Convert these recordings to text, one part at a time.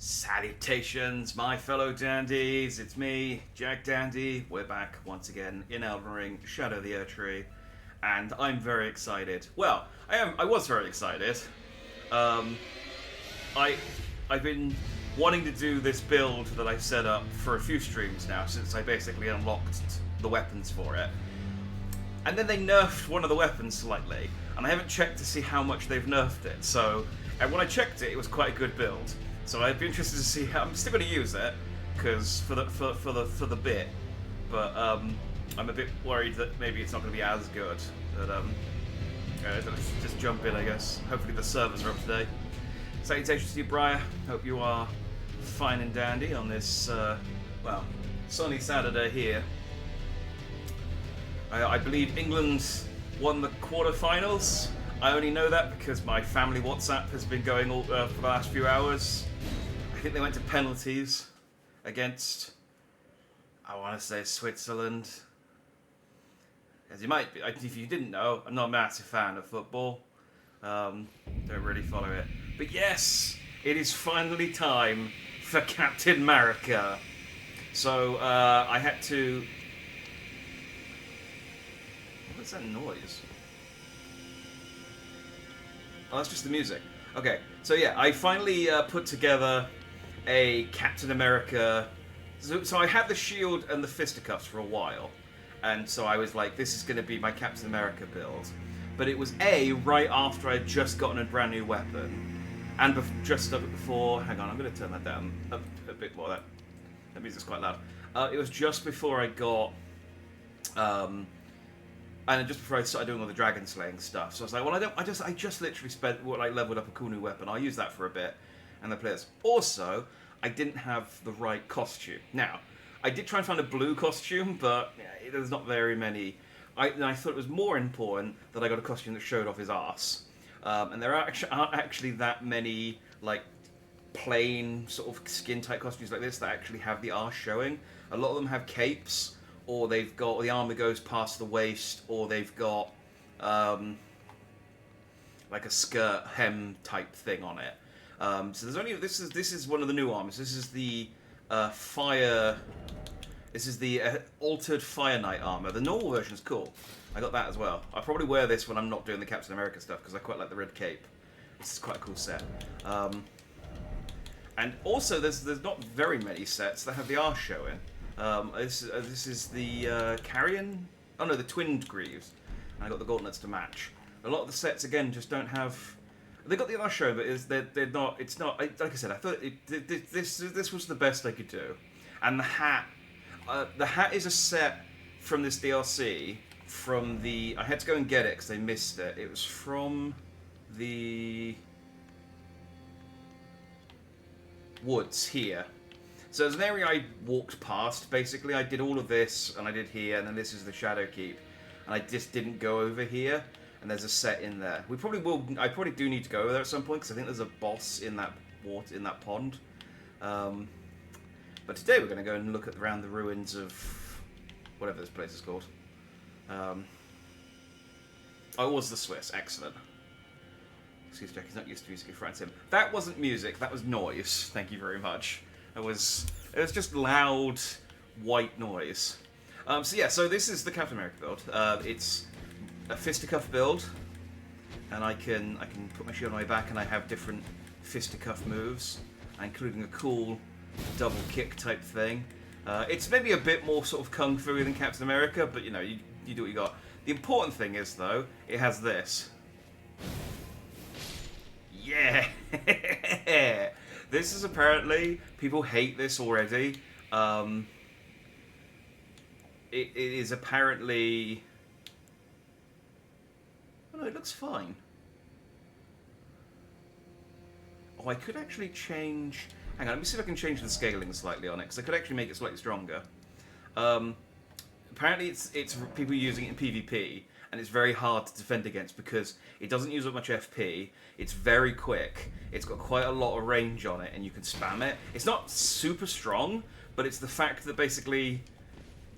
Salutations, my fellow dandies. It's me, Jack Dandy. We're back once again in Elden Ring, Shadow of the Erdtree, and I'm very excited. Well, I was very excited. Um, I, I've been wanting to do this build that I've set up for a few streams now, since I basically unlocked the weapons for it. And then they nerfed one of the weapons slightly, and I haven't checked to see how much they've nerfed it. So, and when I checked it, it was quite a good build. So I'd be interested to see how I'm still going to use it, because for the bit, but I'm a bit worried that maybe it's not going to be as good. But let's just jump in, I guess. Hopefully the servers are up today. Salutations to you, Briar. Hope you are fine and dandy on this well, sunny Saturday here. I believe England won the quarterfinals. I only know that because my family WhatsApp has been going all, for the last few hours. I think they went to penalties against, I want to say, Switzerland. As you might be, if you didn't know, I'm not a massive fan of football. Don't really follow it. But yes, it is finally time for Captain America. So I had to... What's that noise? Oh, that's just the music. Okay, so yeah, I finally put together a Captain America... So I had the shield and the fisticuffs for a while, and so I was like, this is going to be my Captain America build. But it was right after I'd just gotten a brand new weapon, and just before... Hang on, I'm going to turn that down a bit more. That music's quite loud. It was just before I got... and just before I started doing all the dragon slaying stuff, so I was like, well, I just literally spent leveled up a cool new weapon. I'll use that for a bit, and then play this. Also, I didn't have the right costume. Now, I did try and find a blue costume, but there's not very many. I thought it was more important that I got a costume that showed off his arse, and there aren't actually that many like plain sort of skin tight costumes like this that actually have the arse showing. A lot of them have capes, or they've got the armor goes past the waist, or they've got like a skirt hem type thing on it. So there's only this is one of the new armors. This is the fire. This is the altered Fire Knight armor. The normal version is cool. I got that as well. I probably wear this when I'm not doing the Captain America stuff because I quite like the red cape. This is quite a cool set. And also, there's not very many sets that have the arse showing. This is the Carrion. Oh no, the Twinned Greaves. And I got the gauntlets to match. A lot of the sets again just don't have. They got the arse show, but they're not. It's not like I said. I thought this was the best I could do. And the hat. The hat is a set from this DLC. From the I had to go and get it because they missed it. It was from the woods here. So there's an area I walked past, basically. I did all of this, and I did here, and then this is the Shadow Keep. And I just didn't go over here, and there's a set in there. I probably do need to go over there at some point, because I think there's a boss in that pond. But today we're going to go and look around the ruins of whatever this place is called. Oh, it was the Swiss. Excellent. Excuse Jack, he's not used to music in front of him. That wasn't music, that was noise. Thank you very much. It was just loud, white noise. So this is the Captain America build. It's a fisticuff build, and I can put my shield on my back, and I have different fisticuff moves, including a cool double kick type thing. It's maybe a bit more sort of kung fu than Captain America, but you do what you got. The important thing is though, it has this. Yeah. This is apparently, people hate this already. It is apparently... Oh no, it looks fine. Oh, I could actually change... Hang on, let me see if I can change the scaling slightly on it, because I could actually make it slightly stronger. Apparently it's people using it in PvP, and it's very hard to defend against because it doesn't use up much FP, it's very quick, it's got quite a lot of range on it, and you can spam it. It's not super strong, but it's the fact that basically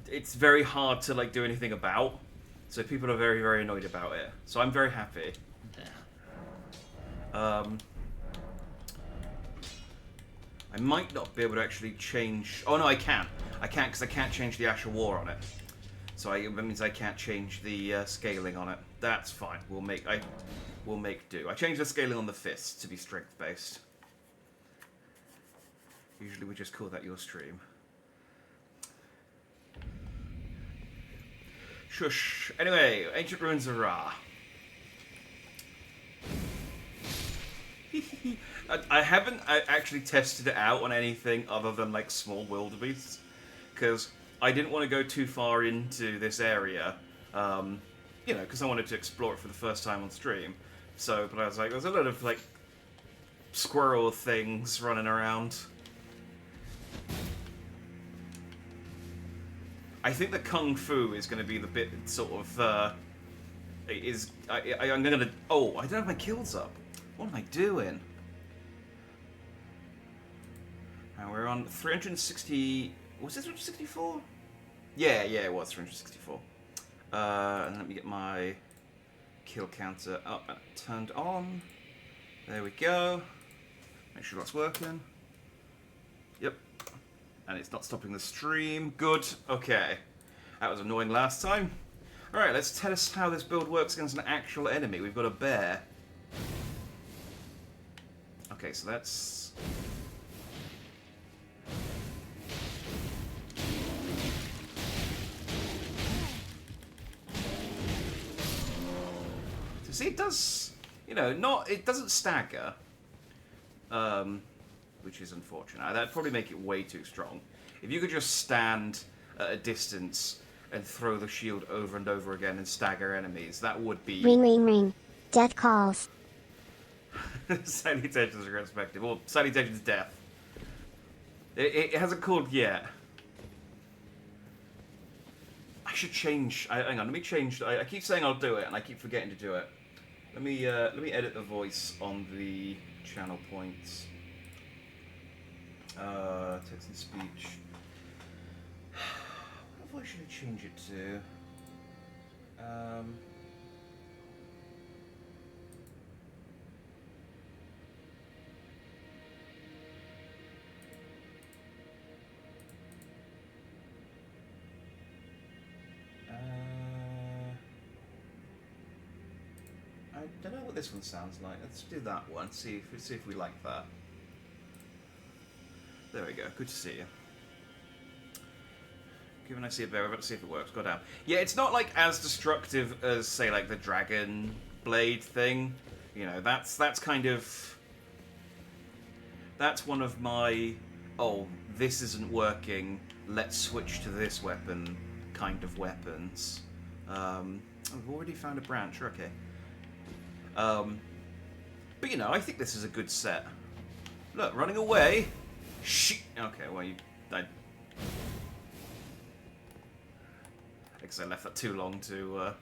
it's very hard to do anything about, so people are very, very annoyed about it. So I'm very happy. I might not be able to actually change... Oh, no, I can. I can't, because I can't change the Ash of War on it. So that means I can't change the scaling on it. That's fine. We'll make do. I changed the scaling on the fists to be strength-based. Usually we just call that your stream. Shush. Anyway, Ancient Ruins of Ra. I haven't actually tested it out on anything other than like small wildebeests, because I didn't want to go too far into this area, you know, because I wanted to explore it for the first time on stream. So, but I was like, there's a lot of like squirrel things running around. I think the kung fu is going to be the bit that sort of I'm going to. Oh, I don't have my kills up. What am I doing? Now we're on 360. Was it 364? Yeah, it was 364. And let me get my kill counter up and turned on. There we go. Make sure that's working. Yep. And it's not stopping the stream. Good. Okay. That was annoying last time. Alright, let's test how this build works against an actual enemy. We've got a bear. Okay, so that's... So see, it does... You know, it doesn't stagger. Which is unfortunate. That'd probably make it way too strong. If you could just stand at a distance and throw the shield over and over again and stagger enemies, that would be... Ring, ring, ring. Death calls. Salutations are respective. Or salutations death. It hasn't called yet. I should change... hang on, let me change... I keep saying I'll do it, and I keep forgetting to do it. Let me edit the voice on the channel points. Text and speech. What voice should I change it to? I don't know what this one sounds like. Let's do that one. See if we like that. There we go. Good to see you. Given I see a bear, we're about to see if it works. Go down. Yeah, it's not like as destructive as say like the dragon blade thing. You know, that's kind of... That's one of my... Oh, this isn't working. Let's switch to this weapon kind of weapons. I've already found a branch. Okay. But you know, I think this is a good set. Look, running away. Shit. Okay, well I guess I left that too long to.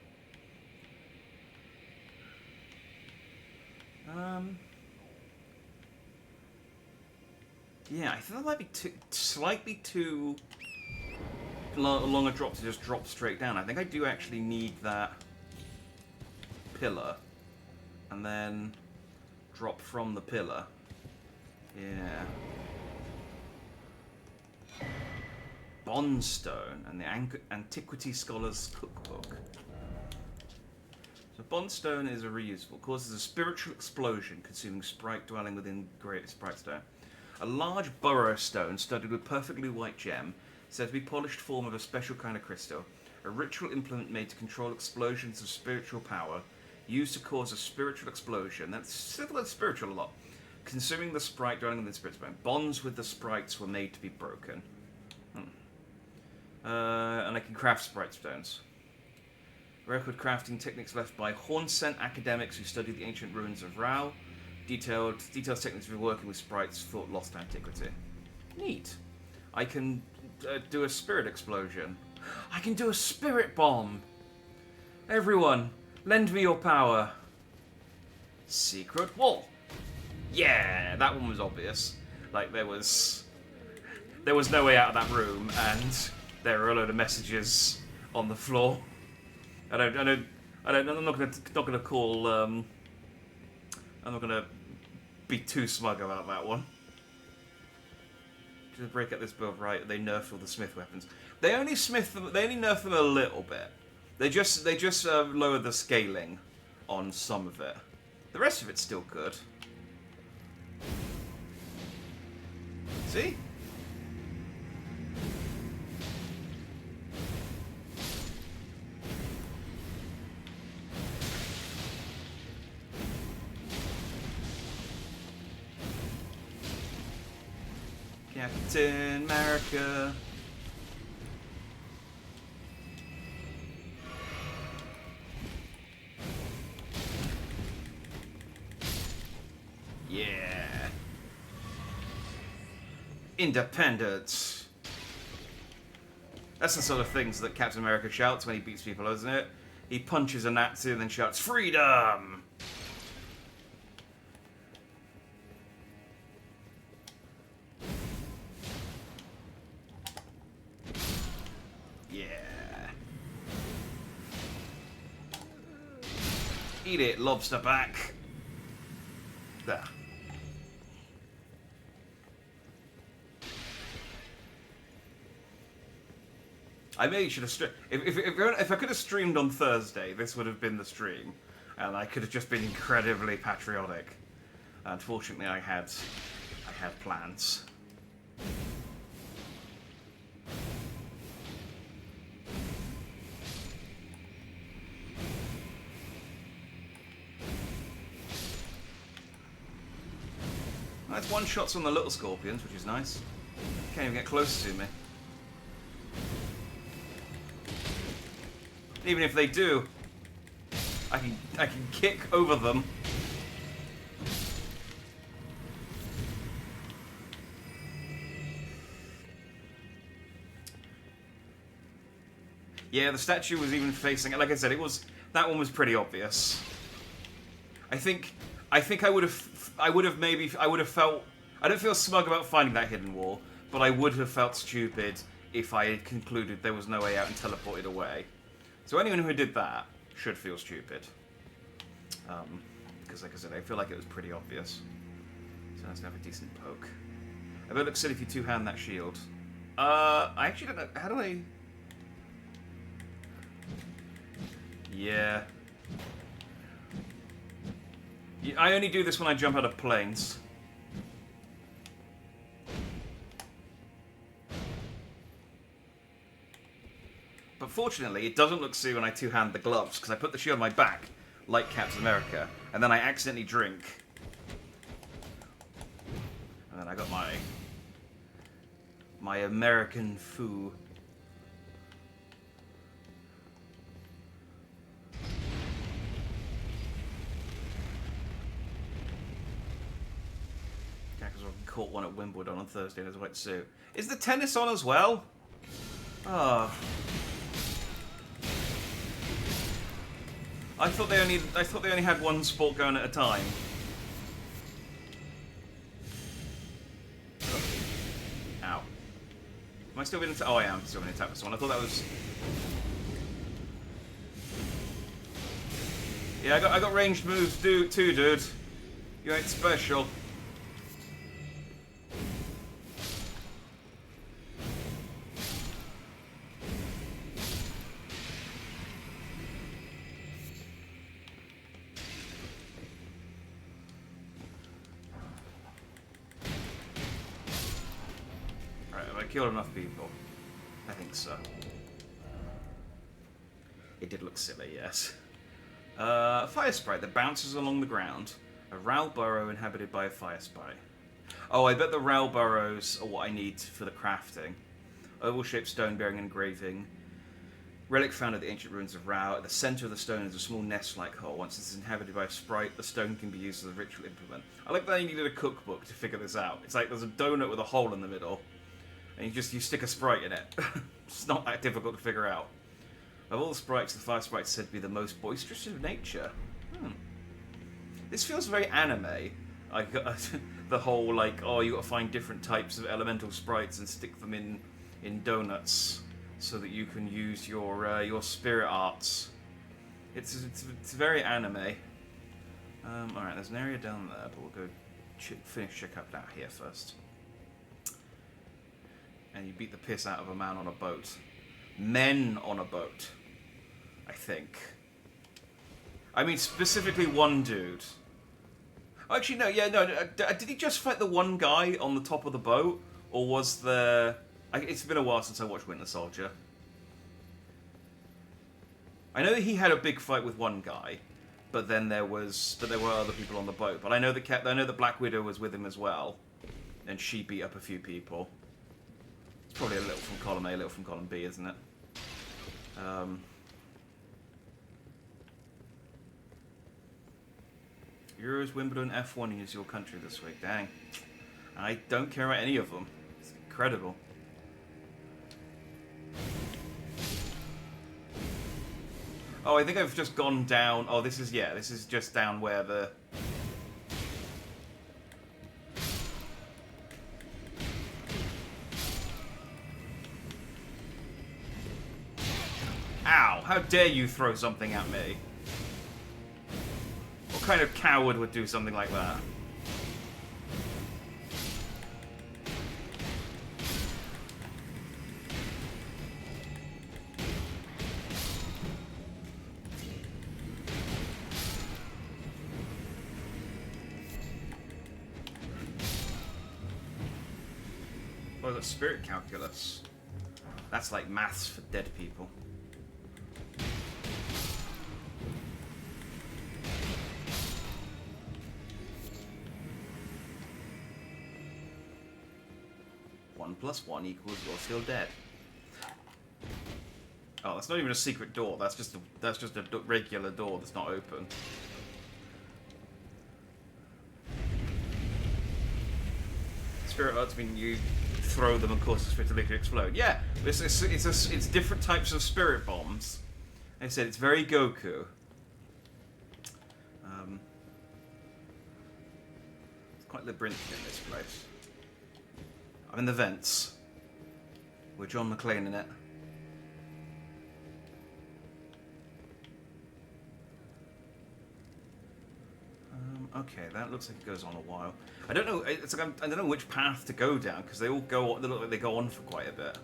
Yeah, I think that might be slightly too long a drop to just drop straight down. I think I do actually need that pillar, and then drop from the pillar. Yeah. Bondstone and the Antiquity Scholar's Cookbook. So Bondstone is a reusable. Causes a spiritual explosion, consuming sprite dwelling within Great Sprite Stone. A large burrow stone studded with perfectly white gem, said to be polished form of a special kind of crystal. A ritual implement made to control explosions of spiritual power, used to cause a spiritual explosion. That's spiritual a lot. Consuming the sprite dwelling within Spirit Stone. Bonds with the sprites were made to be broken. And I can craft sprite stones. Record crafting techniques left by Horn-sent academics who studied the ancient ruins of Rao. Detailed techniques for working with sprites thought lost to antiquity. Neat. I can do a spirit explosion. I can do a spirit bomb. Everyone, lend me your power. Secret wall. Yeah, that one was obvious. Like there was no way out of that room, and there were a load of messages on the floor. I'm not gonna call. I'm not gonna be too smug about that one. to break up this build right, they nerfed all the smith weapons. They only nerfed them a little bit. They just lowered the scaling on some of it. The rest of it's still good. See? Captain America. Yeah. Independence. That's the sort of things that Captain America shouts when he beats people, isn't it? He punches a Nazi and then shouts, "Freedom!" Yeah. Eat it, lobster back. There. I maybe should have if I could have streamed on Thursday, this would have been the stream, and I could have just been incredibly patriotic. Unfortunately, I had plans. That's one shots on the little scorpions, which is nice. Can't even get close to me. Even if they do, I can kick over them. Yeah, the statue was even facing. Like I said, that one was pretty obvious. I think I would have felt. I don't feel smug about finding that hidden wall, but I would have felt stupid if I had concluded there was no way out and teleported away. So anyone who did that should feel stupid. Because like I said, I feel like it was pretty obvious. So let's have a decent poke. I bet it looks silly if you two-hand that shield. I actually don't know. How do I... Yeah. I only do this when I jump out of planes. But fortunately, it doesn't look silly when I two-hand the gloves, because I put the shield on my back, like Captain America, and then I accidentally drink. And then I got my American foo. Yeah, because I caught one at Wimbledon on Thursday in his white suit. Is the tennis on as well? Oh. I thought they only had one sport going at a time. Ow. Am I still being attacked? Oh, I am still being attacked by someone. I thought that was... Yeah, I got ranged moves too, dude. You ain't special. Killed enough people. I think so. It did look silly, yes. Fire sprite that bounces along the ground. A Ral burrow inhabited by a fire sprite. Oh, I bet the Ral burrows are what I need for the crafting. Oval-shaped stone bearing engraving. Relic found at the ancient ruins of Ral. At the center of the stone is a small nest-like hole. Once it's inhabited by a sprite, the stone can be used as a ritual implement. I like that you needed a cookbook to figure this out. It's like there's a donut with a hole in the middle. And you stick a sprite in it. It's not that difficult to figure out. Of all the sprites, the fire sprite is said to be the most boisterous of nature. This feels very anime. The whole, like, oh, you got to find different types of elemental sprites and stick them in donuts so that you can use your spirit arts. It's very anime. Alright, there's an area down there, but we'll go finish check up down here first. and you beat the piss out of a man on a boat. Men on a boat, I think. I mean, specifically one dude. Actually, no, yeah, no. Did he just fight the one guy on the top of the boat? Or was there... It's been a while since I watched Winter Soldier. I know that he had a big fight with one guy, but then there were other people on the boat. But I know that Black Widow was with him as well, and she beat up a few people. It's probably a little from column A, a little from column B, isn't it? Euros, Wimbledon, F1 is your country this week. Dang. I don't care about any of them. It's incredible. Oh, I think I've just gone down... Oh, this is just down where the... Ow! How dare you throw something at me? What kind of coward would do something like that? Oh, the spirit calculus. That's like maths for dead people. One plus one equals you're still dead. Oh, that's not even a secret door. That's just a regular door that's not open. Spirit hearts mean you throw them and cause the spirit to liquid explode. Yeah, it's different types of spirit bombs. Like I said, it's very Goku. It's quite labyrinthian, this place. I'm in the vents. With John McClane in it. Okay, that looks like it goes on a while. I don't know. It's like I don't know which path to go down because they all go. They look like they go on for quite a bit.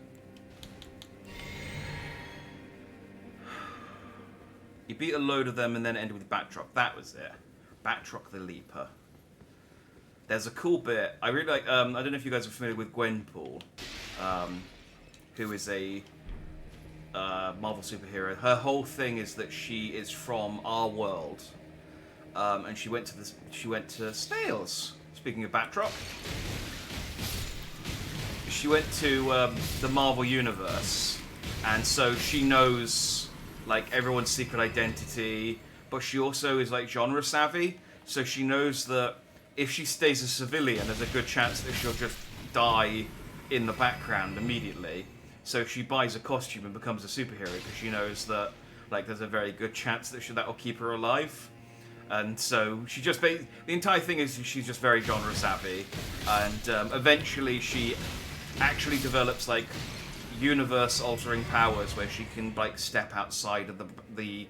You beat a load of them and then ended with Batroc. That was it. Batroc the Leaper. There's a cool bit. I really like. I don't know if you guys are familiar with Gwenpool, who is a Marvel superhero. Her whole thing is that she is from our world. And she went to Snails. Speaking of Batroc, she went to the Marvel universe, and so she knows like everyone's secret identity. But she also is like genre savvy, so she knows that if she stays a civilian, there's a good chance that she'll just die in the background immediately. So she buys a costume and becomes a superhero because she knows that like there's a very good chance that that'll keep her alive. And so she just the entire thing is she's just very genre savvy, and eventually she actually develops like universe altering powers where she can like step outside of the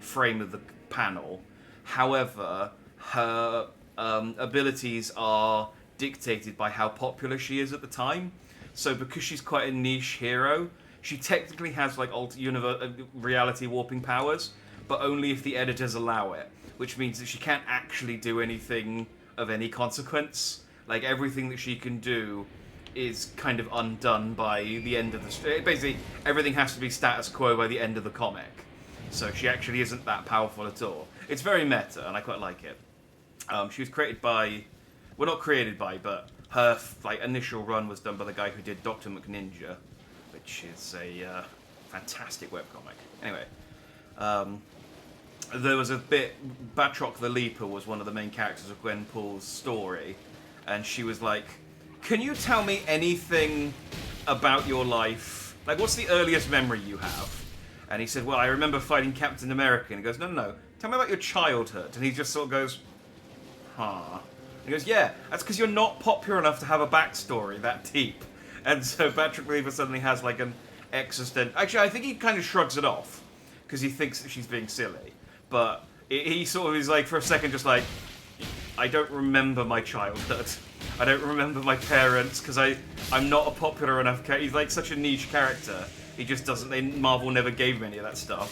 frame of the panel. However, her abilities are dictated by how popular she is at the time. So because she's quite a niche hero, she technically has like reality warping powers, but only if the editors allow it, which means that she can't actually do anything of any consequence. Like, everything that she can do is kind of undone by the end of the... Basically, everything has to be status quo by the end of the comic. So she actually isn't that powerful at all. It's very meta, and I quite like it. She was created by... Well, not created by, but her initial run was done by the guy who did Dr. McNinja, which is a fantastic webcomic. Anyway... there was a bit... Batroc the Leaper was one of the main characters of Gwenpool's story, and she was like, can you tell me anything about your life? Like, what's the earliest memory you have? And he said, well, I remember fighting Captain America. And he goes, no, tell me about your childhood. And he just sort of goes, huh. And he goes, yeah, that's because you're not popular enough to have a backstory that deep. And so Batroc the Leaper suddenly has like an existential... Actually, I think he kind of shrugs it off, because he thinks that she's being silly. But he sort of is like, for a second, just like, I don't remember my childhood. I don't remember my parents, because I I'm not a popular enough character. He's like such a niche character. He just doesn't. Marvel never gave him any of that stuff.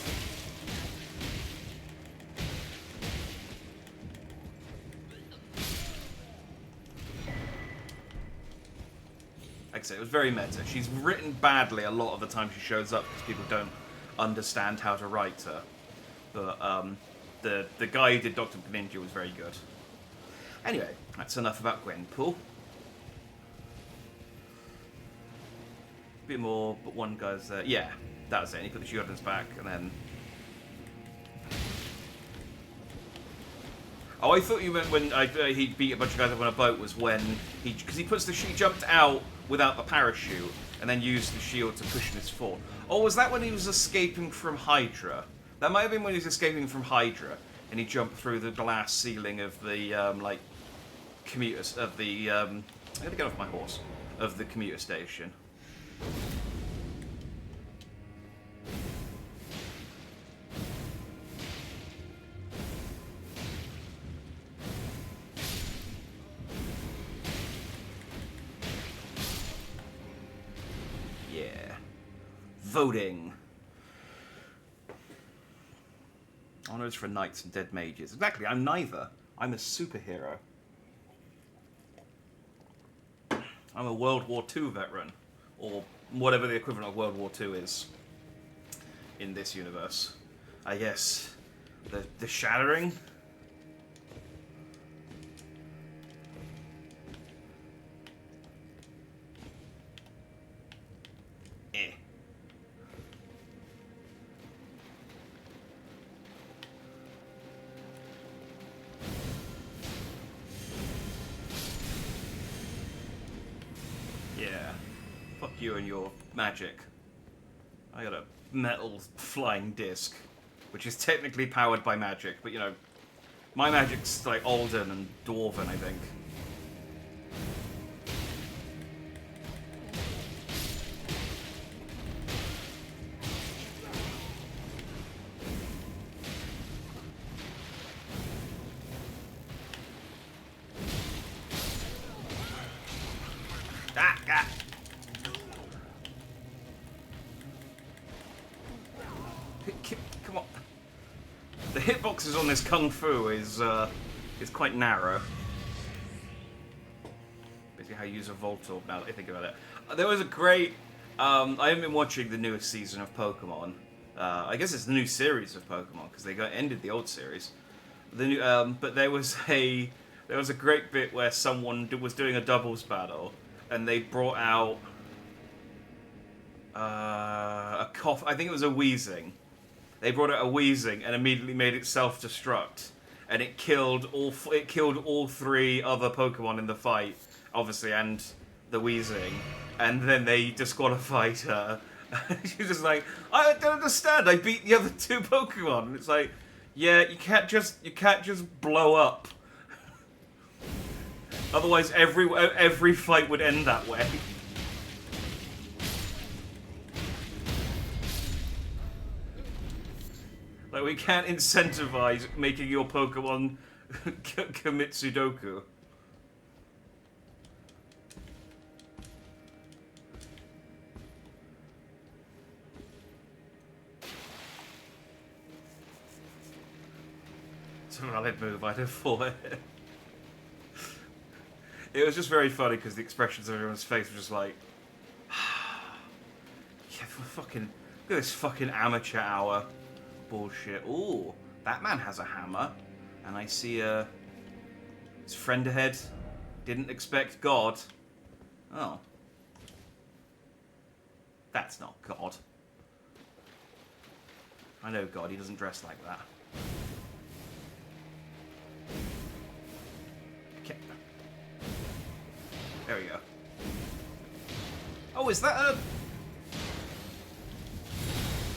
Like I said, it was very meta. She's written badly a lot of the time she shows up because people don't understand how to write her. But the guy who did Dr. Ninja was very good. Anyway, that's enough about Gwenpool. Bit more, but one guy's there. Yeah, that was it. And he put the shield on his back, and then. Oh, I thought you meant when he beat a bunch of guys up on a boat was when because he jumped out without the parachute and then used the shield to cushion his fall. Or was that when he was escaping from Hydra? That might have been when he was escaping from Hydra and he jumped through the glass ceiling of the commuters of the I gotta get off my horse of the commuter station. Yeah. Voting. Honors for knights and dead mages. Exactly, I'm neither. I'm a superhero. I'm a World War II veteran. Or whatever the equivalent of World War II is in this universe. I guess the Shattering. Eh. Yeah. Fuck you and your magic. I got a metal flying disc, which is technically powered by magic, but you know, my magic's like Elden and Dwarven, I think. Ah! Come on. The hitboxes on this Kung Fu is quite narrow. Basically how you use a Voltorb now that I think about it. There was a great... I haven't been watching the newest season of Pokemon. I guess it's the new series of Pokemon, because they ended the old series. The new, but there was a great bit where someone was doing a doubles battle, and they brought out a cough. I think it was a Weezing. They brought out a Weezing and immediately made it self-destruct, and it killed all three other Pokemon in the fight, obviously, and the Weezing. And then they disqualified her. She was just like, I don't understand. I beat the other two Pokemon. And it's like, yeah, you can't just blow up. Otherwise, every fight would end that way. Like, we can't incentivize making your Pokemon commit Sudoku. It's a valid move, I'd have thought. It was just very funny because the expressions of everyone's face were just like, yeah, look at this fucking amateur hour bullshit. Ooh, that man has a hammer, and I see his friend ahead. Didn't expect God. Oh, that's not God. I know God. He doesn't dress like that. Okay. There we go. Oh, is that a...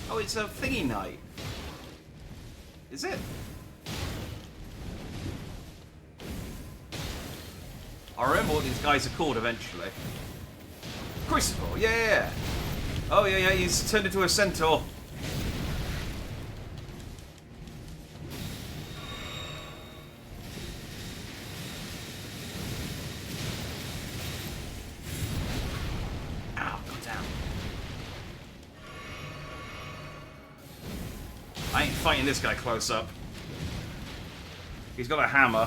Oh, it's a thingy knight. Is it? I'll remember what these guys are called eventually. Crucible, yeah. Oh, yeah, he's turned into a centaur. fighting this guy close up. He's got a hammer.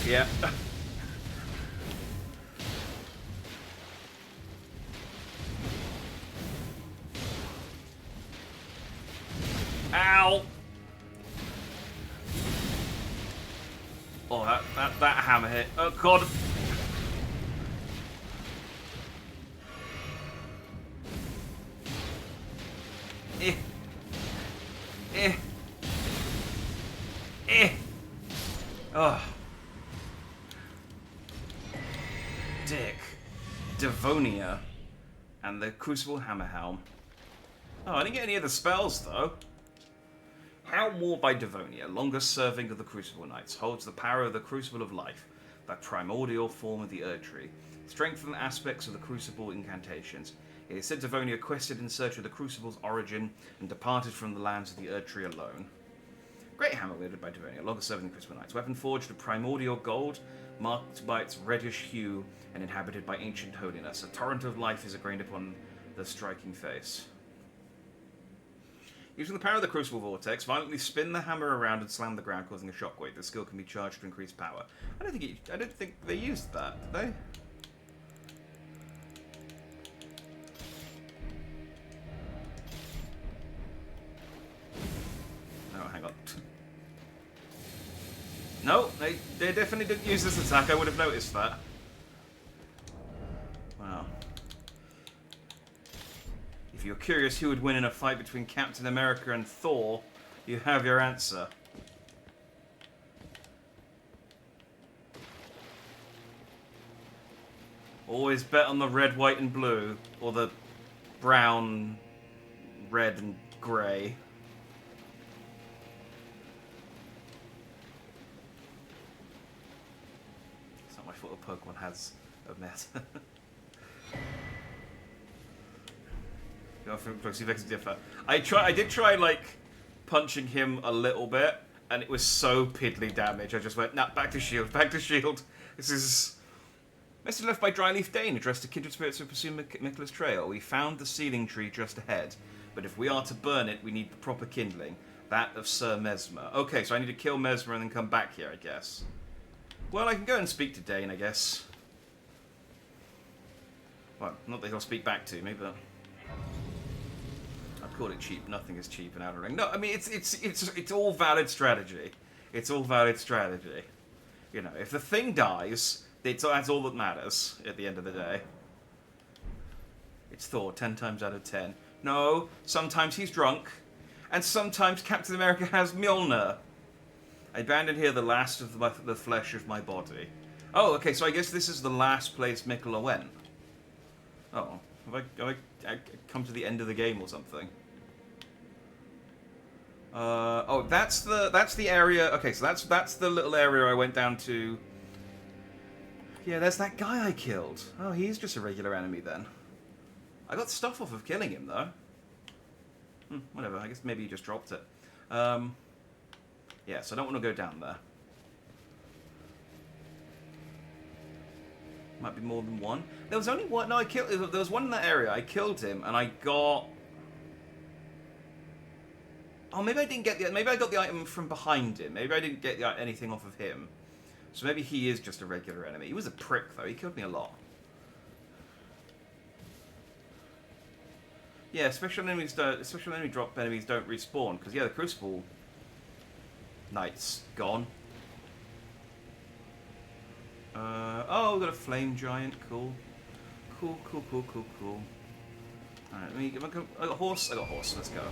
Yeah. Ow! Oh, that hammer hit. Oh, God. Eh. Eh. Eh. Oh. Dick. Devonia. And the Crucible Hammer Helm. Oh, I didn't get any of the spells, though. Helm War by Devonia, longest serving of the Crucible Knights, holds the power of the Crucible of Life, that primordial form of the Erdtree. Strengthen aspects of the Crucible incantations. It is said Devonia quested in search of the Crucible's origin and departed from the lands of the Erdtree alone. Great hammer wielded by Devonia, longest serving the Crucible Knights. Weapon forged of primordial gold, marked by its reddish hue and inhabited by ancient holiness. A torrent of life is ingrained upon the striking face. Using the power of the Crucible Vortex, violently spin the hammer around and slam the ground, causing a shockwave. The skill can be charged to increase power. I don't think they used that, did they? Oh, hang on. No, they definitely didn't use this attack. I would have noticed that. Wow. If you're curious who would win in a fight between Captain America and Thor, you have your answer. Always bet on the red, white, and blue, or the brown, red, and grey. It's not my fault a Pokemon has a meta. See if I can differ. I did try like punching him a little bit, and it was so piddly damage. I just went, nah, back to shield, back to shield. This is message left by Dryleaf Dane, addressed to kindred spirits who pursue Miquella's trail. We found the sealing tree just ahead, but if we are to burn it, we need the proper kindling, that of Sir Mesmer. Okay, so I need to kill Mesmer and then come back here, I guess. Well, I can go and speak to Dane, I guess. Well, not that he'll speak back to me, but call it cheap. Nothing is cheap in Elden Ring. No, I mean it's all valid strategy. It's all valid strategy. You know, if the thing dies, that's all that matters at the end of the day. It's Thor 10 times out of 10. No, sometimes he's drunk, and sometimes Captain America has Mjolnir. I abandoned here the last of the flesh of my body. Oh, okay. So I guess this is the last place Miquella went. Oh, have I come to the end of the game or something? Oh, that's the area. Okay, so that's the little area I went down to. Yeah, there's that guy I killed. Oh, he's just a regular enemy then. I got stuff off of killing him though. Whatever. I guess maybe he just dropped it. Yeah, so I don't want to go down there. Might be more than one. There was only one. No, I killed. There was one in that area. I killed him, and I got. Oh, maybe I didn't get the. Maybe I got the item from behind him. Maybe I didn't get anything off of him. So maybe he is just a regular enemy. He was a prick though. He killed me a lot. Yeah, special enemy drop enemies don't respawn because yeah, the Crucible Knight's gone. Oh, we've got a flame giant. Cool. Cool. Alright, I got a horse. Let's go.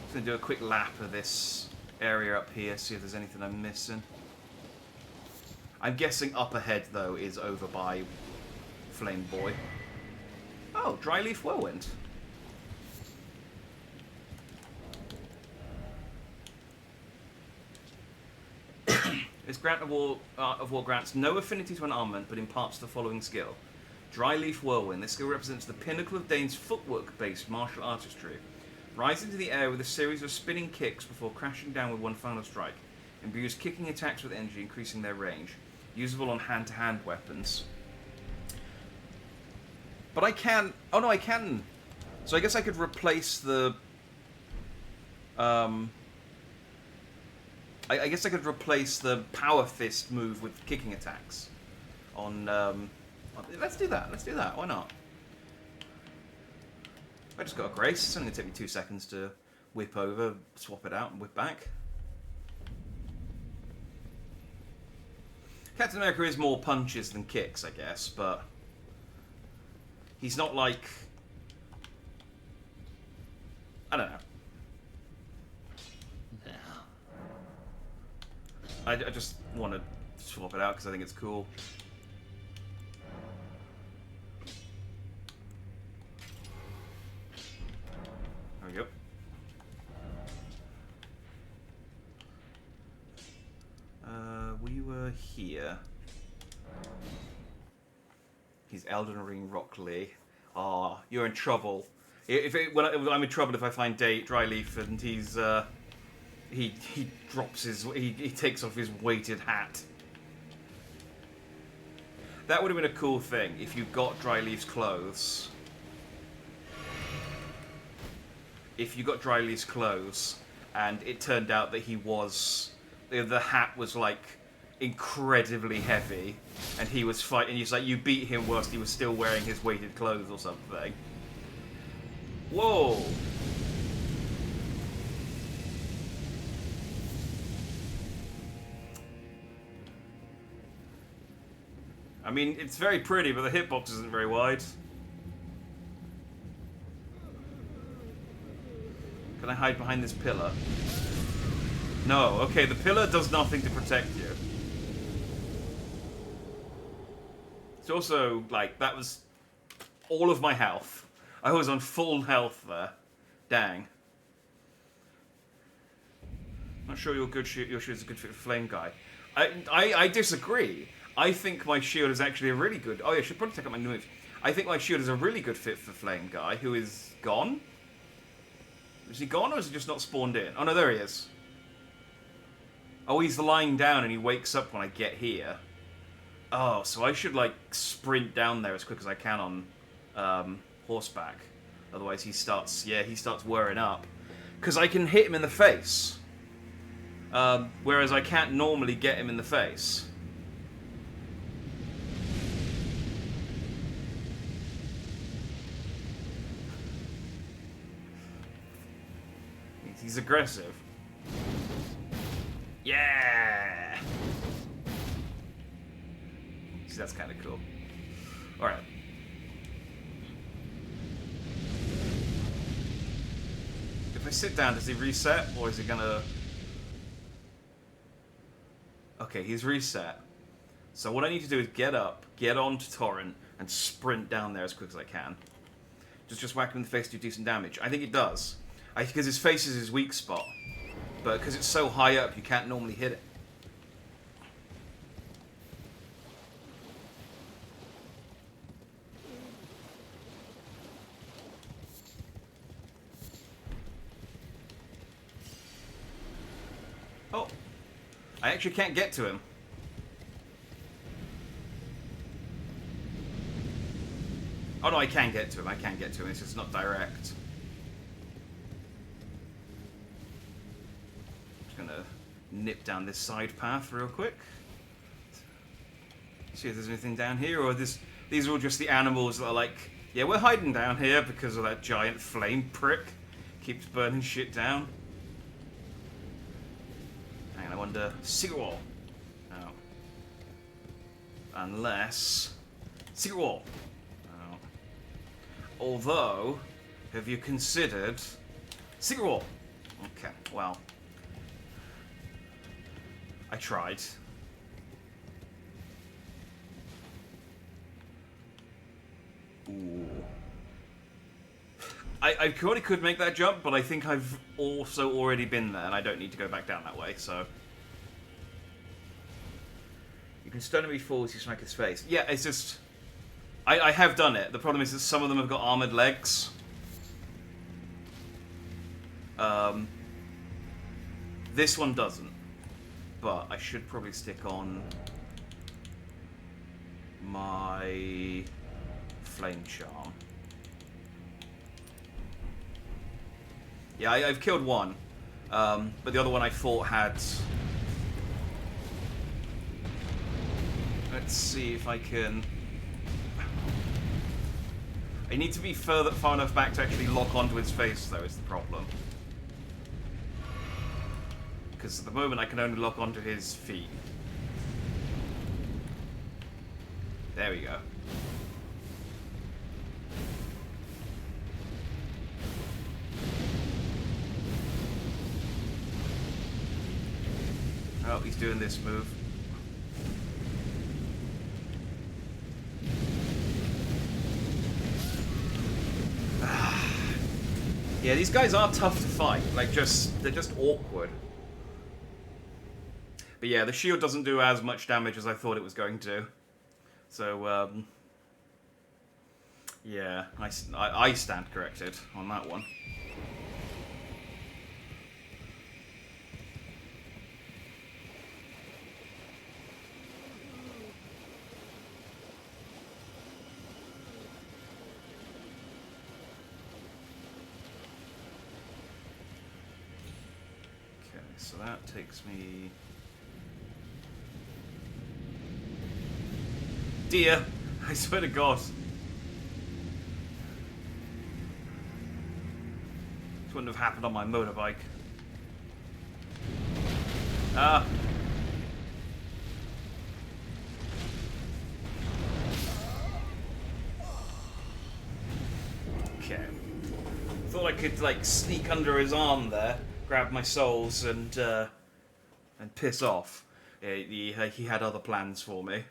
Just gonna do a quick lap of this area up here, see if there's anything I'm missing. I'm guessing up ahead, though, is over by Flame Boy. Oh, Dryleaf Whirlwind. This Grant of War grants no affinity to an armament, but imparts the following skill. Dryleaf Whirlwind. This skill represents the pinnacle of Dane's footwork-based martial artistry. Rise into the air with a series of spinning kicks before crashing down with one final strike. Imbues kicking attacks with energy, increasing their range. Usable on hand-to-hand weapons. But I can... Oh, no, I can. So I guess I could replace the... I guess I could replace the Power Fist move with kicking attacks. On, let's do that. Let's do that. Why not? I just got a Grace. It's only going to take me 2 seconds to whip over, swap it out, and whip back. Captain America is more punches than kicks, I guess, but... He's not like... I don't know. I just want to swap it out because I think it's cool. There we go. We were here. He's Elden Ring Rock Lee. Ah, you're in trouble. I'm in trouble if I find Dryleaf and he's he drops his he takes off his weighted hat. That would have been a cool thing if you got Dryleaf's clothes. If you got Dryleaf's clothes and it turned out that the hat was like incredibly heavy and he was fighting, you beat him whilst he was still wearing his weighted clothes or something. Whoa! I mean, it's very pretty, but the hitbox isn't very wide. Can I hide behind this pillar? No. Okay, the pillar does nothing to protect you. It's also, like, that was all of my health. I was on full health there. Dang. Not sure your shield is a good fit for Flame Guy. I disagree. I think my shield is actually a really good... Oh, yeah, I should probably take out my moves. I think my shield is a really good fit for Flame Guy, who is gone. Is he gone, or is he just not spawned in? Oh, no, there he is. Oh, he's lying down, and he wakes up when I get here. Oh, so I should, like, sprint down there as quick as I can on horseback. Otherwise, he starts whirring up. Because I can hit him in the face. Whereas I can't normally get him in the face. He's aggressive. Yeah! See, that's kind of cool. Alright. If I sit down, does he reset? Or is he gonna... Okay, he's reset. So what I need to do is get up, get onto Torrent, and sprint down there as quick as I can. Just whack him in the face to do decent damage. I think it does. Because his face is his weak spot. But because it's so high up, you can't normally hit it. Oh. I actually can't get to him. Oh no, I can get to him. I can get to him. It's just not direct. Gonna nip down this side path real quick. See if there's anything down here, or these are all just the animals that are like, yeah, we're hiding down here because of that giant flame prick. Keeps burning shit down. Hang on, I wonder. Secret wall. No. Unless. Secret wall. No. Although, have you considered. Secret wall. Okay, well. I tried. Ooh. I probably could make that jump, but I think I've also already been there, and I don't need to go back down that way, so... You can stun him if he falls, you smack his face. Yeah, it's just... I have done it. The problem is that some of them have got armored legs. This one doesn't. But I should probably stick on my Flame Charm. Yeah, I've killed one. But the other one I fought had... Let's see if I can... I need to be far enough back to actually lock onto his face, though, is the problem. Because at the moment I can only lock onto his feet. There we go. Oh, he's doing this move. Yeah, these guys are tough to fight. Like, they're just awkward. But yeah, the shield doesn't do as much damage as I thought it was going to. So, yeah, I stand corrected on that one. So that takes me... Dear! I swear to God. This wouldn't have happened on my motorbike. Ah! Okay. Thought I could, like, sneak under his arm there. Grab my souls and piss off. He had other plans for me.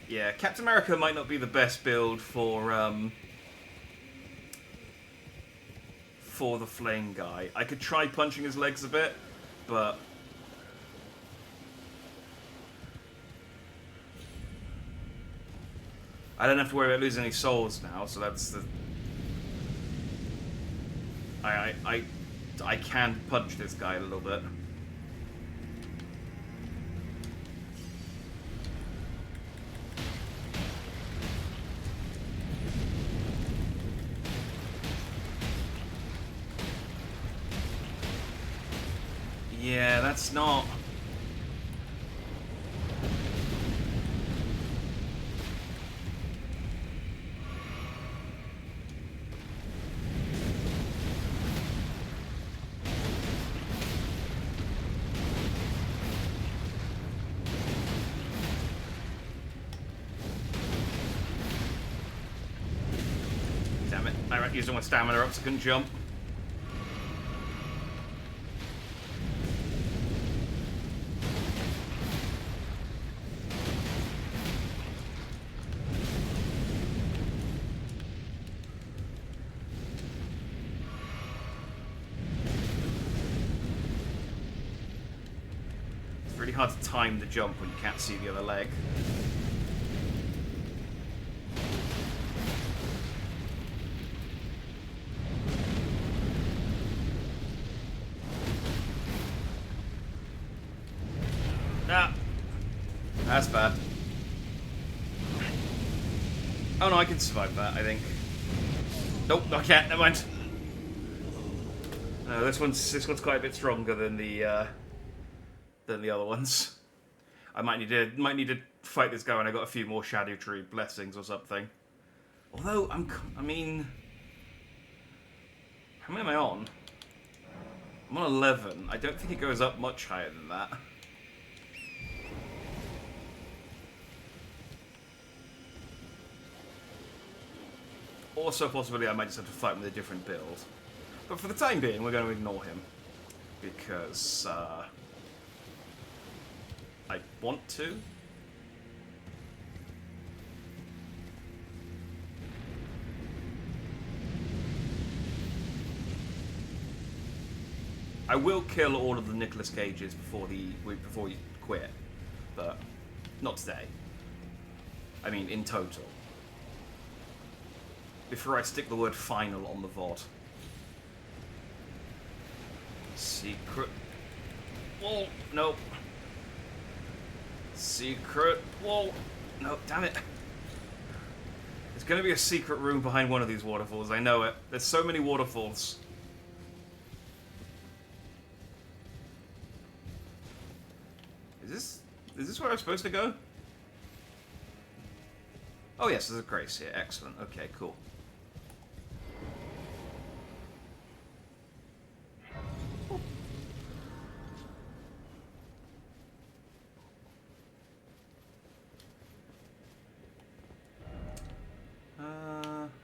Yeah, Captain America might not be the best build for the flame guy. I could try punching his legs a bit, but I don't have to worry about losing any souls now, so that's the... I can punch this guy a little bit. Yeah, that's not... Damn it, I used all my stamina up so I couldn't jump. Really hard to time the jump when you can't see the other leg. Ah! That's bad. Oh no, I can survive that, I think. Nope, I can't, never mind. No, this one's quite a bit stronger than the other ones. I might need to fight this guy when I got a few more Erdtree blessings or something. Although I mean, how many am I on? I'm on 11. I don't think it goes up much higher than that. Also, possibly I might just have to fight him with a different build. But for the time being, we're going to ignore him because I want to. I will kill all of the Nicolas Cages before you quit, but not today. I mean, in total. Before I stick the word final on the VOD. Secret. wall. Nope. Secret wall. No, damn it. There's going to be a secret room behind one of these waterfalls. I know it. There's so many waterfalls. Is this where I'm supposed to go? Oh yes, there's a grace here. Excellent. Okay, cool.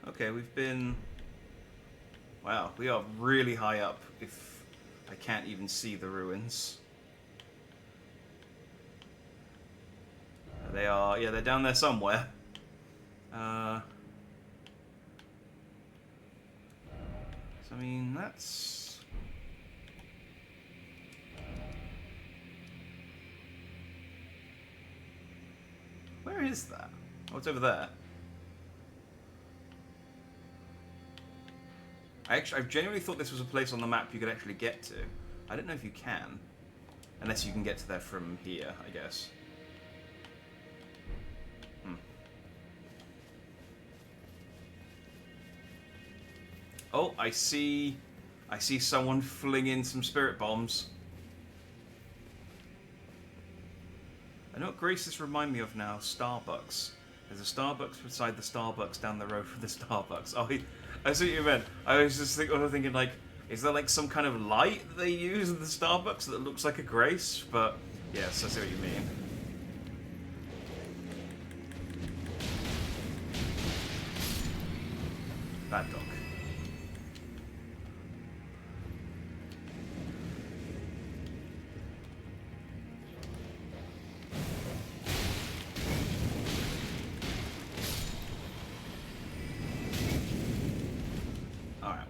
Okay, we've been... Wow, we are really high up if I can't even see the ruins. They are... Yeah, they're down there somewhere. So, I mean, that's... Where is that? Oh, it's over there. I genuinely thought this was a place on the map you could actually get to. I don't know if you can. Unless you can get to there from here, I guess. Oh, I see someone flinging some spirit bombs. I know what graces remind me of now. Starbucks. There's a Starbucks beside the Starbucks down the road from the Starbucks. Oh, I see what you meant. I was just thinking, like, is there like some kind of light that they use in the Starbucks that looks like a grace? But yes, I see what you mean. Bad dog.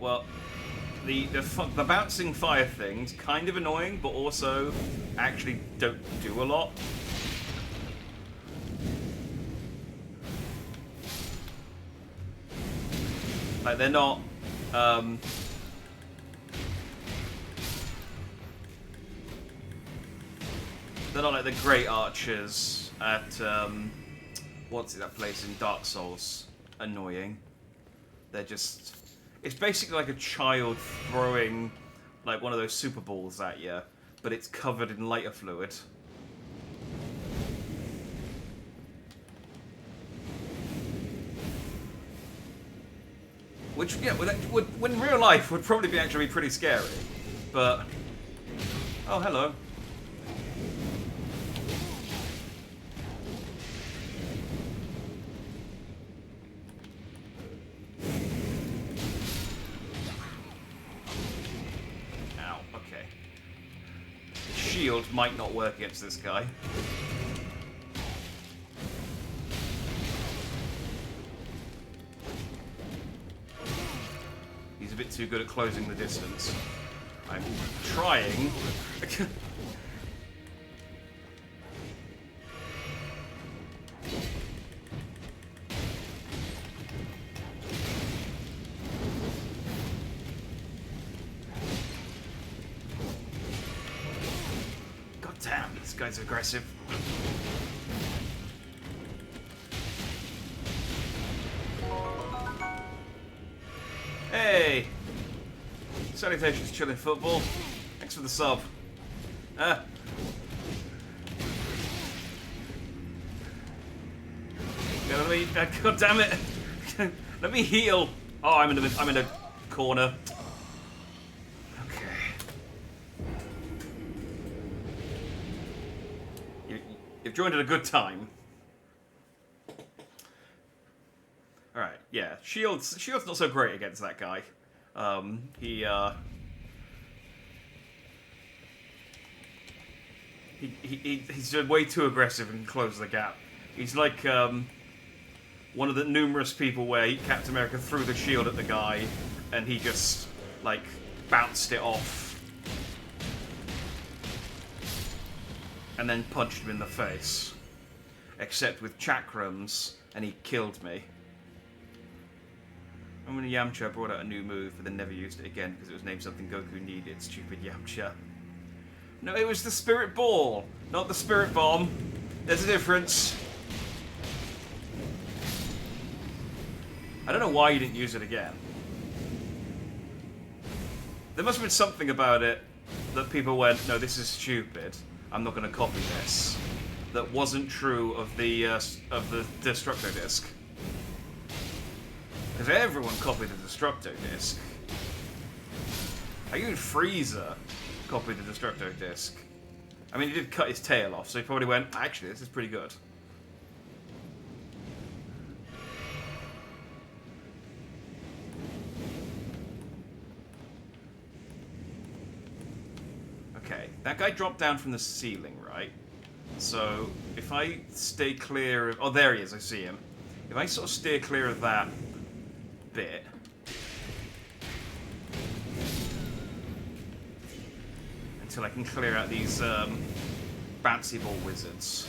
Well, the bouncing fire thing's kind of annoying, but also actually don't do a lot. Like, they're not... they're not like the great archers at... what's it, that place in Dark Souls? Annoying. They're just... It's basically like a child throwing like one of those super balls at you, but it's covered in lighter fluid. Which, yeah, would in real life would probably be actually pretty scary. But oh, hello. Shield might not work against this guy. He's a bit too good at closing the distance. I'm trying. Damn, this guy's aggressive. Hey! Salutations, chilling football. Thanks for the sub. God damn it! Let me heal. Oh, I'm in a corner. You've joined at a good time. Alright, yeah. Shield's not so great against that guy. He's way too aggressive and close the gap. He's like one of the numerous people where Captain America threw the shield at the guy and he just like bounced it off. And then punched him in the face. Except with chakrams, and he killed me. And when Yamcha brought out a new move, but then never used it again because it was named something Goku needed. Stupid Yamcha. No, it was the spirit ball, not the spirit bomb. There's a difference. I don't know why you didn't use it again. There must have been something about it that people went, no, this is stupid. I'm not going to copy this. That wasn't true of the Destructo disc. Because everyone copied the Destructo disc. Even Freezer copied the Destructo disc. I mean, he did cut his tail off, so he probably went, actually, this is pretty good. Okay, that guy dropped down from the ceiling, right? So, if I stay clear of... Oh, there he is, I see him. If I sort of steer clear of that bit... until I can clear out these bouncy ball wizards.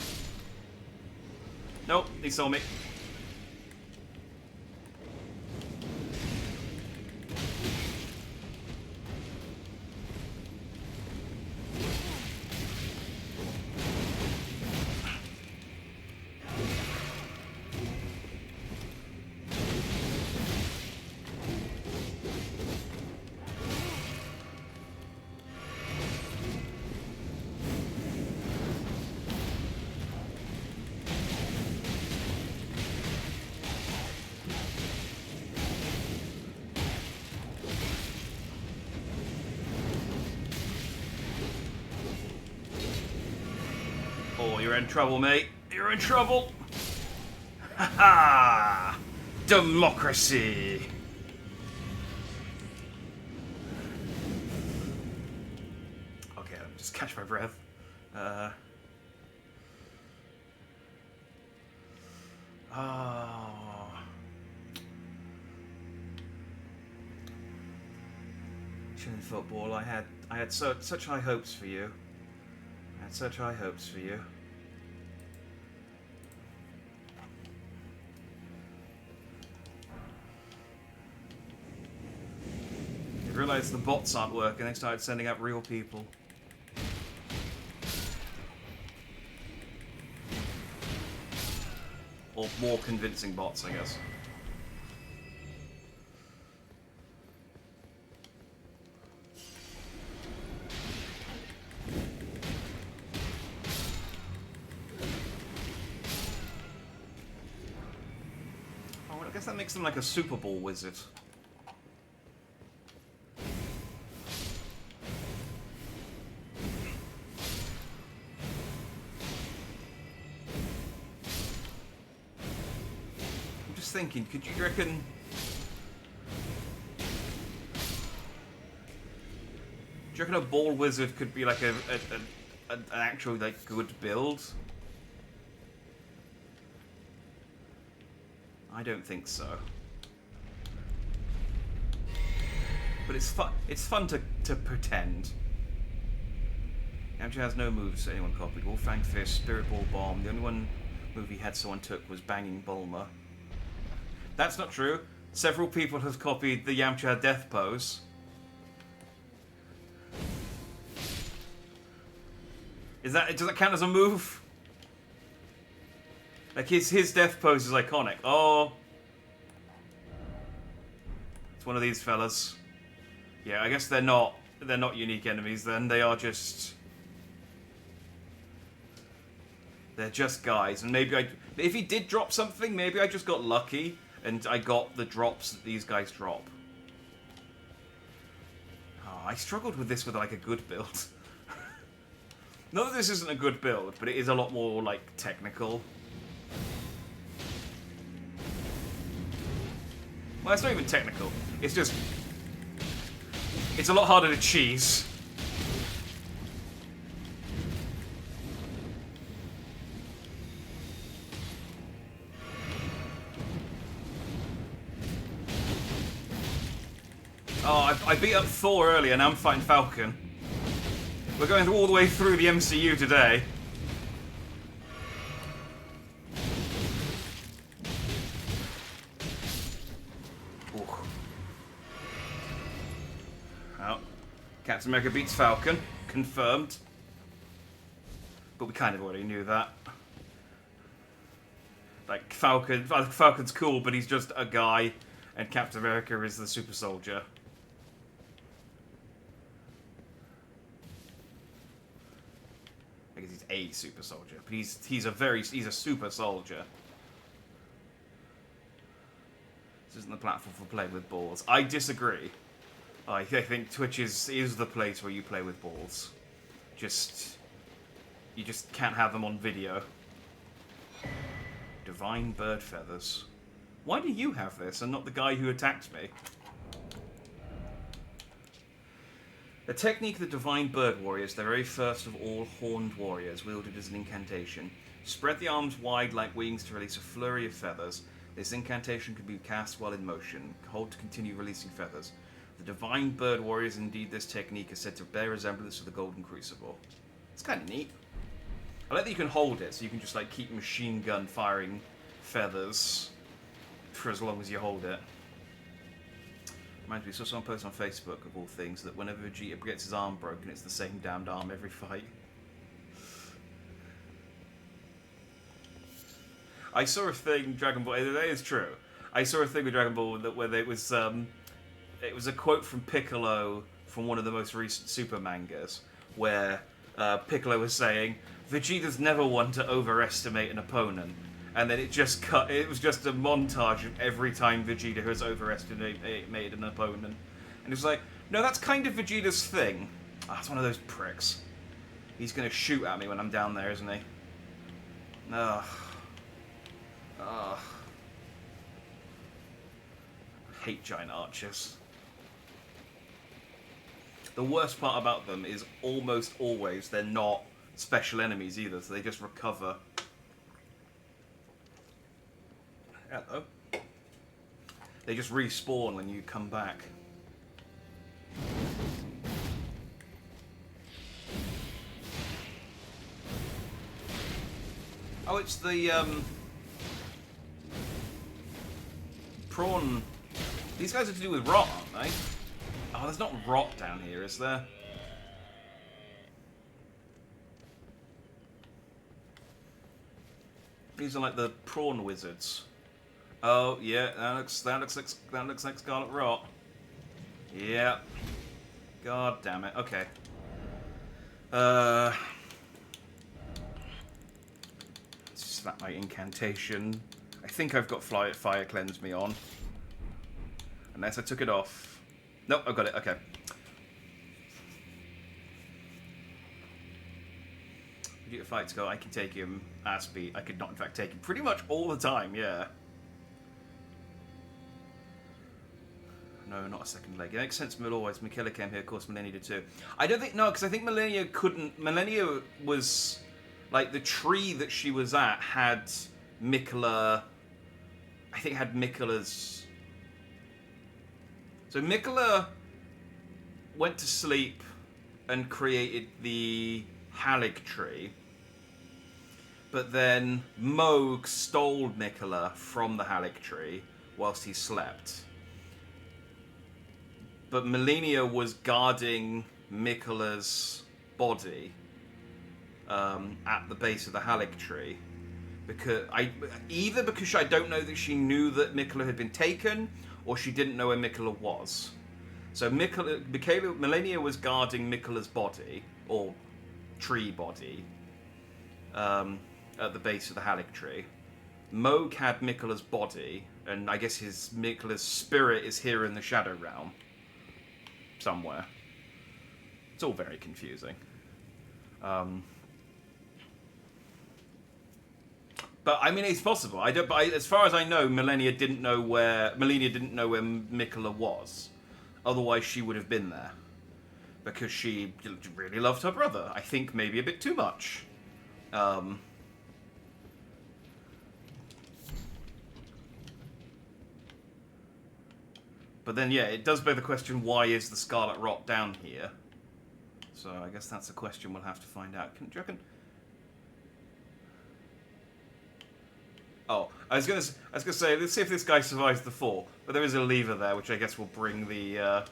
Nope, he saw me. Oh, you're in trouble, mate. You're in trouble. Ha ha! Democracy. Okay, let me just catch my breath. Shouldn't have football. I had such high hopes for you. I had such high hopes for you. They realised the bots aren't working, they started sending out real people. Or more convincing bots, I guess. I guess that makes them like a Super Ball wizard. I'm just thinking, could you reckon... Do you reckon a ball wizard could be like an actual like good build? I don't think so. But it's fun. It's fun to pretend. Yamcha has no moves anyone copied. Wolfang Fist, Spirit Ball Bomb. The only one move he had someone took was Banging Bulma. That's not true. Several people have copied the Yamcha Death Pose. Does that count as a move? Like his death pose is iconic. Oh, it's one of these fellas. Yeah, I guess they're not unique enemies. Then they're just guys. And maybe if he did drop something, maybe I just got lucky and I got the drops that these guys drop. Oh, I struggled with this with like a good build. Not that this isn't a good build, but it is a lot more like technical. Well, it's not even technical. It's just... It's a lot harder to cheese. Oh, I beat up Thor earlier, now I'm fighting Falcon. We're going all the way through the MCU today. Captain America beats Falcon. Confirmed. But we kind of already knew that. Like, Falcon's cool, but he's just a guy, and Captain America is the super soldier. I guess he's a super soldier, but he's a super soldier. This isn't the platform for playing with balls. I disagree. I think Twitch is the place where you play with balls. You just can't have them on video. Divine bird feathers. Why do you have this and not the guy who attacked me? A technique of the divine bird warriors, the very first of all horned warriors, wielded as an incantation. Spread the arms wide like wings to release a flurry of feathers. This incantation can be cast while in motion. Hold to continue releasing feathers. The divine bird warriors, indeed this technique, is said to bear resemblance to the golden crucible. It's kind of neat. I like that you can hold it, so you can just like keep machine gun firing feathers for as long as you hold it. Reminds me, I saw someone post on Facebook, of all things, that whenever Vegeta gets his arm broken, it's the same damned arm every fight. I saw a thing, Dragon Ball, that is true. I saw a thing with Dragon Ball where it was a quote from Piccolo from one of the most recent Super mangas, where Piccolo was saying, Vegeta's never one to overestimate an opponent. And then it was just a montage of every time Vegeta has overestimated an opponent. And it was like, no, that's kind of Vegeta's thing. Oh, it's one of those pricks. He's gonna shoot at me when I'm down there, isn't he? Ugh. Ugh. I hate giant archers. The worst part about them is almost always they're not special enemies either, so they just recover. Hello. They just respawn when you come back. Oh, it's the prawn. These guys are to do with rot, aren't they? Oh, there's not rot down here, is there? These are like the prawn wizards. Oh yeah, that looks like Scarlet Rot. Yeah. God damn it. Okay. Let's slap my incantation. I think I've got Fire Cleanse Me on. Unless I took it off. Nope, I've got it. Okay. Vegeta fights go. I can take him ass beat. I could not, in fact, take him pretty much all the time. Yeah. No, not a second leg. It makes sense to me always. Mikilla came here, of course, Millennia did too. I don't think, no, because I think Millennia couldn't. Millennia was, like, the tree that she was at had Mikilla. I think had Mikilla's. So Mikilla went to sleep and created the Erdtree. But then Moog stole Mikilla from the Erdtree whilst he slept. But Millennia was guarding Mikilla's body at the base of the Erdtree. Because I don't know that she knew that Mikilla had been taken, or she didn't know where Mikilla was. So Millennia was guarding Mikilla's body, or tree body, at the base of the Erdtree. Moog had Mikilla's body, and I guess Mikilla's spirit is here in the Shadow Realm. Somewhere. It's all very confusing. But I mean, it's possible. As far as I know, Millennia didn't know where Mikilla was. Otherwise, she would have been there because she really loved her brother. I think maybe a bit too much. But then, yeah, it does beg the question: why is the Scarlet Rot down here? So I guess that's a question we'll have to find out. Do you reckon? Oh, I was gonna say, let's see if this guy survives the fall. But there is a lever there, which I guess will bring the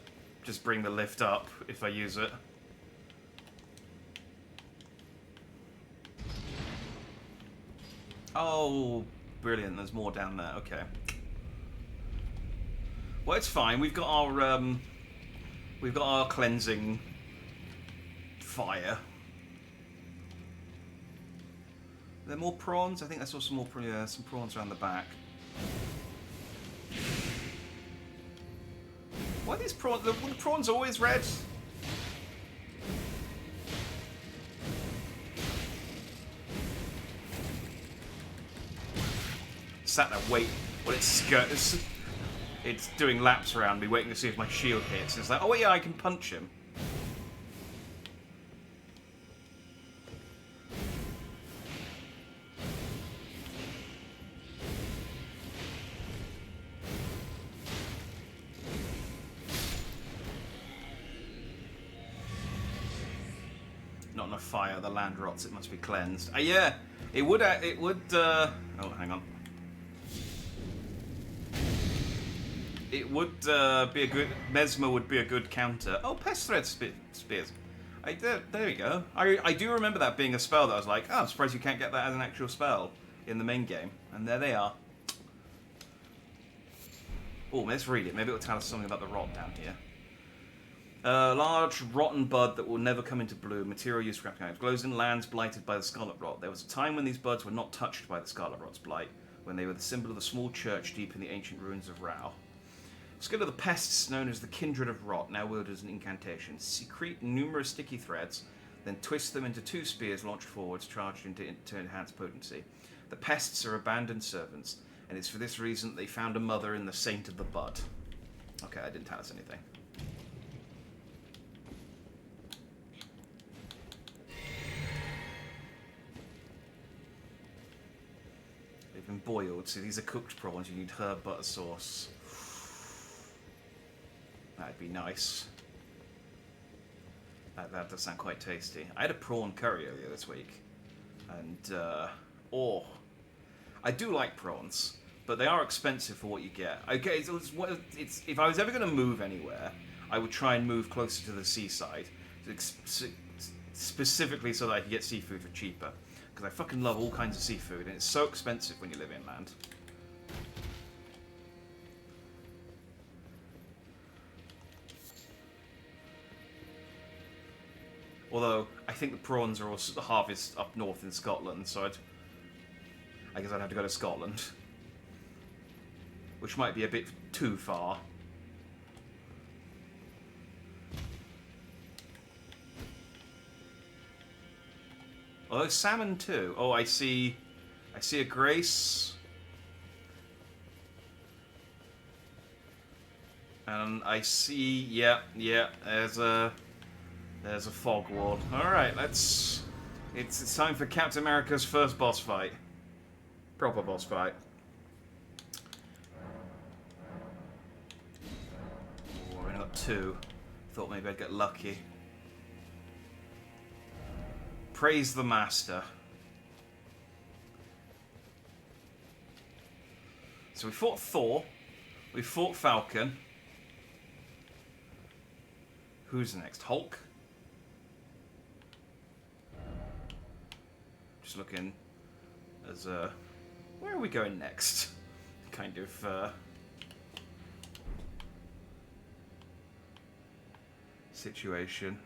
just bring the lift up if I use it. Oh, brilliant. There's more down there. Okay. Well, it's fine. We've got our cleansing fire. Are there more prawns? I think I saw some more some prawns around the back. Why are these prawns? Were the prawns always red? Sat there waiting. Well, it's doing laps around me, waiting to see if my shield hits. It's like, oh yeah, I can punch him. Not enough fire. The land rots. It must be cleansed. Yeah, it would. Oh, hang on. It would be a good... Mesmer would be a good counter. Oh, Pest Thread Spears. There we go. I do remember that being a spell that I was like, oh, I'm surprised you can't get that as an actual spell in the main game. And there they are. Oh, let's read it. Maybe it'll tell us something about the rot down here. Large, rotten bud that will never come into bloom. Material used for crafting items. Glows in lands blighted by the Scarlet Rot. There was a time when these buds were not touched by the Scarlet Rot's blight, when they were the symbol of the small church deep in the ancient ruins of Rao. Skill of the pests known as the Kindred of Rot, now wielded as an incantation. Secrete numerous sticky threads, then twist them into 2 spears launched forwards, charged to enhance potency. The pests are abandoned servants, and it's for this reason that they found a mother in the Saint of the Bud. Okay, that didn't tell us anything. They've been boiled, so these are cooked prawns. You need herb butter sauce. That'd be nice. That does sound quite tasty. I had a prawn curry earlier this week, and I do like prawns, but they are expensive for what you get. Okay, it's if I was ever going to move anywhere, I would try and move closer to the seaside, specifically so that I could get seafood for cheaper. Because I fucking love all kinds of seafood, and it's so expensive when you live inland. Although, I think the prawns are also harvested up north in Scotland, so I guess I'd have to go to Scotland. Which might be a bit too far. Although salmon too. Oh, I see a grace. And I see, yeah, there's a fog wall. Alright, it's time for Captain America's first boss fight. Proper boss fight. Oh, I got 2. Thought maybe I'd get lucky. Praise the Master. So we fought Thor. We fought Falcon. Who's next? Hulk? Just looking as where are we going next? Kind of situation.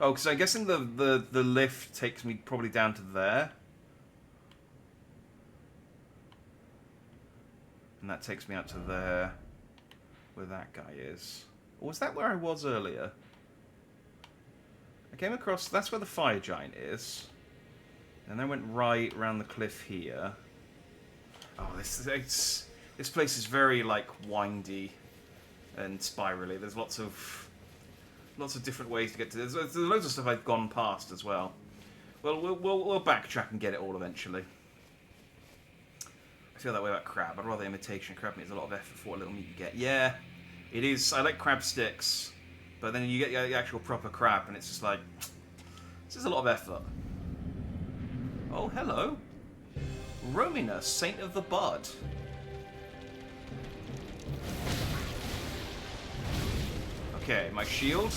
Oh, because I'm guessing the lift takes me probably down to there. And that takes me out to there, where that guy is. Or was that where I was earlier? I came across, that's where the fire giant is. And then went right around the cliff here. Oh, this place is very, like, windy and spirally. There's lots of different ways to get to this. There's loads of stuff I've gone past as well. Well, we'll backtrack and get it all eventually. I feel that way about crab. I'd rather imitation. Crab meat is a lot of effort for what little meat you get. Yeah, it is. I like crab sticks, but then you get the actual proper crab, and it's just like, this is a lot of effort. Oh, hello. Romina, Saint of the Bud. Okay, my shield,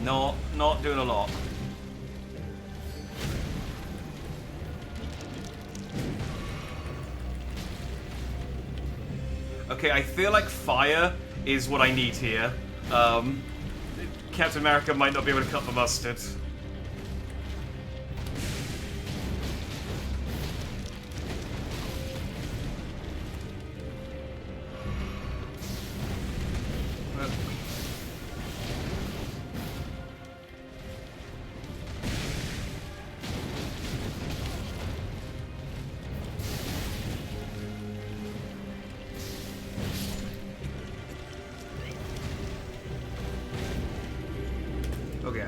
not doing a lot. Okay, I feel like fire is what I need here. Captain America might not be able to cut the mustard. Okay.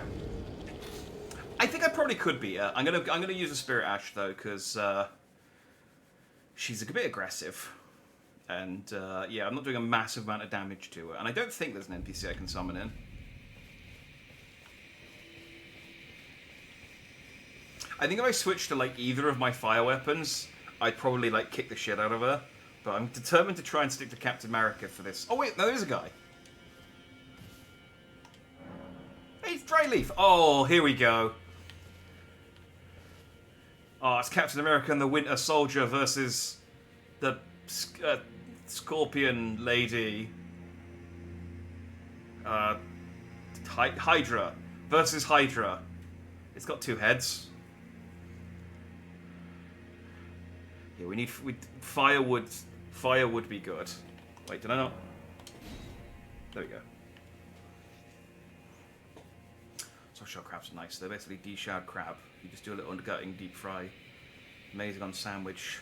I think I probably could beat her. I'm gonna use a Spirit Ash though, because she's a bit aggressive, and yeah, I'm not doing a massive amount of damage to her, and I don't think there's an NPC I can summon in. I think if I switched to like either of my fire weapons, I'd probably like kick the shit out of her. But I'm determined to try and stick to Captain America for this. Oh wait, no, there's a guy. Hey, it's Dryleaf. Oh, here we go. Oh, it's Captain America and the Winter Soldier versus the Scorpion Lady. Hydra versus Hydra. It's got two heads. Yeah, we need firewood. Fire would be good. Wait, did I not? There we go. Soft-shell crabs are nice. They're basically de-shelled crab. You just do a little undercutting, deep fry. Amazing on sandwich.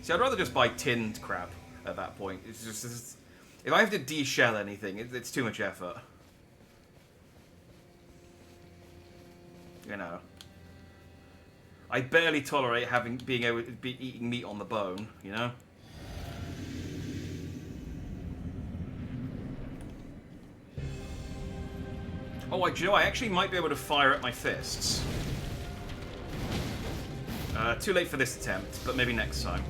See, I'd rather just buy tinned crab at that point. It's just if I have to de-shell anything, it's too much effort. You know. I barely tolerate being able to be eating meat on the bone, you know? Oh, do you know, I actually might be able to fire at my fists. Too late for this attempt, but maybe next time.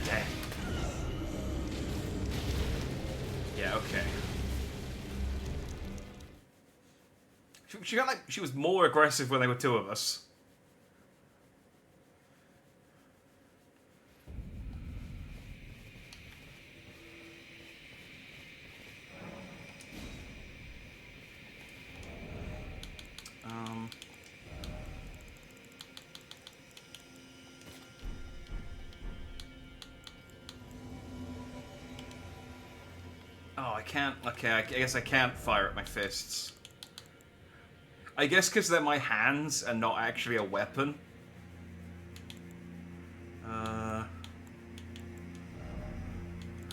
Damn. Yeah, okay. She got like, she was more aggressive when there were two of us. Oh, I can't. Okay, I guess I can't fire at my fists. I guess because they're my hands and not actually a weapon.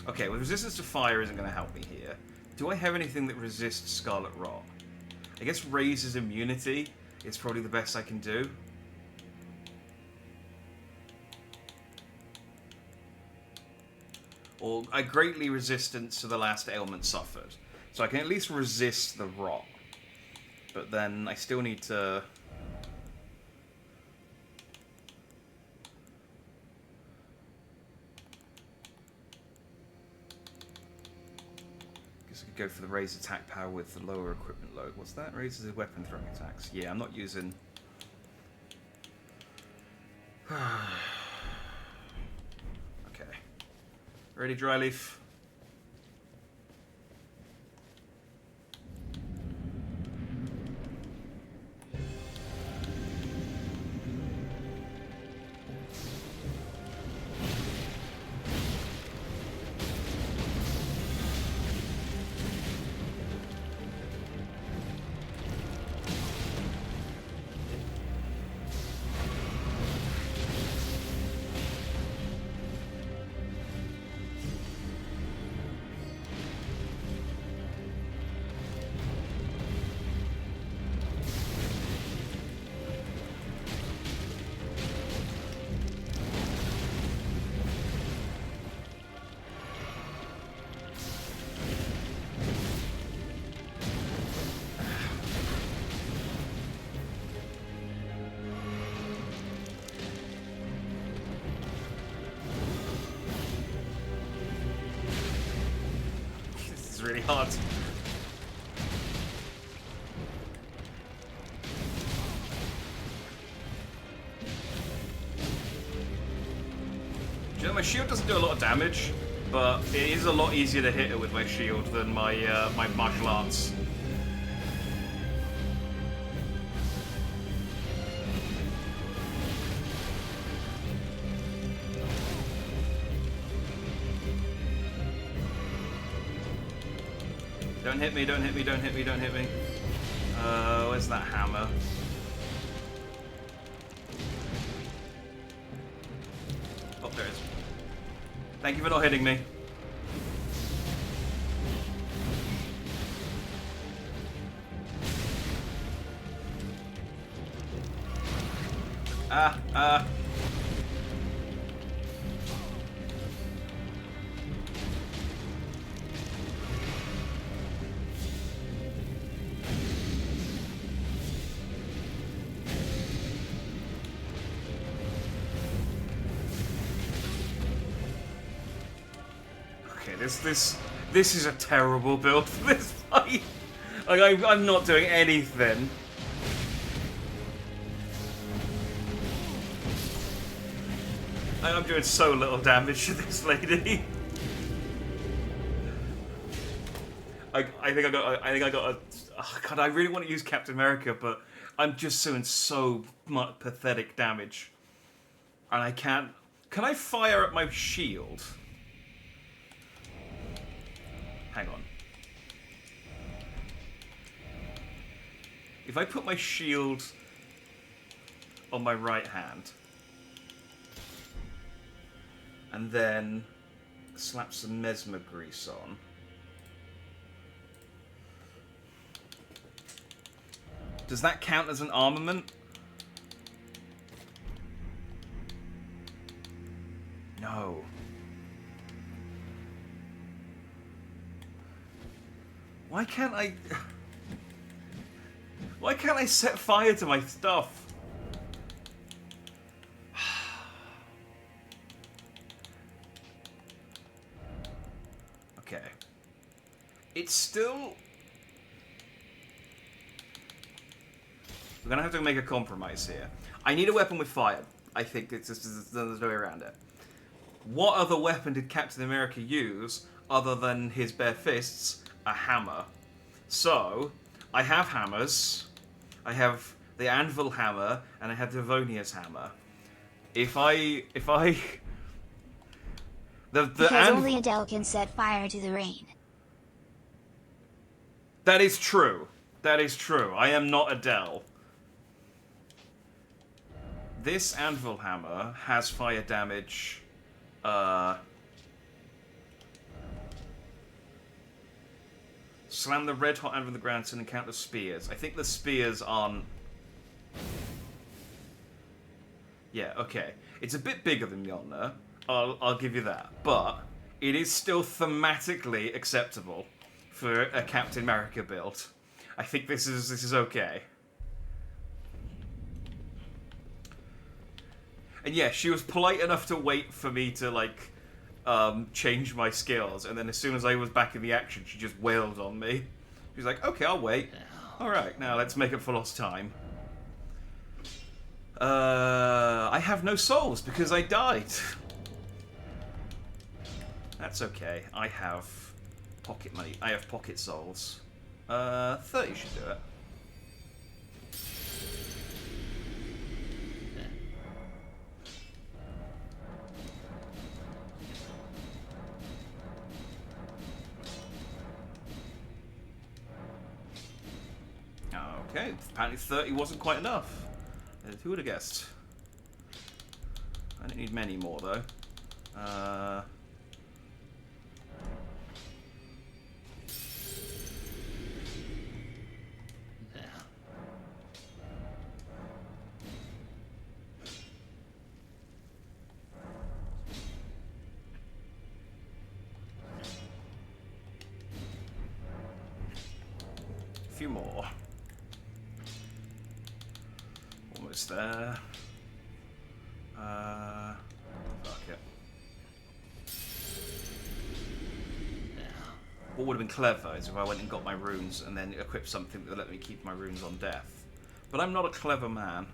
Okay, well, resistance to fire isn't going to help me here. Do I have anything that resists Scarlet Rot? I guess raises immunity is probably the best I can do. Or I greatly resistance to the last ailment suffered. So I can at least resist the rot. But then I still need to... Guess I could go for the raised attack power with the lower equipment load. What's that? Raises his weapon throwing attacks. Yeah, I'm not using... Okay. Ready, Dryleaf? god. You know, my shield doesn't do a lot of damage, but it is a lot easier to hit it with my shield than my my martial arts. Don't hit me, don't hit me, don't hit me, don't hit me. Where's that hammer? Oh, there it is. Thank you for not hitting me. Ah. Okay, this is a terrible build for this fight. Like, I'm not doing anything. I'm doing so little damage to this lady. I think I got a. Oh God, I really want to use Captain America, but I'm just doing so much pathetic damage, and I can't. Can I fire at my shield? Hang on. If I put my shield on my right hand and then slap some mesmer grease on, does that count as an armament? No. Why can't I set fire to my stuff? Okay. It's still... We're gonna have to make a compromise here. I need a weapon with fire. I think there's no way around it. What other weapon did Captain America use other than his bare fists? A hammer. So, I have hammers. I have the anvil hammer, and I have Devonia's hammer. Because only Adele can set fire to the rain. That is true. That is true. I am not Adele. This anvil hammer has fire damage. Slam the red hot anvil on the ground to encounter spears. I think the spears aren't... Yeah, okay. It's a bit bigger than Mjolnir. I'll give you that. But it is still thematically acceptable for a Captain America build. I think this is okay. And yeah, she was polite enough to wait for me to, like, change my skills, and then as soon as I was back in the action, she just wailed on me. She was like, okay, I'll wait. Alright, now let's make up for lost time. I have no souls because I died. That's okay. I have pocket money. I have pocket souls. 30 should do it. Okay, apparently 30 wasn't quite enough. Who would have guessed? I don't need many more, though. A few more. Almost there. Fuck it. what would have been clever is if I went and got my runes and then equipped something that would let me keep my runes on death. But I'm not a clever man.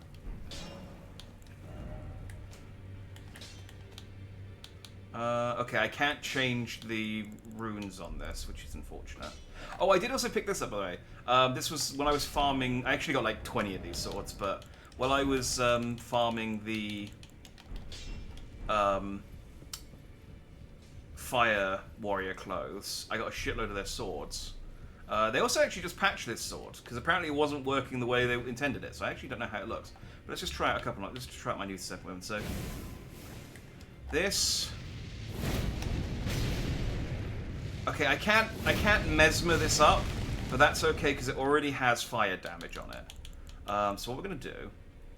Okay, I can't change the runes on this, which is unfortunate. Oh, I did also pick this up, by the way. This was when I was farming... I actually got like 20 of these swords, but while I was farming the Fire Warrior clothes, I got a shitload of their swords. They also actually just patched this sword, because apparently it wasn't working the way they intended it, so I actually don't know how it looks. But let's just try out a couple of... Let's just try out my new second weapon. So, this... Okay, I can't mesmer this up, but that's okay because it already has fire damage on it. So what we're going to do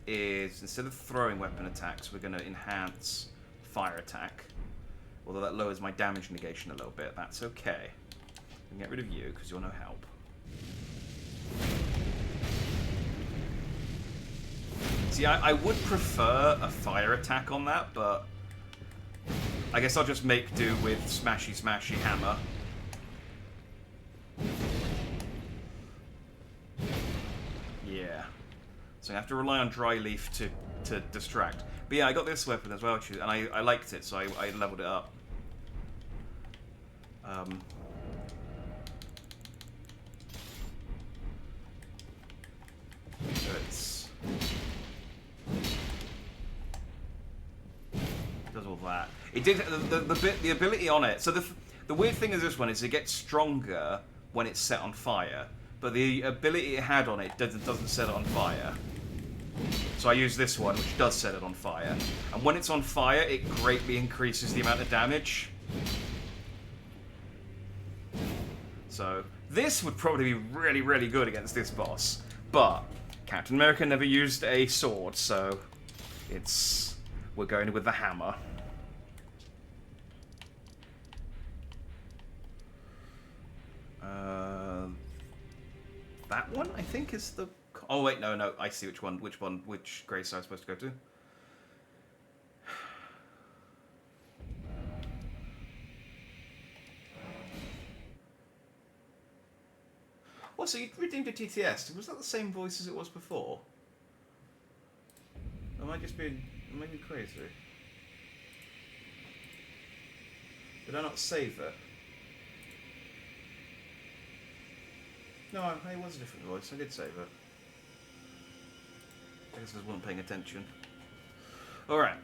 is, instead of throwing weapon attacks, we're going to enhance fire attack. Although that lowers my damage negation a little bit, that's okay. We can get rid of you because you're no help. See, I would prefer a fire attack on that, but I guess I'll just make do with smashy smashy hammer. Yeah. So I have to rely on dry leaf to distract. But yeah, I got this weapon as well, and I liked it, so I leveled it up. So it's... does all that. It did the ability on it. So the weird thing is this one is it gets stronger when it's set on fire, but the ability it had on it doesn't set it on fire. So I use this one, which does set it on fire, and when it's on fire, it greatly increases the amount of damage. So this would probably be really, really good against this boss, but Captain America never used a sword, so we're going with the hammer. That one, I think, is the... Oh, wait, no, I see which grace I was supposed to go to. Well, so you redeemed a TTS. Was that the same voice as it was before? Am I being crazy? Did I not save it? No, it was a different voice. I did save it. I guess I just wasn't paying attention. Alright.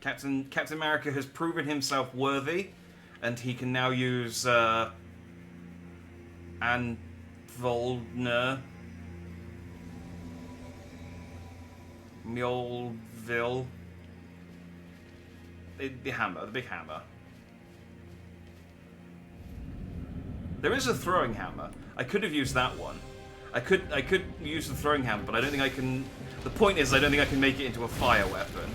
Captain America has proven himself worthy, and he can now use Anvolner, Mjolnir, the hammer, the big hammer. There is a throwing hammer. I could have used that one. I could use the throwing hammer, but I don't think I can... The point is, I don't think I can make it into a fire weapon.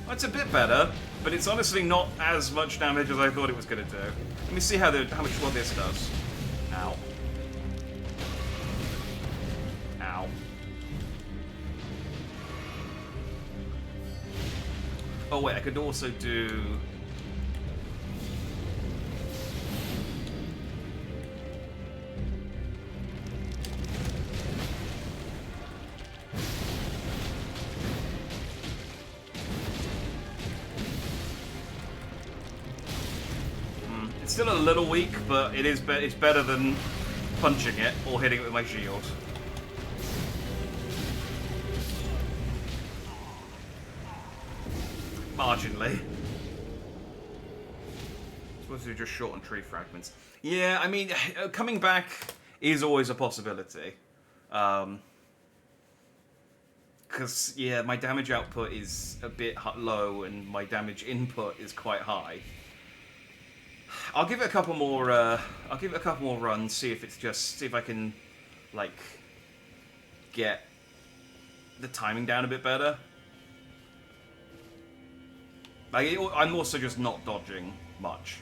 Well, it's a bit better, but it's honestly not as much damage as I thought it was going to do. Let me see how much what this does. Ow. Ow. Oh wait, I could also do... It's still a little weak, but it's better than punching it or hitting it with my shield. Marginally. Supposed to do just short on tree fragments. Yeah, I mean, coming back is always a possibility. Because, yeah, my damage output is a bit low and my damage input is quite high. I'll give it a couple more. I'll give it a couple more runs. See if I can, like, get the timing down a bit better. Like, I'm also just not dodging much.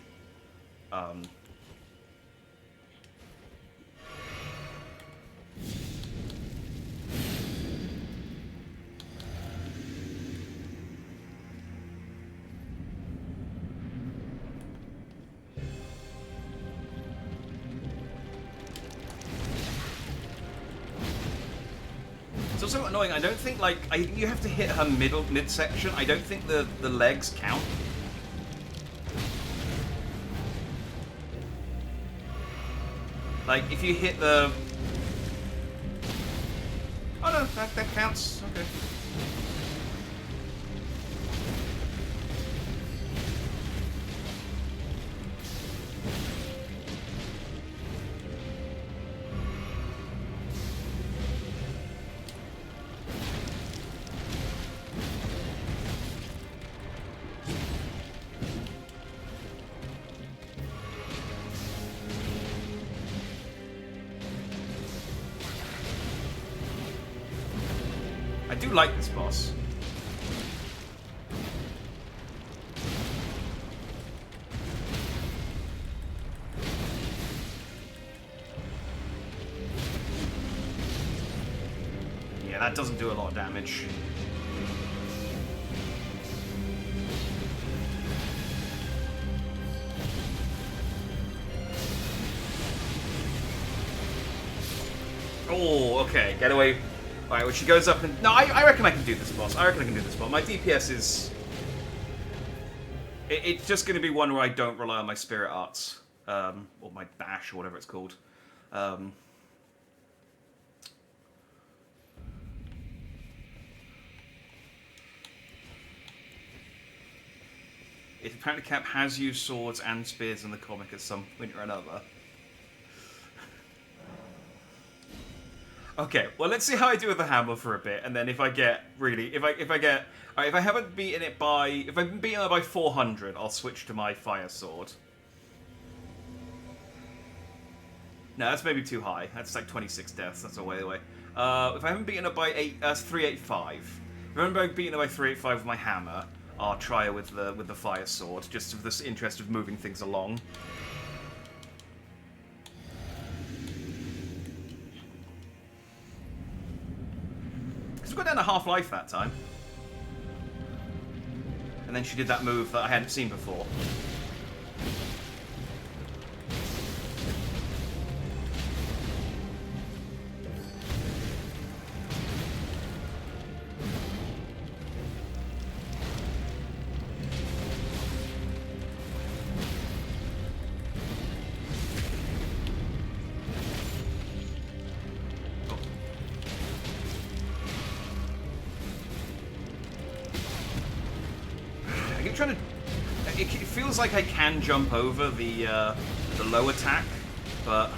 also annoying. I don't think, like, you have to hit her midsection. I don't think the legs count. Like, if you hit the... Oh no, that counts. Okay. I do like this boss. Yeah, that doesn't do a lot of damage. Oh, okay, get away. Alright, well, she goes up and... No, I reckon I can do this boss. I reckon I can do this boss. My DPS is... It's just going to be one where I don't rely on my spirit arts. Or my dash, or whatever it's called. It apparently Cap has used swords and spears in the comic at some point or another. Okay, well, let's see how I do with the hammer for a bit, and then if I get really, if I haven't beaten it by, if I've been beaten it by 400, I'll switch to my fire sword. No, that's maybe too high. That's like 26 deaths. That's a way away. If I haven't beaten it by 385. If I haven't beaten it by 385 with my hammer, I'll try it with the fire sword, just for this interest of moving things along. We got down to half-life that time. And then she did that move that I hadn't seen before. Trying to... It feels like I can jump over the low attack, but...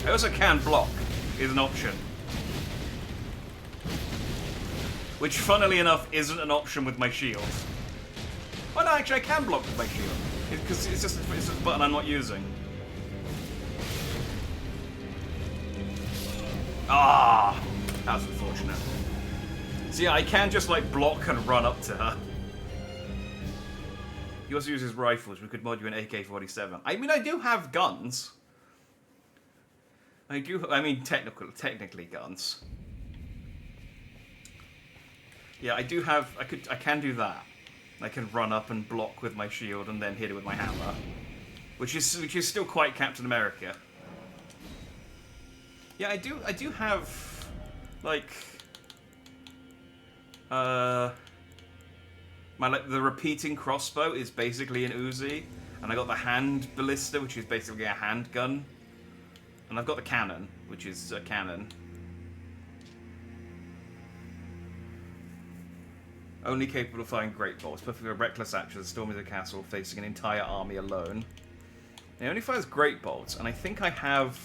I also can block, is an option. Which, funnily enough, isn't an option with my shield. Oh no, actually I can block with my shield. Because it's just a button I'm not using. Ah, that was unfortunate. So yeah, I can just like block and run up to her. He also uses rifles. We could mod you an AK-47. I mean, I do have guns. I mean, technically guns. Yeah, I do have. I can do that. I can run up and block with my shield and then hit it with my hammer, which is still quite Captain America. Yeah, I do have like the repeating crossbow is basically an Uzi, and I got the hand ballista, which is basically a handgun, and I've got the cannon, which is a cannon. Only capable of firing great bolts. Perfect for a reckless action. Storming the castle, facing an entire army alone. It only fires great bolts, and I think I have...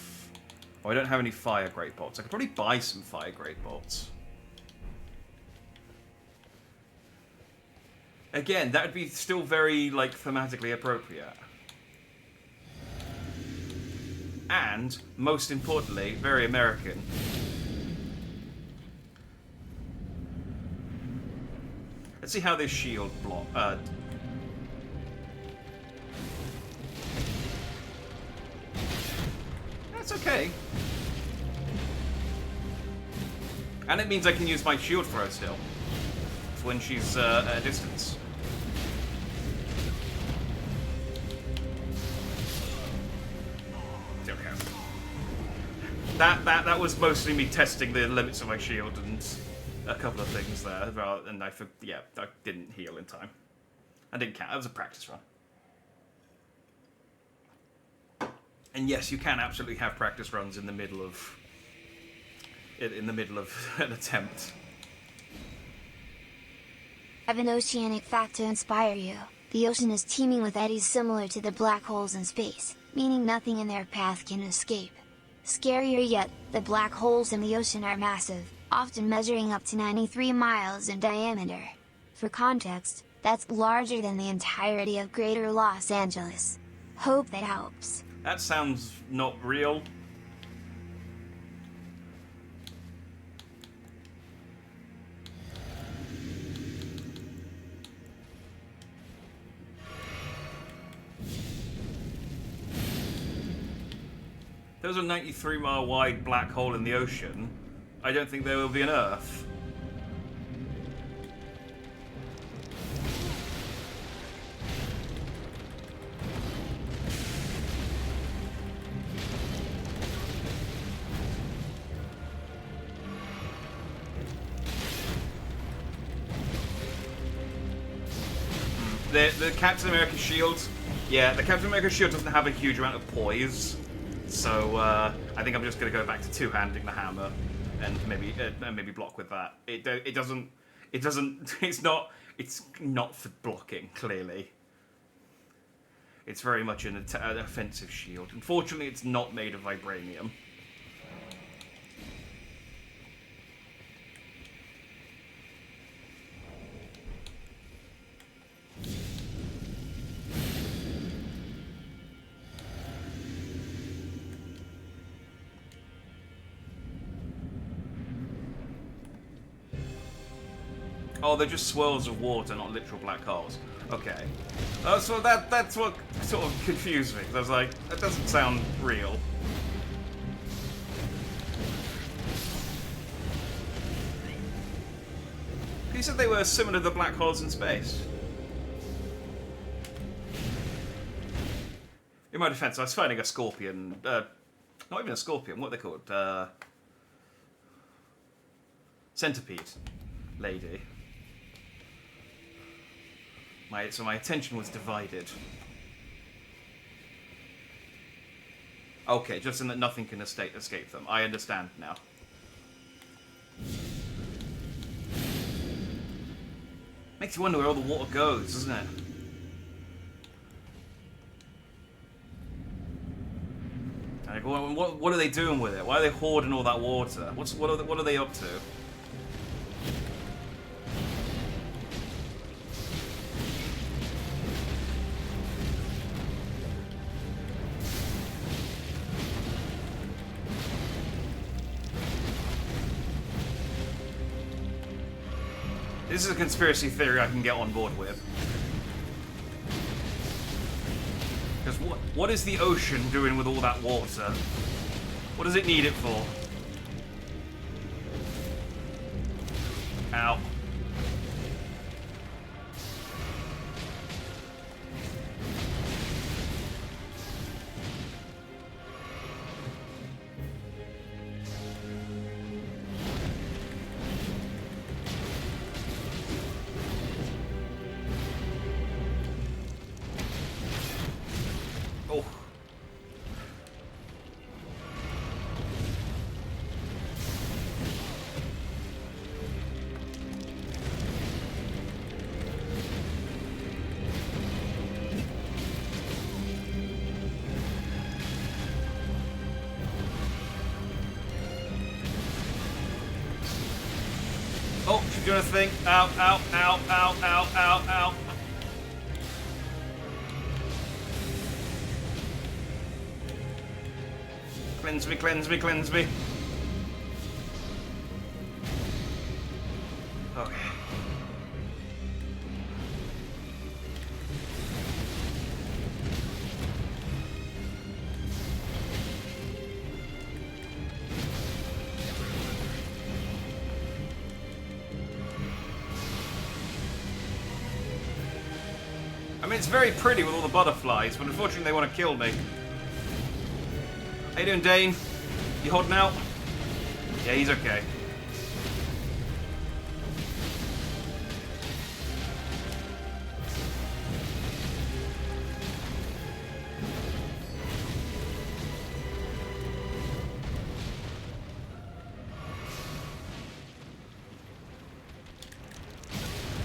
Oh, I don't have any fire great bolts. I could probably buy some fire great bolts. Again, that would be still very, like, thematically appropriate. And, most importantly, very American. Let's see how this shield block. That's okay. And it means I can use my shield throw still. When she's at a distance. Okay. That was mostly me testing the limits of my shield and a couple of things there. And I didn't heal in time. I didn't count. It was a practice run. And yes, you can absolutely have practice runs in the middle of an attempt. Have an oceanic fact to inspire you. The ocean is teeming with eddies similar to the black holes in space, meaning nothing in their path can escape. Scarier yet, the black holes in the ocean are massive, often measuring up to 93 miles in diameter. For context, that's larger than the entirety of Greater Los Angeles. Hope that helps. That sounds not real. There's a 93-mile wide black hole in the ocean. I don't think there will be an Earth. The Captain America shield, yeah, the Captain America shield doesn't have a huge amount of poise. So I think I'm just going to go back to two-handing the hammer and maybe block with that. It's not for blocking, clearly. It's very much an offensive shield. Unfortunately, it's not made of vibranium. Oh, they're just swirls of water, not literal black holes. Okay. So that's what sort of confused me. I was like, that doesn't sound real. You said they were similar to the black holes in space. In my defense, I was fighting a scorpion. Not even a scorpion, what are they called? Centipede lady. So my attention was divided. Okay, just in that nothing can escape them. I understand now. Makes you wonder where all the water goes, doesn't it? Like, what are they doing with it? Why are they hoarding all that water? What are they up to? This is a conspiracy theory I can get on board with. Because what is the ocean doing with all that water? What does it need it for? Ow. Oh, she's doing a thing. Ow, ow, ow, ow, ow, ow, ow. Cleanse me, cleanse me, cleanse me. Okay. I mean, it's very pretty with all the butterflies, but unfortunately they want to kill me. How you doing, Dane? You holding out? Yeah, he's okay.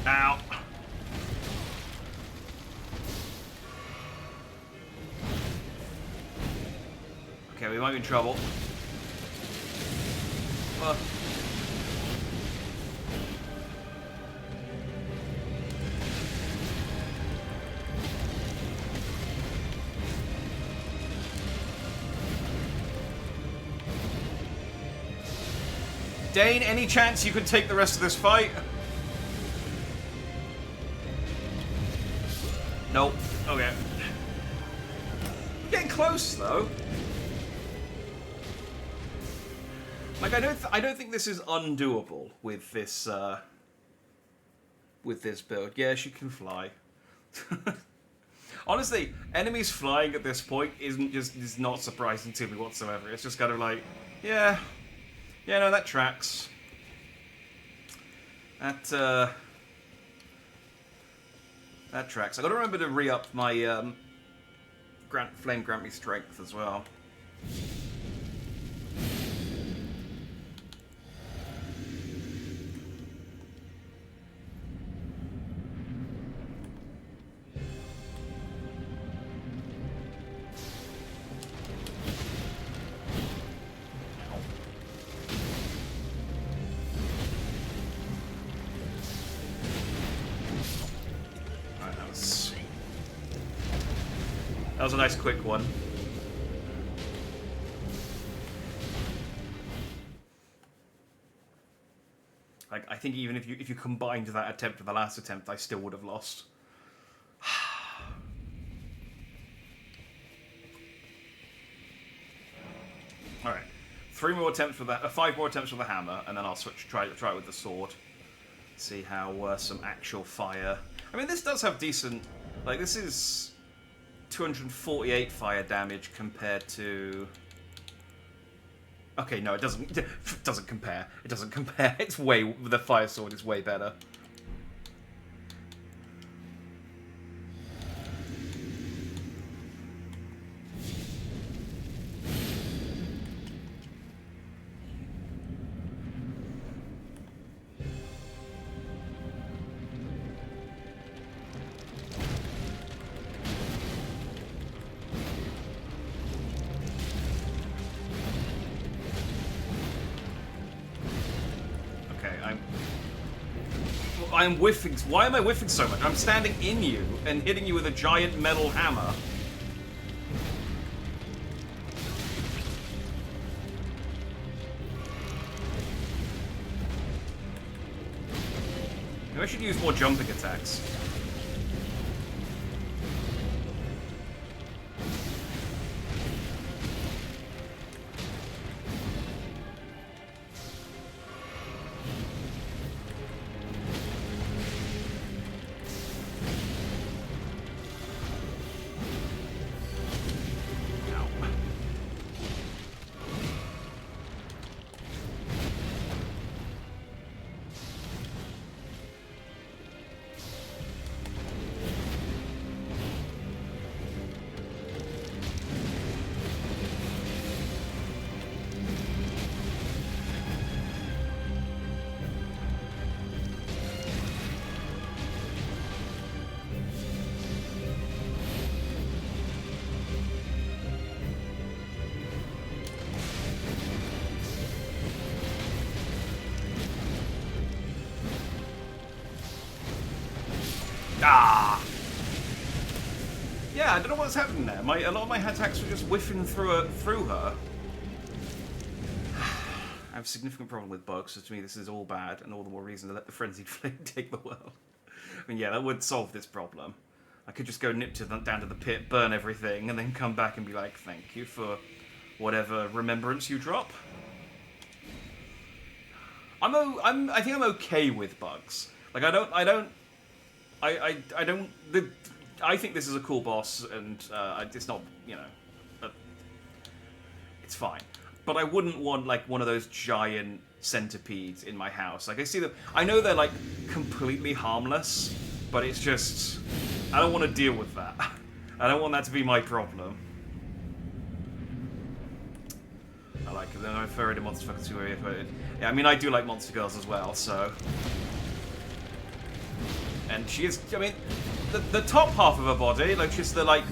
Ow. Okay, we might be in trouble. Dane, any chance you could take the rest of this fight? Nope. Okay. Getting close though. Like I don't think this is undoable with this build. Yeah, she can fly. Honestly, enemies flying at this point is not surprising to me whatsoever. It's just kind of like, yeah, no, that tracks. That tracks. I gotta remember to re-up my flame grant me strength as well. That was a nice quick one. Like, I think even if you combined that attempt with the last attempt, I still would have lost. All right, 3 more attempts with that, 5 more attempts with the hammer, and then I'll try it with the sword. See how some actual fire. I mean, this does have decent. Like, this is 248 fire damage compared to. Okay, no, it doesn't. It doesn't compare. It doesn't compare. It's way. The fire sword is way better. I'm whiffing. Why am I whiffing so much? I'm standing in you and hitting you with a giant metal hammer. Maybe I should use more jumping attacks. Ah! Yeah, I don't know what's happening there. A lot of my attacks were just whiffing through her. I have a significant problem with bugs, so to me this is all bad, and all the more reason to let the frenzied flame take the world. I mean, yeah, that would solve this problem. I could just go down to the pit, burn everything, and then come back and be like, thank you for whatever remembrance you drop. I think I'm okay with bugs. Like, I don't. I think this is a cool boss, and it's not, you know, it's fine. But I wouldn't want like one of those giant centipedes in my house. Like I see them, I know they're like completely harmless, but it's just I don't want to deal with that. I don't want that to be my problem. I like it. Then I'm referring to monster fucking too. Yeah, I mean I do like monster girls as well, so. And she is, I mean, the top half of her body, like she's the like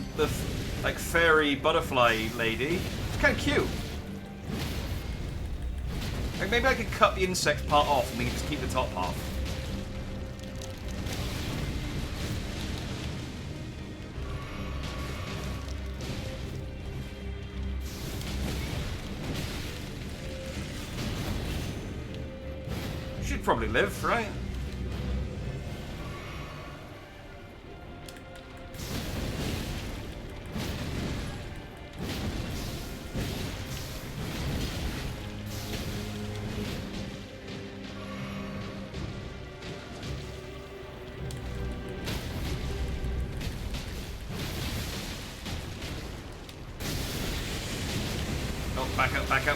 fairy butterfly lady. It's kind of cute. Like maybe I could cut the insect part off and then just keep the top half. She'd probably live, right?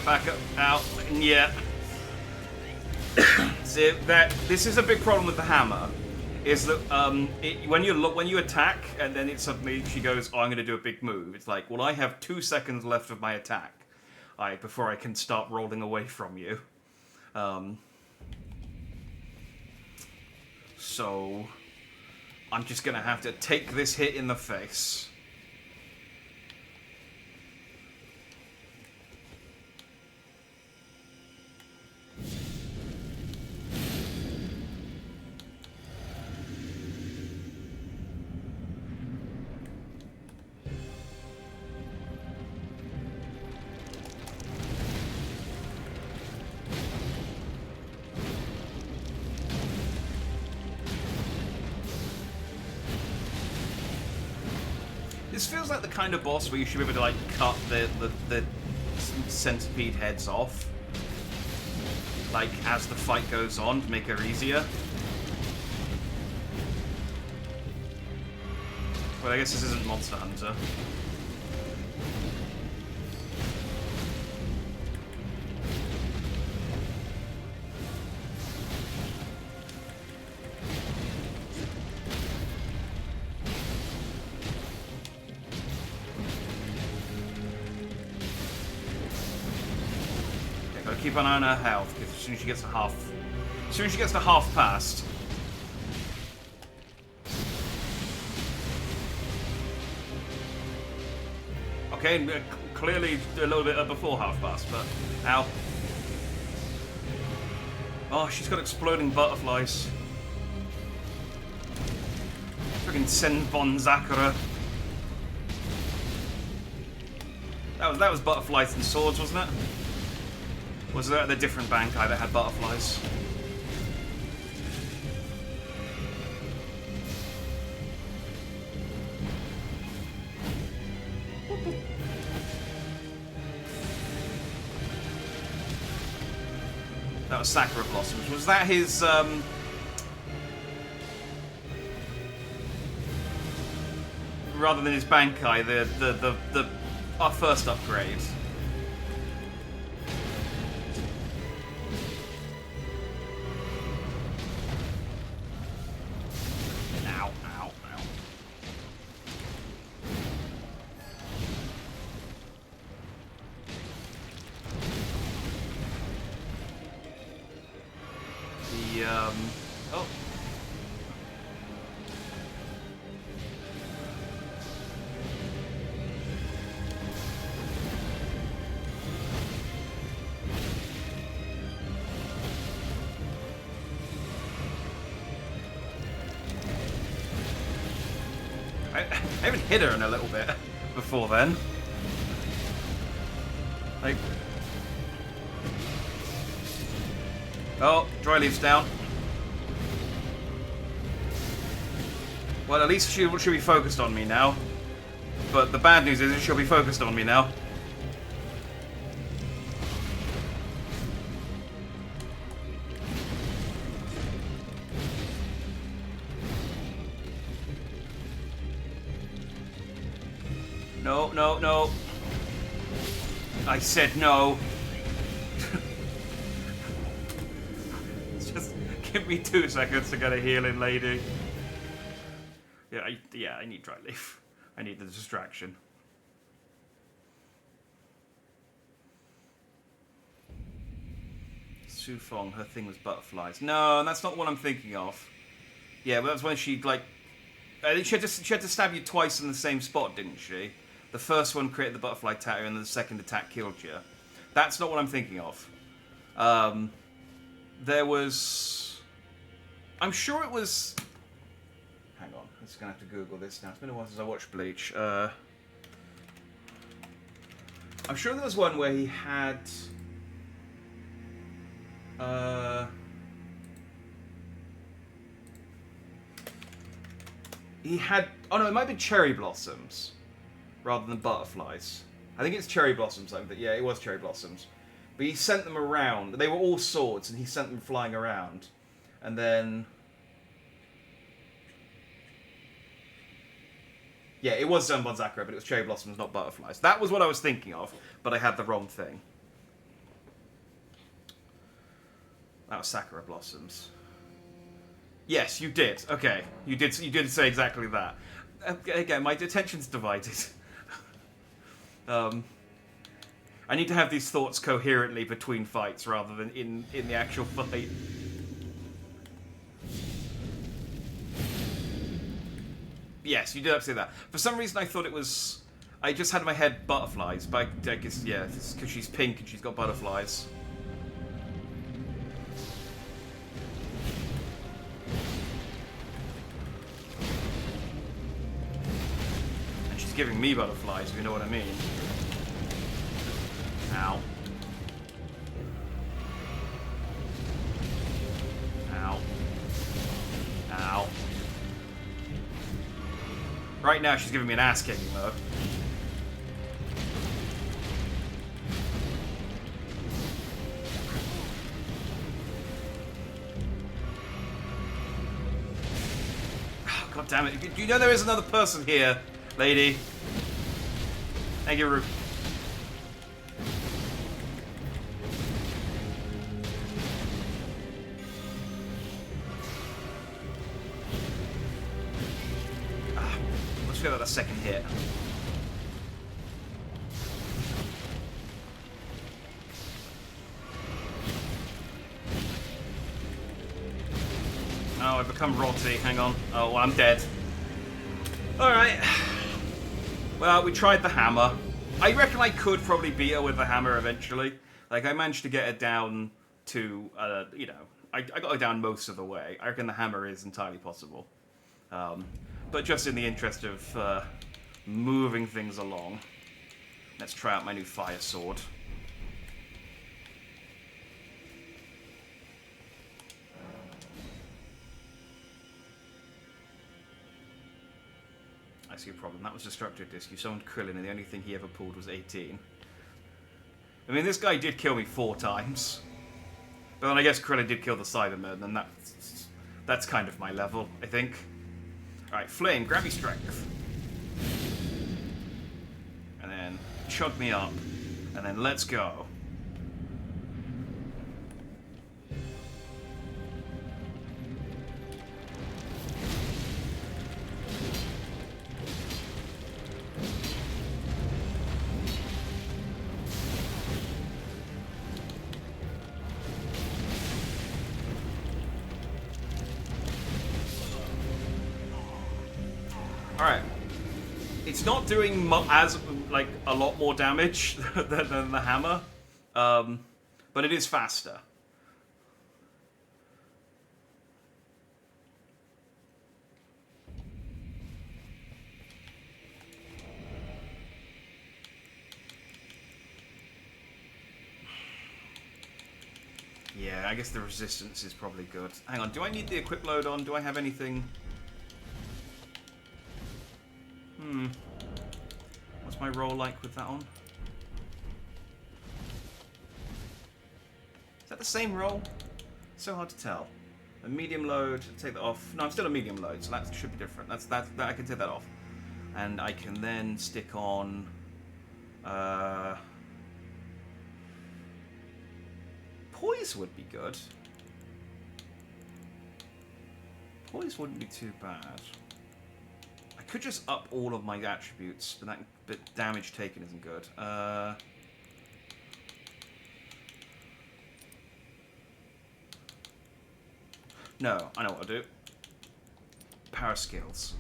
Back up, out, yeah. See, this is a big problem with the hammer, is that when you attack and then it suddenly she goes, oh, I'm going to do a big move. It's like, well, I have 2 seconds left of my attack, before I can start rolling away from you. So I'm just going to have to take this hit in the face. This feels like the kind of boss where you should be able to like cut the centipede heads off, like as the fight goes on to make her easier. Well, I guess this isn't Monster Hunter. Keep an eye on her health, because as soon as she gets to half past. Okay, clearly a little bit before half past, but ow. Oh, she's got exploding butterflies. Friggin' Senbon Zakura. That was butterflies and swords, wasn't it? Was there the different Bankai that had butterflies? That was Sakura Blossoms. Was that his, rather than his Bankai, our first upgrade? Oh. I haven't hit her in a little bit before then. Like... Oh, dry leaves down. Well, at least she'll be focused on me now. But the bad news is she'll be focused on me now. No, no, no. I said no. Just give me 2 seconds to get a healing lady. Yeah, I need dry leaf. I need the distraction. Su Fong, her thing was butterflies. No, that's not what I'm thinking of. Yeah, but that's when she, like... I think she had to stab you twice in the same spot, didn't she? The first one created the butterfly tattoo, and the second attack killed you. That's not what I'm thinking of. There was... I'm sure it was... Hang on, I'm just going to have to Google this now. It's been a while since I watched Bleach. I'm sure there was one where he had... He had... Oh no, it might be cherry blossoms rather than butterflies. I think it's cherry blossoms, but yeah, it was cherry blossoms. But he sent them around. They were all swords, and he sent them flying around. And then... Yeah, it was Zenbon Sakura, but it was cherry blossoms, not butterflies. That was what I was thinking of, but I had the wrong thing. That was Sakura blossoms. Yes, you did. Okay, you did say exactly that. Again, my attention's divided. I need to have these thoughts coherently between fights rather than in the actual fight. Yes, you did have to say that. For some reason, I thought it was... I just had in my head butterflies, but I guess, yeah, it's because she's pink and she's got butterflies. And she's giving me butterflies, if you know what I mean. Ow. Ow. Ow. Right now, she's giving me an ass-kicking, though. Oh, God damn it. Do you know there is another person here, lady? Thank you, Ru. Get that second hit. Oh, I've become rotty. Hang on. Oh, well, I'm dead. Alright. Well, we tried the hammer. I reckon I could probably beat her with the hammer eventually. Like, I managed to get her down to, you know, I got her down most of the way. I reckon the hammer is entirely possible. But just in the interest of moving things along, let's try out my new fire sword. I see a problem. That was destructive disc. You summoned Krillin, and the only thing he ever pulled was 18. I mean, this guy did kill me 4 times. But then I guess Krillin did kill the Cyberman, and that's kind of my level, I think. Alright, Flame, grab your strength. And then chug me up. And then let's go. Alright. It's not doing as, like, a lot more damage than the hammer. But it is faster. Yeah, I guess the resistance is probably good. Hang on, do I need the equip load on? Do I have anything... What's my roll like with that on? Is that the same roll? So hard to tell. A medium load, take that off. No, I'm still a medium load, so that should be different. That I can take that off. And I can then stick on... Poise would be good. Poise wouldn't be too bad. I could just up all of my attributes, but damage taken isn't good. No, I know what I'll do. Power skills.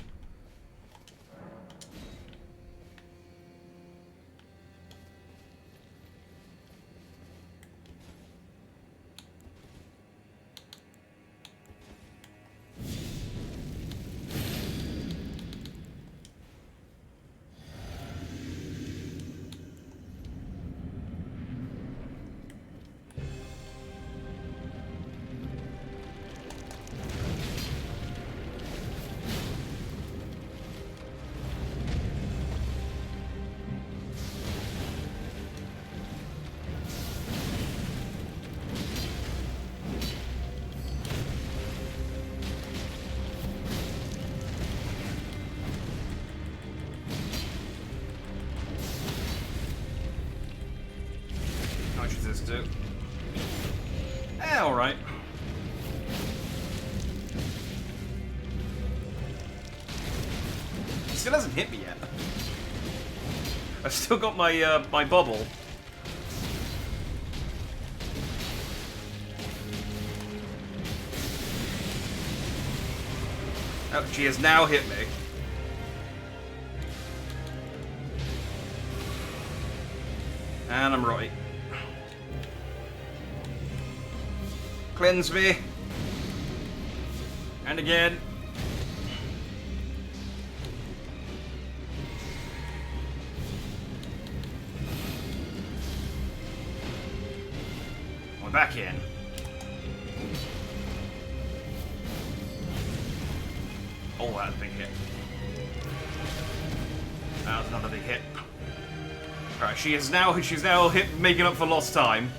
How much does this do? Alright. He still hasn't hit me yet. I've still got my my bubble. Oh, she has now hit me. And I'm right. Cleanse me. And again. We're back in. Oh, that's a big hit. That was another big hit. Alright, she's now making up for lost time.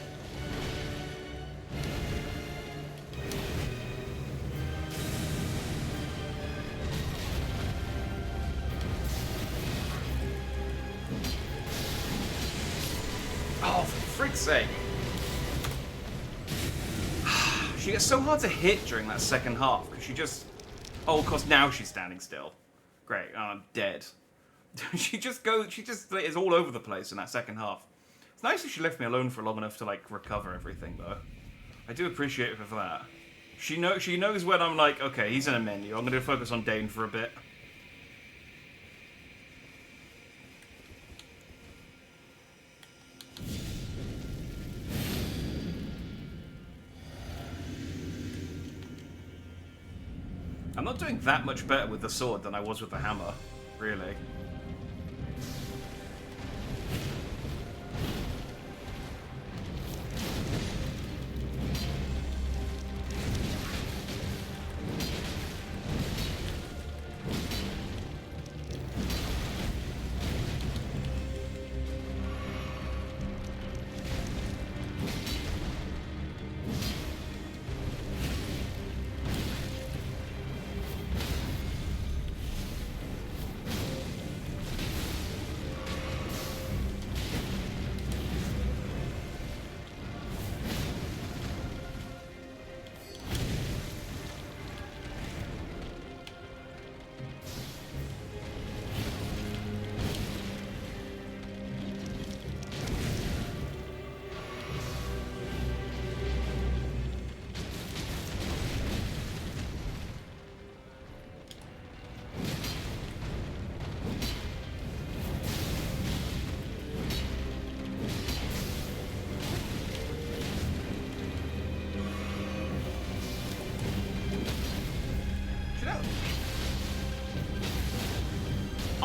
Oh, for frick's sake. She gets so hard to hit during that second half, because she just... Oh, of course, now she's standing still. Great, I'm dead. She just is all over the place in that second half. It's nice that she left me alone for long enough to, like, recover everything, though. I do appreciate her for that. She knows when I'm like, okay, he's in a menu, I'm going to focus on Dane for a bit. I'm not doing that much better with the sword than I was with the hammer, really.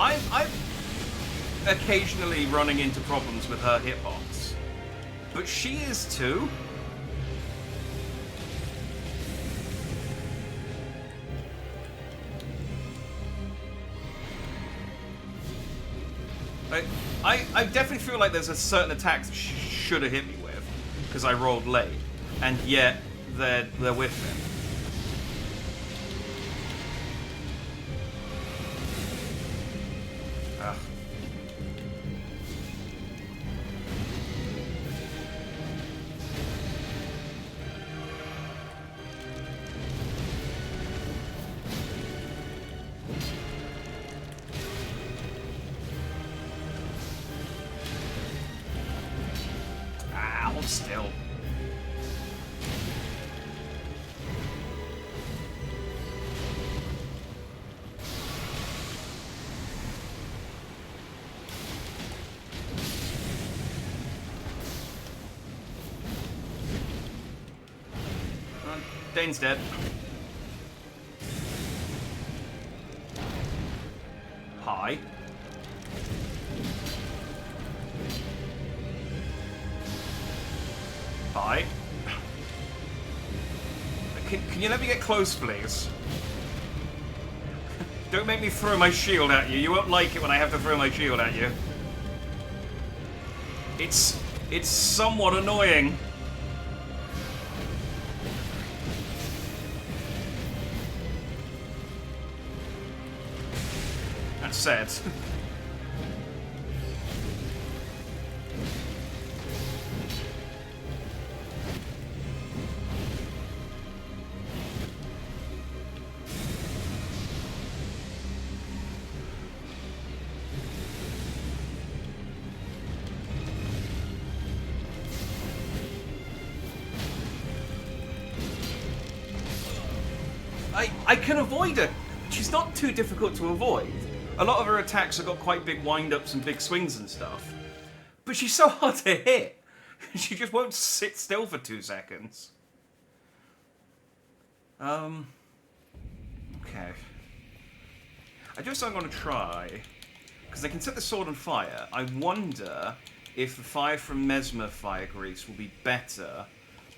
I'm occasionally running into problems with her hitbox, but she is too. I definitely feel like there's a certain attack that she should have hit me with, because I rolled late, and yet they're with him. Ugh. Hold still. Dane's dead. Hi. Hi. Can you let me get close, please? Don't make me throw my shield at you. You won't like it when I have to throw my shield at you. It's somewhat annoying. That said. I can avoid her. She's not too difficult to avoid. A lot of her attacks have got quite big wind-ups and big swings and stuff. But she's so hard to hit. She just won't sit still for 2 seconds. Okay. I just I'm going to try. Because I can set the sword on fire. I wonder if the fire from Mesmer Fire Grease will be better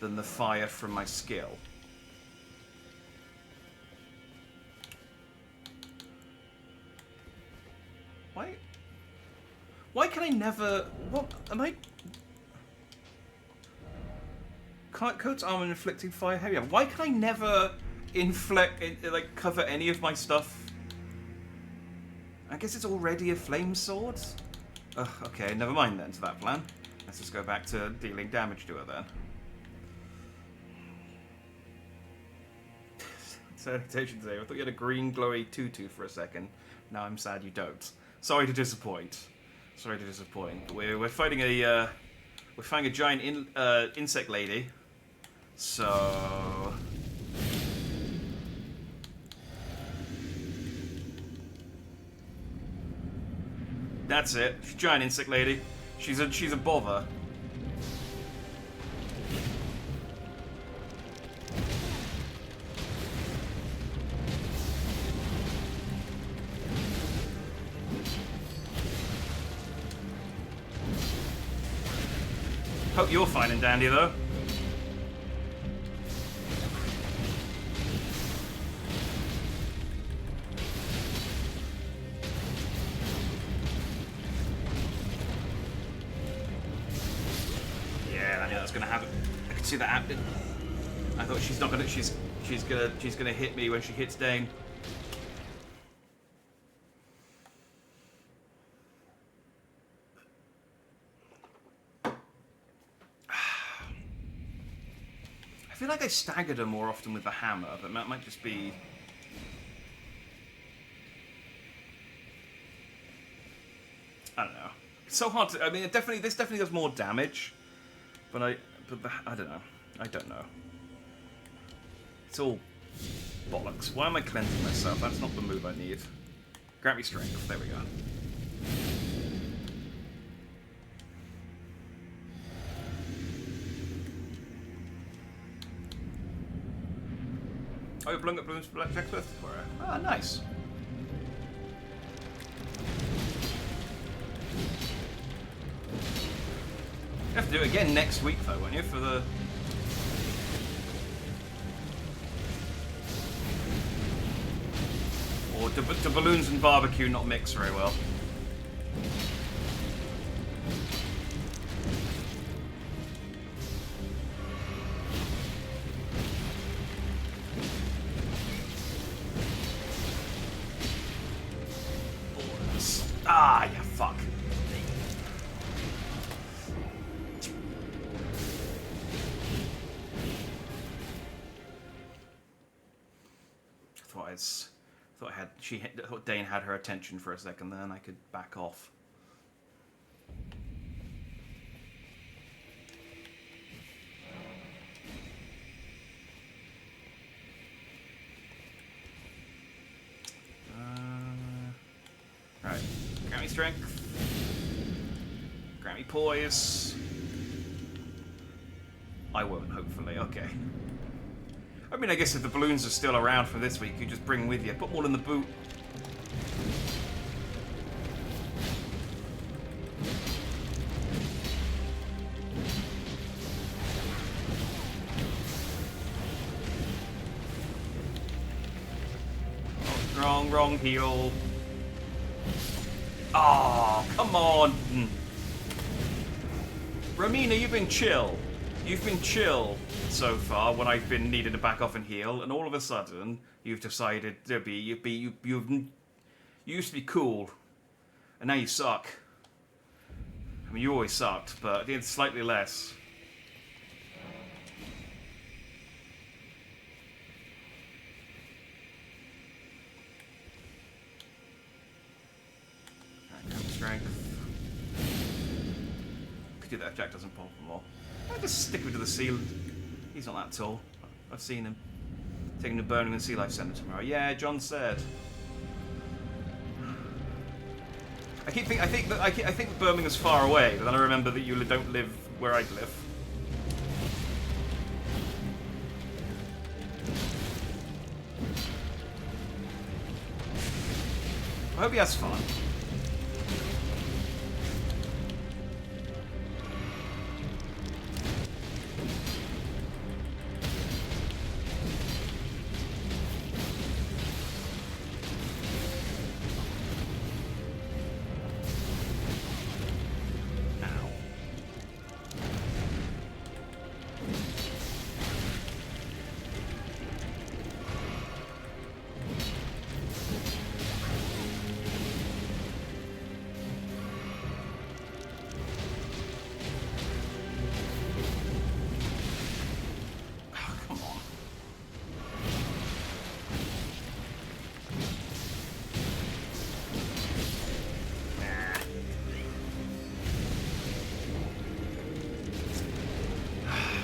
than the fire from my skill. Why can I never... What? Am I... Coat's armor inflicting fire heavier. Why can I never cover any of my stuff? I guess it's already a flame sword? Ugh, okay, never mind then to that plan. Let's just go back to dealing damage to her then. Salutations, Dave. I thought you had a green glowy tutu for a second. Now I'm sad you don't. Sorry to disappoint. Sorry to disappoint. We're fighting a giant insect lady. So that's it. She's a giant insect lady. She's a bother. Hope you're fine and dandy, though. Yeah, I knew that was gonna happen. I could see that happening. I thought she's not gonna. She's gonna hit me when she hits Dane. I feel like I staggered her more often with the hammer, but that might just be... I don't know. It's so hard to... I mean, this definitely does more damage, but I don't know. I don't know. It's all bollocks. Why am I cleansing myself? That's not the move I need. Grant me strength. There we go. Oh, you're blowing up balloons for Blackjack's birthday for her. Ah, nice. You have to do it again next week, though, won't you? For the... Or do balloons and barbecue not mix very well? Dane had her attention for a second, then I could back off. Right. Grant me strength. Grant me poise. I won't, hopefully. Okay. I mean, I guess if the balloons are still around for this week, you just bring with you. Put them all in the boot. Oh, wrong heal. Oh, come on. Romina, you've been chill. You've been chill so far when I've been needed to back off and heal, and all of a sudden you've decided to be you used to be cool, and now you suck. I mean, you always sucked, but it's slightly less. Strength. Could do that if Jack doesn't pop them all. I'll just stick him to the seal. He's not that tall. I've seen him. Taking the Birmingham Sea Life Centre tomorrow. Yeah, John said. I think that Birmingham's far away, but then I remember that you don't live where I live. I hope he has fun.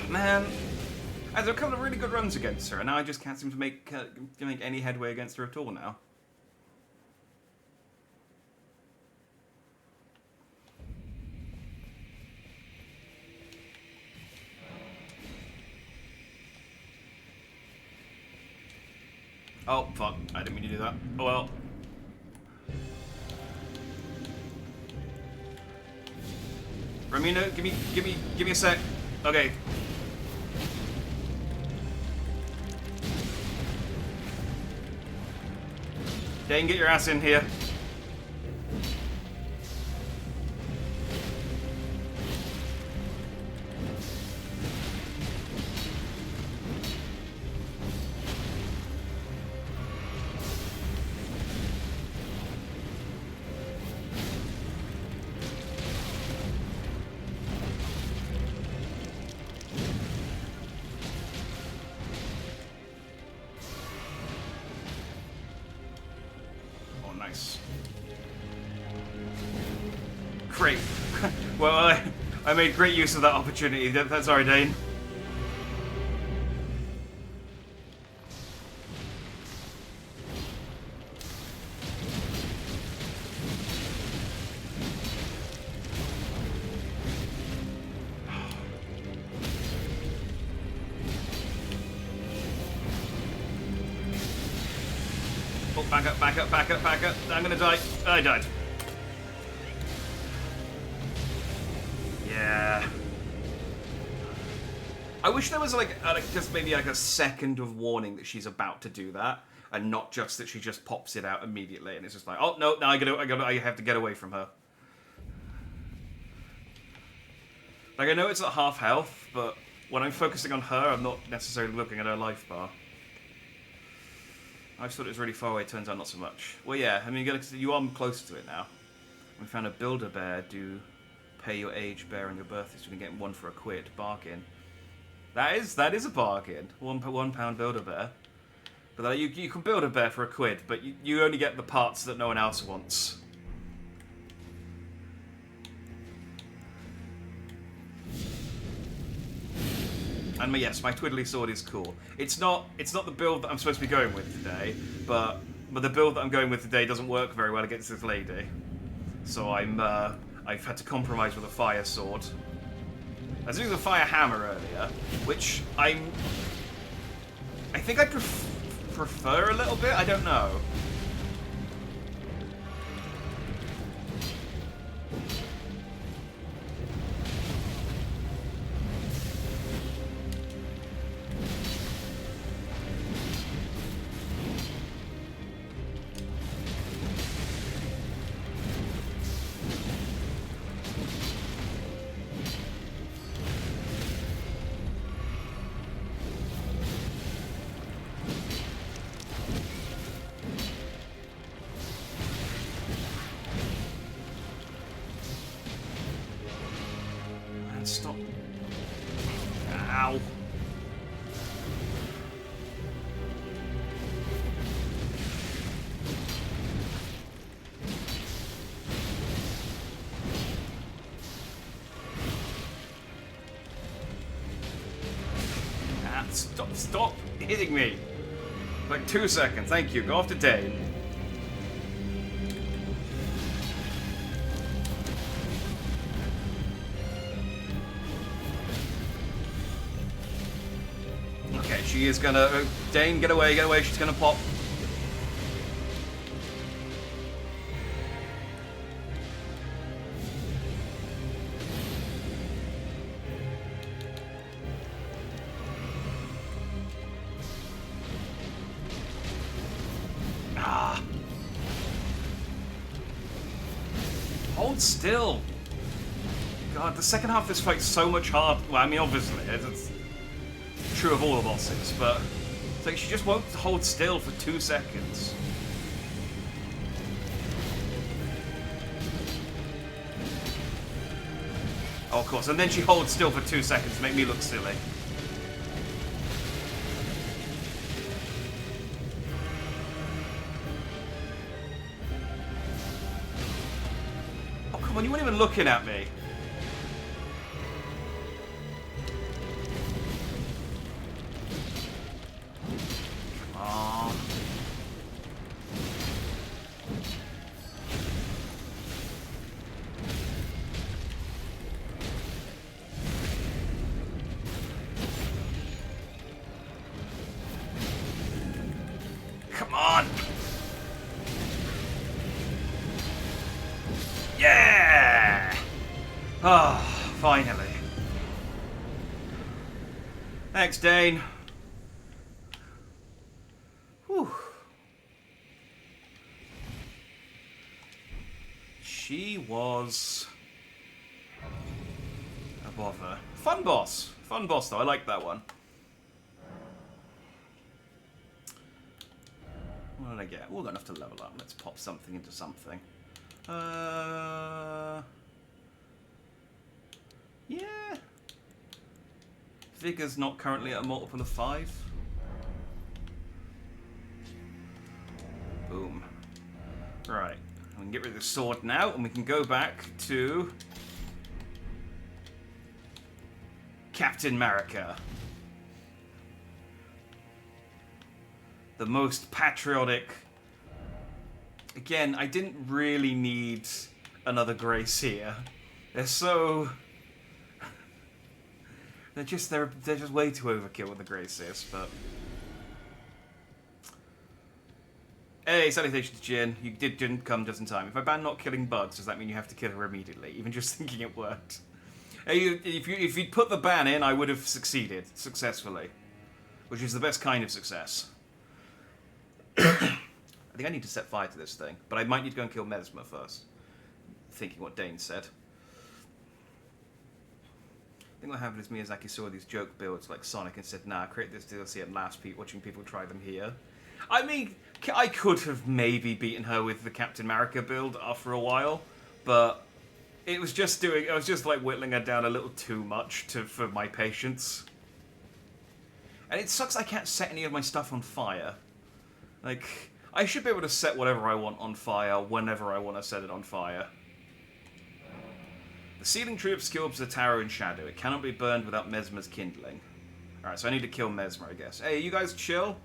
Man, there are a couple of really good runs against her, and now I just can't seem to make any headway against her at all now. Oh fuck! I didn't mean to do that. Oh well. Ramino, give me a sec. Okay. Dane, get your ass in here. Great. Well, I made great use of that opportunity. That's alright, Dane. Oh, back up, back up, back up, back up. I'm gonna die. I died. Yeah. I wish there was like just maybe like a second of warning that she's about to do that, and not just that she just pops it out immediately, and it's just like, oh no, now I have to get away from her. Like I know it's at half health, but when I'm focusing on her, I'm not necessarily looking at her life bar. I just thought it was really far away. Turns out not so much. Well, yeah. I mean, you are closer to it now. We found a builder bear. Do pay your age bear on your birthday, so you can get one for a quid. Bargain. That is a bargain. £1 builder bear. But you can build a bear for £1, but you only get the parts that no one else wants. And yes, my twiddly sword is cool. It's not the build that I'm supposed to be going with today, but the build that I'm going with today doesn't work very well against this lady. So I've had to compromise with a fire sword. I was using a fire hammer earlier, which I think I prefer a little bit. I don't know. Stop. Ow. Stop hitting me. Like 2 seconds. Thank you. Go after Dane. She is gonna... Dane, get away, she's gonna pop. Ah. Hold still. God, the second half of this fight's so much harder. Well, I mean, obviously, it's true of all the bosses, but it's like she just won't hold still for 2 seconds. Oh, of course, and then she holds still for 2 seconds to make me look silly. Oh, come on, you weren't even looking at me. Come on! Yeah! Ah, oh, finally. Thanks, Dane. Whew. She was a bother. Fun boss. Fun boss, though. I like that one. What did I get? We're enough to level up. Let's pop something into something. Yeah. Vigor's not currently at a multiple of 5. Boom. Right. We can get rid of the sword now, and we can go back to Captain America. The most patriotic. Again, I didn't really need another Grace here. They're so... They're just way too overkill with the Graces, but... Hey, salutations, Jin. You didn't come just in time. If I ban not killing bugs, does that mean you have to kill her immediately? Even just thinking it worked. Hey, if you'd put the ban in, I would have succeeded successfully. Which is the best kind of success. I think I need to set fire to this thing, but I might need to go and kill Mesmer first. Thinking what Dane said. I think what happened is Miyazaki saw these joke builds like Sonic and said, nah, create this DLC and last watching people try them here. I mean, I could have maybe beaten her with the Captain America build after a while, but it was just I was just like whittling her down a little too much for my patience. And it sucks I can't set any of my stuff on fire. Like, I should be able to set whatever I want on fire whenever I want to set it on fire. The sealing tree obscures the tower in shadow. It cannot be burned without Mesmer's kindling. Alright, so I need to kill Mesmer, I guess. Hey, you guys chill?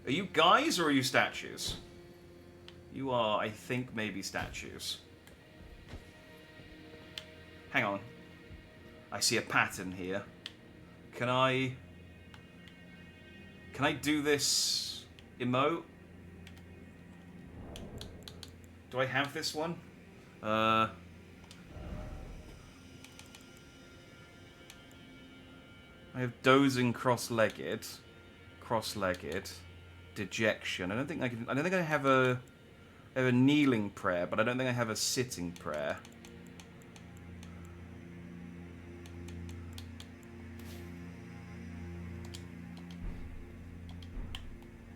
Are you guys or are you statues? You are, I think, maybe statues. Hang on. I see a pattern here. Can I do this emote? Do I have this one? I have dozing cross-legged, dejection. I don't think I have a kneeling prayer, but I don't think I have a sitting prayer.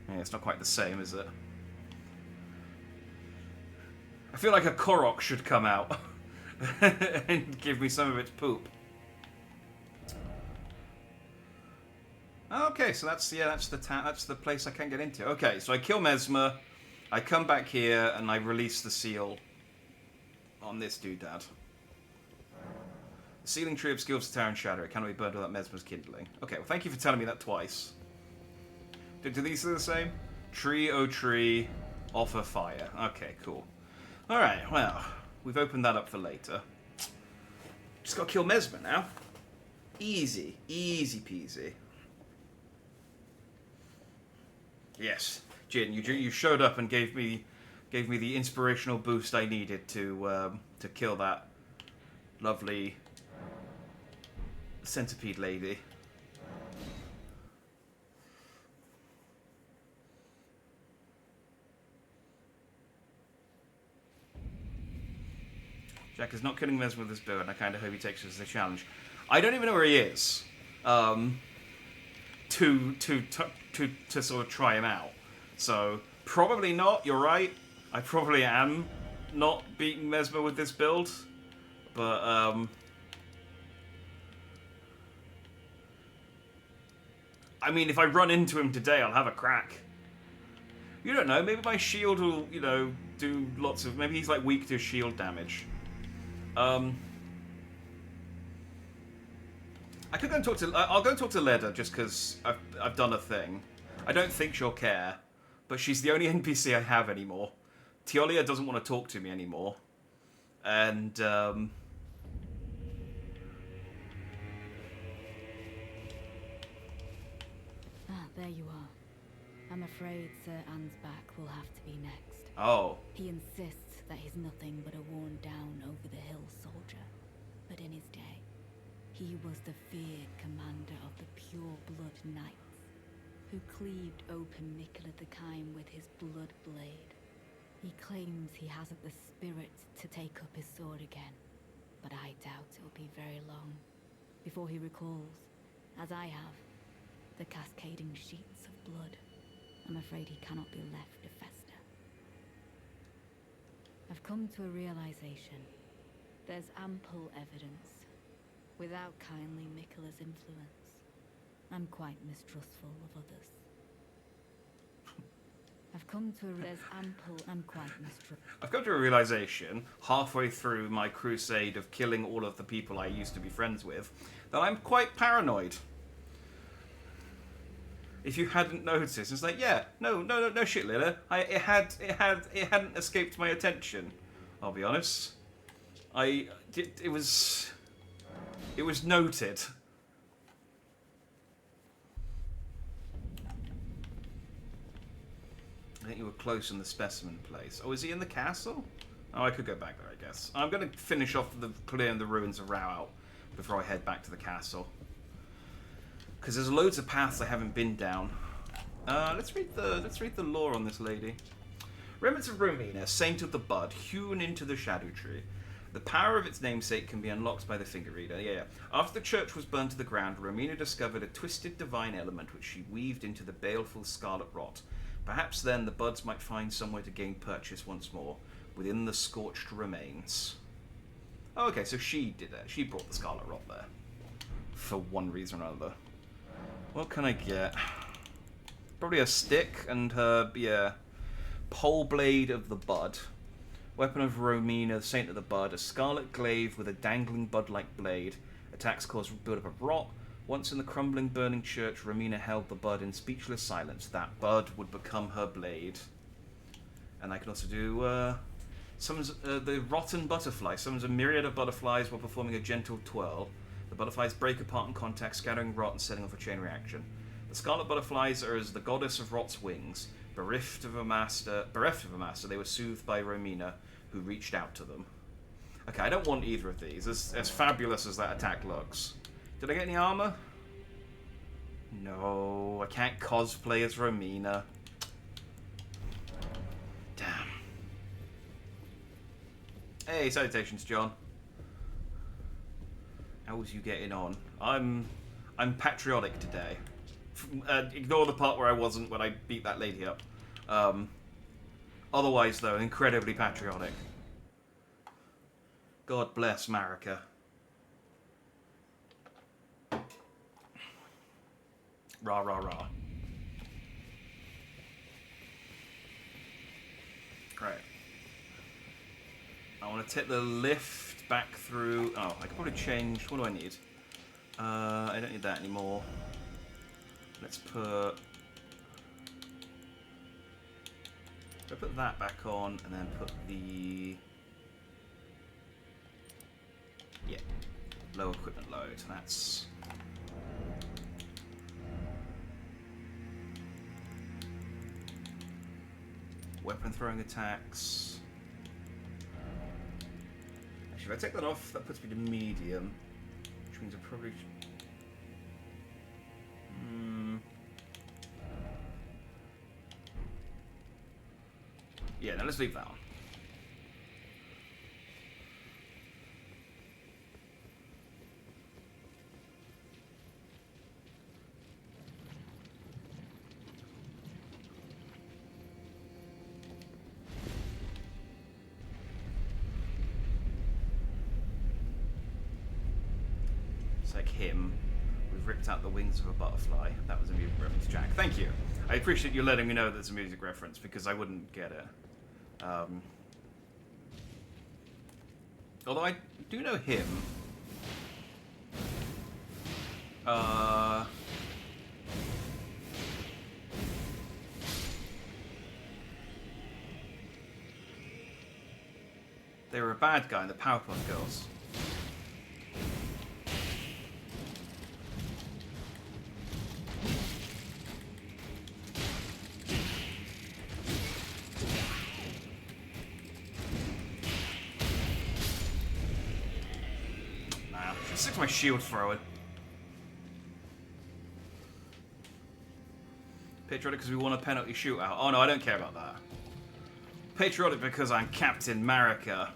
Yeah, it's not quite the same, is it? I feel like a Korok should come out and give me some of its poop. Okay, so that's the place I can't get into. Okay, so I kill Mesmer, I come back here and I release the seal on this doodad. The sealing tree obscures the tower in shadow. It cannot be burned without Mesmer's kindling. Okay, well, thank you for telling me that twice. Do these do the same? Tree, oh tree, offer fire. Okay, cool. Alright, well, we've opened that up for later. Just gotta kill Mesmer now. Easy. Easy peasy. Yes, Jin, you showed up and gave me the inspirational boost I needed to kill that lovely centipede lady. Jack is not killing Mesmer with his bow, and I kind of hope he takes it as a challenge. I don't even know where he is. To sort of try him out. So probably not. You're right. I probably am not beating Mesmer with this build, but I mean, if I run into him today, I'll have a crack. You don't know. Maybe my shield will, do lots of. Maybe he's like weak to shield damage. I could go and talk to. I'll go and talk to Leda just because I've done a thing. I don't think she'll care, but she's the only NPC I have anymore. Teolia doesn't want to talk to me anymore, and there you are. I'm afraid Sir Ansbach will have to be next. Oh. He insists that he's nothing but a worn-down over-the-hill soldier, but in his day, he was the feared commander of the pure-blood knights, who cleaved open Mikkel the Kime with his blood blade. He claims he hasn't the spirit to take up his sword again, but I doubt it'll be very long before he recalls, as I have, the cascading sheets of blood. I'm afraid he cannot be left to fester. I've come to a realization. There's ample evidence. Without kindly Mikkela's influence, I'm quite mistrustful of others. I've come to a realization halfway through my crusade of killing all of the people I used to be friends with that I'm quite paranoid. If you hadn't noticed, it's like, yeah, no shit, Lila. It hadn't escaped my attention. I'll be honest. It was noted. I think you were close in the specimen place. Oh, is he in the castle? Oh, I could go back there, I guess. I'm going to finish off clearing the ruins of Rao before I head back to the castle. Because there's loads of paths I haven't been down. Let's read the lore on this lady. Remnants of Romina, Saint of the Bud, hewn into the Shadow Tree. The power of its namesake can be unlocked by the finger reader. Yeah. After the church was burned to the ground, Romina discovered a twisted divine element which she weaved into the baleful scarlet rot. Perhaps then the buds might find somewhere to gain purchase once more within the scorched remains. Oh, okay, so she did that. She brought the scarlet rot there for one reason or another. What can I get? Probably a stick and her, yeah, pole blade of the bud. Weapon of Romina, Saint of the Bud. A scarlet glaive with a dangling bud-like blade. Attacks cause build-up of rot. Once in the crumbling, burning church, Romina held the bud in speechless silence. That bud would become her blade. And I can also do, summons the rotten butterfly. Summons a myriad of butterflies while performing a gentle twirl. The butterflies break apart in contact, scattering rot and setting off a chain reaction. The scarlet butterflies are as the goddess of rot's wings. Bereft of a master, they were soothed by Romina, who reached out to them. Okay, I don't want either of these, as fabulous as that attack looks. Did I get any armor? No, I can't cosplay as Romina. Damn. Hey, salutations, John. How's you getting on? I'm patriotic today. Ignore the part where I wasn't when I beat that lady up. Otherwise, though, incredibly patriotic. God bless America. Rah, rah, rah. Right. I want to take the lift back through... Oh, I could probably change... What do I need? I don't need that anymore. Let's put... I'll put that back on, and then put the... Yeah. Low equipment load. That's... Weapon throwing attacks. Actually, if I take that off, that puts me to medium. Which means I probably... Yeah, now let's leave that on. It's like him. We've ripped out the wings of a butterfly. That was a music reference, Jack. Thank you. I appreciate you letting me know that's a music reference, because I wouldn't get it. Although I do know him. They were a bad guy in the Powerpuff Girls. Stick to my shield thrower. Patriotic because we won a penalty shootout. Oh no, I don't care about that. Patriotic because I'm Captain America.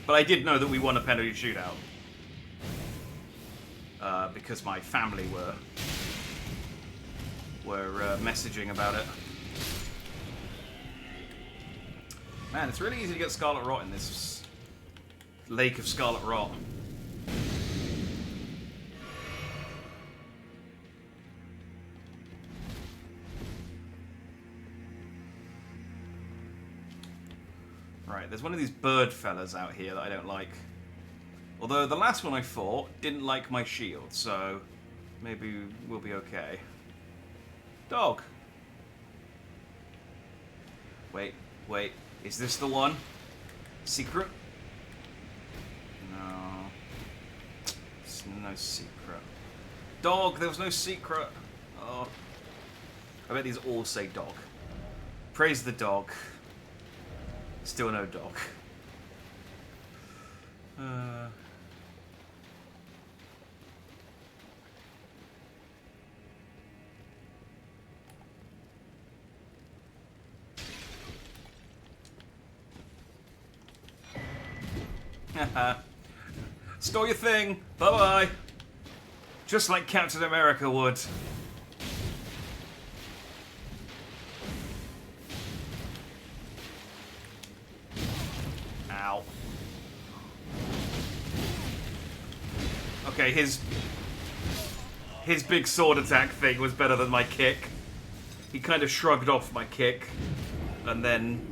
But I did know that we won a penalty shootout. Because my family were messaging about it. Man, it's really easy to get Scarlet Rot in this lake of Scarlet Rot. Right, there's one of these bird fellas out here that I don't like. Although the last one I fought didn't like my shield, so maybe we'll be okay. Dog. Wait. Is this the one? Secret? No. It's no secret. Dog! There was no secret! Oh. I bet these all say dog. Praise the dog. Still no dog. Store your thing. Bye-bye. Just like Captain America would. Okay, his big sword attack thing was better than my kick. He kind of shrugged off my kick and then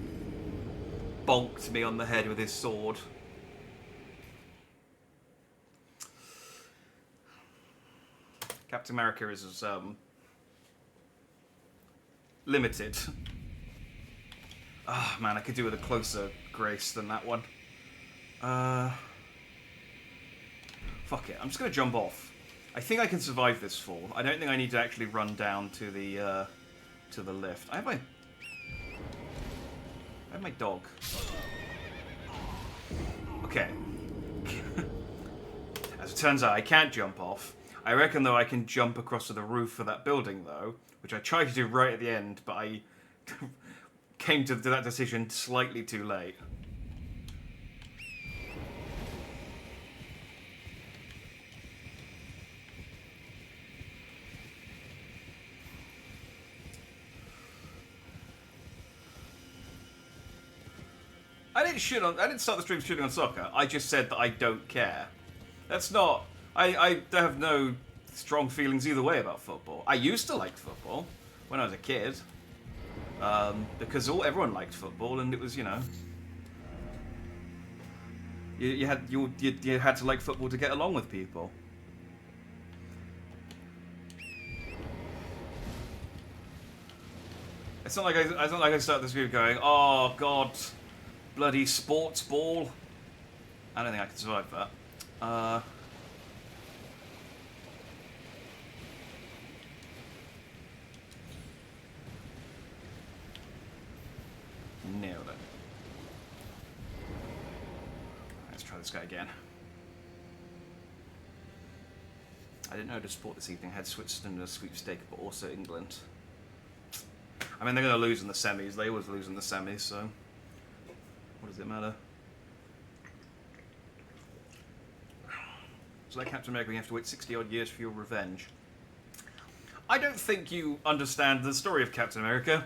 bonked me on the head with his sword. Captain America is limited. Ah, man, I could do with a closer grace than that one. Fuck it, I'm just gonna jump off. I think I can survive this fall. I don't think I need to actually run down to the lift. I have my dog. Okay. As it turns out, I can't jump off. I reckon, though, I can jump across to the roof of that building, though, which I tried to do right at the end, but I came to that decision slightly too late. I didn't start the stream shooting on soccer. I just said that I don't care. That's not... I have no strong feelings either way about football. I used to like football when I was a kid. Because everyone liked football, and it was, you know... You had to like football to get along with people. It's not like I started this video going, oh god, bloody sports ball. I don't think I can survive that. Nailed it. Let's try this guy again. I didn't know the sport this evening had Switzerland in a sweepstake, but also England. I mean, they're going to lose in the semis. They always lose in the semis, so what does it matter? So like Captain America, you have to wait 60-odd years for your revenge. I don't think you understand the story of Captain America.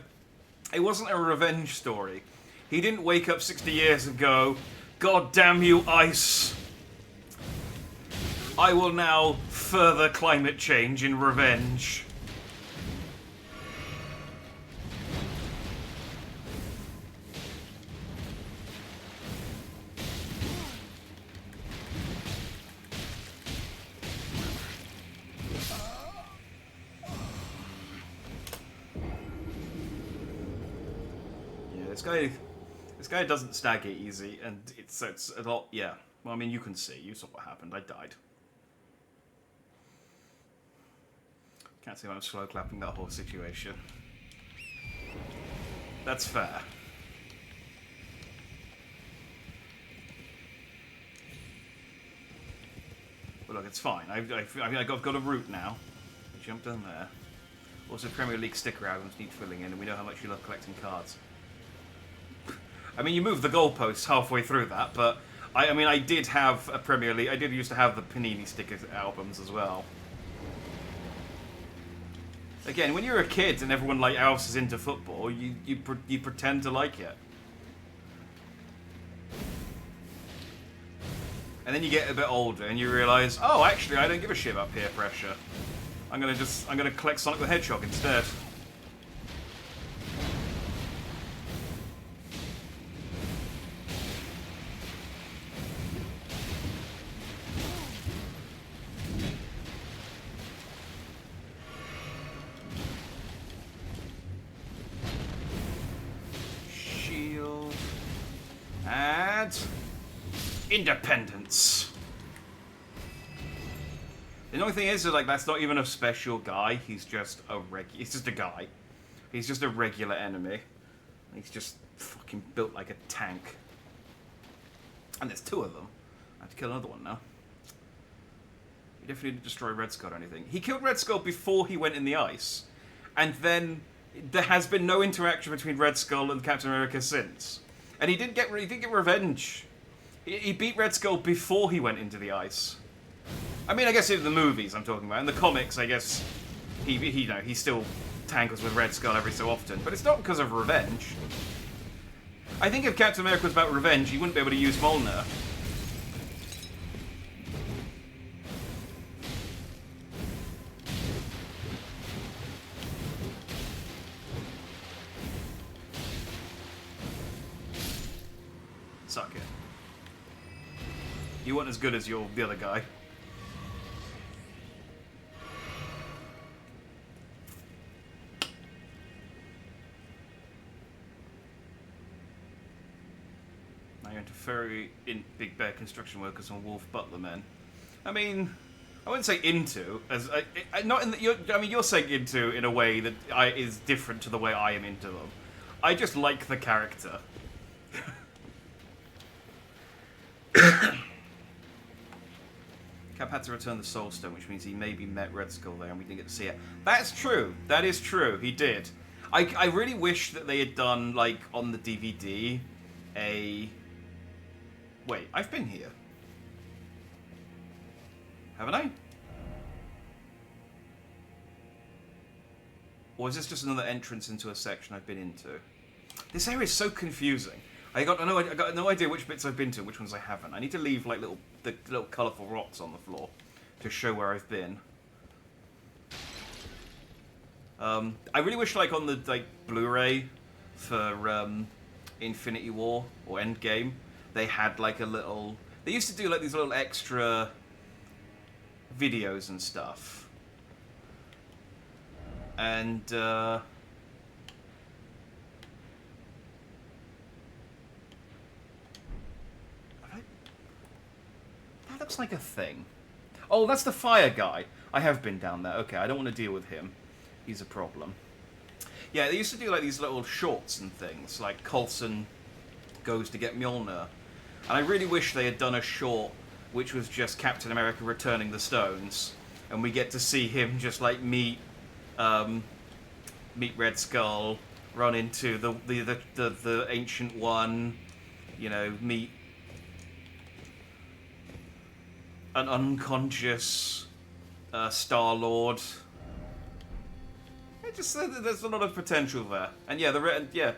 It wasn't a revenge story. He didn't wake up 60 years and go, God damn you, ice! I will now further climate change in revenge. This guy doesn't stagger easy, and it's a lot. Yeah, well, I mean, you can see. You saw what happened. I died. Can't see why I'm slow clapping that whole situation. That's fair. But look, it's fine. I've got a route now. I jumped down there. Also, Premier League sticker albums need filling in, and we know how much you love collecting cards. I mean, you moved the goalposts halfway through that, but I did have a Premier League. I did used to have the Panini sticker albums as well. Again, when you're a kid and everyone else is into football, you pretend to like it, and then you get a bit older and you realise, oh, actually, I don't give a shit about peer pressure. I'm gonna collect Sonic the Hedgehog instead. Independence. The only thing is that that's not even a special guy. He's just a he's just a guy. He's just a regular enemy. He's just fucking built like a tank. And there's two of them. I have to kill another one now. He definitely didn't destroy Red Skull or anything. He killed Red Skull before he went in the ice, and then there has been no interaction between Red Skull and Captain America since. And he didn't get revenge. He beat Red Skull before he went into the ice. I mean, I guess in the movies I'm talking about. In the comics, I guess he still tangles with Red Skull every so often, but it's not because of revenge. I think if Captain America was about revenge, he wouldn't be able to use Mjolnir. You weren't as good as the other guy. Now you're into furry in Big Bear construction workers and wolf butler men. I mean, I wouldn't say into as not in the, I mean, you're saying into in a way that is different to the way I am into them. I just like the character. Cap had to return the Soul Stone, which means he maybe met Red Skull there and we didn't get to see it. That's true. That is true. He did. I really wish that they had done, like, on the DVD, a... Wait, I've been here. Haven't I? Or is this just another entrance into a section I've been into? This area is so confusing. I got no idea which bits I've been to and which ones I haven't. I need to leave like the little colourful rocks on the floor to show where I've been. I really wish, like, on the Blu-ray for Infinity War or Endgame, they had like a little. They used to do like these little extra videos and stuff, and that looks like a thing. Oh, that's the fire guy. I have been down there. Okay, I don't want to deal with him. He's a problem. Yeah, they used to do like these little shorts and things, like Coulson goes to get Mjolnir. And I really wish they had done a short which was just Captain America returning the stones, and we get to see him just like meet Red Skull, run into the Ancient One, you know, meet an unconscious Star-Lord. It just there's a lot of potential there, and yeah,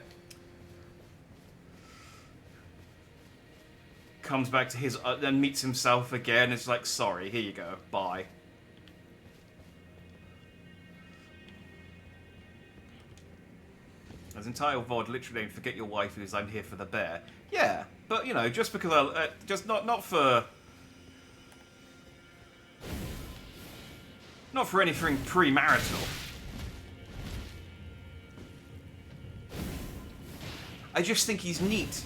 comes back to his then meets himself again. It's like, sorry, here you go, bye. As entire VOD literally named "Forget Your Wife Who's I'm Here for the Bear." Yeah, but you know, just because I just not for anything premarital. I just think he's neat.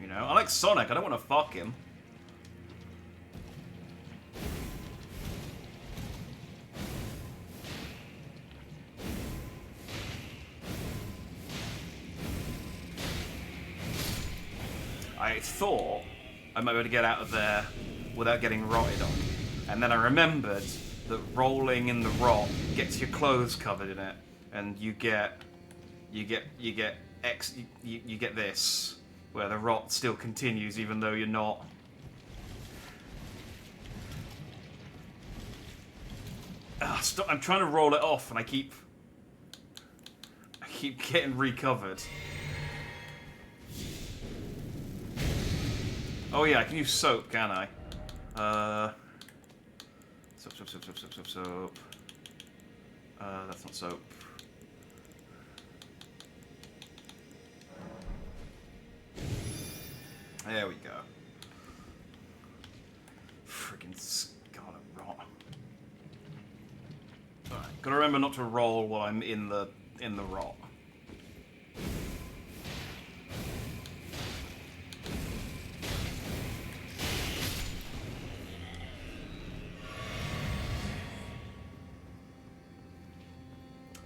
You know, I like Sonic. I don't want to fuck him. I thought I might be able to get out of there without getting rotted on, and then I remembered that rolling in the rot gets your clothes covered in it, and you get this where the rot still continues even though you're not. Stop! I'm trying to roll it off, and I keep getting recovered. Oh yeah, I can use soap, can I? Soap. That's not soap. There we go. Friggin' scarlet rot. Alright, gotta remember not to roll while I'm in the rot.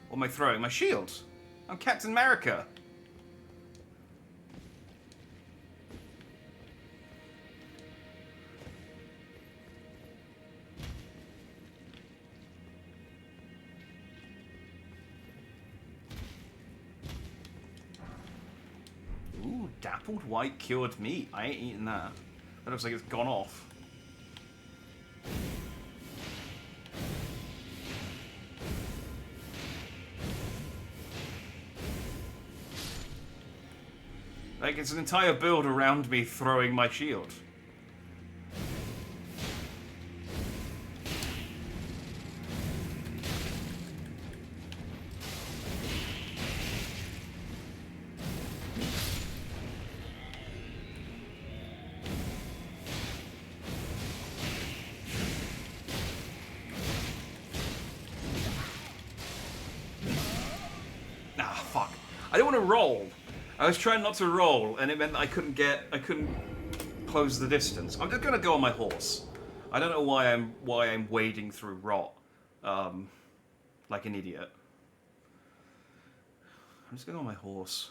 What am I throwing? My shield! I'm Captain America! Ooh, dappled white cured meat. I ain't eating that. That looks like it's gone off. Like, it's an entire build around me throwing my shield. to roll. I was trying not to roll, and it meant that I couldn't close the distance. I'm just gonna go on my horse. I don't know why I'm wading through rot, like an idiot. I'm just gonna go on my horse.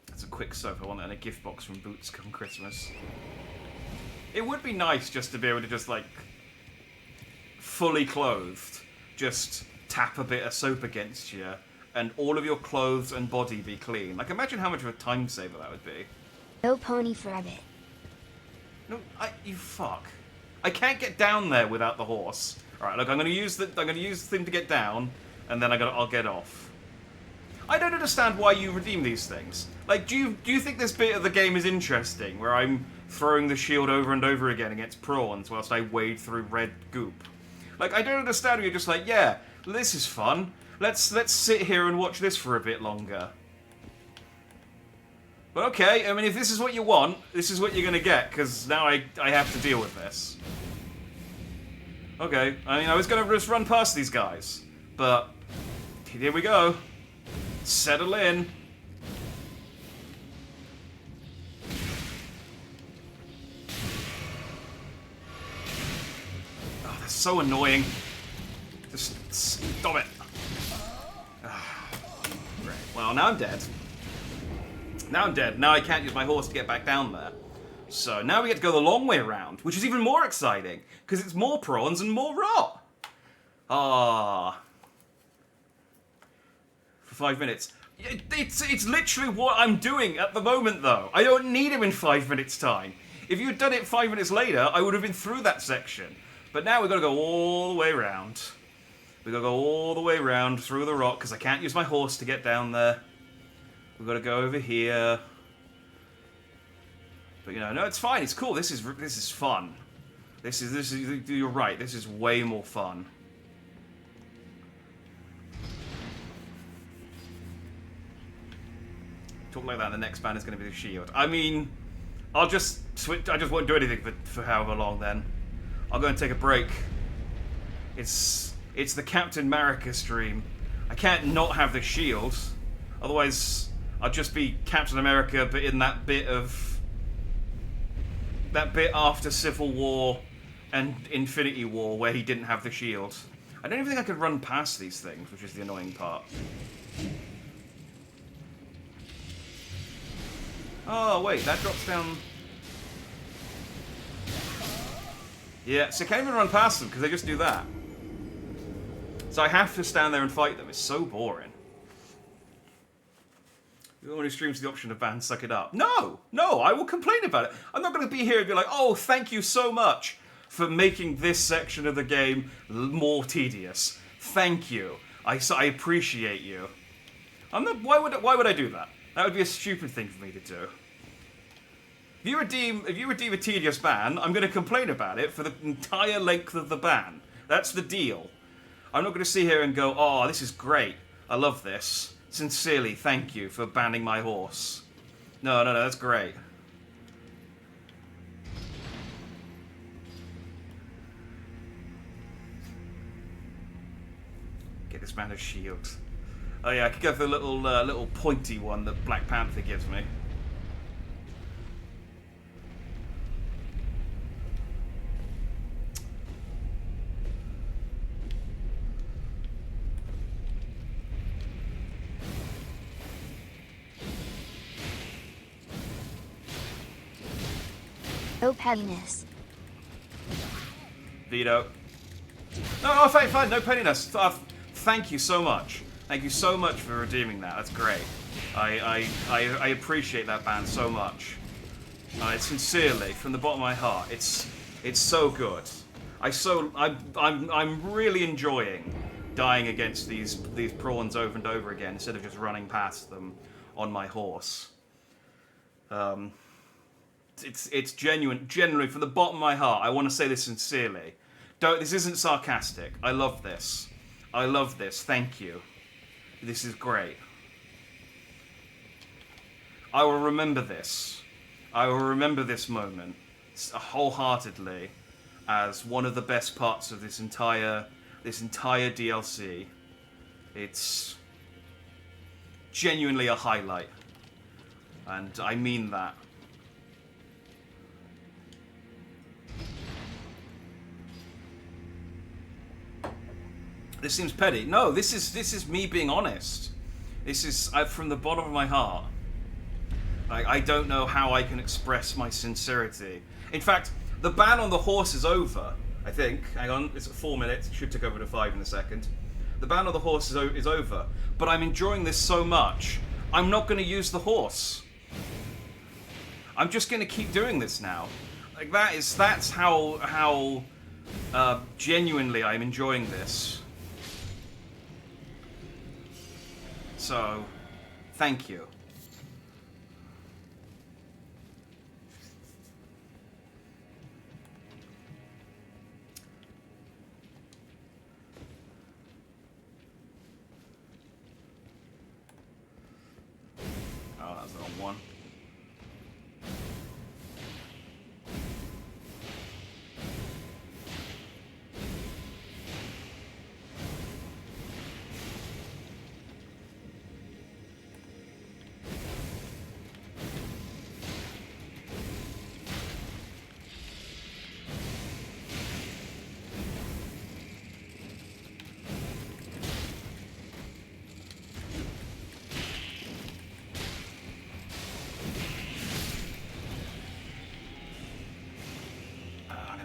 That's a quick soap I want, and a gift box from Boots come Christmas. It would be nice just to be able to just like fully clothed, just tap a bit of soap against you, and all of your clothes and body be clean. Like, imagine how much of a time saver that would be. No pony for a bit. No, you fuck. I can't get down there without the horse. All right, look, I'm gonna use the thing to get down, and then I'll get off. I don't understand why you redeem these things. Like, do you think this bit of the game is interesting, where I'm throwing the shield over and over again against prawns whilst I wade through red goop? Like, I don't understand why you're just like, yeah, this is fun. Let's sit here and watch this for a bit longer. But okay, I mean, if this is what you want, this is what you're gonna get, because now I have to deal with this. Okay, I mean, I was gonna just run past these guys, but here we go. Settle in. Oh, that's so annoying. Just stop it. Right. Well, now I'm dead. Now I'm dead. Now I can't use my horse to get back down there. So now we get to go the long way around, which is even more exciting, because it's more prawns and more rot. Ah. For 5 minutes. It's literally what I'm doing at the moment, though. I don't need him in 5 minutes' time. If you'd done it 5 minutes later, I would have been through that section. But now we've got to go all the way around. We've got to go all the way around through the rock, because I can't use my horse to get down there. We've got to go over here. But, you know, no, it's fine. It's cool. This is fun. This is. You're right. This is way more fun. Talk like that, and the next band is going to be the shield. I mean, I'll just switch. I just won't do anything for however long. Then I'll go and take a break. It's the Captain America stream. I can't not have the shield, otherwise I'll just be Captain America, but in that bit after Civil War and Infinity War where he didn't have the shield. I don't even think I could run past these things, which is the annoying part. Oh, wait, that drops down... Yeah, so I can't even run past them, because they just do that. So I have to stand there and fight them. It's so boring. You're the one who streams the option of ban Suck It Up. No! No, I will complain about it. I'm not going to be here and be like, oh, thank you so much for making this section of the game more tedious. Thank you. I appreciate you. I'm not... Why would I do that? That would be a stupid thing for me to do. If you redeem a tedious ban, I'm going to complain about it for the entire length of the ban. That's the deal. I'm not going to sit here and go, oh, this is great. I love this. Sincerely, thank you for banning my horse. No, that's great. Get this man a shield. Oh yeah, I could go for the little pointy one that Black Panther gives me. No pettiness. Veto. No, fine, no pettiness. Thank you so much. Thank you so much for redeeming that. That's great. I appreciate that ban so much. Sincerely, from the bottom of my heart, it's so good. I'm really enjoying dying against these prawns over and over again instead of just running past them on my horse. It's genuine. Genuinely, from the bottom of my heart, I want to say this sincerely. This isn't sarcastic. I love this. I love this. Thank you. This is great. I will remember this. I will remember this moment wholeheartedly as one of the best parts of this entire DLC. It's genuinely a highlight. And I mean that. This seems petty. No, this is me being honest. This is from the bottom of my heart. I don't know how I can express my sincerity. In fact, the ban on the horse is over, I think. Hang on, it's at 4 minutes. It should take over to 5 in a second. The ban on the horse is over. But I'm enjoying this so much, I'm not going to use the horse. I'm just going to keep doing this now. Like, that's how genuinely I'm enjoying this. So, thank you. Oh, that's the wrong one.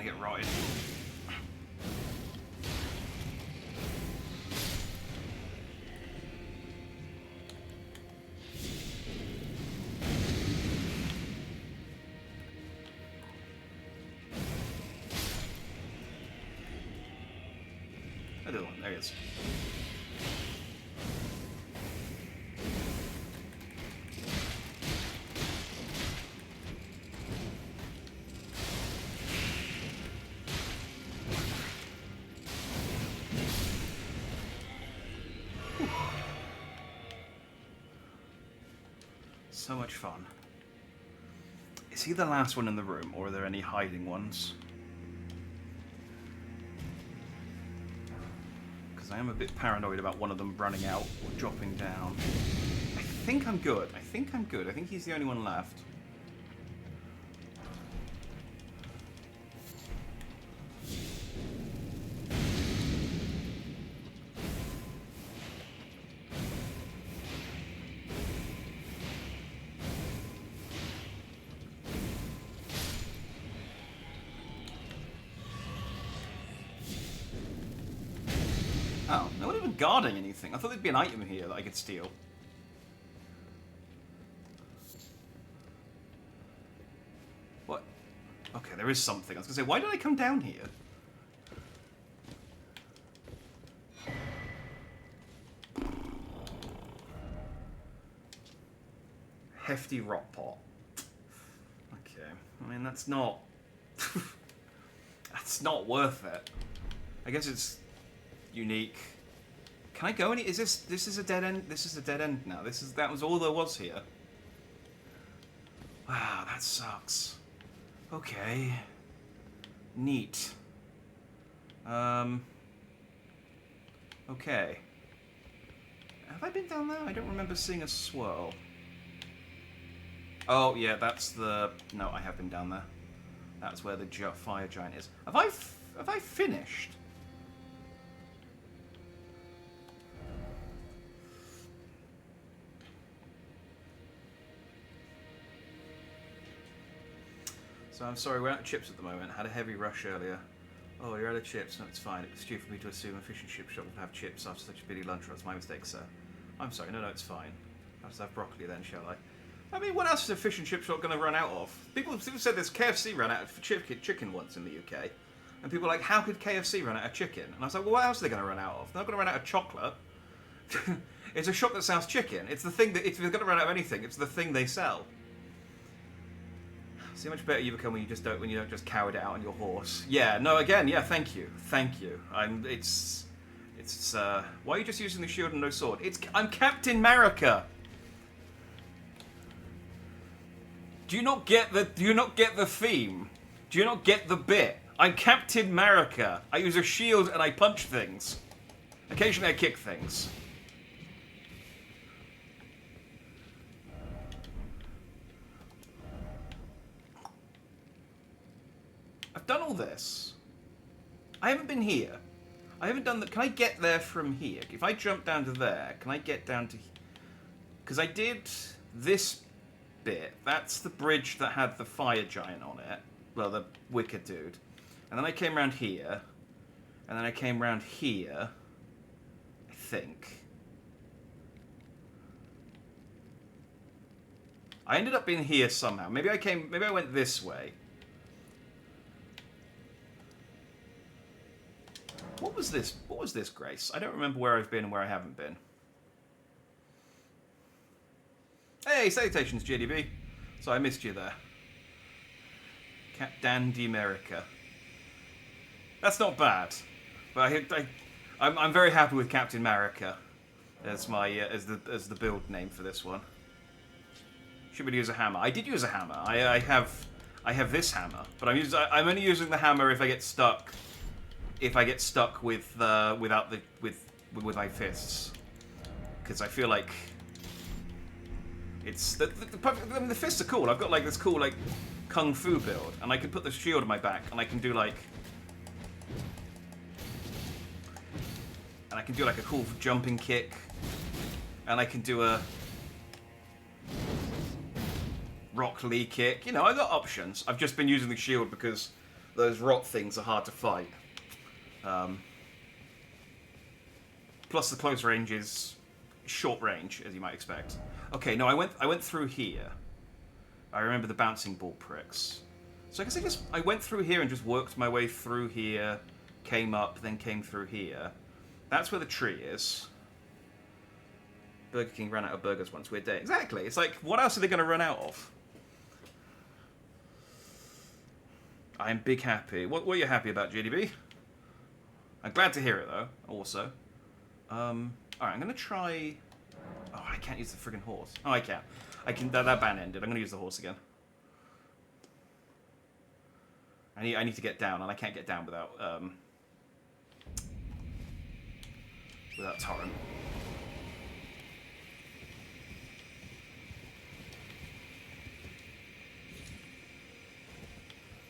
Get rotted. Another one. There he is. So much fun. Is he the last one in the room, or are there any hiding ones? Because I am a bit paranoid about one of them running out or dropping down. I think I'm good. I think I'm good. I think he's the only one left. Oh, no one even guarding anything. I thought there'd be an item here that I could steal. What? Okay, there is something. I was gonna say, why did I come down here? Hefty rot pot. Okay, I mean, that's not... that's not worth it. I guess it's... unique. Can I go any? Is this is a dead end? This is a dead end now. That was all there was here. Wow, that sucks. Okay. Neat. Okay. Have I been down there? I don't remember seeing a swirl. Oh yeah, that's the. No, I have been down there. That's where the fire giant is. Have I finished? So I'm sorry, we're out of chips at the moment. Had a heavy rush earlier. Oh, you're out of chips. No, it's fine. It was stupid for me to assume a fish and chip shop would have chips after such a busy lunch. That's my mistake, sir. I'm sorry. No, it's fine. I'll just have broccoli then, shall I? I mean, what else is a fish and chip shop going to run out of? People said this KFC ran out of chicken once in the UK. And people were like, how could KFC run out of chicken? And I was like, well, what else are they going to run out of? They're not going to run out of chocolate. It's a shop that sells chicken. It's the thing that, if they're going to run out of anything, it's the thing they sell. See how much better you become when you don't just cower it out on your horse. Yeah, no, again, yeah, thank you. It's why are you just using the shield and no sword? I'm Captain America. Do you not get the theme? Do you not get the bit? I'm Captain America. I use a shield and I punch things. Occasionally I kick things. done all this. I haven't been here. I haven't done that. Can I get there from here? If I jump down to there, can I get down to... Because I did this bit. That's the bridge that had the fire giant on it. Well, the wicked dude. And then I came around here. And then I came around here. I think. I ended up being here somehow. Maybe I went this way. What was this? What was this, Grace? I don't remember where I've been and where I haven't been. Hey, salutations, JDB. So I missed you there. Cap Dandy America. That's not bad, but I'm very happy with Captain America as my as the build name for this one. Should we use a hammer? I did use a hammer. I have this hammer, but I'm only using the hammer if I get stuck. If I get stuck with my fists, because I feel like it's the fists are cool. I've got like this cool like kung fu build, and I can put the shield on my back, and I can do like a cool jumping kick, and I can do a Rock Lee kick. You know, I got options. I've just been using the shield because those rock things are hard to fight. Plus the close range is short range, as you might expect. Okay, no, I went through here. I remember the bouncing ball pricks. So I guess I went through here and just worked my way through here, came up, then came through here. That's where the tree is. Burger King ran out of burgers once. Weird day. Exactly. It's like, what else are they going to run out of? I'm big happy. What are you happy about, JDB? I'm glad to hear it, though, also. Alright, I'm going to try... Oh, I can't use the friggin' horse. Oh, I can. That ban ended. I'm going to use the horse again. I need to get down, and I can't get down without torrent.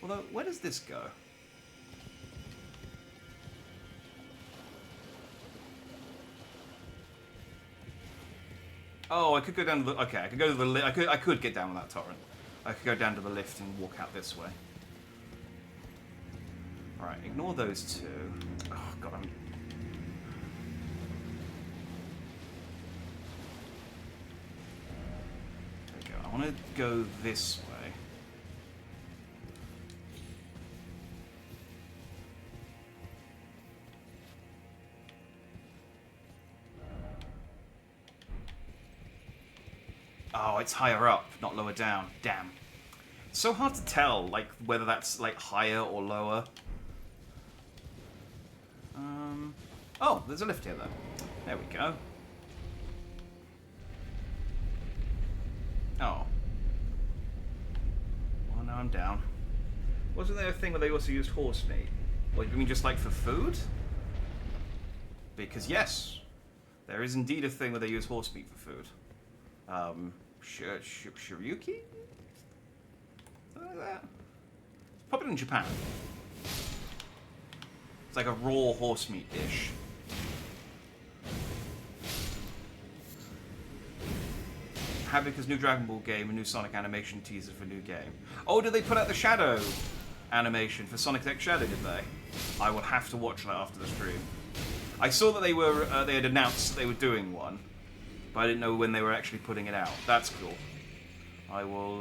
Although, where does this go? Oh, I could go down to the... Okay, I could go to the lift. I could get down without torrent. I could go down to the lift and walk out this way. Alright, ignore those two. Oh, God, I'm... There we go. I want to go this way. Oh, it's higher up, not lower down. Damn. It's so hard to tell, like, whether that's, like, higher or lower. Oh, there's a lift here, though. There we go. Oh. Well, now I'm down. Wasn't there a thing where they also used horse meat? Or you mean just, like, for food? Because, yes, there is indeed a thing where they use horse meat for food. Shiryuki? Something like that. It's popular in Japan. It's like a raw horse meat dish. Havika's new Dragon Ball game, a new Sonic animation teaser for new game. Oh, did they put out the Shadow animation for Sonic X Shadow, did they? I will have to watch that after the stream. I saw that they had announced that they were doing one, but I didn't know when they were actually putting it out. That's cool. I will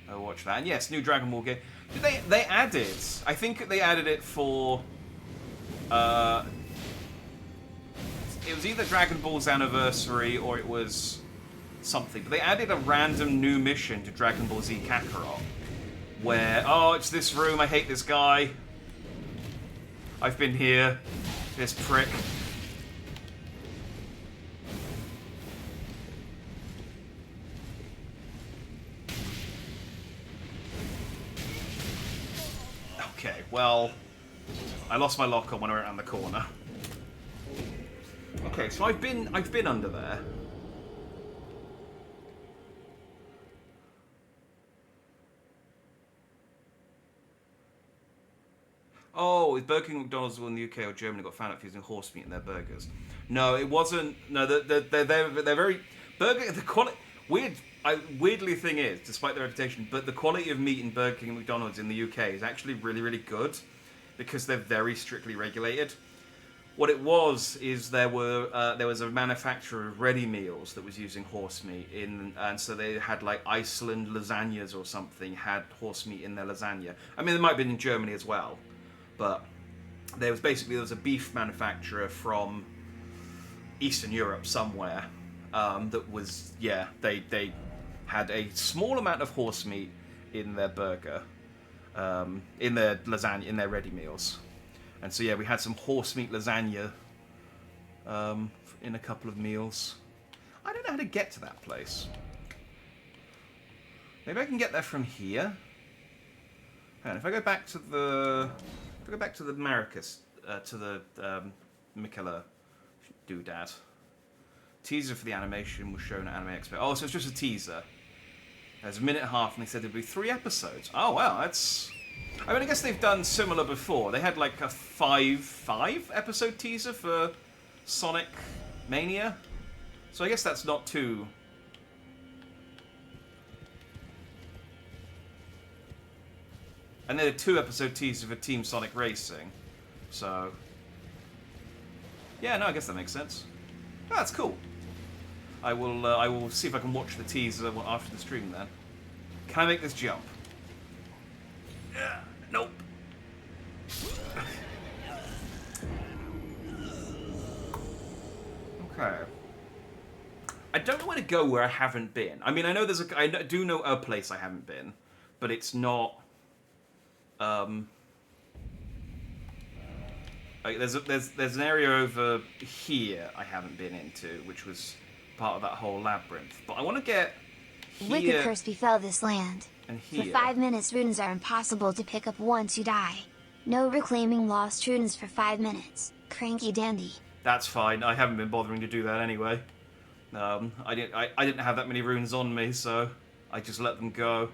watch that. And yes, new Dragon Ball game. Did they added? I think they added it for. It was either Dragon Ball's anniversary or it was something. But they added a random new mission to Dragon Ball Z Kakarot, where it's this room. I hate this guy. I've been here. This prick. Okay, well, I lost my lock on when I went around the corner. Okay, so I've been under there. Oh, is Burger King and McDonald's in the UK or Germany got found out for using horse meat in their burgers? No, it wasn't. No, they're very burger. The quality weirdly thing is, despite their reputation, but the quality of meat in Burger King and McDonald's in the UK is actually really really good because they're very strictly regulated. What it was is there was a manufacturer of ready meals that was using horse meat and so they had like Iceland lasagnas or something had horse meat in their lasagna. I mean, there might have been in Germany as well, but there was a beef manufacturer from Eastern Europe somewhere that was they had a small amount of horse meat in their burger, in their lasagna, in their ready meals. And so, yeah, we had some horse meat lasagna in a couple of meals. I don't know how to get to that place. Maybe I can get there from here. And if I go back to the Maracas, to the Mikela doodad. Teaser for the animation was shown at Anime Expo. Oh, so it's just a teaser. There's a minute and a half, and they said there'd be 3 episodes. Oh, wow, that's... I mean, I guess they've done similar before. They had like a five episode teaser for Sonic Mania. So I guess that's not too... And then a 2 episode teaser for Team Sonic Racing. So... yeah, no, I guess that makes sense. Oh, that's cool. I will see if I can watch the teaser after the stream then. Can I make this jump? Nope. Okay. I don't know where to go where I haven't been. I mean, I know I do know a place I haven't been, but it's not. There's an area over here I haven't been into, which was part of that whole labyrinth. But I want to get here. Wicked curse befell this land. And here. For 5 minutes, runes are impossible to pick up once you die. No reclaiming lost runes for 5 minutes. Cranky dandy. That's fine. I haven't been bothering to do that anyway. I didn't have that many runes on me, so I just let them go.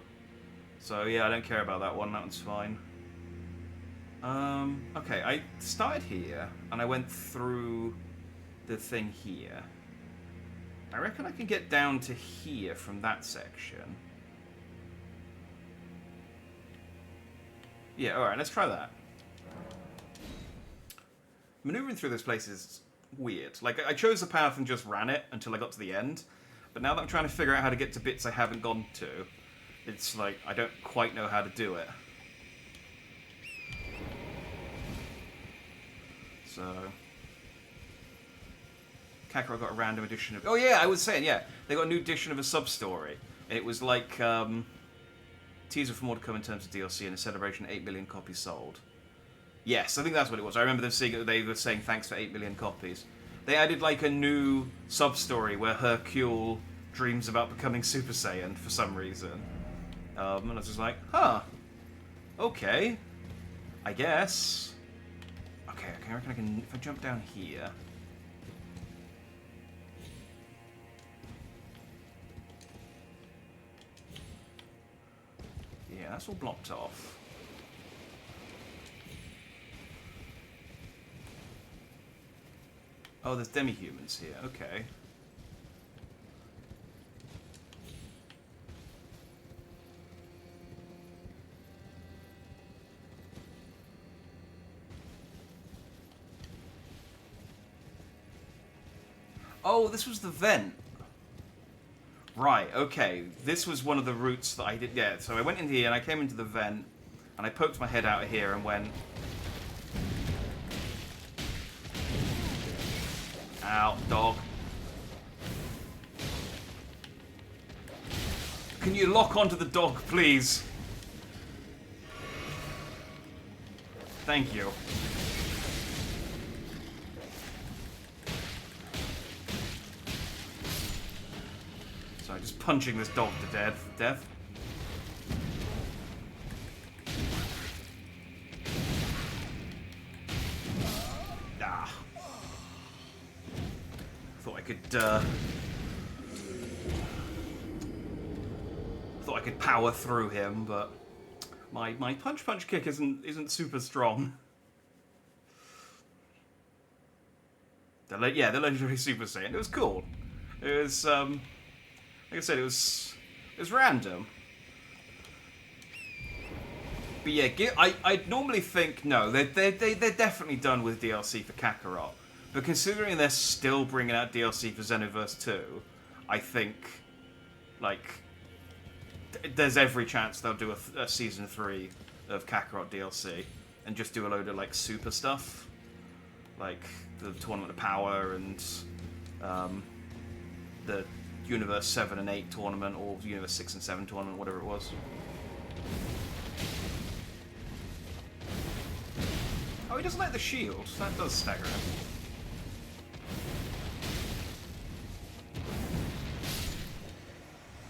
So yeah, I don't care about that one. That one's fine. Okay, I started here and I went through the thing here. I reckon I can get down to here from that section. Yeah, alright, let's try that. Maneuvering through this place is weird. Like, I chose a path and just ran it until I got to the end. But now that I'm trying to figure out how to get to bits I haven't gone to, it's like, I don't quite know how to do it. So... Kakarot got a random edition of... Oh yeah, I was saying, yeah. They got a new edition of a sub-story. It was like, teaser for more to come in terms of DLC and a celebration 8 million copies sold. Yes, I think that's what it was. I remember them seeing, they were saying thanks for 8 million copies. They added like a new sub-story where Hercule dreams about becoming Super Saiyan for some reason. And I was just like, huh. Okay. I guess. Okay, I reckon I can... If I jump down here... Yeah, that's all blocked off. Oh, there's demi-humans here. Okay. Oh, this was the vent. Right, okay. This was one of the routes that I did. Yeah, so I went in here and I came into the vent and I poked my head out of here and went... Ow, dog. Can you lock onto the dog, please? Thank you. Sorry, just punching this dog to death. Ah. Thought I could power through him, but my punch kick isn't super strong. The legendary Super Saiyan. It was cool. It was, like I said, it was random. But yeah, I'd normally think, no, they're definitely done with DLC for Kakarot. But considering they're still bringing out DLC for Xenoverse 2, I think, like, there's every chance they'll do a Season 3 of Kakarot DLC and just do a load of, like, super stuff. Like, the Tournament of Power and the Universe 7 and 8 tournament, or Universe 6 and 7 tournament, whatever it was. Oh, he doesn't like the shield. That does stagger him.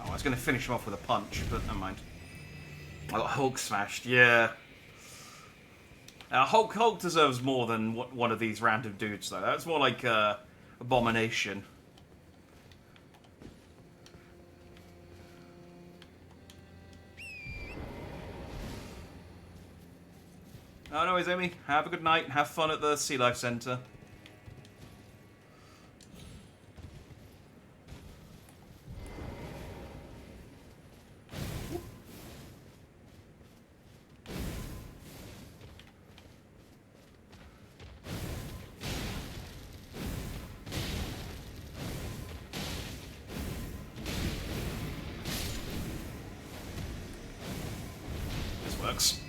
Oh, I was going to finish him off with a punch, but never mind. I got Hulk smashed, yeah. Hulk deserves more than one of these random dudes, though. That's more like Abomination. Oh, no worries, Amy. Have a good night. Have fun at the Sea Life Centre. This works.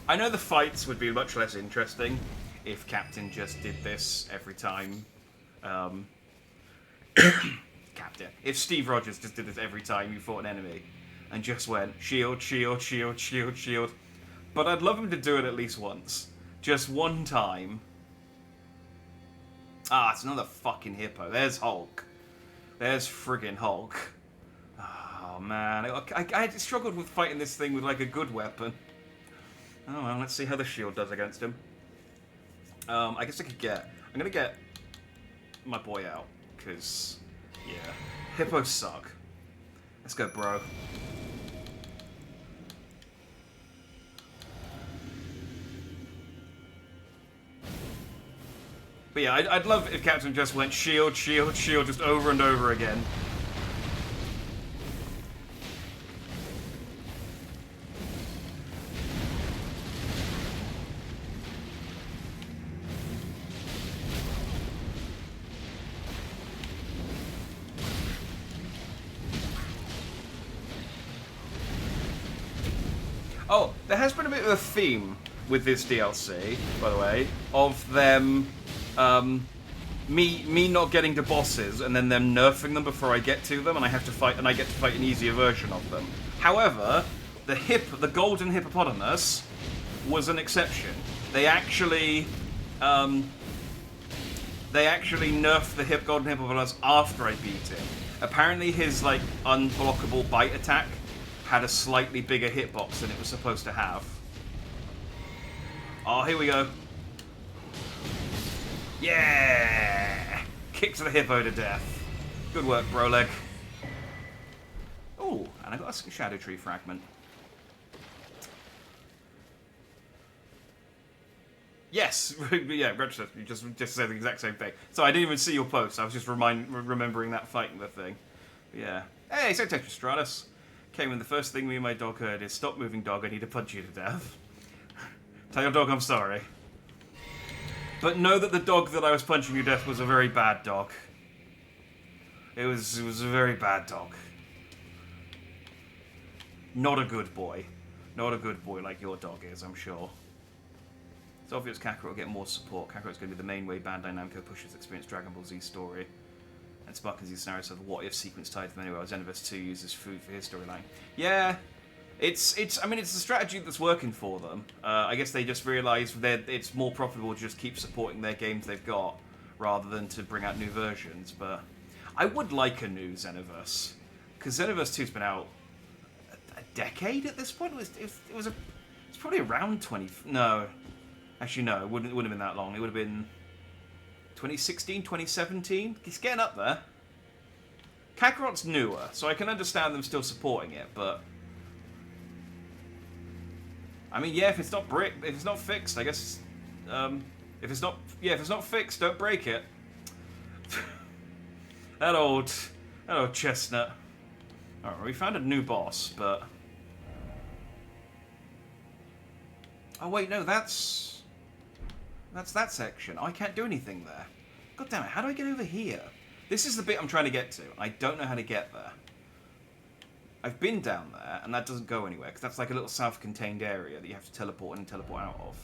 I know the fights would be much less interesting if Captain just did this every time. Captain. If Steve Rogers just did this every time you fought an enemy and just went shield, shield, shield, shield, shield. But I'd love him to do it at least once. Just one time. Ah, it's another fucking hippo. There's Hulk. There's friggin' Hulk. Oh, man. I struggled with fighting this thing with, like, a good weapon. Oh, well, let's see how the shield does against him. I guess I'm gonna get my boy out, because, yeah, hippos suck. Let's go, bro. But yeah, I'd love if Captain just went shield, shield, shield, just over and over again. Oh, there has been a bit of a theme with this DLC, by the way, of them, me not getting to bosses and then them nerfing them before I get to them, and I get to fight an easier version of them. However, the golden hippopotamus was an exception. They actually nerfed the golden hippopotamus after I beat him. Apparently, his like unblockable bite attack had a slightly bigger hitbox than it was supposed to have. Oh, here we go. Yeah! Kicks the hippo to death. Good work, Broleg. Oh, and I got a Shadow Tree fragment. Yes! Yeah, retrospect, you just said the exact same thing. So I didn't even see your post, I was just remembering that fight and the thing. But yeah. Hey, so Tetris Stratus. Came in, the first thing me and my dog heard is, "Stop moving, dog, I need to punch you to death." Tell your dog I'm sorry. But know that the dog that I was punching to death was a very bad dog. It was a very bad dog. Not a good boy. Not a good boy like your dog is, I'm sure. It's obvious Kakarot will get more support. Kakarot's going to be the main way Bandai Namco pushes Experience Dragon Ball Z story. And sparkles these scenarios of the what-if sequence tied to them anyway, as Xenoverse 2 uses food for his storyline. Yeah, it's a strategy that's working for them. I guess they just realised that it's more profitable to just keep supporting their games they've got, rather than to bring out new versions, but I would like a new Xenoverse. Because Xenoverse 2's been out a decade at this point? It's probably around 20... No. Actually, no, it wouldn't have been that long. It would have been 2016, 2017? It's getting up there. Kakarot's newer, so I can understand them still supporting it, but... I mean, yeah, if it's not if it's not fixed, I guess. If it's not fixed, don't break it. that old chestnut. Alright, we found a new boss, but. Oh wait, no, that's that section. I can't do anything there. God damn it! How do I get over here? This is the bit I'm trying to get to. I don't know how to get there. I've been down there, and that doesn't go anywhere, because that's like a little self-contained area that you have to teleport in and teleport out of.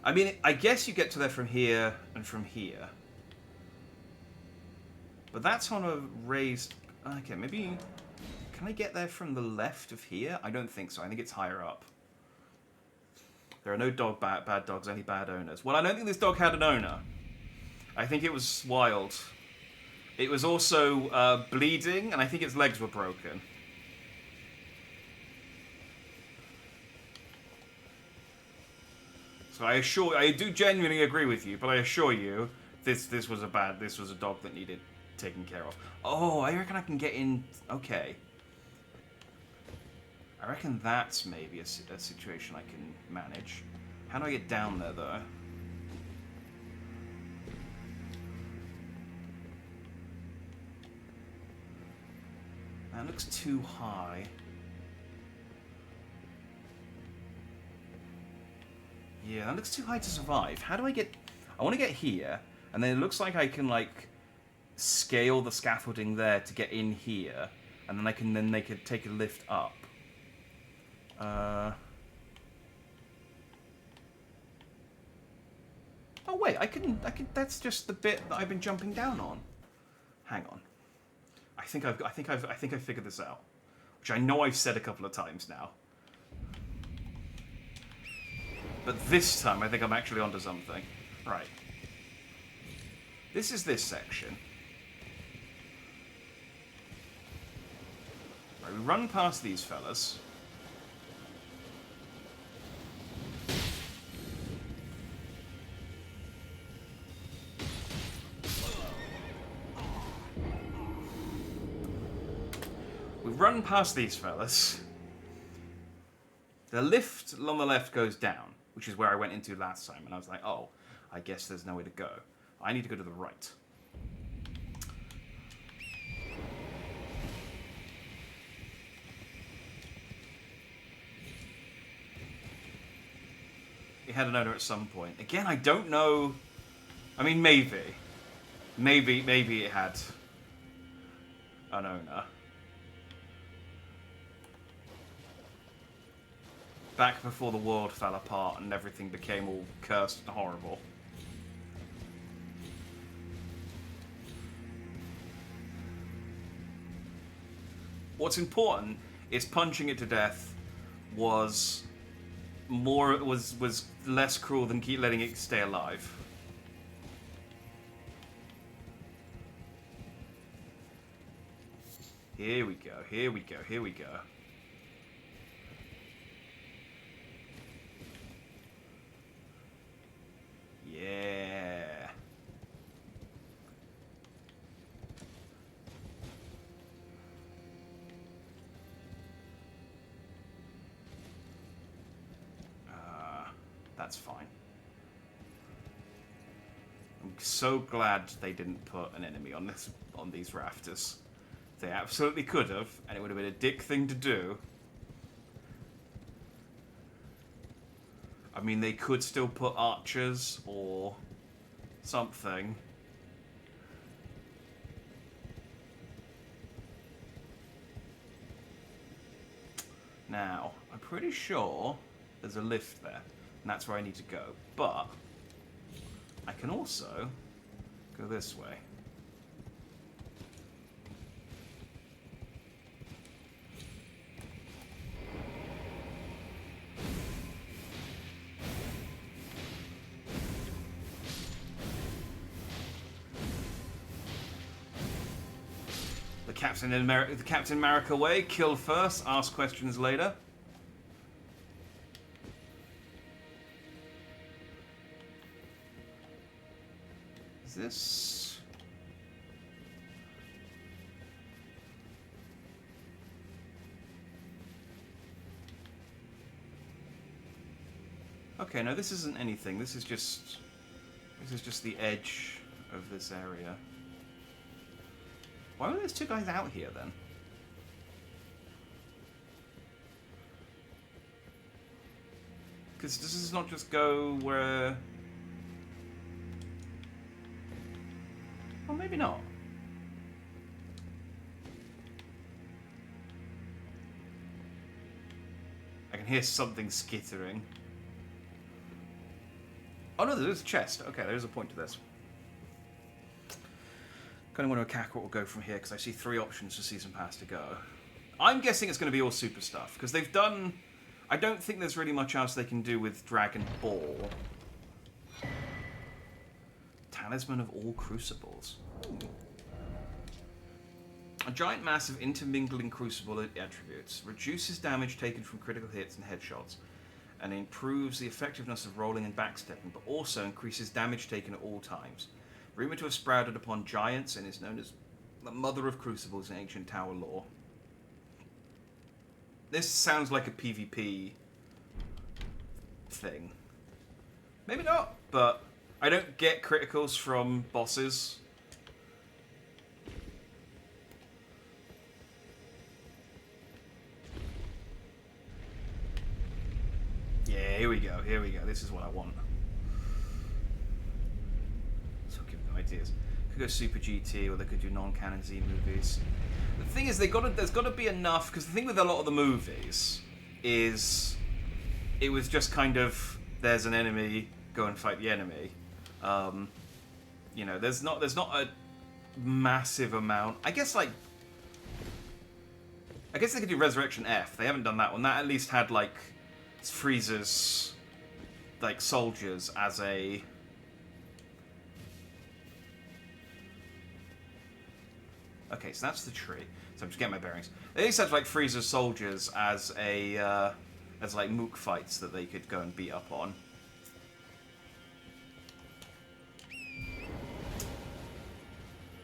I mean, I guess you get to there from here and from here. But that's on a raised... Okay, maybe... Can I get there from the left of here? I don't think so. I think it's higher up. There are no bad dogs, only bad owners. Well, I don't think this dog had an owner. I think it was wild. It was also bleeding, and I think its legs were broken. So I do genuinely agree with you, but I assure you, this was a dog that needed taken care of. Oh, I reckon I can get in. Okay. I reckon that's maybe a situation I can manage. How do I get down there, though? That looks too high. Yeah, that looks too high to survive. How do I get... I want to get here, and then it looks like I can, like, scale the scaffolding there to get in here, and then they could take a lift up. Oh wait, I can. That's just the bit that I've been jumping down on. Hang on. I think I figured this out, which I know I've said a couple of times now. But this time, I think I'm actually onto something. Right. This is this section. Right, we run past these fellas. We run past these fellas. The lift on the left goes down, which is where I went into last time, and I was like, oh, I guess there's nowhere to go. I need to go to the right. It had an owner at some point. Again, I don't know. I mean, maybe. Maybe it had an owner. Back before the world fell apart and everything became all cursed and horrible. What's important is punching it to death was less cruel than keep letting it stay alive. Here we go, here we go, here we go. Yeah. That's fine. I'm so glad they didn't put an enemy on these rafters. They absolutely could have, and it would have been a dick thing to do. I mean, they could still put archers or something. Now, I'm pretty sure there's a lift there, and that's where I need to go. But I can also go this way. The Captain America way, kill first, ask questions later. Is this... Okay, no, this isn't anything. This is just the edge of this area. Why were those two guys out here then? Because does this not just go where... Well, maybe not. I can hear something skittering. Oh no, there's a chest. Okay, there's a point to this. Kind of wonder where Kakarot will go from here, because I see 3 options for Season Pass to go. I'm guessing it's going to be all super stuff, because they've done... I don't think there's really much else they can do with Dragon Ball. Talisman of all Crucibles. Ooh. A giant mass of intermingling crucible attributes. Reduces damage taken from critical hits and headshots. And improves the effectiveness of rolling and backstepping, but also increases damage taken at all times. Rumored to have sprouted upon giants and is known as the mother of crucibles in ancient tower lore. This sounds like a PvP thing. Maybe not, but I don't get criticals from bosses. Yeah, here we go, here we go. This is what I want. So give them ideas. Could go Super GT, or they could do non-canon Z movies. The thing is, there's got to be enough, because the thing with a lot of the movies is it was just kind of, there's an enemy, go and fight the enemy. You know, there's not a massive amount. I guess they could do Resurrection F. They haven't done that one. That at least had like Frieza's like soldiers as a... Okay, so that's the tree. So I'm just getting my bearings. They used to have like Frieza's soldiers as a as like mook fights that they could go and beat up on.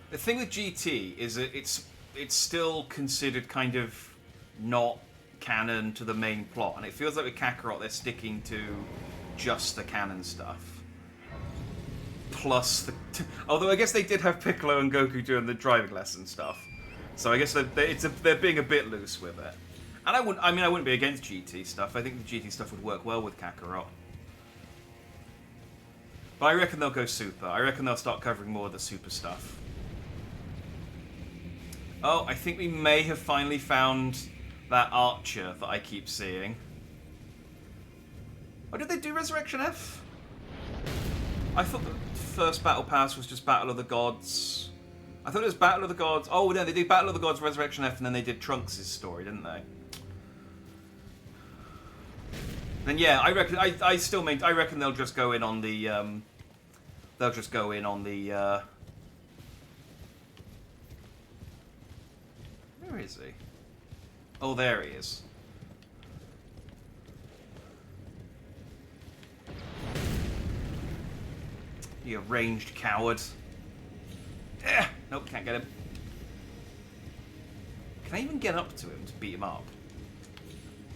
The thing with GT is that it's still considered kind of not canon to the main plot, and it feels like with Kakarot they're sticking to just the canon stuff. Plus, although I guess they did have Piccolo and Goku doing the driving lesson stuff, so I guess they're being a bit loose with it. And I wouldn't be against GT stuff. I think the GT stuff would work well with Kakarot. But I reckon they'll go Super. I reckon they'll start covering more of the Super stuff. Oh, I think we may have finally found that archer that I keep seeing. Oh, did they do Resurrection F? I thought the first Battle Pass was just Battle of the Gods. I thought it was Battle of the Gods. Oh, no, they did Battle of the Gods, Resurrection F, and then they did Trunks' story, didn't they? Then yeah, I reckon I reckon they'll just go in on the where is he? Oh, there he is. You ranged coward. Nope, can't get him. Can I even get up to him to beat him up?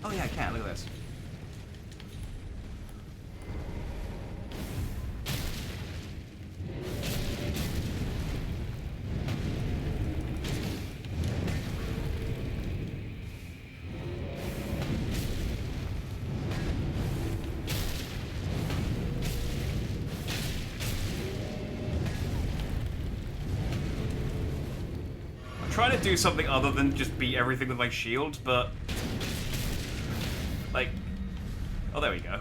Oh yeah, I can. Look at this. Trying to do something other than just beat everything with my shield, but like, oh, there we go.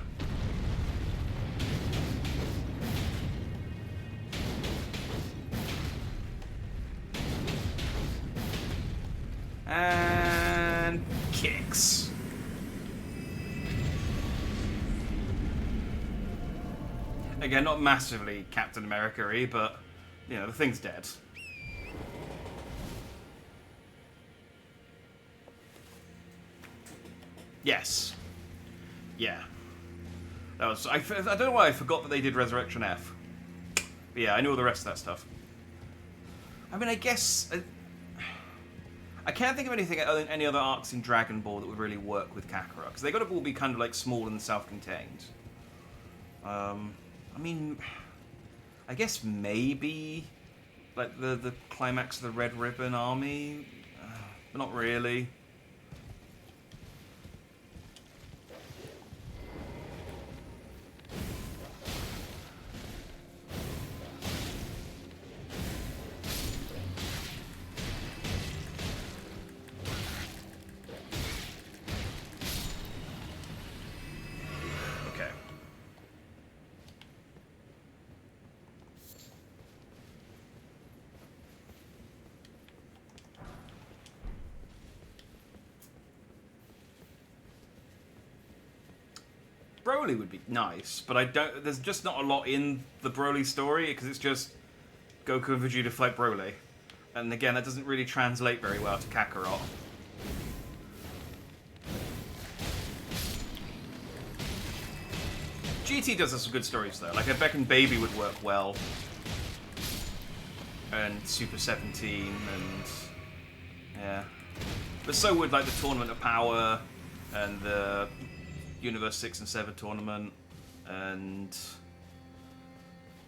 And kicks. Again, not massively Captain America-y, but you know, the thing's dead. Yes. Yeah. That was. I don't know why I forgot that they did Resurrection F. But yeah, I knew all the rest of that stuff. I mean, I guess I can't think of any other arcs in Dragon Ball that would really work with Kakarot, because they got to all be kind of like small and self-contained. I mean, I guess maybe like the climax of the Red Ribbon Army, but not really. Broly would be nice, but I don't. There's just not a lot in the Broly story because it's just Goku and Vegeta fight Broly, and again, that doesn't really translate very well to Kakarot. GT does have some good stories though. Like a Beck and Baby would work well, and Super 17, and yeah, but so would like the Tournament of Power and the Universe 6 and 7 tournament, and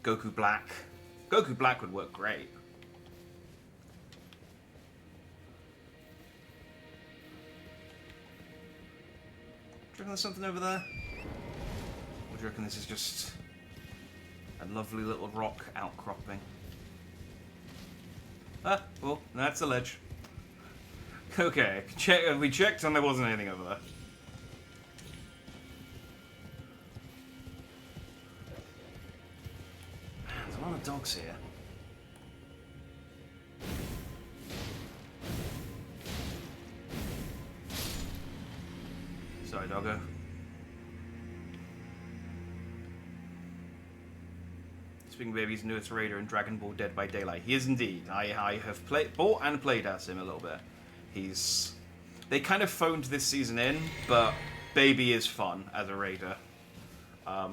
Goku Black. Goku Black would work great. Do you reckon there's something over there? Or do you reckon this is just a lovely little rock outcropping? Ah, well, that's a ledge. Okay, we checked and there wasn't anything over there. There's a lot of dogs here. Sorry, doggo. Speaking of Baby's newest raider in Dragon Ball Dead by Daylight. He is indeed. I have bought and played as him a little bit. They kind of phoned this season in, but Baby is fun as a raider. I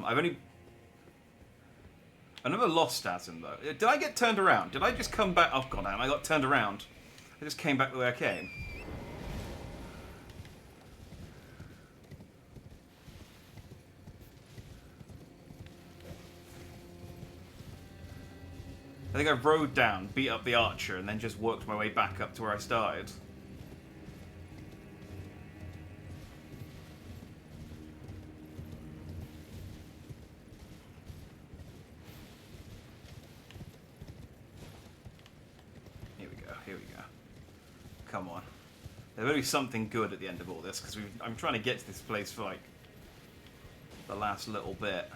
never lost at him though. Did I get turned around? Did I just come back? Oh god damn, I got turned around. I just came back the way I came. I think I rode down, beat up the archer, and then just worked my way back up to where I started. Here we go, here we go. Come on. There better be something good at the end of all this, because I'm trying to get to this place for, like, the last little bit.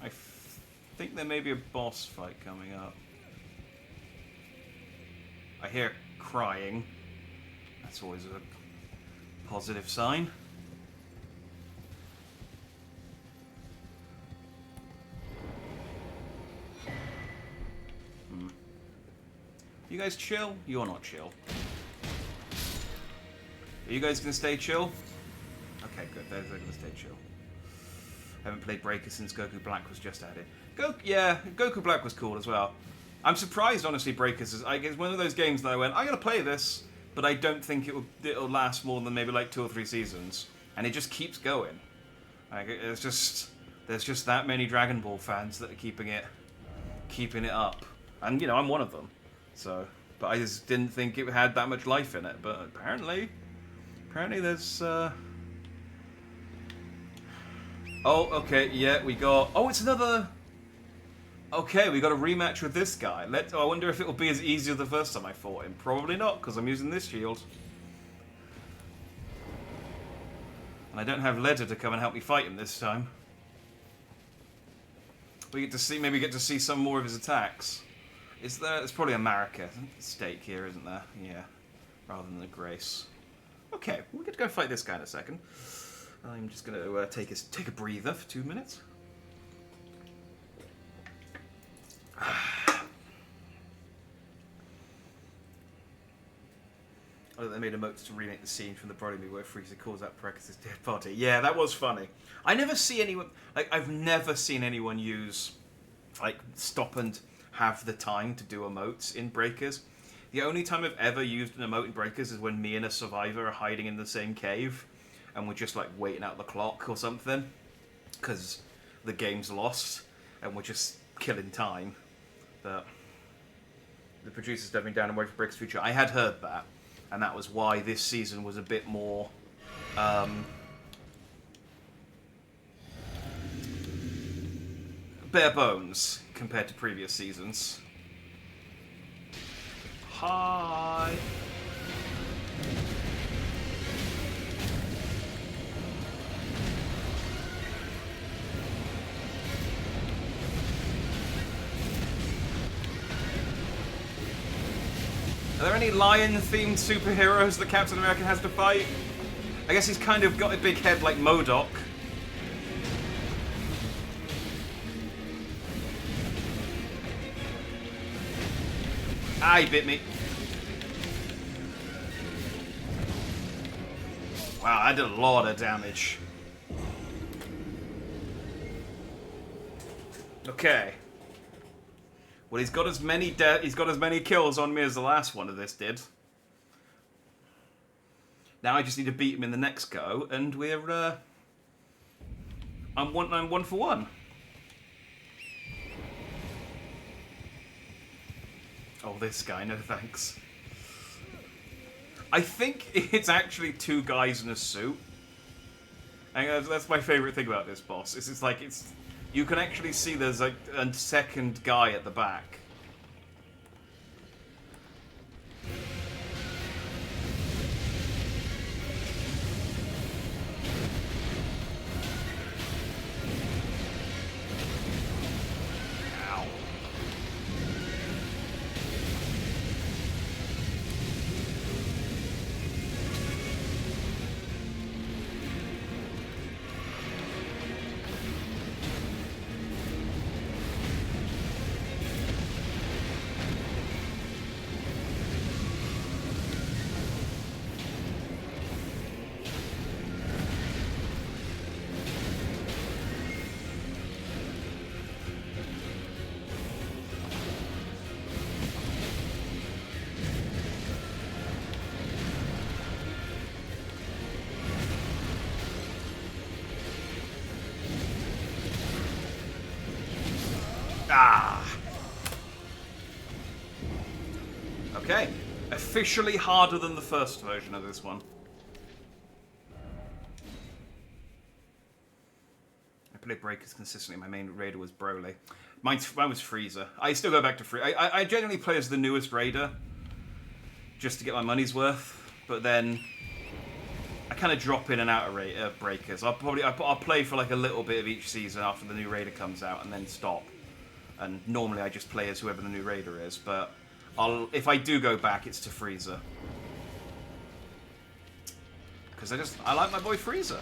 I think there may be a boss fight coming up. I hear crying. That's always a positive sign. You guys chill? You're not chill. Are you guys gonna stay chill? Okay, good. They're gonna stay chill. I haven't played Breaker since Goku Black was just added. Goku Black was cool as well. I'm surprised, honestly, Breakers is one of those games that I went, I'm gonna play this, but I don't think it'll last more than maybe like 2 or 3 seasons, and it just keeps going. Like there's just that many Dragon Ball fans that are keeping it up, and you know I'm one of them. So, but I just didn't think it had that much life in it. But apparently there's. Oh, okay, yeah, we got... Oh, it's another... Okay, we got a rematch with this guy. I wonder if it will be as easy as the first time I fought him. Probably not, because I'm using this shield. And I don't have Ledger to come and help me fight him this time. We maybe get to see some more of his attacks. There's probably a Marika stake here, isn't there? Yeah, rather than the Grace. Okay, we get to go fight this guy in a second. I'm just going to take a breather for 2 minutes. Oh, they made emotes to remake the scene from the Broly movie where Frieza calls out Preck's dead body. Yeah, that was funny. I never see anyone... Like, I've never seen anyone use... Like, stop and have the time to do emotes in Breakers. The only time I've ever used an emote in Breakers is when me and a survivor are hiding in the same cave. And we're just, like, waiting out the clock or something. Because the game's lost. And we're just killing time. But... the producer's dubbing down and waiting for Breakers' future. I had heard that. And that was why this season was a bit more... bare bones compared to previous seasons. Hi! Are there any lion-themed superheroes that Captain America has to fight? I guess he's kind of got a big head like MODOK. Ah, he bit me. Wow, I did a lot of damage. Okay. Well, he's got as many kills on me as the last one of this did. Now I just need to beat him in the next go, and we're I'm one for one. Oh, this guy, no thanks. I think it's actually two guys in a suit. And that's my favourite thing about this boss. It's like you can actually see there's like a second guy at the back. Ow. Ah. Okay. Officially harder than the first version of this one. I played Breakers consistently. My main raider was Broly. Mine was Frieza. I still go back to Frieza. I generally play as the newest raider, just to get my money's worth. But then I kind of drop in and out of Breakers. I'll play for like a little bit of each season after the new raider comes out, and then stop. And normally I just play as whoever the new raider is, but if I do go back, it's to Frieza. Because I like my boy Frieza.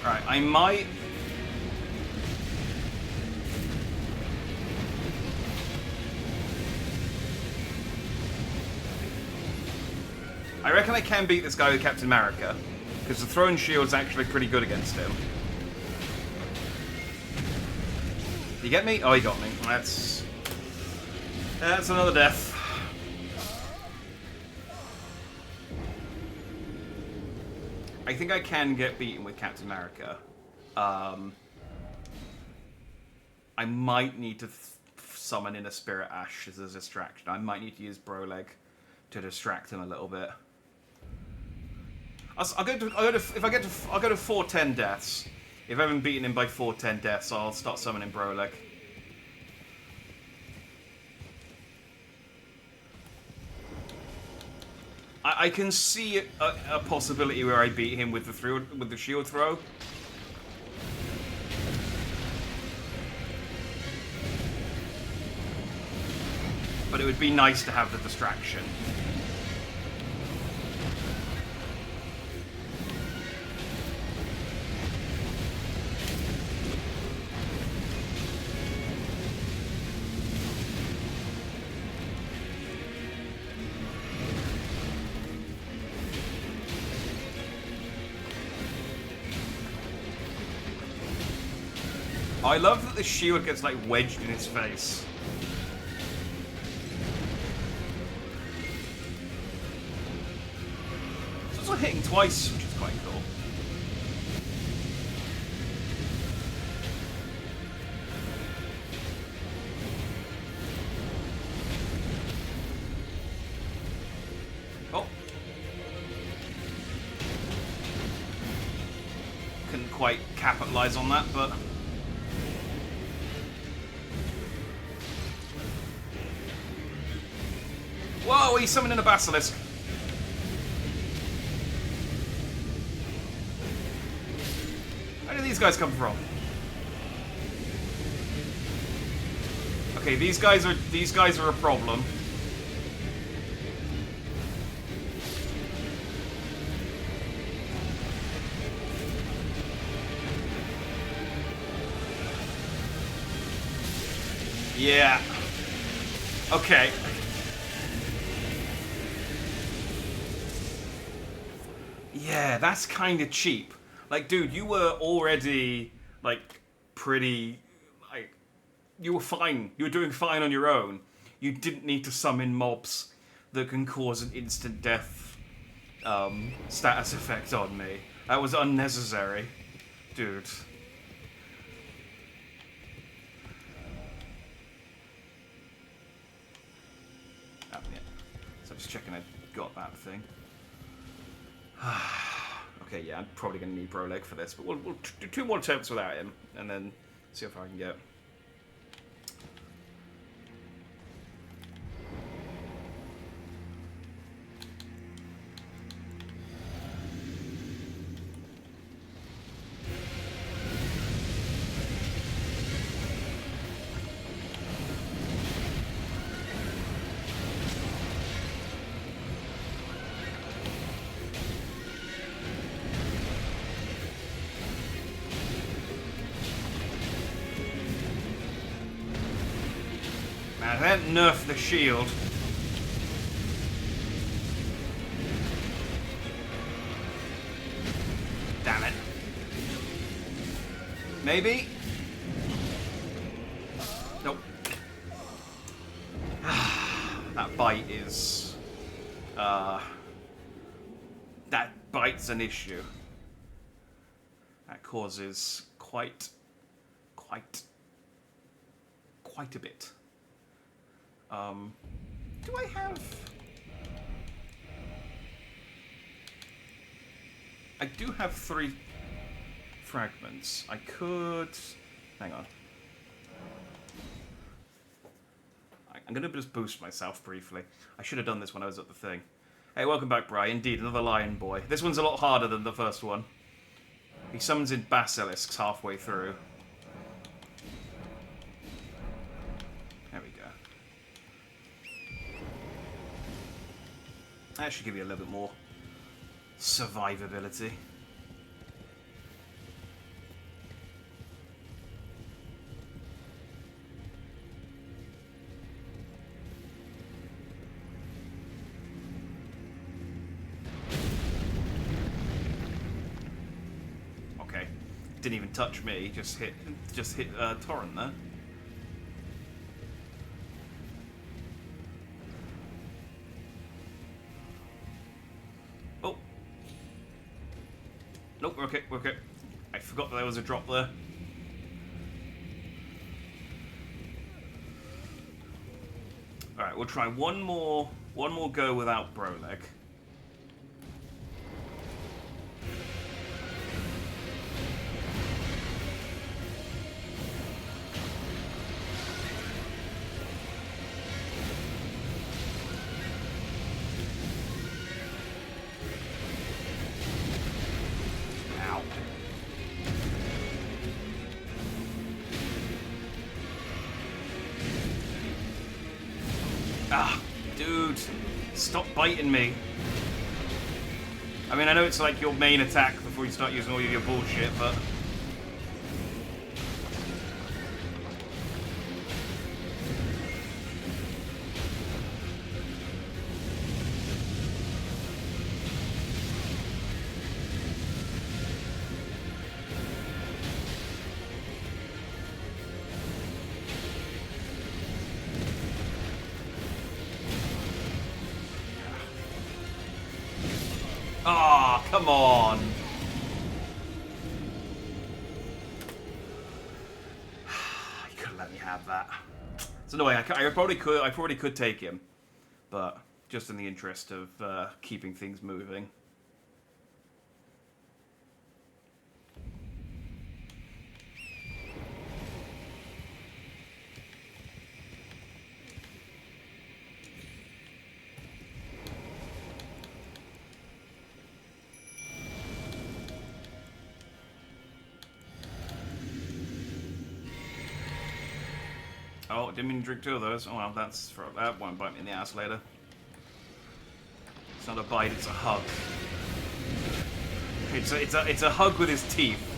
Right, I might... I reckon I can beat this guy with Captain America, because the thrown shield's actually pretty good against him. Did he get me? Oh, he got me. That's another death. I think I can get beaten with Captain America. I might need to summon in a Spirit Ash as a distraction. I might need to use Broleg to distract him a little bit. I'll go to 410 deaths. If I haven't beaten him by 410 deaths, I'll start summoning Broleg. I can see a possibility where I beat him with the shield throw. but it would be nice to have the distraction. I love that the shield gets, like, wedged in his face. It's also hitting twice, which is quite cool. Oh. Couldn't quite capitalize on that, but... Whoa, he's summoning a basilisk. Where do these guys come from? Okay, these guys are a problem. Yeah. Okay. Yeah, that's kind of cheap. Like, dude, you were already, like, pretty, like, you were fine. You were doing fine on your own. You didn't need to summon mobs that can cause an instant death status effect on me. That was unnecessary, dude. Oh, yeah. So I'm just checking I got that thing. Okay, yeah, I'm probably going to need Broleg for this, but we'll do 2 more attempts without him, and then see how far I can get. Man, they didn't nerf the shield. Damn it. Maybe? Nope. That bite is... that bite's an issue. That causes quite a bit. Do I have... I do have 3 fragments. I could... Hang on. I'm gonna just boost myself briefly. I should have done this when I was at the thing. Hey, welcome back, Bri. Indeed, another lion boy. This one's a lot harder than the first one. He summons in basilisks halfway through. There we go. That should give you a little bit more survivability. Okay, didn't even touch me. Just hit Torrent there. Nope, we're okay, we're okay. I forgot that there was a drop there. Alright, we'll try one more go without Broleg. Ah, dude. Stop biting me. I mean, I know it's like your main attack before you start using all of your bullshit, but... Ah, oh, come on. You couldn't let me have that. It's annoying. I probably could take him, but just in the interest of keeping things moving. Oh, didn't mean to drink two of those. Oh well, that won't bite me in the ass later. It's not a bite, it's a hug. It's a hug with his teeth.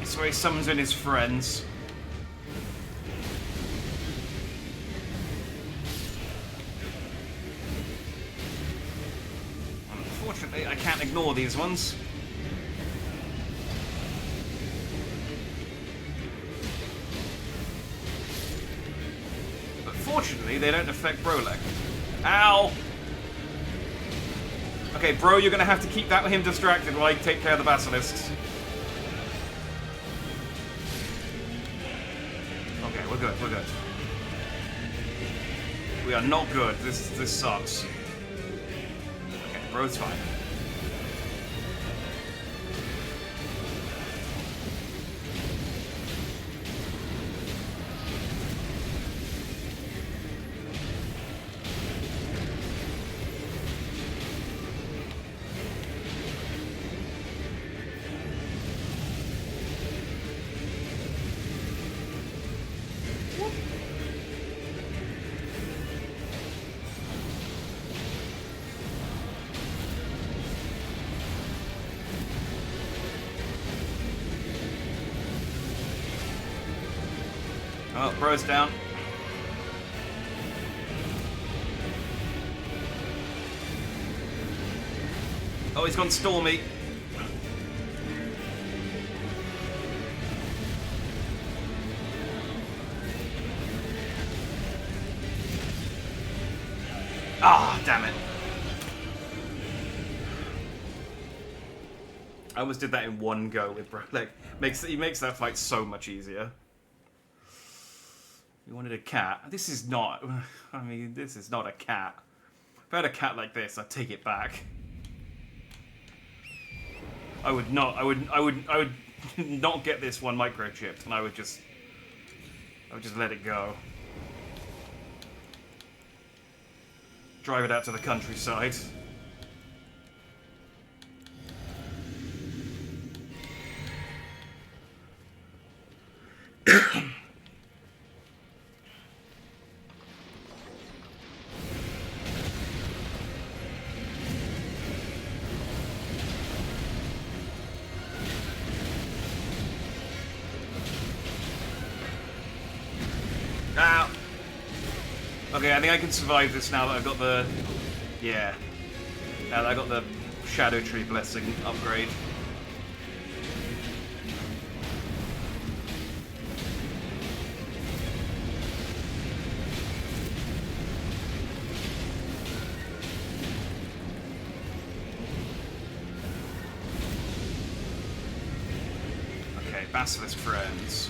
So he summons in his friends. Unfortunately, I can't ignore these ones. But fortunately, they don't affect Brolek. Ow! Okay, bro, you're gonna have to keep him distracted while I take care of the basilisks. We're good, we're good. We are not good. This sucks. Okay, bro's fine. Oh, bro's down. Oh, he's gone stormy. Ah, damn it. I almost did that in one go with bro. Like, he makes that fight so much easier. You wanted a cat. This is not... I mean, this is not a cat. If I had a cat like this, I'd take it back. I would not not get this one microchipped, and I would just let it go. Drive it out to the countryside. Ow. Okay, I think I can survive this now that I've got the... Yeah. Now that I got the Erdtree blessing upgrade. Right, Basilisk friends.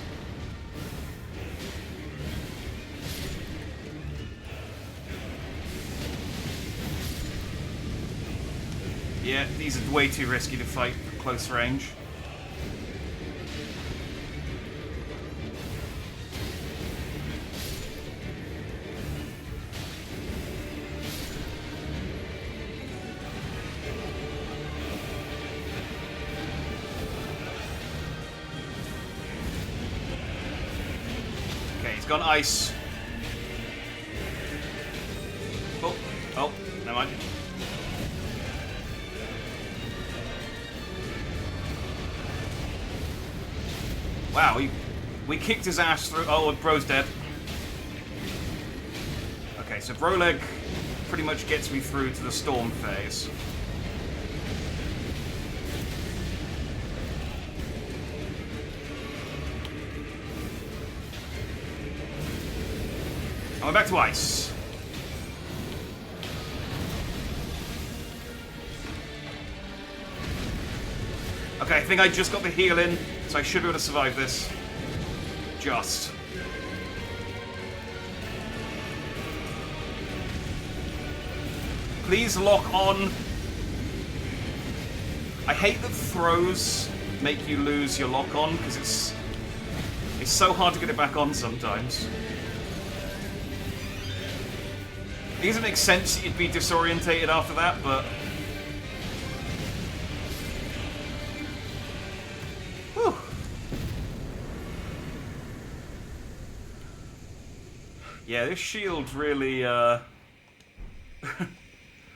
Yeah, these are way too risky to fight at close range. Okay, he's gone ice. Oh, never mind. Wow, we kicked his ass through. Oh, bro's dead. Okay, so Broleg pretty much gets me through to the storm phase. And we're back to ice. Okay, I think I just got the heal in, so I should be able to survive this. Just. Please lock on. I hate that throws make you lose your lock on, because it's so hard to get it back on sometimes. It doesn't make sense that you'd be disorientated after that, but... Whew. Yeah, this shield really,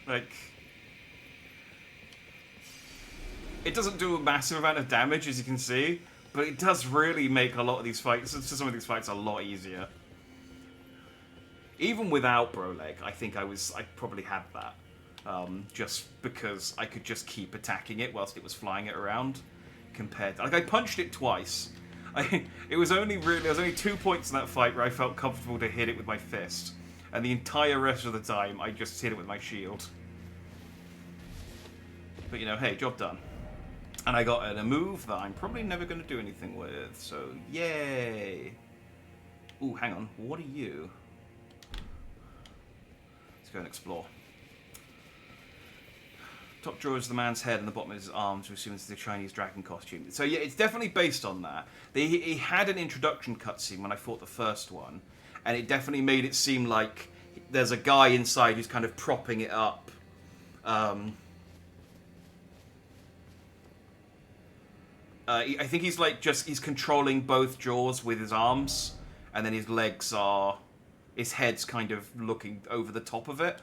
like... It doesn't do a massive amount of damage, as you can see, but it does really make a lot of these fights, some of these fights, a lot easier. Even without Broleg, I think I probably had that. Just because I could just keep attacking it whilst it was flying it around. Compared to, like, I punched it twice. There was only 2 points in that fight where I felt comfortable to hit it with my fist. And the entire rest of the time, I just hit it with my shield. But, you know, hey, job done. And I got a move that I'm probably never going to do anything with, so yay! Ooh, hang on, what are you? Let's go and explore. Top drawer is the man's head and the bottom is his arms, we assume it's the Chinese dragon costume. So yeah, it's definitely based on that. He had an introduction cutscene when I fought the first one, and it definitely made it seem like there's a guy inside who's kind of propping it up. I think he's like he's controlling both jaws with his arms, and then his head's kind of looking over the top of it.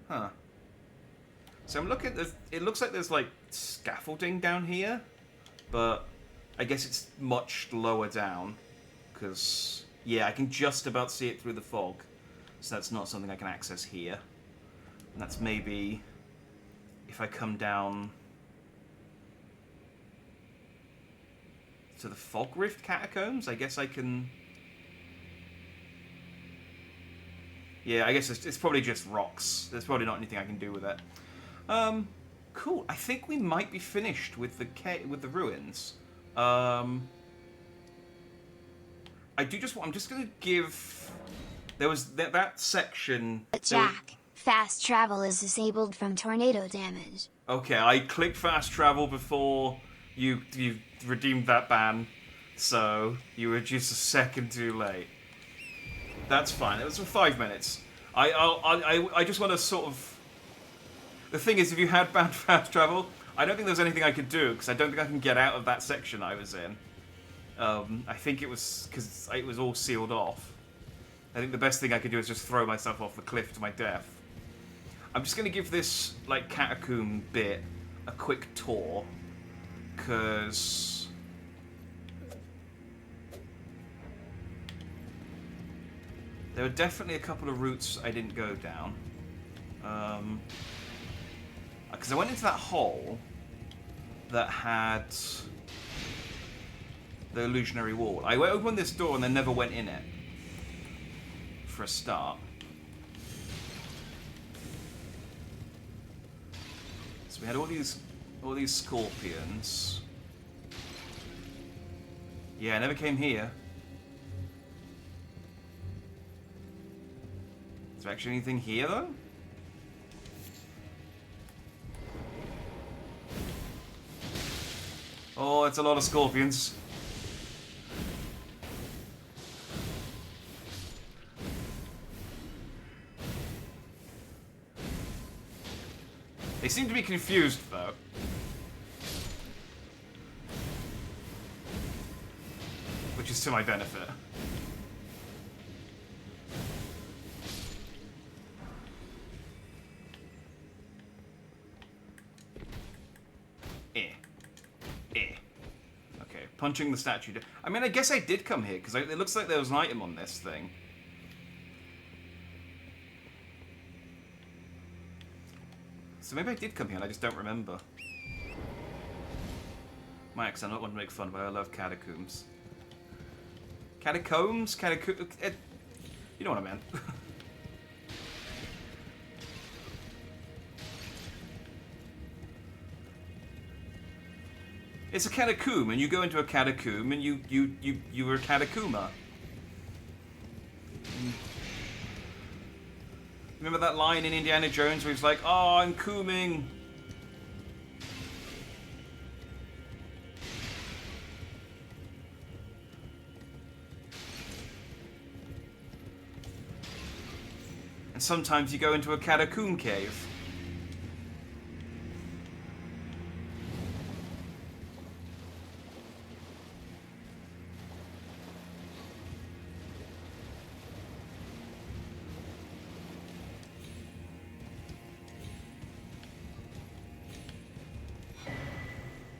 Huh. So I'm looking at it looks like there's like scaffolding down here, but I guess it's much lower down, because yeah, I can just about see it through the fog, so that's not something I can access here. And that's maybe if I come down to the Fog Rift Catacombs, I guess I can... Yeah, I guess it's probably just rocks. There's probably not anything I can do with it. Cool. I think we might be finished with the ruins. I'm just going to give... There was that section... Jack, fast travel is disabled from tornado damage. Okay, I clicked fast travel before you redeemed that ban, so you were just a second too late. That's fine. It was for 5 minutes. I just want to sort of... The thing is, if you had banned fast travel, I don't think there's anything I could do, because I don't think I can get out of that section I was in. I think it was because it was all sealed off. I think the best thing I could do is just throw myself off the cliff to my death. I'm just going to give this, like, catacomb bit a quick tour, because... There were definitely a couple of routes I didn't go down. Because I went into that hole that had the illusionary wall. I opened this door and then never went in it. For a start. we had all these scorpions. Yeah, I never came here. Is there actually anything here, though? Oh, it's a lot of scorpions. They seem to be confused, though. Which is to my benefit. Okay, punching the statue. I mean, I guess I did come here, because it looks like there was an item on this thing. So maybe I did come here and I just don't remember. My accent, I don't want to make fun, but I love catacombs. Catacombs? You know what I meant. It's a catacomb, and you go into a catacomb, and you were a catacomber. Remember that line in Indiana Jones where he's like, "Oh, I'm cooming." And sometimes you go into a catacomb cave.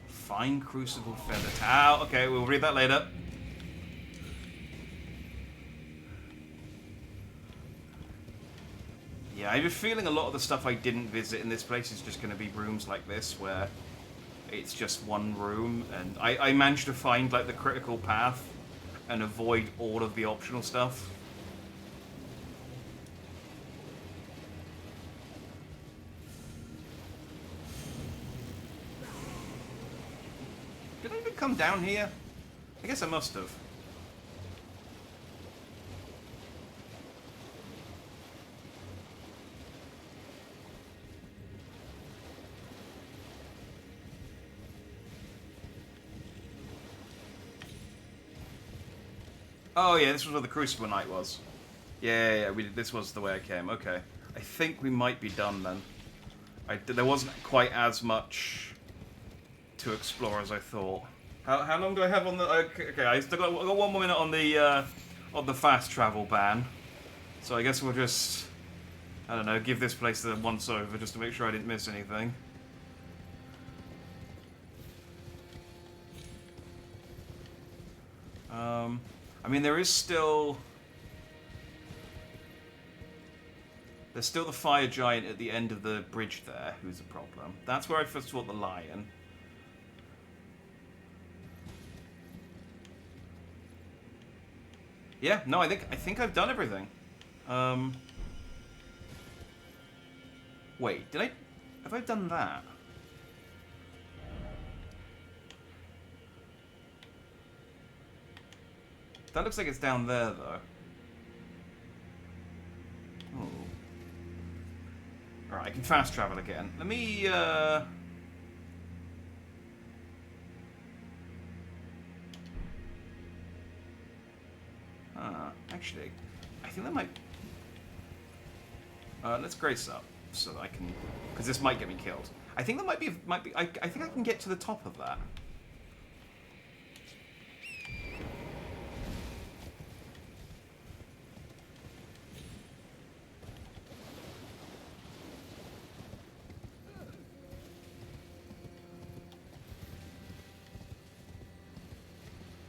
Fine crucible feather towel. Okay, we'll read that later. Yeah, I have a feeling a lot of the stuff I didn't visit in this place is just going to be rooms like this, where it's just one room, and I managed to find, like, the critical path and avoid all of the optional stuff. Did I even come down here? I guess I must have. Oh yeah, this was where the Crucible Night was. Yeah, this was the way I came. Okay. I think we might be done then. There wasn't quite as much to explore as I thought. How long do I have on the... Okay, I still got 1 more minute on the fast travel ban. So I guess we'll just... I don't know, give this place the once over just to make sure I didn't miss anything. I mean, there is still... There's still the fire giant at the end of the bridge there, who's a problem. That's where I first fought the lion. Yeah, no, I think I've done everything. Wait, have I done that? That looks like it's down there, though. Oh. Alright, I can fast travel again. Let me, actually, I think that might... let's grace up, so that I can... Because this might get me killed. I think that might be... I think I can get to the top of that.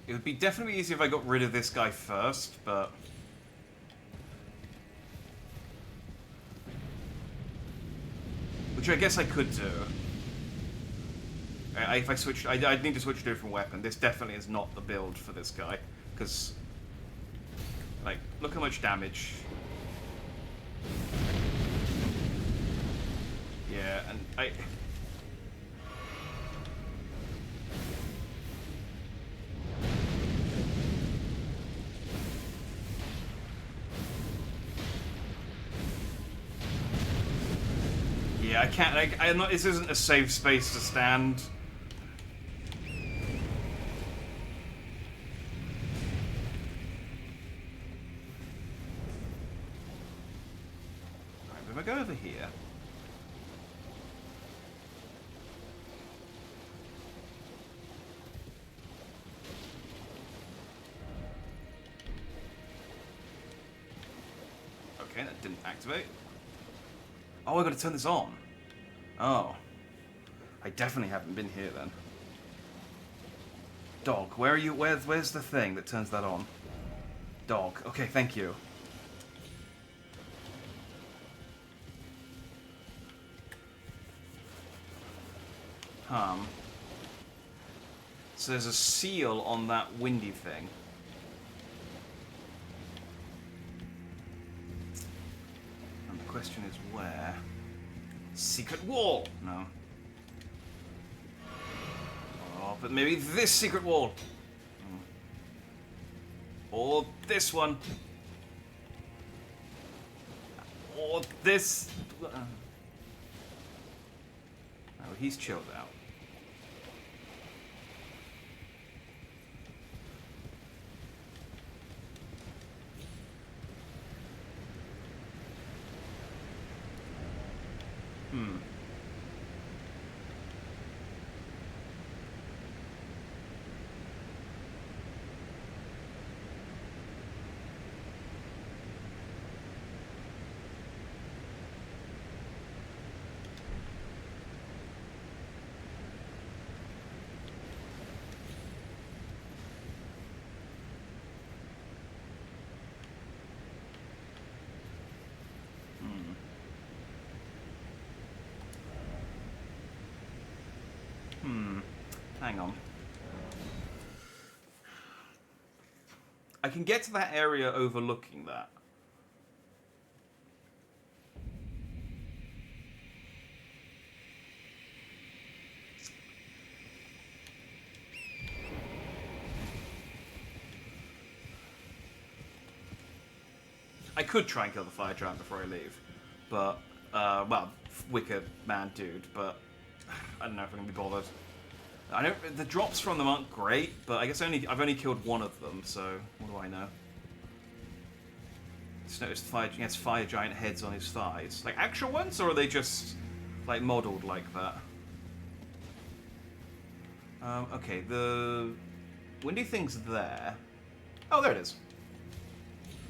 It would be definitely easier if I got rid of this guy first, but... Which I guess I could do. If I switch... I'd need to switch to a different weapon. This definitely is not the build for this guy. Because... Like, look how much damage. Yeah, and Yeah, I can't. I'm not. This isn't a safe space to stand. Alright, if I go over here. Okay, that didn't activate. Oh, I gotta turn this on. Oh. I definitely haven't been here then. Dog, where are you? Where's the thing that turns that on? Dog. Okay, thank you. So there's a seal on that windy thing. And the question is where? Secret wall! No. Oh, but maybe this secret wall! Or this one! Or this... Oh, he's chilled out. Hang on. I can get to that area overlooking that. I could try and kill the fire giant before I leave, but, well, wicked man dude, but I don't know if I'm gonna be bothered. I don't. The drops from them aren't great, but I guess I've only killed one of them, so what do I know? Just noticed he has fire giant heads on his thighs, like actual ones, or are they just like modelled like that? Okay, the windy thing's there. Oh, there it is.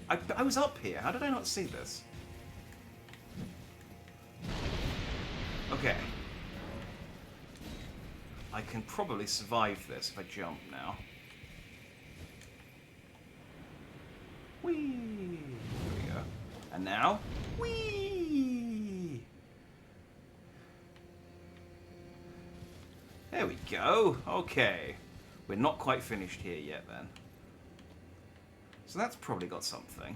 I was up here. How did I not see this? Okay. I can probably survive this if I jump now. Whee! There we go. And now, whee! There we go. Okay. We're not quite finished here yet then. So that's probably got something.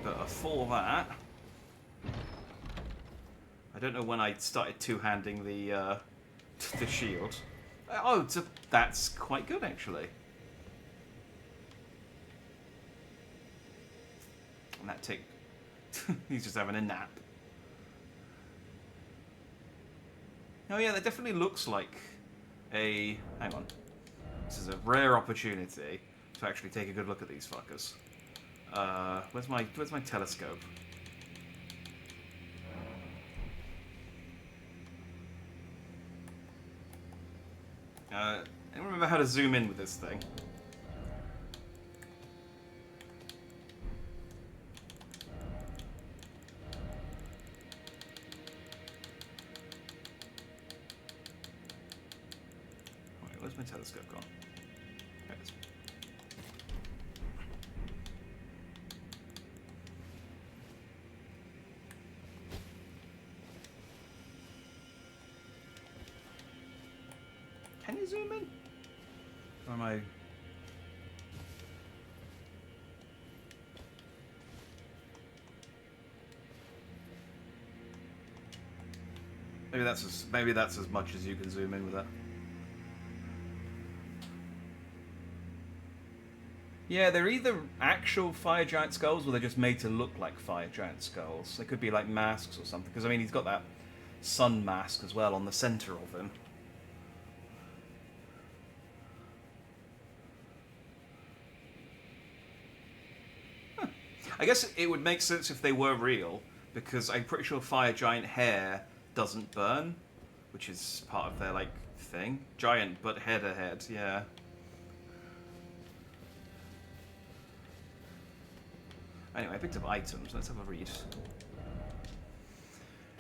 But for that, I don't know when I started two-handing the shield. Oh, that's quite good actually. And that take, he's just having a nap. Oh yeah, that definitely looks like a... Hang on. This is a rare opportunity to actually take a good look at these fuckers. Where's my telescope? I don't remember how to zoom in with this thing. Where's my telescope gone? There it is. Can you zoom in? Or am I... Maybe that's as much as you can zoom in with that. Yeah, they're either actual fire giant skulls or they're just made to look like fire giant skulls. They could be like masks or something, because I mean he's got that sun mask as well on the center of him. Huh. I guess it would make sense if they were real, because I'm pretty sure fire giant hair doesn't burn, which is part of their like thing. Giant but head ahead, yeah. Anyway, I picked up items. Let's have a read.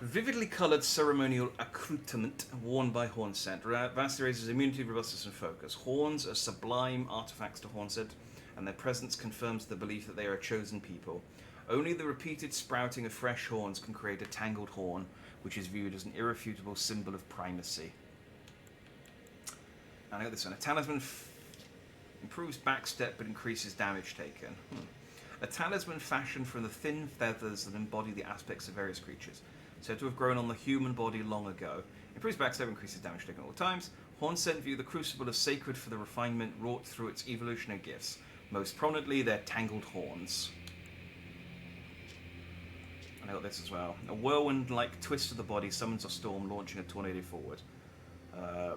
Vividly coloured ceremonial accoutrement worn by Hornsent. Vastly raises immunity, robustness, and focus. Horns are sublime artifacts to Hornsent, and their presence confirms the belief that they are a chosen people. Only the repeated sprouting of fresh horns can create a tangled horn, which is viewed as an irrefutable symbol of primacy. And I got this one. A talisman improves backstep but increases damage taken. A talisman fashioned from the thin feathers that embody the aspects of various creatures, said to have grown on the human body long ago. Improves backstep, increases damage taken at all times. Hornsent view the crucible as sacred for the refinement wrought through its evolutionary gifts, most prominently their tangled horns. And I got this as well. A whirlwind-like twist of the body summons a storm, launching a tornado forward.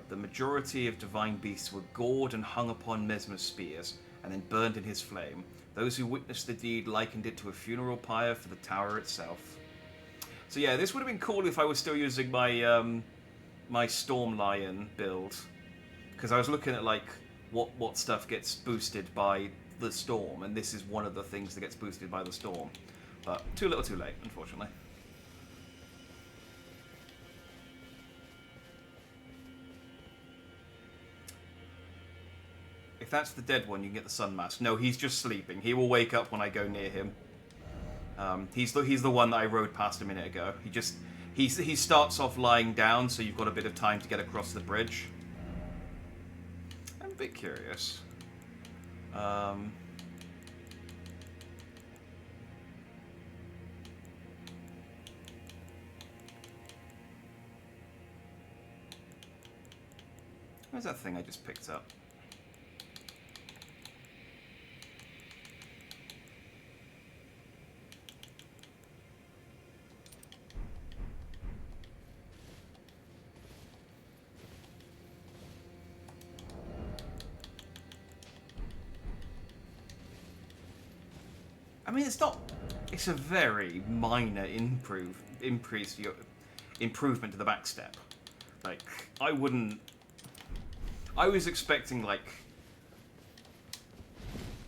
The majority of divine beasts were gored and hung upon Mesmer's spears, and then burned in his flame. Those who witnessed the deed likened it to a funeral pyre for the tower itself. So yeah, this would have been cool if I was still using my my Storm Lion build, because I was looking at like what stuff gets boosted by the storm, and this is one of the things that gets boosted by the storm. But too little, too late, unfortunately. If that's the dead one, you can get the sun mask. No, he's just sleeping. He will wake up when I go near him. He's the one that I rode past a minute ago. He starts off lying down, so you've got a bit of time to get across the bridge. I'm a bit curious. Where's that thing I just picked up? I mean, it's not. It's a very minor improvement to the backstep. Like, I wouldn't. I was expecting like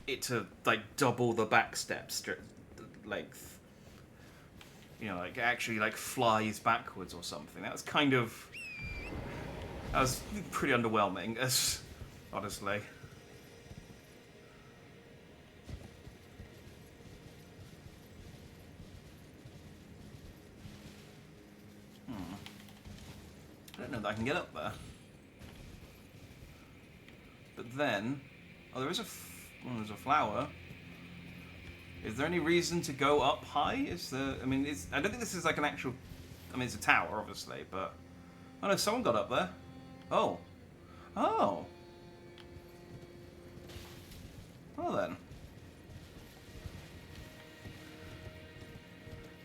it to like double the backstep length. You know, like actually like flies backwards or something. That was pretty underwhelming, as honestly. I don't know that I can get up there. But then, oh, there's a flower. Is there any reason to go up high? Is there? I mean, I don't think this is like an actual. I mean, it's a tower, obviously, but oh no, someone got up there. Oh, oh, well then.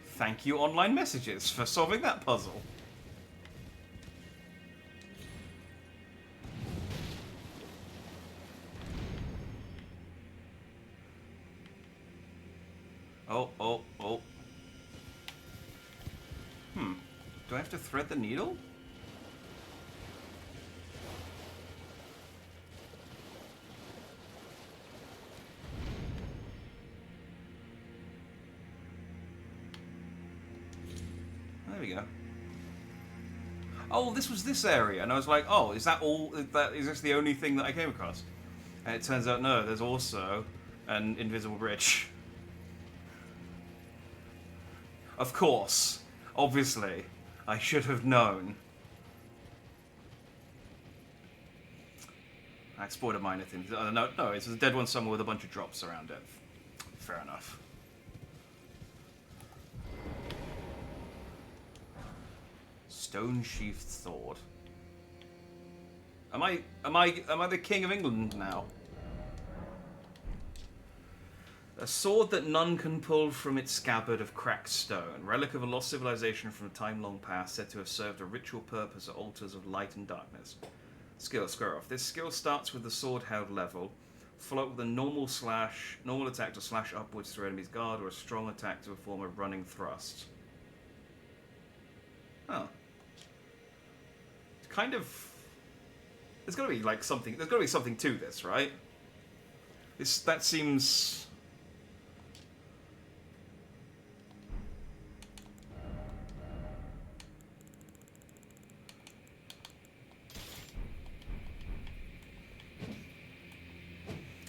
Thank you, online messages, for solving that puzzle. Oh. Do I have to thread the needle? There we go. Oh, this was this area, and I was like, oh, is that all? Is this the only thing that I came across? And it turns out, no, there's also an invisible bridge. Of course. Obviously. I should have known. I explored a minor thing. No, it's a dead one somewhere with a bunch of drops around it. Fair enough. Stone-sheathed sword. Am I the King of England now? A sword that none can pull from its scabbard of cracked stone. Relic of a lost civilization from a time long past, said to have served a ritual purpose at altars of light and darkness. Skill, square off. This skill starts with the sword held level. Follow up with a normal attack to slash upwards through enemy's guard, or a strong attack to perform a running thrust. Oh. It's kind of... There's got to be like something. There's got to be something to this, right? That seems.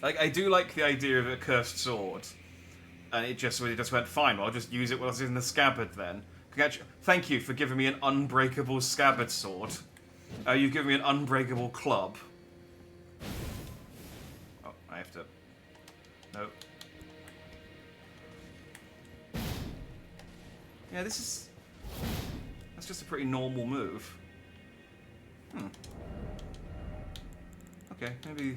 Like, I do like the idea of a cursed sword, and it just went fine. Well, I'll just use it while it's in the scabbard then. Thank you for giving me an unbreakable scabbard sword. You've given me an unbreakable club. Oh, I have to... No. Yeah, this is... That's just a pretty normal move. Okay, maybe...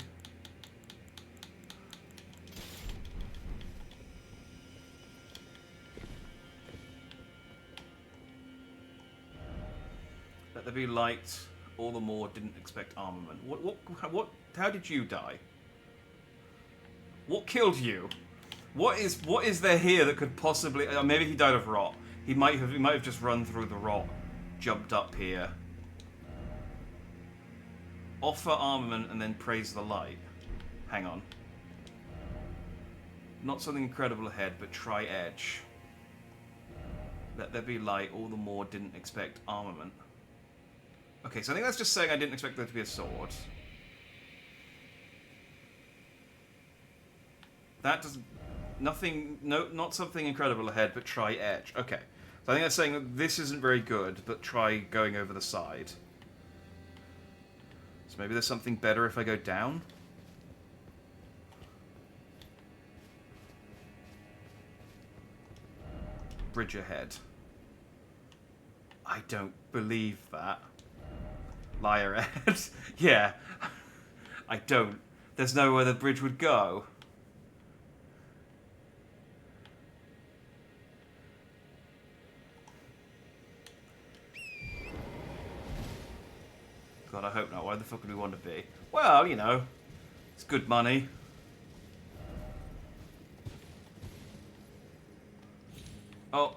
Let there be light... All the more didn't expect armament. How did you die? What killed you? What is there here that could possibly... maybe he died of rot. He might have just run through the rot, jumped up here. Offer armament and then praise the light. Hang on. Not something incredible ahead, but try edge. Let there be light. All the more didn't expect armament. Okay, so I think that's just saying I didn't expect there to be a sword. That does... Nothing... No, not something incredible ahead, but try edge. Okay. So I think that's saying that this isn't very good, but try going over the side. So maybe there's something better if I go down? Bridge ahead. I don't believe that. Liar ahead. Yeah. I don't. There's nowhere the bridge would go. God, I hope not. Why the fuck would we want to be? Well, you know, it's good money. Oh.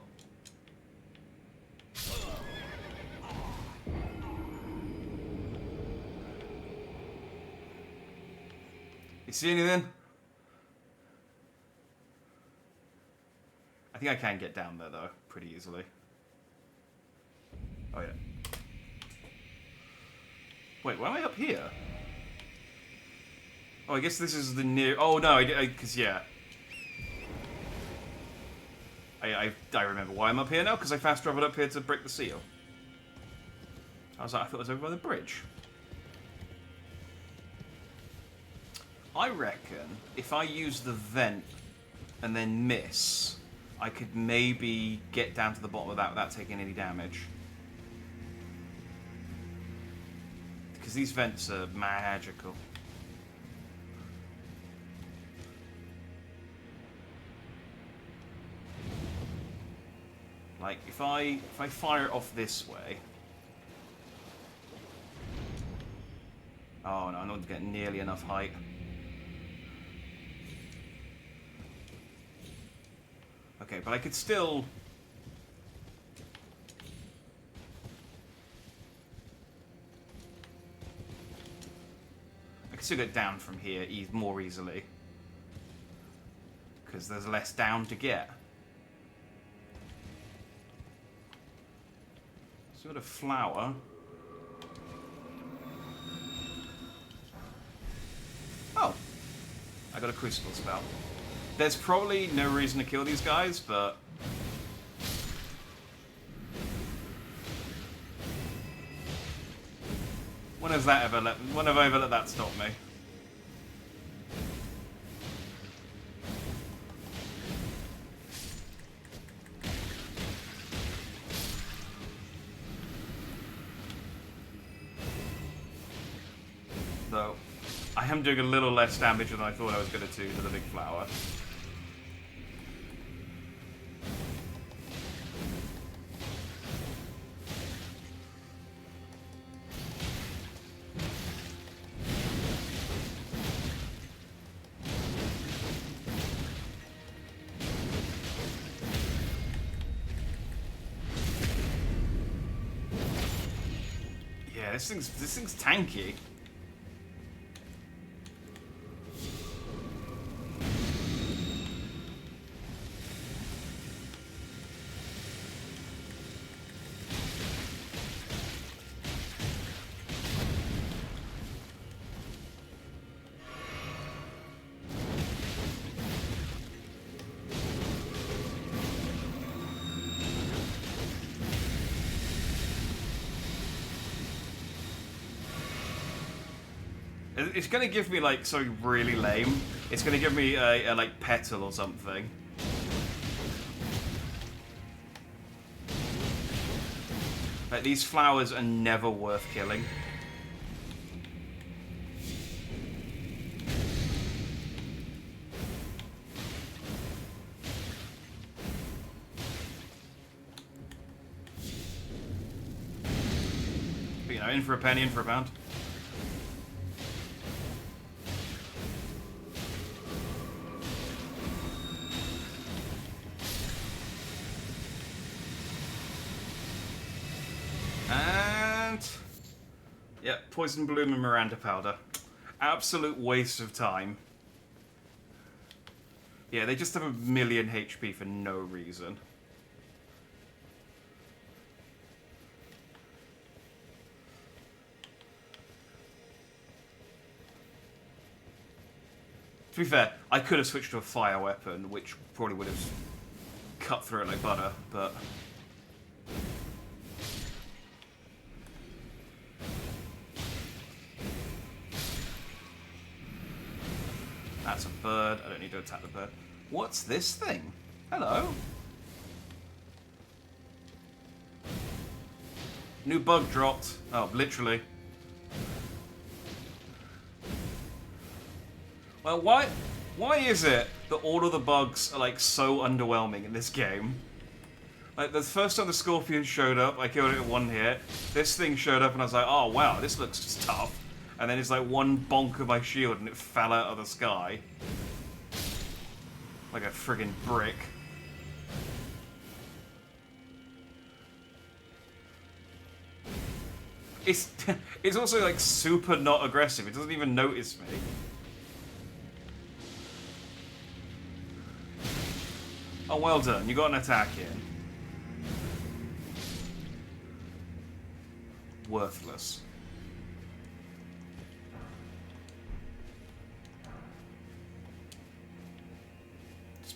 You see anything? I think I can get down there, though, pretty easily. Oh, yeah. Wait, why am I up here? Oh, I guess this is the near... Oh, no, because, yeah. I remember why I'm up here now, because I fast traveled up here to break the seal. I thought it was over by the bridge. I reckon if I use the vent and then miss, I could maybe get down to the bottom of that without taking any damage. Because these vents are magical. Like, if I fire it off this way... Oh no, I'm not getting nearly enough height. Okay, but I could still... I could still get down from here more easily. Because there's less down to get. Sort of flower. Oh! I got a crucible spell. There's probably no reason to kill these guys, but... When have I ever let that stop me? Though, I am doing a little less damage than I thought I was going to the big flower. this thing's tanky. It's gonna give me like something really lame. It's gonna give me a like petal or something. Like these flowers are never worth killing. But, you know, in for a penny, in for a pound. Yep, Poison Bloom and Miranda Powder. Absolute waste of time. Yeah, they just have a million HP for no reason. To be fair, I could have switched to a fire weapon, which probably would have cut through it like butter, but... That's a bird. I don't need to attack the bird. What's this thing? Hello? New bug dropped. Oh, literally. Well, why is it that all of the bugs are, like, so underwhelming in this game? Like, the first time the scorpion showed up, I killed it in one hit. This thing showed up and I was like, oh, wow, this looks just tough. And then it's like one bonk of my shield and it fell out of the sky. Like a friggin' brick. It's also like super not aggressive. It doesn't even notice me. Oh, well done. You got an attack in. Worthless.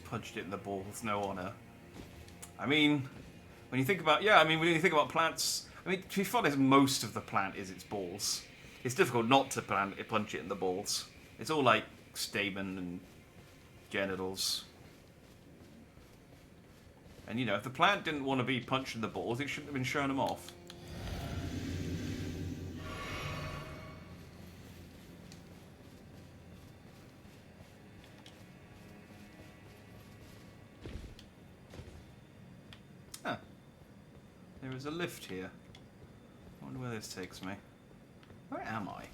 Punched it in the balls, no honor. I mean, when you think about, when you think about plants, I mean, to be honest, most of the plant is its balls. It's difficult not to punch it in the balls. It's all like stamen and genitals. And you know, if the plant didn't want to be punched in the balls, it shouldn't have been showing them off. There is a lift here. I wonder where this takes me. Where am I?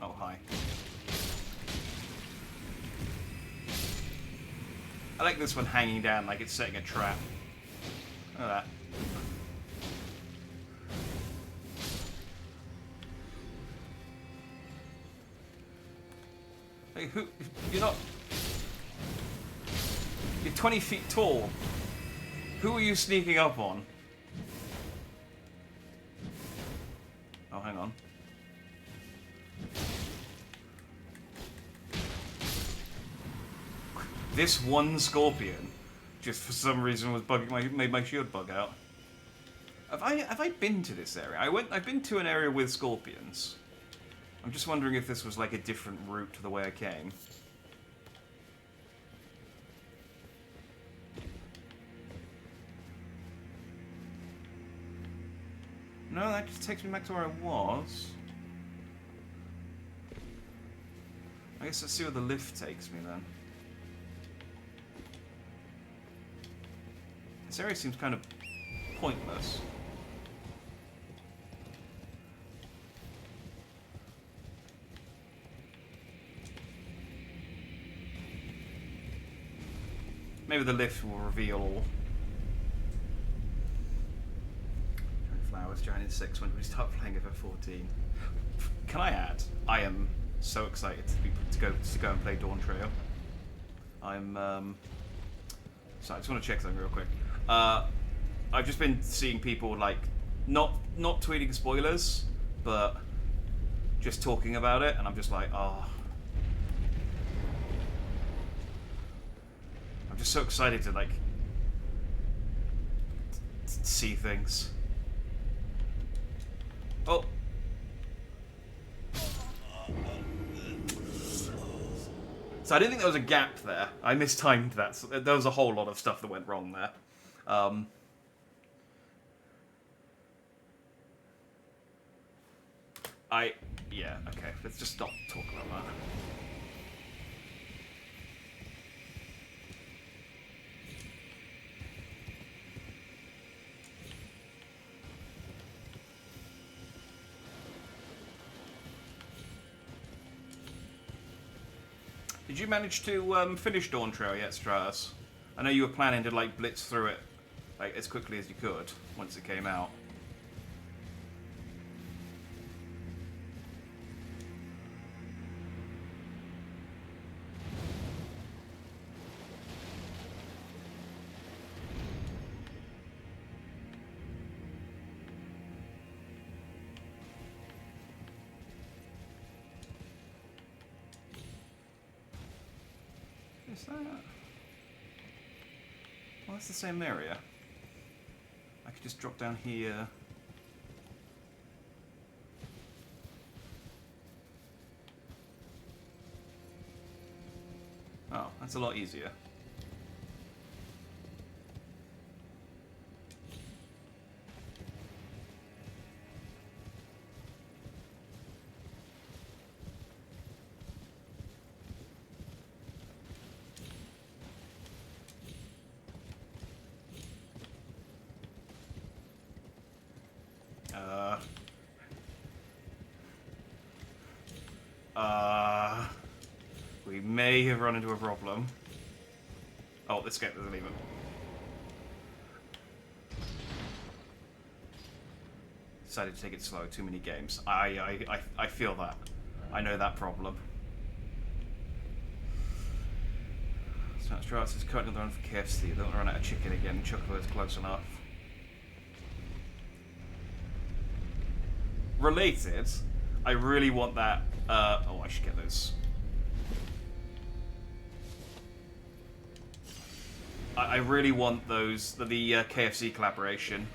Oh, hi. I like this one hanging down like it's setting a trap. Look at that. Hey, who? You're not... You're 20 feet tall. Who are you sneaking up on? Oh, hang on. This one scorpion, just for some reason, was made my shield bug out. Have I been to this area? I've been to an area with scorpions. I'm just wondering if this was like a different route to the way I came. No, that just takes me back to where I was. I guess let's see where the lift takes me then. This area seems kind of pointless. Maybe the lift will reveal all. Flowers, giant insects. When do we start playing FF14? Can I add? I am so excited to go and play Dawn Trail. I'm so I just want to check something real quick. I've just been seeing people like not tweeting spoilers, but just talking about it, and I'm just like, oh. I'm just so excited to like see things. Oh. So I didn't think there was a gap there. I mistimed that. So there was a whole lot of stuff that went wrong there. Yeah, okay. Let's just stop talking about that. Did you manage to finish Dawn Trail yet, Stratus? I know you were planning to like blitz through it like as quickly as you could once it came out. Is that? Well, that's the same area. I could just drop down here. Oh, that's a lot easier. We may have run into a problem. Oh, this game doesn't even. Decided to take it slow. Too many games. I feel that. I know that problem. Stratus is currently on the run for KFC. They don't run out of chicken again. Chocolate is close enough. Related, I really want that. Oh, I should get those. I really want those, the KFC collaboration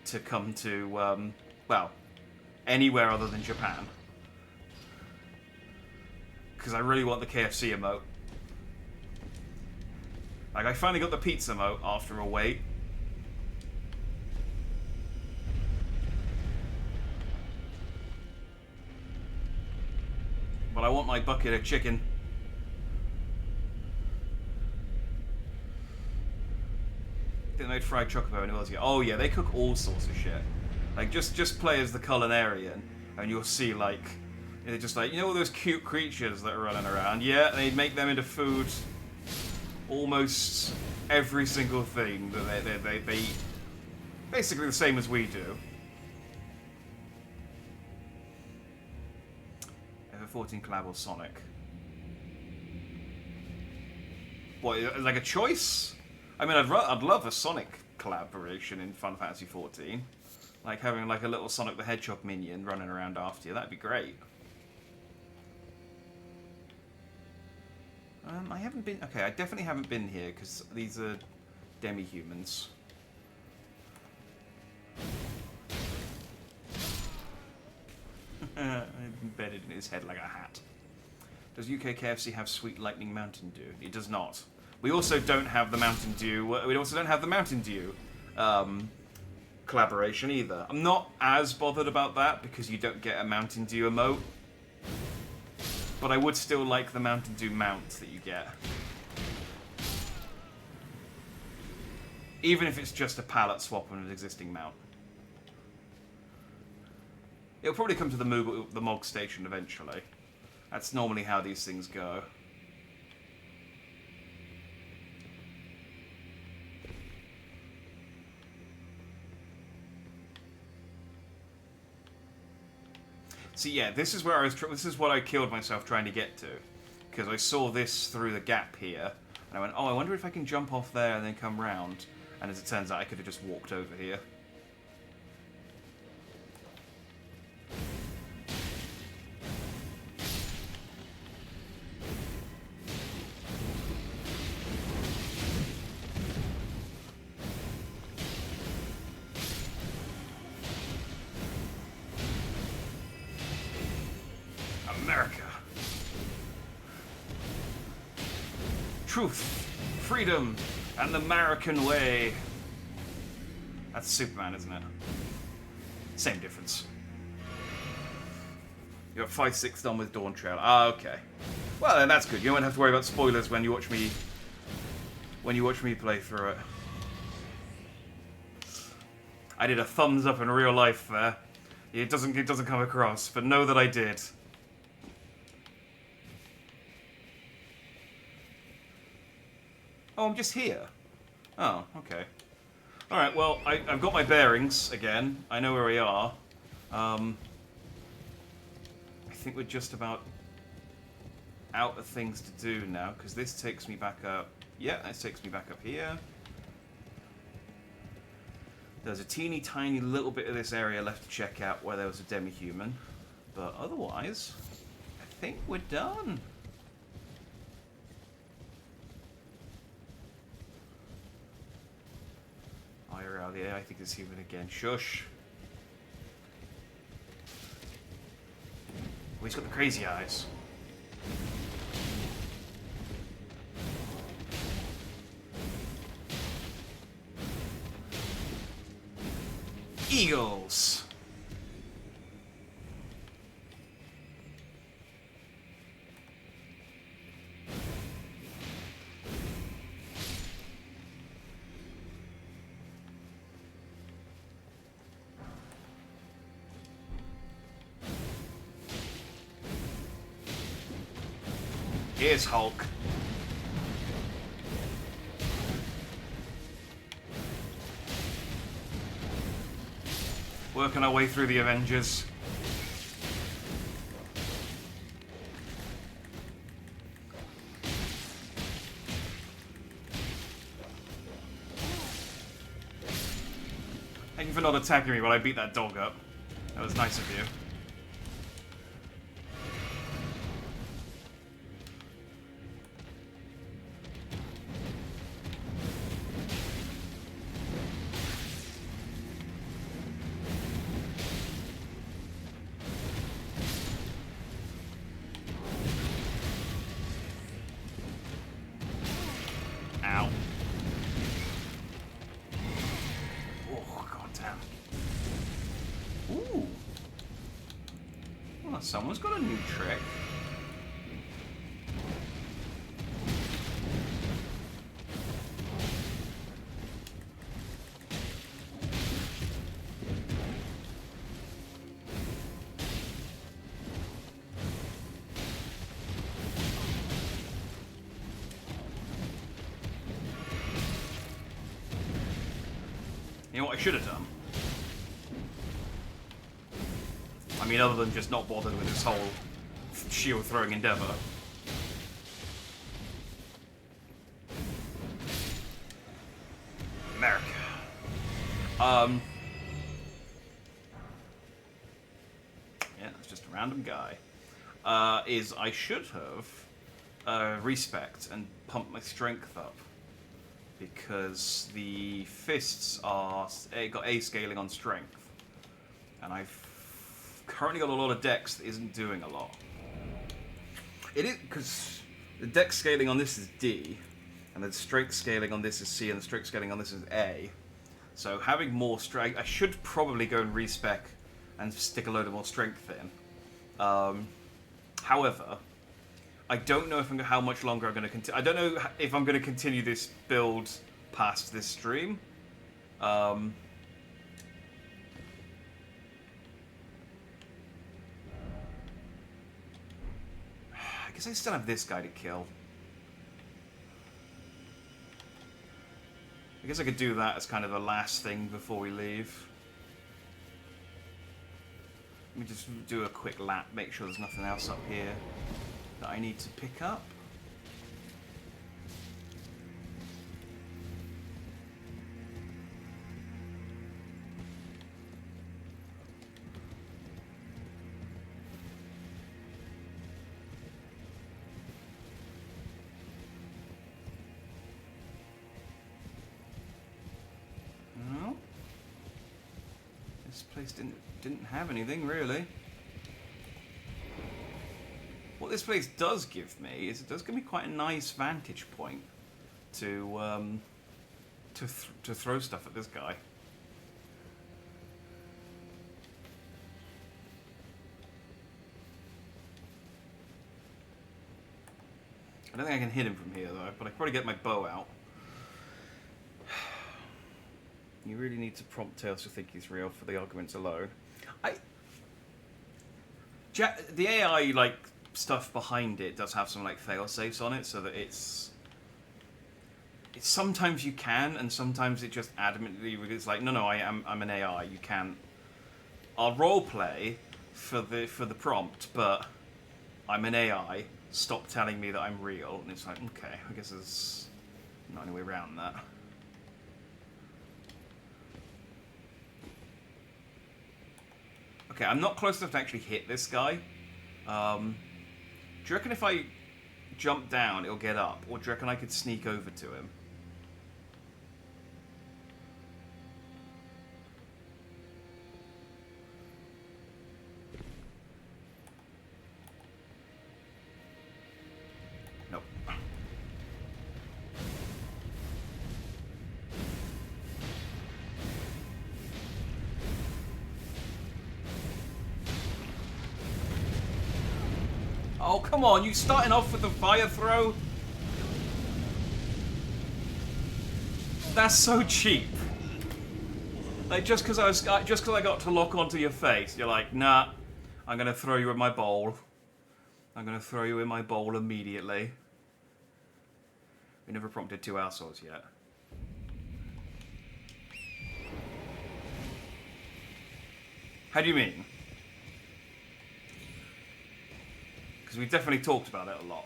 to come to, well, anywhere other than Japan. Because I really want the KFC emote. Like, I finally got the pizza emote after a wait. But I want my bucket of chicken. I think they made fried chocobo and it was, oh yeah, they cook all sorts of shit. Like, just play as the culinarian and you'll see, like, they're just like, you know all those cute creatures that are running around? Yeah, they make them into food. Almost every single thing that they eat. Basically the same as we do. FF14 collab or Sonic? What, like a choice? I mean, I'd love a Sonic collaboration in Final Fantasy 14. Like having like a little Sonic the Hedgehog minion running around after you. That'd be great. I haven't been... Okay, I definitely haven't been here because these are demi-humans. Embedded in his head like a hat. Does UK KFC have Sweet Lightning Mountain Dew? It does not. We also don't have the Mountain Dew. We also don't have the Mountain Dew collaboration either. I'm not as bothered about that because you don't get a Mountain Dew emote. But I would still like the Mountain Dew mount that you get. Even if it's just a palette swap on an existing mount. It'll probably come to the Mog station eventually. That's normally how these things go. See, yeah, this is where this is what I killed myself trying to get to, because I saw this through the gap here, and I went, oh, I wonder if I can jump off there and then come round. And as it turns out, I could have just walked over here. America. Truth, freedom, and the American way. That's Superman, isn't it? Same difference. You got 5/6 done with Dawn Trail. Ah, okay. Well, then that's good. You won't have to worry about spoilers when you watch me play through it. I did a thumbs up in real life there. It doesn't come across, but know that I did. Oh, I'm just here. Oh, okay. Alright, well, I've got my bearings again. I know where we are. I think we're just about out of things to do now, because this takes me back up. Yeah, this takes me back up here. There's a teeny tiny little bit of this area left to check out where there was a demi-human. But otherwise, I think we're done. Yeah, I think it's human again. Shush. Oh, he's got the crazy eyes. Eagles. Here's Hulk. Working our way through the Avengers. Thank you for not attacking me while I beat that dog up. That was nice of you. Someone's got a new trick. You know what I should have done? I mean, other than just not bothered with this whole shield throwing endeavor. America. Yeah, it's just a random guy. Is I should have respect and pumped my strength up. Because the fists are got A scaling on strength. And I've currently got a lot of dex that isn't doing a lot. It is because the dex scaling on this is D, and the strength scaling on this is C, and the strength scaling on this is A. So having more strength, I should probably go and respec and stick a load of more strength in. However, I don't know if how much longer I'm going to continue. I don't know if I'm going to continue this build past this stream. I guess I still have this guy to kill. I guess I could do that as kind of a last thing before we leave. Let me just do a quick lap, make sure there's nothing else up here that I need to pick up. This place didn't have anything really. What this place does give me is it does give me quite a nice vantage point to throw stuff at this guy. I don't think I can hit him from here though, but I can probably get my bow out. You really need to prompt Tails to think he's real for the arguments alone. The AI, like, stuff behind it does have some, like, fail-safes on it, so that it's sometimes you can, and sometimes it just adamantly is like, no, I'm an AI, you can't. I'll roleplay for the prompt, but I'm an AI, stop telling me that I'm real. And it's like, okay, I guess there's not any way around that. Okay, I'm not close enough to actually hit this guy. Do you reckon if I jump down, it'll get up? Or do you reckon I could sneak over to him? Nope. Oh, come on, you starting off with the fire throw? That's so cheap. Like, just because I got to lock onto your face, you're like, nah, I'm gonna throw you in my bowl. I'm gonna throw you in my bowl immediately. We never prompted 2 assholes yet. How do you mean? Because we definitely talked about it a lot.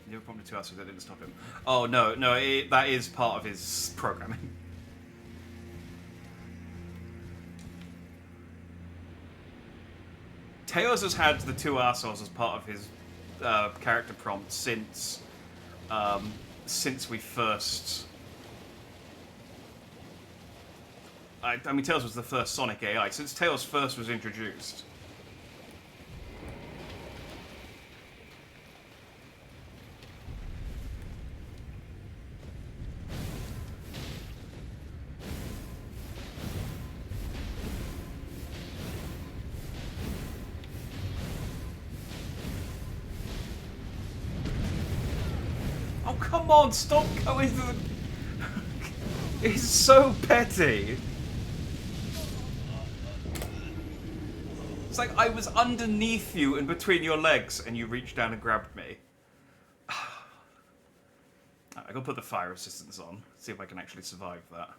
Never prompted 2 assholes, that didn't stop him. Oh, no, that is part of his programming. Tails has had the 2 assholes as part of his character prompt since we first. I mean, Tails was the first Sonic AI since Tails first was introduced. Come on, stop going to the... It's so petty. It's like I was underneath you and between your legs and you reached down and grabbed me. I gotta put the fire resistance on, see if I can actually survive that.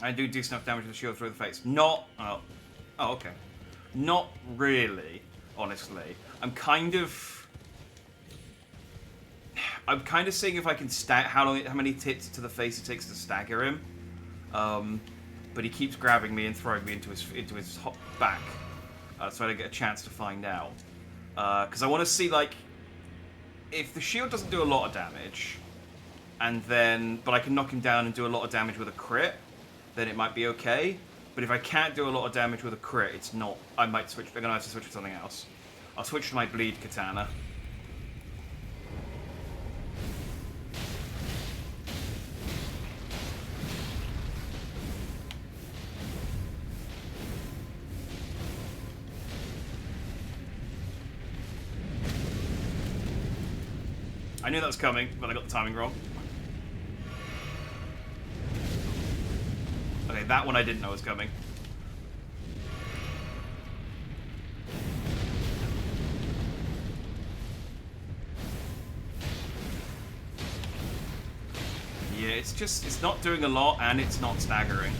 I do decent enough damage to the shield through the face. Not... Oh, okay. Not really, honestly. I'm kind of seeing if I can how many hits to the face it takes to stagger him. But he keeps grabbing me and throwing me into his hop back. So I don't get a chance to find out. Because I want to see, like, if the shield doesn't do a lot of damage, and then but I can knock him down and do a lot of damage with a crit, then it might be okay. But if I can't do a lot of damage with a crit, it's not. I might switch. I'm gonna have to switch to something else. I'll switch to my bleed katana. I knew that was coming, but I got the timing wrong. Okay, that one I didn't know was coming. Yeah, it's not doing a lot, and it's not staggering.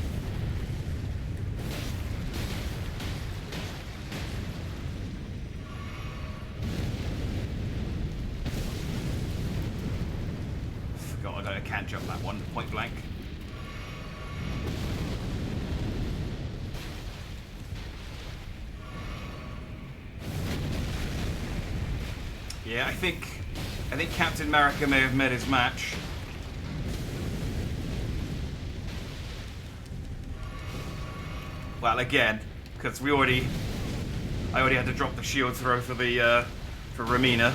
God, I can't jump that one, point blank. Yeah, I think Captain America may have met his match. Well, again, because I already had to drop the shield throw for the for Ramina.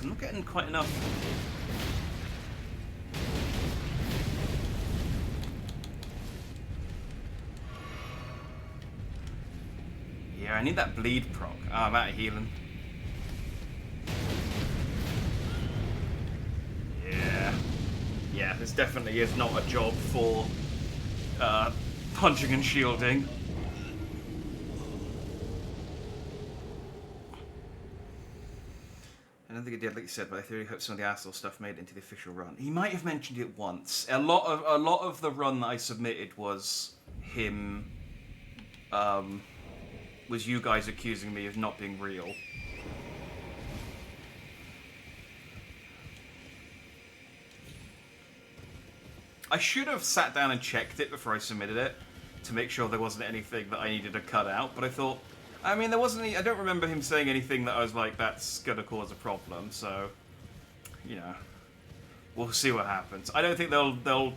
I'm not getting quite enough. Yeah, I need that bleed proc. Ah, I'm out of healing. Yeah, this definitely is not a job for punching and shielding. I don't think it did, like you said, but I really hope some of the asshole stuff made it into the official run. He might have mentioned it once. A lot of the run that I submitted was him, was you guys accusing me of not being real. I should have sat down and checked it before I submitted it to make sure there wasn't anything that I needed to cut out, but I thought, I mean, there wasn't any, I don't remember him saying anything that I was like, that's gonna cause a problem, so, you know, we'll see what happens. I don't think they'll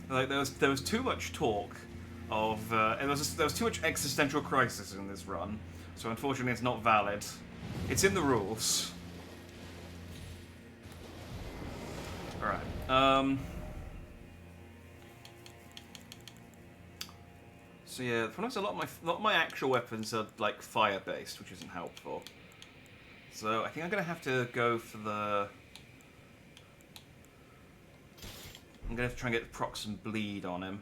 like, there was too much talk of, there was too much existential crisis in this run, so unfortunately it's not valid. It's in the rules. Alright, so yeah, the problem is a lot of my actual weapons are like fire based, which isn't helpful. So I think I'm gonna have to go for the. I'm gonna have to try and get proc some bleed on him.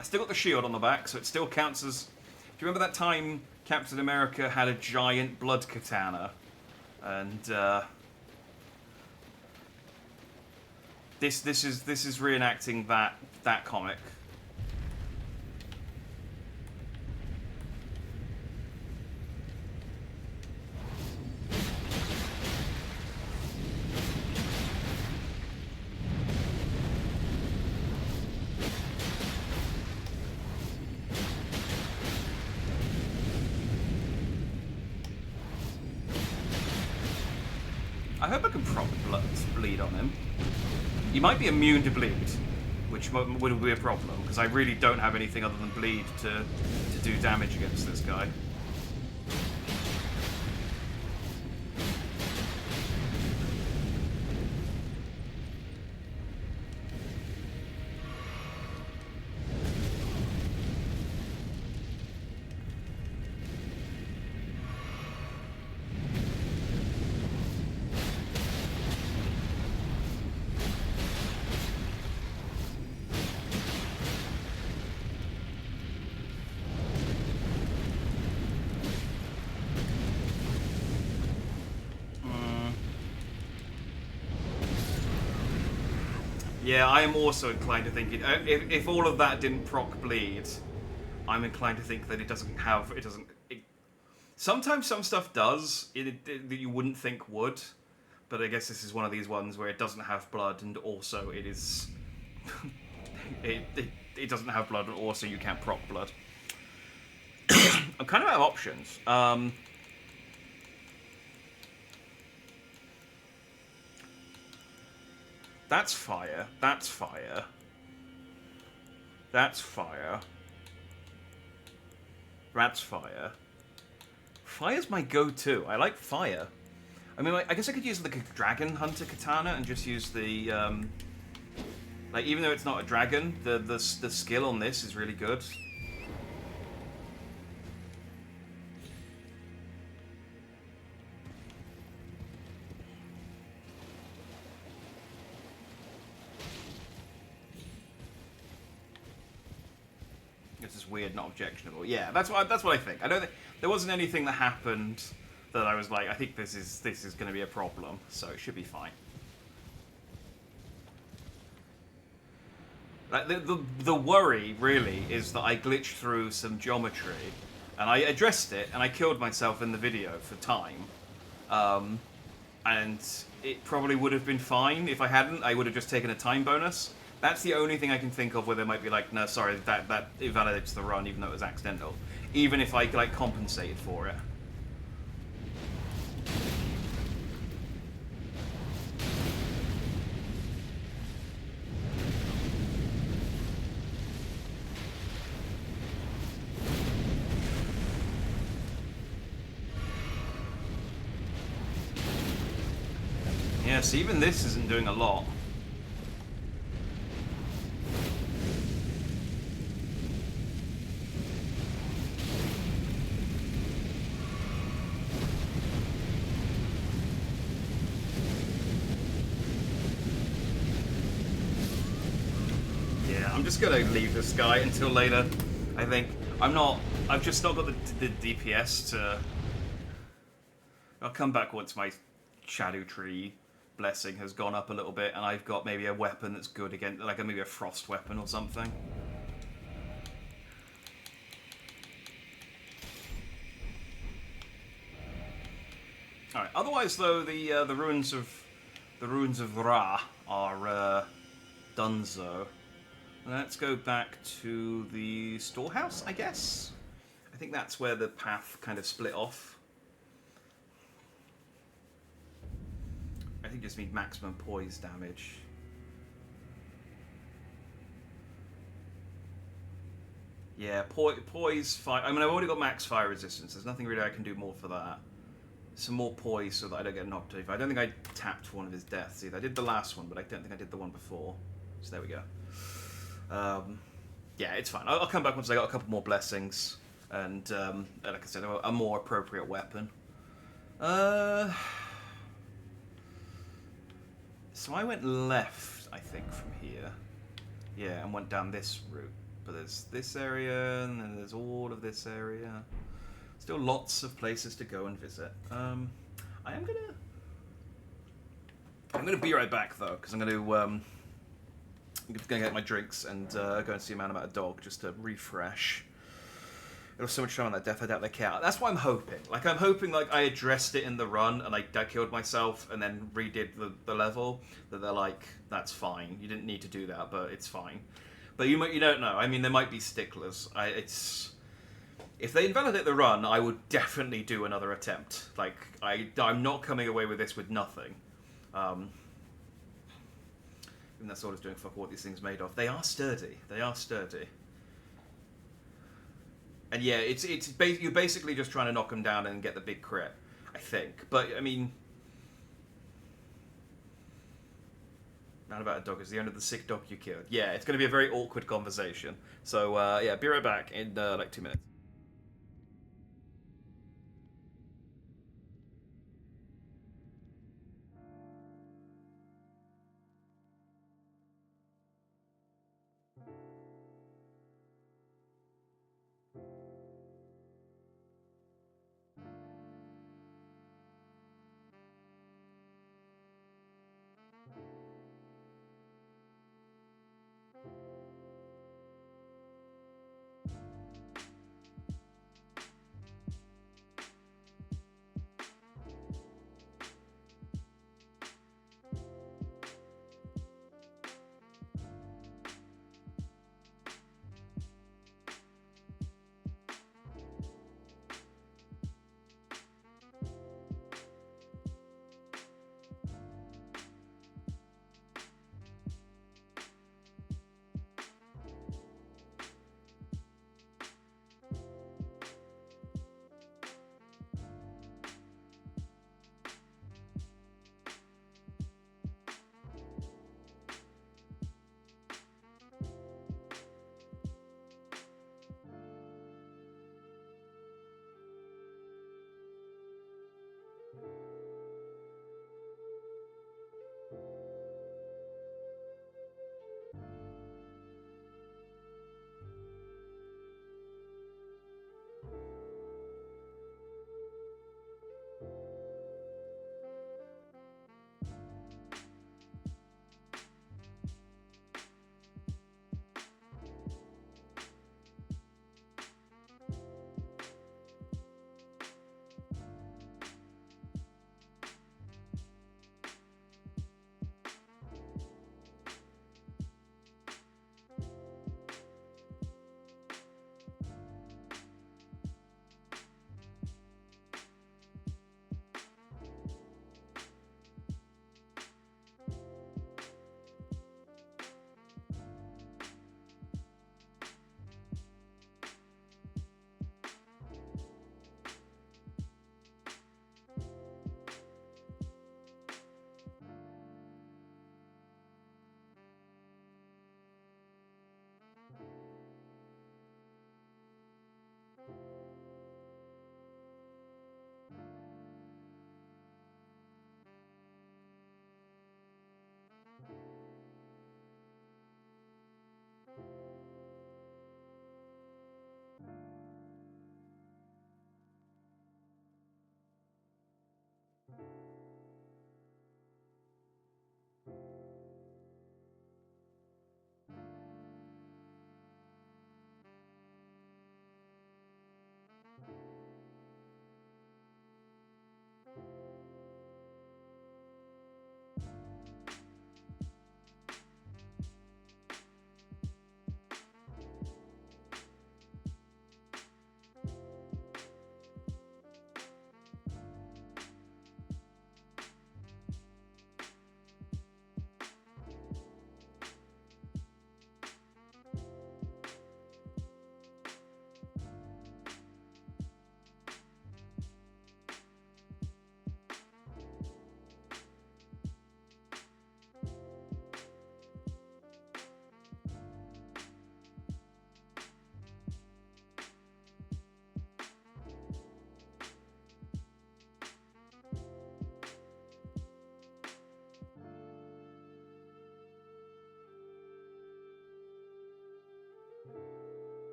I still got the shield on the back, so it still counts as. Do you remember that time Captain America had a giant blood katana? And this is reenacting that comic. I hope I can proc bleed on him. You might be immune to bleed, which would be a problem, because I really don't have anything other than bleed to do damage against this guy. Yeah, I am also inclined to think if all of that didn't proc bleed, I'm inclined to think that it doesn't have it doesn't. Sometimes some stuff does that you wouldn't think would, but I guess this is one of these ones where it doesn't have blood and also it is it doesn't have blood and also you can't proc blood. I'm kind of out of options. That's fire. That's fire. That's fire. That's fire. Fire's my go-to. I like fire. I mean, I guess I could use like a dragon hunter katana and just use the like even though it's not a dragon, the skill on this is really good. This is weird, not objectionable. Yeah, that's what I think. I don't think there wasn't anything that happened that I was like, I think this is going to be a problem, so it should be fine. Like the worry really is that I glitched through some geometry, and I addressed it, and I killed myself in the video for time, and it probably would have been fine if I hadn't. I would have just taken a time bonus. That's the only thing I can think of where they might be like, no, sorry, that invalidates the run, even though it was accidental. Even if I like compensated for it. Yes, even this isn't doing a lot. I'm just gonna leave this guy until later. I think I've just not got the DPS to. I'll come back once my Erdtree blessing has gone up a little bit, and I've got maybe a weapon that's good against, like maybe a frost weapon or something. All right. Otherwise, though, the ruins of Ra are donezo. Let's go back to the storehouse, I guess. I think that's where the path kind of split off. I think just need maximum poise damage. Yeah, poise fire. I mean, I've already got max fire resistance. There's nothing really I can do more for that. Some more poise so that I don't get knocked over. I don't think I tapped one of his deaths either. I did the last one, but I don't think I did the one before. So there we go. Yeah, it's fine. I'll come back once I got a couple more blessings and, like I said, a more appropriate weapon. So I went left, I think, from here. Yeah, and went down this route. But there's this area, and then there's all of this area. Still lots of places to go and visit. I'm gonna be right back though, because I'm gonna get my drinks and go and see a man about a dog just to refresh. There was so much time on that death, I doubt they care. That's what I'm hoping. Like, I'm hoping like I addressed it in the run and I killed myself and then redid the level. That they're like, that's fine. You didn't need to do that, but it's fine. But you don't know. I mean, there might be sticklers. If they invalidate the run, I would definitely do another attempt. Like, I'm not coming away with this with nothing. Even that sword is doing fuck all what these things made of. They are sturdy. They are sturdy. And yeah, you're basically just trying to knock them down and get the big crit, I think. But, I mean... Not about a dog is the owner of the sick dog you killed. Yeah, it's going to be a very awkward conversation. So, yeah, be right back in, like, 2 minutes.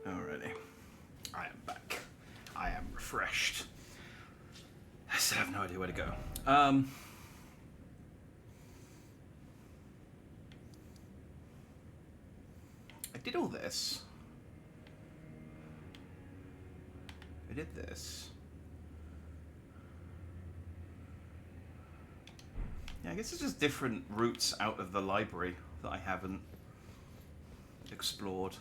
Alrighty. I am back. I am refreshed. I still have no idea where to go. I did all this. I did this. Yeah, I guess it's just different routes out of the library that I haven't explored.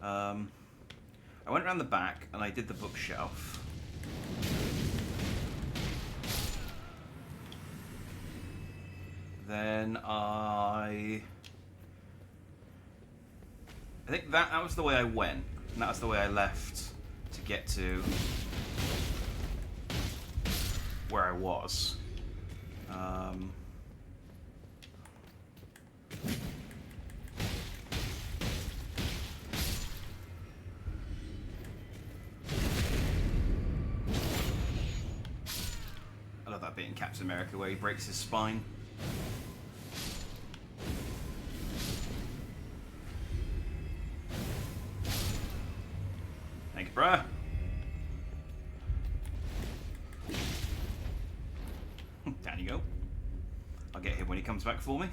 I went around the back and I did the bookshelf. Then I think that was the way I went, and that was the way I left to get to where I was. I love that bit in Captain America where he breaks his spine. Thank you, bruh. Down you go. I'll get him when he comes back for me.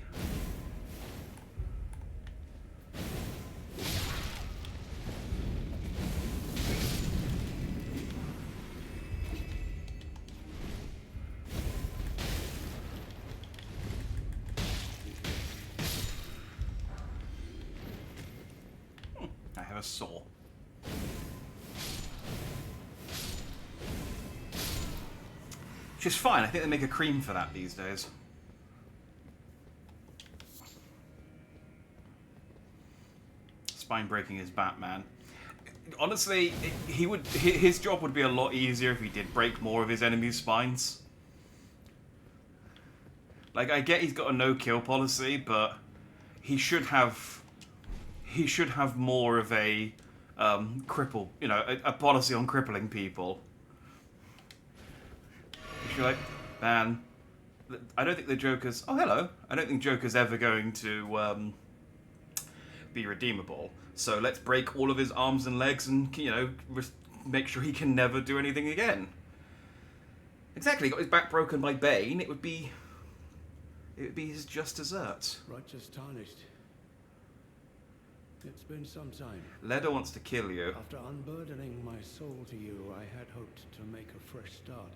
I have a saw. Which is fine. I think they make a cream for that these days. Spine breaking is Batman. Honestly, his job would be a lot easier if he did break more of his enemies' spines. Like, I get he's got a no-kill policy, but he should have more of a cripple, you know, a policy on crippling people. You're like, man, I don't think the Joker's... Oh, hello. I don't think Joker's ever going to be redeemable. So let's break all of his arms and legs and, you know, make sure he can never do anything again. Exactly. He got his back broken by Bane. It would be his just desserts. Righteous tarnished. It's been some time. Leda wants to kill you. After unburdening my soul to you, I had hoped to make a fresh start.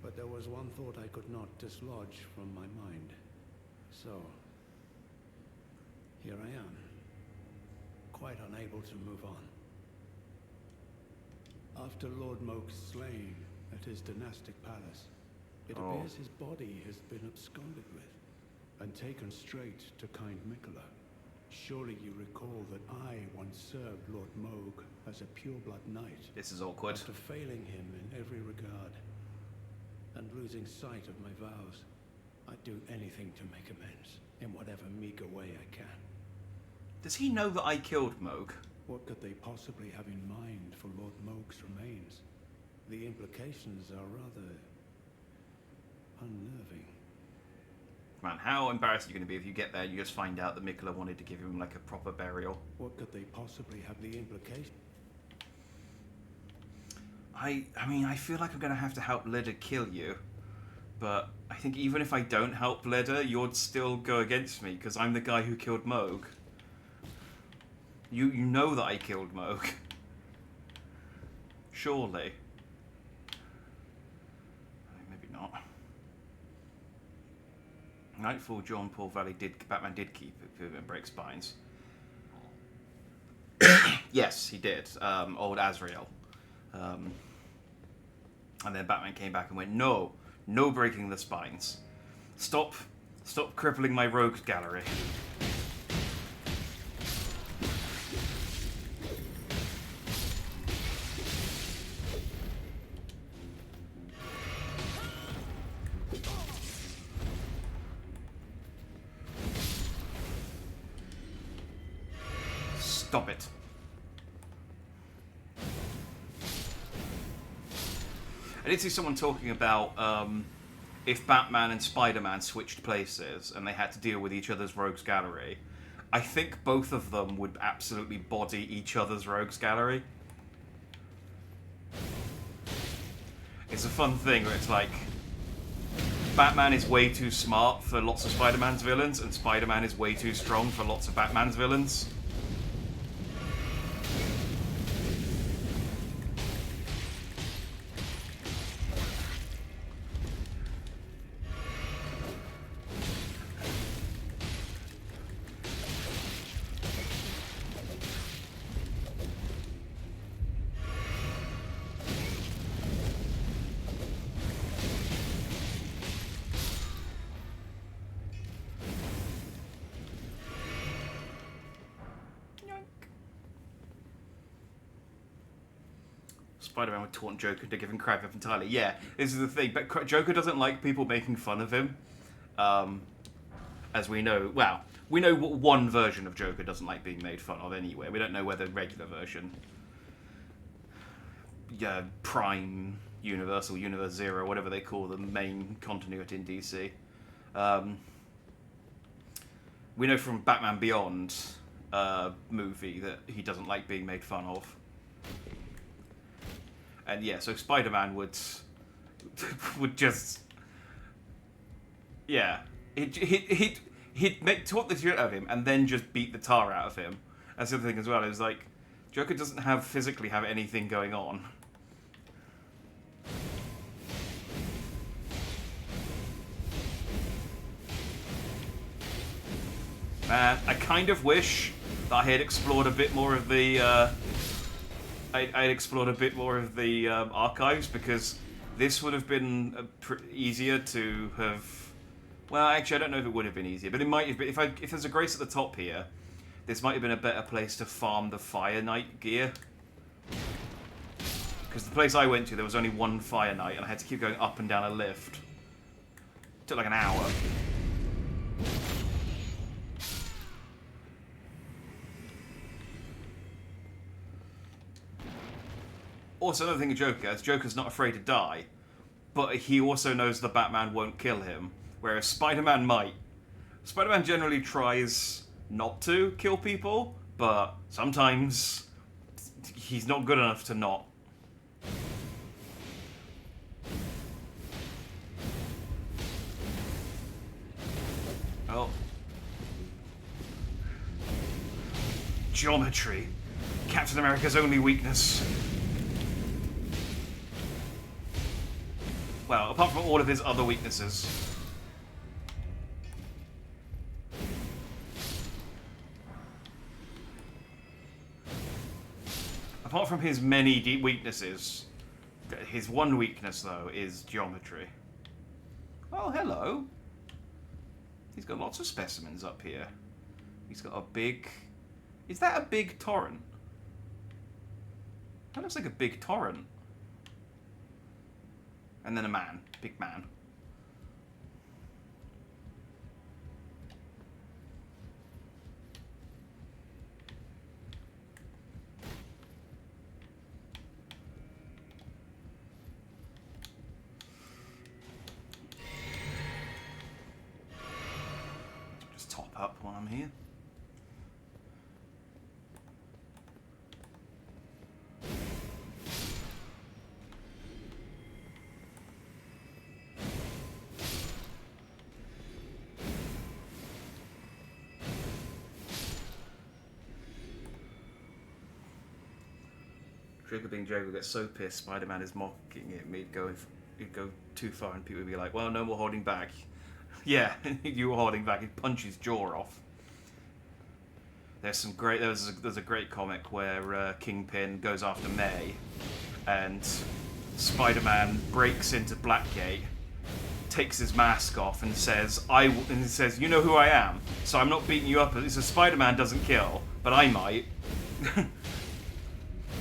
But there was one thought I could not dislodge from my mind. So, here I am, quite unable to move on. After Lord Moke's slain at his dynastic palace, it appears his body has been absconded with and taken straight to kind Mikola. Surely you recall that I once served Lord Moog as a pureblood knight. This is awkward. After failing him in every regard and losing sight of my vows, I'd do anything to make amends in whatever meager way I can. Does he know that I killed Moog? What could they possibly have in mind for Lord Moog's remains? The implications are rather unnerving. Man, how embarrassed are you going to be if you get there and you just find out that Mikola wanted to give him like a proper burial? What could they possibly have the implication? I mean, I feel like I'm going to help Leda kill you. But I think even if I don't help Leda, you'd still go against me, because I'm the guy who killed Moog. You know that I killed Moog. Surely. Maybe not. Nightfall, John Paul Valley Batman did keep it and break spines. Yes, he did. Old Azrael. And then Batman came back and went, no breaking the spines. Stop crippling my rogues gallery. Stop it. I did see someone talking about if Batman and Spider-Man switched places and they had to deal with each other's rogues gallery, I think both of them would absolutely body each other's rogues gallery. It's a fun thing where it's like Batman is way too smart for lots of Spider-Man's villains, and Spider-Man is way too strong for lots of Batman's villains. Spider-Man would taunt Joker to give him crap up entirely. Yeah, this is the thing. But Joker doesn't like people making fun of him. As we know, well, we know what one version of Joker doesn't like being made fun of anyway. We don't know whether regular version, yeah, Prime, Universal, Universe Zero, whatever they call the main continuity in DC. We know from Batman Beyond movie that he doesn't like being made fun of. And yeah, so Spider-Man would just, yeah, he'd talk the shit out of him and then just beat the tar out of him. That's the other thing as well. It was like Joker doesn't physically have anything going on. Man, I kind of wish that I had explored a bit more of the. I'd explored a bit more of the archives, because this would have been easier to have. Well, actually, I don't know if it would have been easier, but it might have been. If there's a grace at the top here, this might have been a better place to farm the Fire Knight gear. Because the place I went to, there was only one Fire Knight, and I had to keep going up and down a lift. It took like an hour. Also, another thing with Joker is Joker's not afraid to die, but he also knows the Batman won't kill him, whereas Spider-Man might. Spider-Man generally tries not to kill people, but sometimes he's not good enough to not. Oh. Geometry. Captain America's only weakness. Well, apart from all of his other weaknesses. Apart from his many deep weaknesses, his one weakness, though, is geometry. Oh, hello. He's got lots of specimens up here. He's got a big... Is that a big torrent? That looks like a big torrent. And then a man. Big man. Just top up while I'm here. Joker being Joker gets so pissed Spider-Man is mocking him, he'd go too far and people would be like, well, no more holding back. Yeah, you were holding back. He'd punch his jaw off. There's a great comic where Kingpin goes after May, and Spider-Man breaks into Blackgate, takes his mask off, and says, "You know who I am, so I'm not beating you up." He says, "Spider-Man doesn't kill, but I might."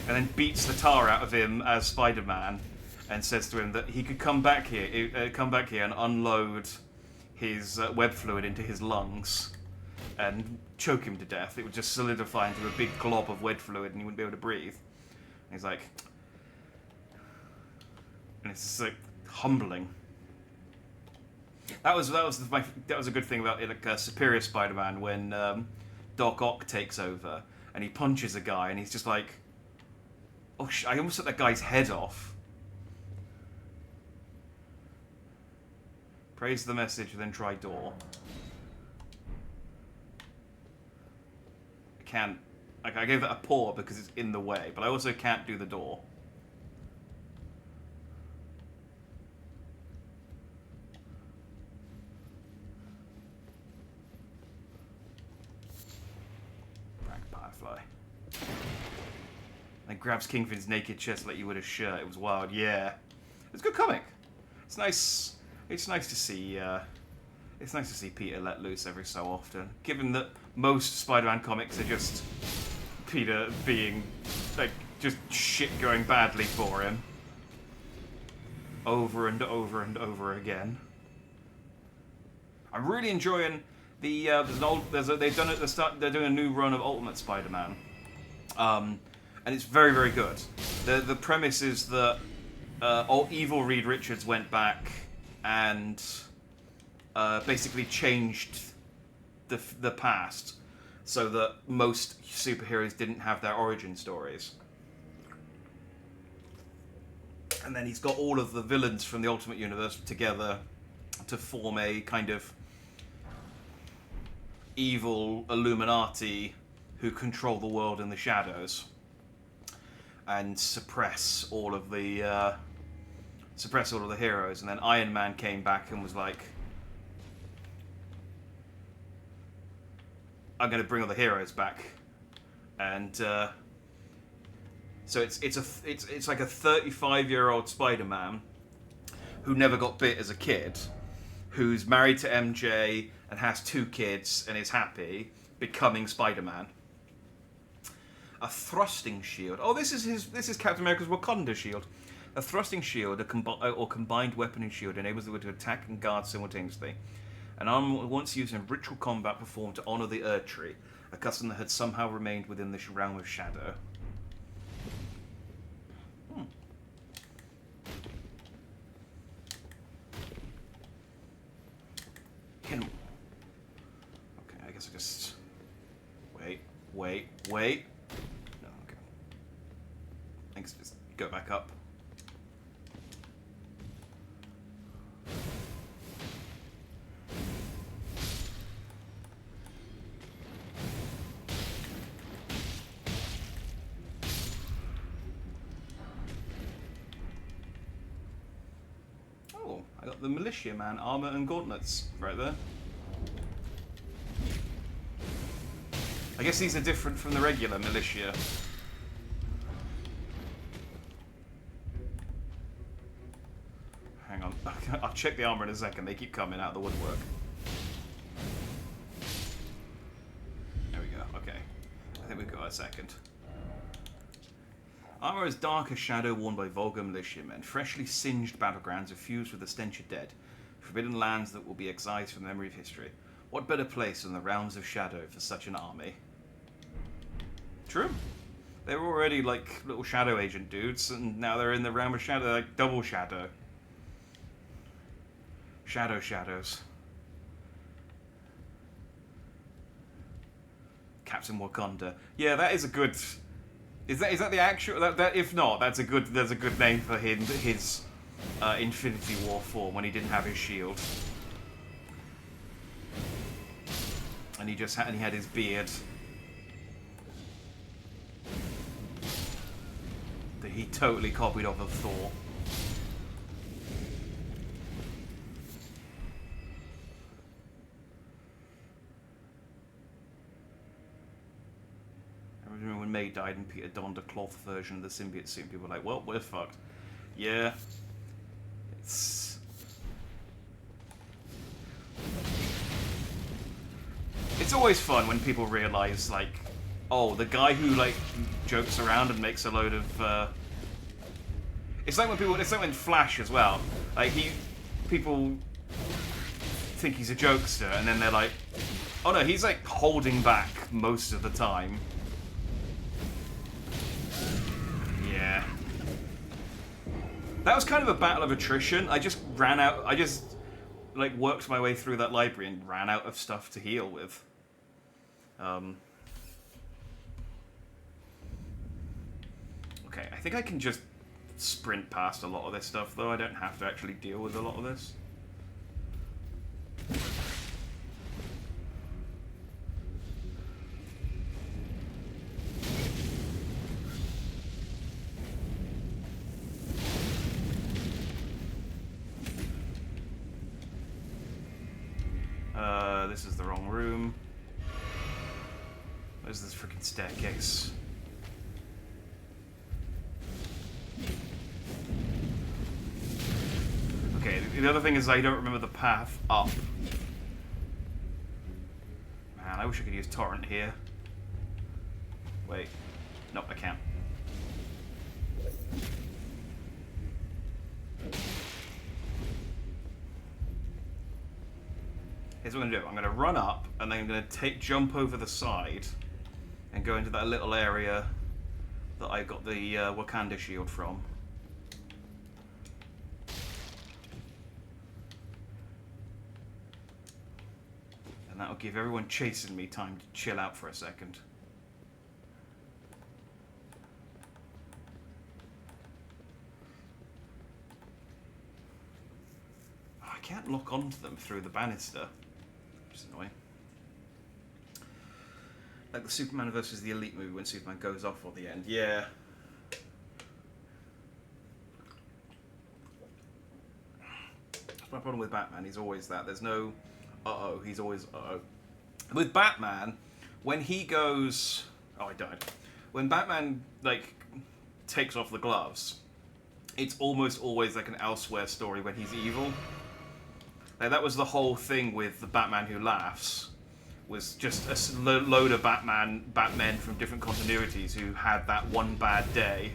And then beats the tar out of him as Spider-Man, and says to him that he could come back here and unload his web fluid into his lungs and choke him to death. It would just solidify into a big glob of web fluid, and he wouldn't be able to breathe. And he's like, and it's just like humbling. That was a good thing about Superior Spider-Man when Doc Ock takes over, and he punches a guy, and he's just like, oh, I almost took that guy's head off. Praise the message, then try door. I can't... Like, I gave it a paw because it's in the way, but I also can't do the door. Firefly. And grabs Kingfin's naked chest like you would a shirt. It was wild, yeah. It's a good comic. It's nice. It's nice to see. It's nice to see Peter let loose every so often. Given that most Spider-Man comics are just Peter being like just shit going badly for him, over and over and over again. I'm really enjoying the they're doing a new run of Ultimate Spider-Man, and it's very, very good. The premise is that evil Reed Richards went back and basically changed the past so that most superheroes didn't have their origin stories. And then he's got all of the villains from the Ultimate Universe together to form a kind of evil Illuminati who control the world in the shadows and suppress all of the heroes. And then Iron Man came back and was like, I'm going to bring all the heroes back. And so it's like a 35-year-old Spider-Man who never got bit as a kid, who's married to MJ and has 2 kids and is happy, becoming Spider-Man. A thrusting shield. Oh, this is Captain America's Wakanda shield. A thrusting shield, or combined weapon and shield, enables the to attack and guard simultaneously. An arm once used in ritual combat performed to honor the Erdtree, a custom that had somehow remained within this realm of shadow. Okay, I guess I just... Wait. No, okay. Thanks, just go back up. Oh, I got the Militia Man armor and gauntlets right there. I guess these are different from the regular Militia. Hang on, I'll check the armor in a second, they keep coming out of the woodwork. There we go, okay. I think we've got a second. Armor is dark as shadow worn by vulgar militiamen. Freshly singed battlegrounds are fused with the stench of dead. Forbidden lands that will be excised from the memory of history. What better place than the realms of shadow for such an army? True. They were already like little shadow agent dudes, and now they're in the realm of shadow, like double shadow. Shadows. Captain Wakanda. Yeah, that is a good... Is that the actual... That if not, there's a good name for his Infinity War form when he didn't have his shield. And he had his beard. That he totally copied off of Thor. I remember when May died and Peter donned a cloth version of the symbiote suit, people were like, well, we're fucked. Yeah. It's always fun when people realise, like, oh, the guy who, like, jokes around and makes a load of, It's like when Flash as well. Like, people think he's a jokester, and then they're like, oh no, he's, like, holding back most of the time. Yeah. That was kind of a battle of attrition. I just, like, worked my way through that library and ran out of stuff to heal with. Okay, I think I can just sprint past a lot of this stuff, though. I don't have to actually deal with a lot of this. This is the wrong room. Where's this freaking staircase? Okay, the other thing is I don't remember the path up. Man, I wish I could use torrent here. Wait. Nope, I can't. Here's what I'm going to do. I'm going to run up, and then I'm going to jump over the side, and go into that little area that I got the Wakanda shield from. And that'll give everyone chasing me time to chill out for a second. Oh, I can't lock onto them through the banister. Which is annoying. Like the Superman versus the Elite movie when Superman goes off at the end. Yeah. That's my problem with Batman. He's always that. There's no uh-oh. He's always uh-oh. With Batman, when he goes... Oh, I died. When Batman, like, takes off the gloves, it's almost always like an Elsewhere story when he's evil. Like, that was the whole thing with the Batman Who Laughs, was just a load of Batmen from different continuities who had that one bad day.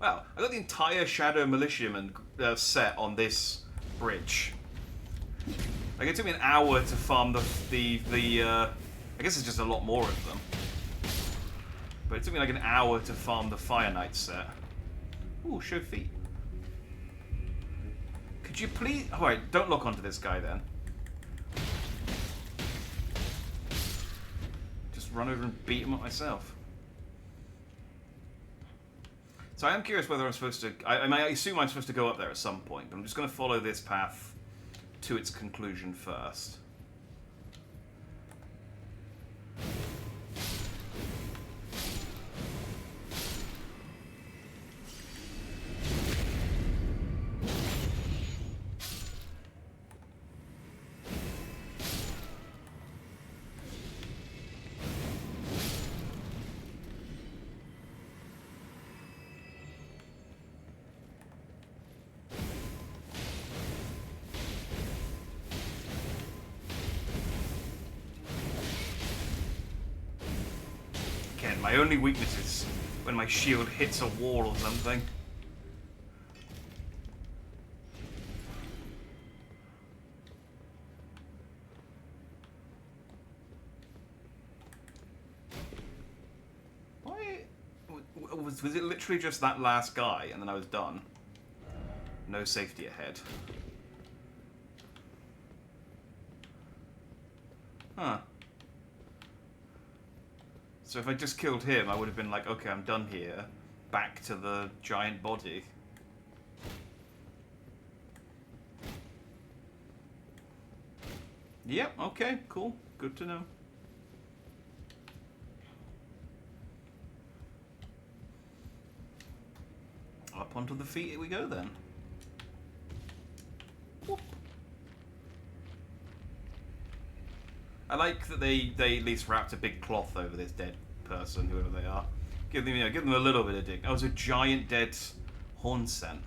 Well, I got the entire Shadow Militiaman set on this bridge. Like, it took me an hour to farm the I guess it's just a lot more of them. But it took me like an hour to farm the Fire Knight set. Ooh, show feet. Could you please... Alright, don't lock onto this guy then. Just run over and beat him up myself. So I am curious whether I'm supposed to... I assume I'm supposed to go up there at some point, but I'm just going to follow this path to its conclusion first. My only weakness is when my shield hits a wall or something. Why? Was it literally just that last guy and then I was done? No safety ahead. Huh. So if I just killed him, I would have been like, okay, I'm done here. Back to the giant body. Yep, okay, cool. Good to know. Up onto the feet we go then. Whoop. I like that they at least wrapped a big cloth over this dead person, whoever they are. Give them, give them a little bit of dig. Oh, it's a giant dead horn scent.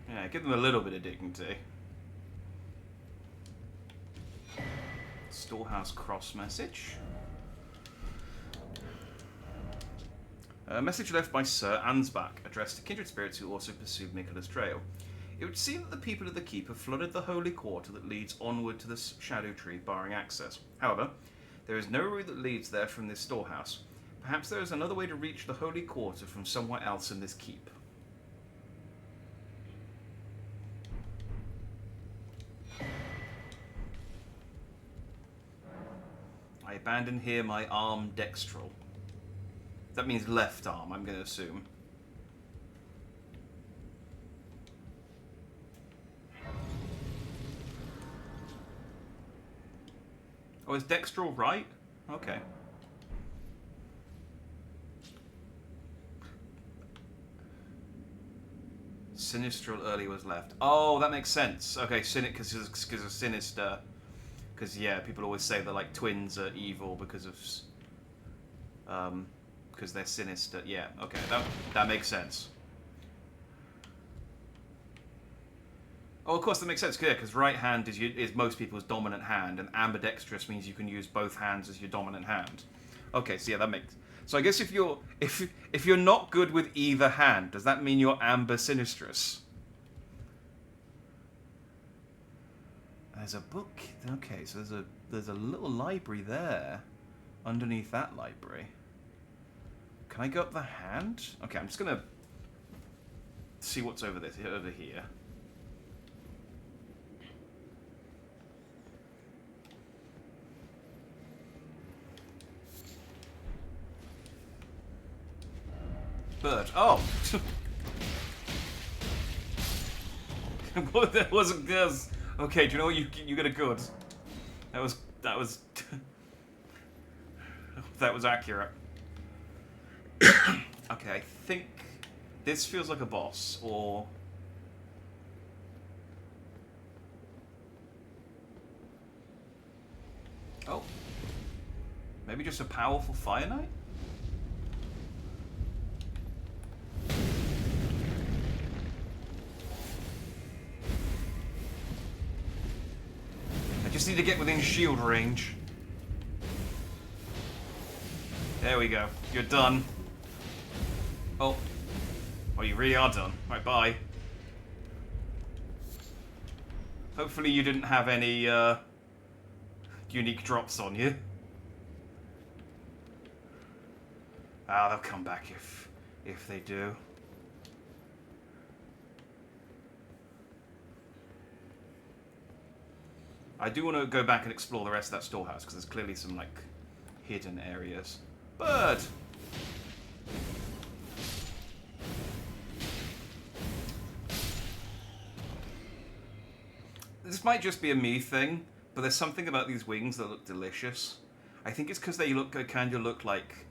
Yeah, give them a little bit of dignity. Storehouse cross message. A message left by Sir Ansbach, addressed to kindred spirits who also pursued Miquella's trail. It would seem that the people of the keep have flooded the holy quarter that leads onward to the Shadow Tree, barring access. However, there is no route that leads there from this storehouse. Perhaps there is another way to reach the holy quarter from somewhere else in this keep. Abandon here my arm dextral. That means left arm, I'm going to assume. Oh, is dextral right? Okay. Sinistral early was left. Oh, that makes sense. Okay, because of sinister. Because yeah, people always say that like twins are evil because of because they're sinister. Yeah, okay, that makes sense. Oh, of course that makes sense. Yeah, because right hand is most people's dominant hand, and ambidextrous means you can use both hands as your dominant hand. Okay, so yeah, that makes. So I guess if you're not good with either hand, does that mean you're ambisinistrous? There's a book. Okay, so there's a little library there, underneath that library. Can I go up the hand? Okay, I'm just gonna see what's over here. Bird. Oh! Well, that wasn't good. Okay, do you know what? You got a good. That was that was accurate. Okay, I think this feels like a boss, or oh, maybe just a powerful Fire Knight. I just need to get within shield range. There we go. You're done. Oh. Oh, you really are done. Right, bye. Hopefully you didn't have any unique drops on you. Ah, they'll come back if they do. I do want to go back and explore the rest of that storehouse, because there's clearly some, like, hidden areas. Bird! This might just be a me thing, but there's something about these wings that look delicious. I think it's because they kind of look like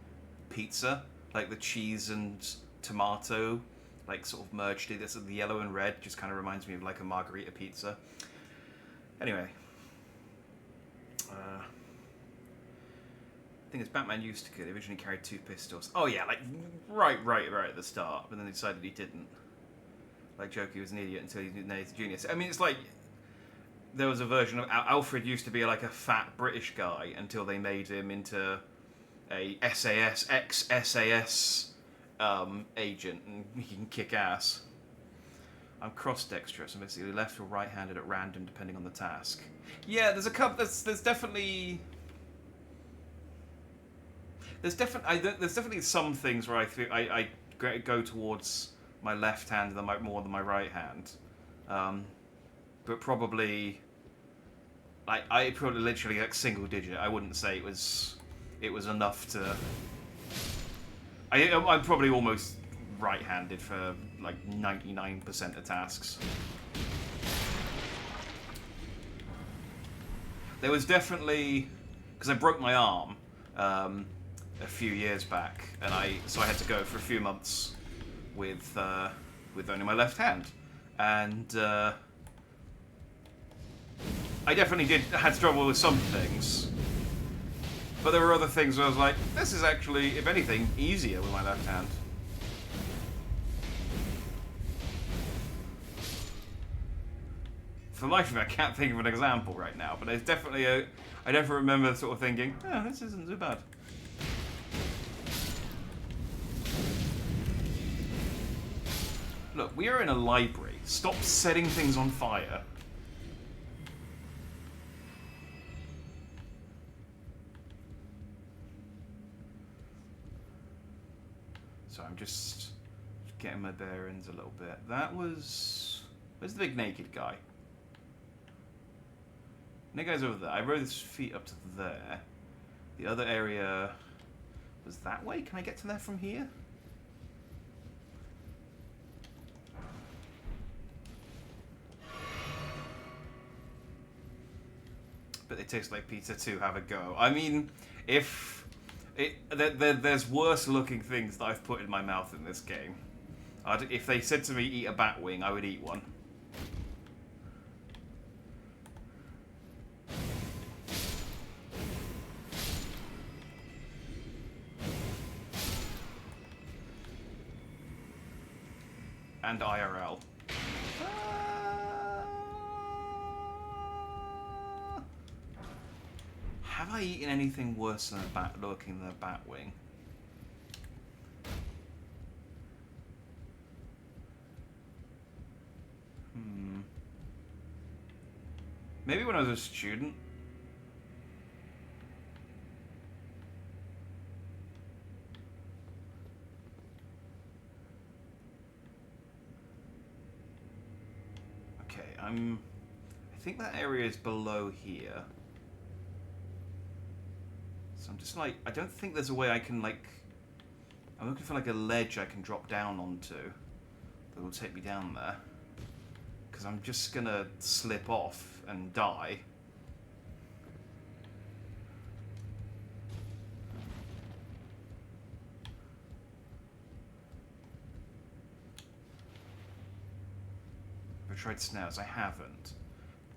pizza, like the cheese and tomato, like sort of merged in. The yellow and red just kind of reminds me of like a margarita pizza. Anyway. Thing is, Batman used to kill. He originally carried 2 pistols. Oh yeah, like right at the start, but then they decided he didn't. Like Jokey was an idiot until he didn't know he's a genius. I mean, it's like there was a version of Alfred used to be like a fat British guy until they made him into a ex-SAS agent, and he can kick ass. I'm cross-dexterous. I'm basically left or right-handed at random depending on the task. Yeah, there's a couple. There's definitely some things where I go towards my left hand more than my right hand, but probably like I probably literally like single digit. I wouldn't say it was enough to. I'm probably almost right-handed for like 99% of tasks. There was definitely, because I broke my arm a few years back, and so I had to go for a few months with only my left hand, and I definitely had trouble with some things, but there were other things where I was like, this is actually, if anything, easier with my left hand. For the life of me, I can't think of an example right now, but there's definitely I definitely remember sort of thinking, oh, this isn't too bad. Look, we are in a library. Stop setting things on fire. So I'm just getting my bearings a little bit. That was... Where's the big naked guy? That guy's over there. I rode his feet up to there. The other area was that way. Can I get to there from here? But they taste like pizza too. Have a go. I mean, there's worse looking things that I've put in my mouth in this game. If they said to me, eat a bat wing, I would eat one. And IRL. Have I eaten anything worse than a bat looking than a bat wing? Maybe when I was a student. Okay, I think that area is below here. So I'm just like, I don't think there's a way I can like, I'm looking for like a ledge I can drop down onto that will take me down there. Because I'm just gonna slip off and die. Have I tried snails? I haven't.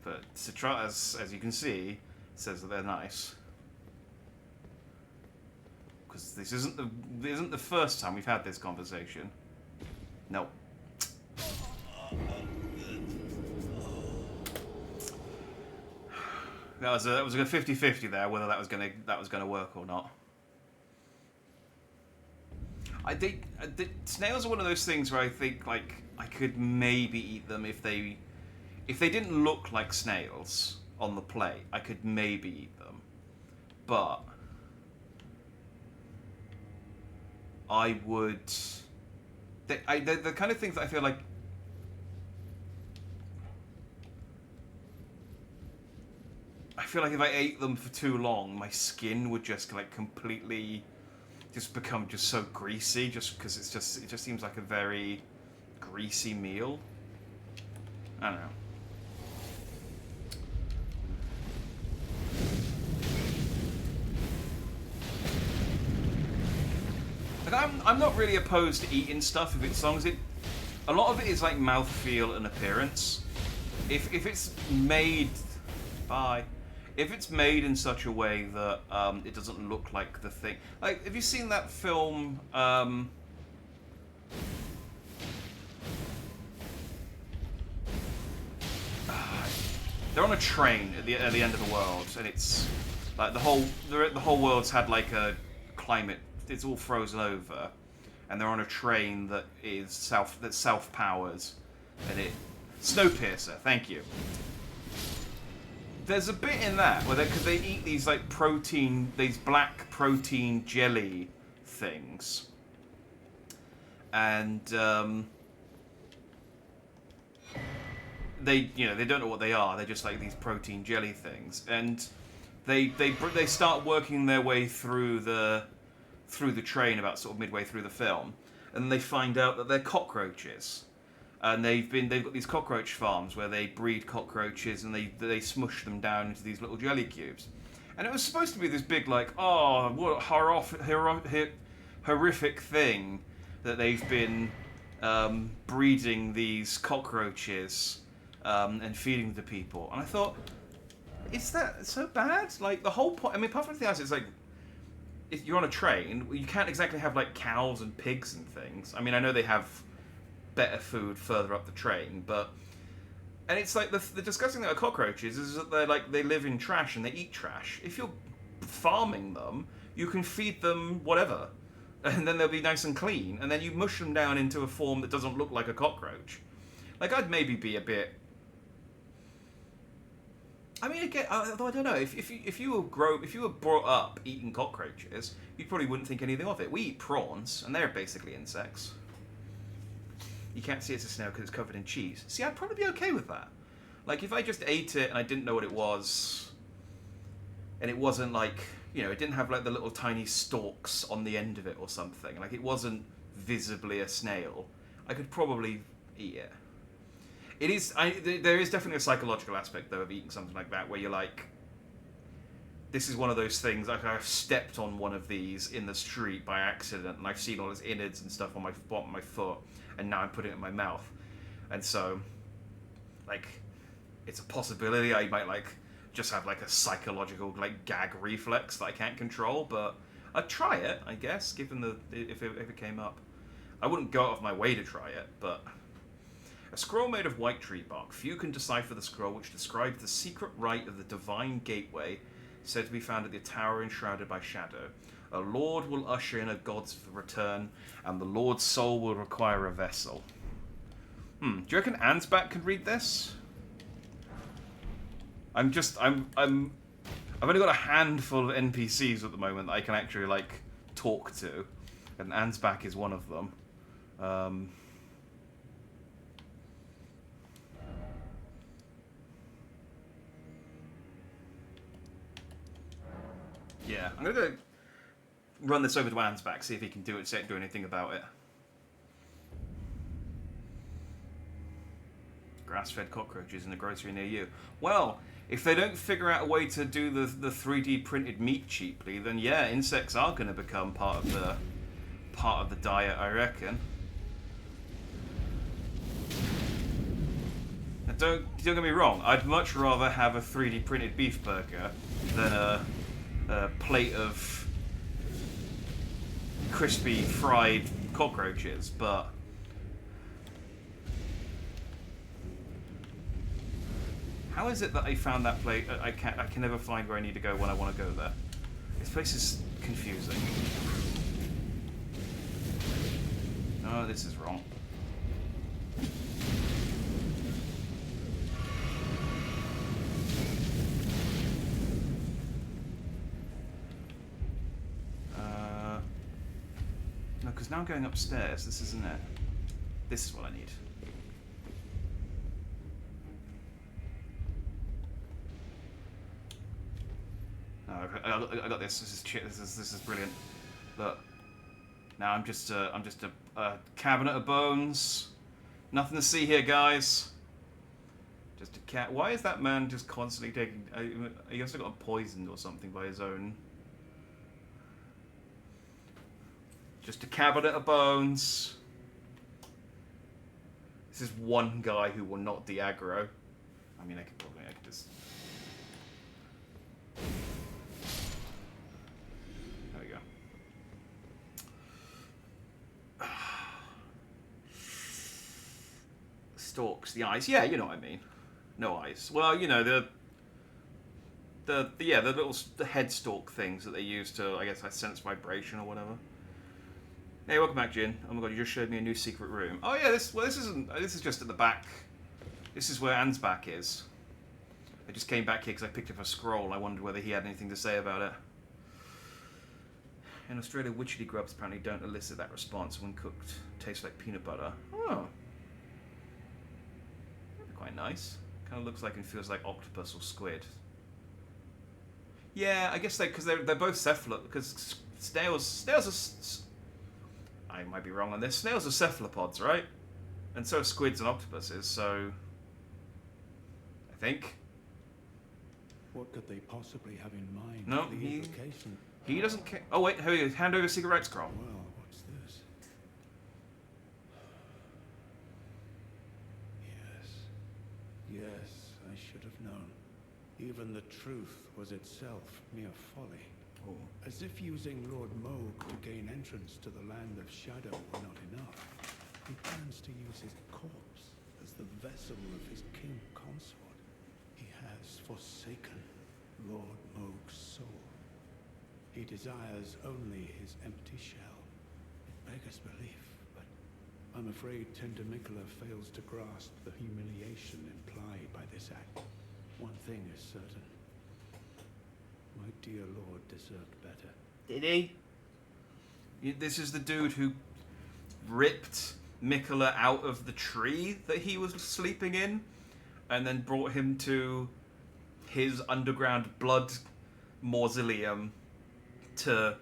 But Citratus, as you can see, says that they're nice. Because this isn't the first time we've had this conversation. No. That was a 50-50 there, whether that was gonna work or not. Snails are one of those things where I think like I could maybe eat them if they didn't look like snails on the plate. I could maybe eat them, but I would. They're the kind of things that I feel like. I feel like if I ate them for too long, my skin would just like completely just become just so greasy, just because it just seems like a very greasy meal. I don't know. Like I'm not really opposed to eating stuff if it's as long as a lot of it is like mouthfeel and appearance. If it's made if it's made in such a way that it doesn't look like the thing. Like, have you seen that film? They're on a train at the end of the world, and it's like the whole world's had like a climate. It's all frozen over, and they're on a train that is self powers, and Snowpiercer. Thank you. There's a bit in that where they eat these like these black protein jelly things, and they don't know what they are. They're just like these protein jelly things, and they start working their way through the train about sort of midway through the film, and they find out that they're cockroaches. And they've got these cockroach farms where they breed cockroaches and they smush them down into these little jelly cubes. And it was supposed to be this big like, oh, what horrific thing that they've been breeding these cockroaches and feeding them to people. And I thought, is that so bad? Like the whole point. I mean, apart from anything else, it's like if you're on a train, you can't exactly have like cows and pigs and things. I mean, I know they have better food further up the train, and it's like the disgusting thing about cockroaches is that they live in trash and they eat trash. If you're farming them, you can feed them whatever, and then they'll be nice and clean, and then you mush them down into a form that doesn't look like a cockroach. Like I'd maybe be a bit. I mean, again, although I don't know if you were brought up eating cockroaches, you probably wouldn't think anything of it. We eat prawns, and they're basically insects. You can't see it's a snail because it's covered in cheese. See, I'd probably be okay with that. Like, if I just ate it and I didn't know what it was, and it wasn't like, you know, it didn't have like the little tiny stalks on the end of it or something. Like it wasn't visibly a snail. I could probably eat it. It is. There is definitely a psychological aspect though of eating something like that, where you're like, this is one of those things. Like I've stepped on one of these in the street by accident, and I've seen all its innards and stuff on my bottom of my foot, and now I'm putting it in my mouth, and so, like, it's a possibility I might like just have like a psychological like gag reflex that I can't control, but I'd try it, I guess, given the if it came up. I wouldn't go out of my way to try it, but a scroll made of white tree bark. Few can decipher the scroll, which describes the secret rite of the divine gateway, said to be found at the tower enshrouded by shadow. A lord will usher in a god's return, and the lord's soul will require a vessel. Do you reckon Ansbach could read this? I've only got a handful of NPCs at the moment that I can actually like talk to, and Ansbach is one of them. Yeah, I'm gonna go run this over to Ansbach, see if he can do anything about it. Grass-fed cockroaches in the grocery near you. Well, if they don't figure out a way to do the 3D printed meat cheaply, then yeah, insects are going to become part of the diet, I reckon. Now, don't get me wrong. I'd much rather have a 3D printed beef burger than a plate of crispy fried cockroaches, but how is it that I found that place? I can never find where I need to go when I want to go there. This place is confusing. No, this is wrong. No, because now I'm going upstairs. This isn't it. This is what I need. I got this. This is brilliant. Look, now I'm just a cabinet of bones. Nothing to see here, guys. Just a cat. Why is that man just constantly taking? He also got poisoned or something by his own. Just a cabinet of bones. This is one guy who will not de-aggro. I mean, I could just. There we go. Stalks, the eyes. Yeah, you know what I mean. No eyes. Well, you know the little head stalk things that they use to, I guess, sense vibration or whatever. Hey, welcome back, Jin. Oh my god, you just showed me a new secret room. Oh yeah, this is just at the back. This is where Ansbach is. I just came back here because I picked up a scroll. I wondered whether he had anything to say about it. In Australia, witchetty grubs apparently don't elicit that response when cooked. Tastes like peanut butter. Oh. That'd be quite nice. Kind of looks like and feels like octopus or squid. Yeah, I guess because they're both cephalopod. Because snails are. I might be wrong on this. Snails are cephalopods, right? And so are squids and octopuses. So, I think. What could they possibly have in mind? No, for the implication? He doesn't care. Oh wait, here he is. Hand over secret rights scroll. Well, what's this? Yes, I should have known. Even the truth was itself mere folly. Oh. As if using Lord Moog to gain entrance to the land of shadow were not enough, he plans to use his corpse as the vessel of his king consort. He has forsaken Lord Moog's soul. He desires only his empty shell. It beggars belief, but I'm afraid Tender Mikola fails to grasp the humiliation implied by this act. One thing is certain. My dear lord deserved better. Did he? This is the dude who ripped Mikola out of the tree that he was sleeping in, and then brought him to his underground blood mausoleum to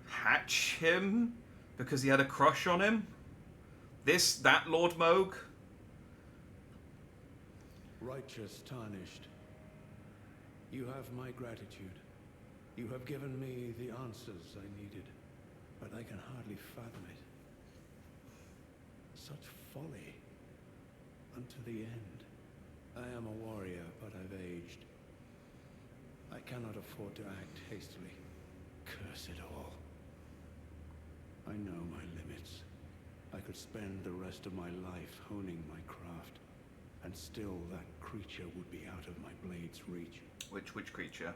hatch him because he had a crush on him. That Lord Moog. Righteous tarnished. You have my gratitude. You have given me the answers I needed, but I can hardly fathom it. Such folly. Unto the end. I am a warrior, but I've aged. I cannot afford to act hastily. Curse it all. I know my limits. I could spend the rest of my life honing my craft, and still that creature would be out of my blade's reach. Which creature?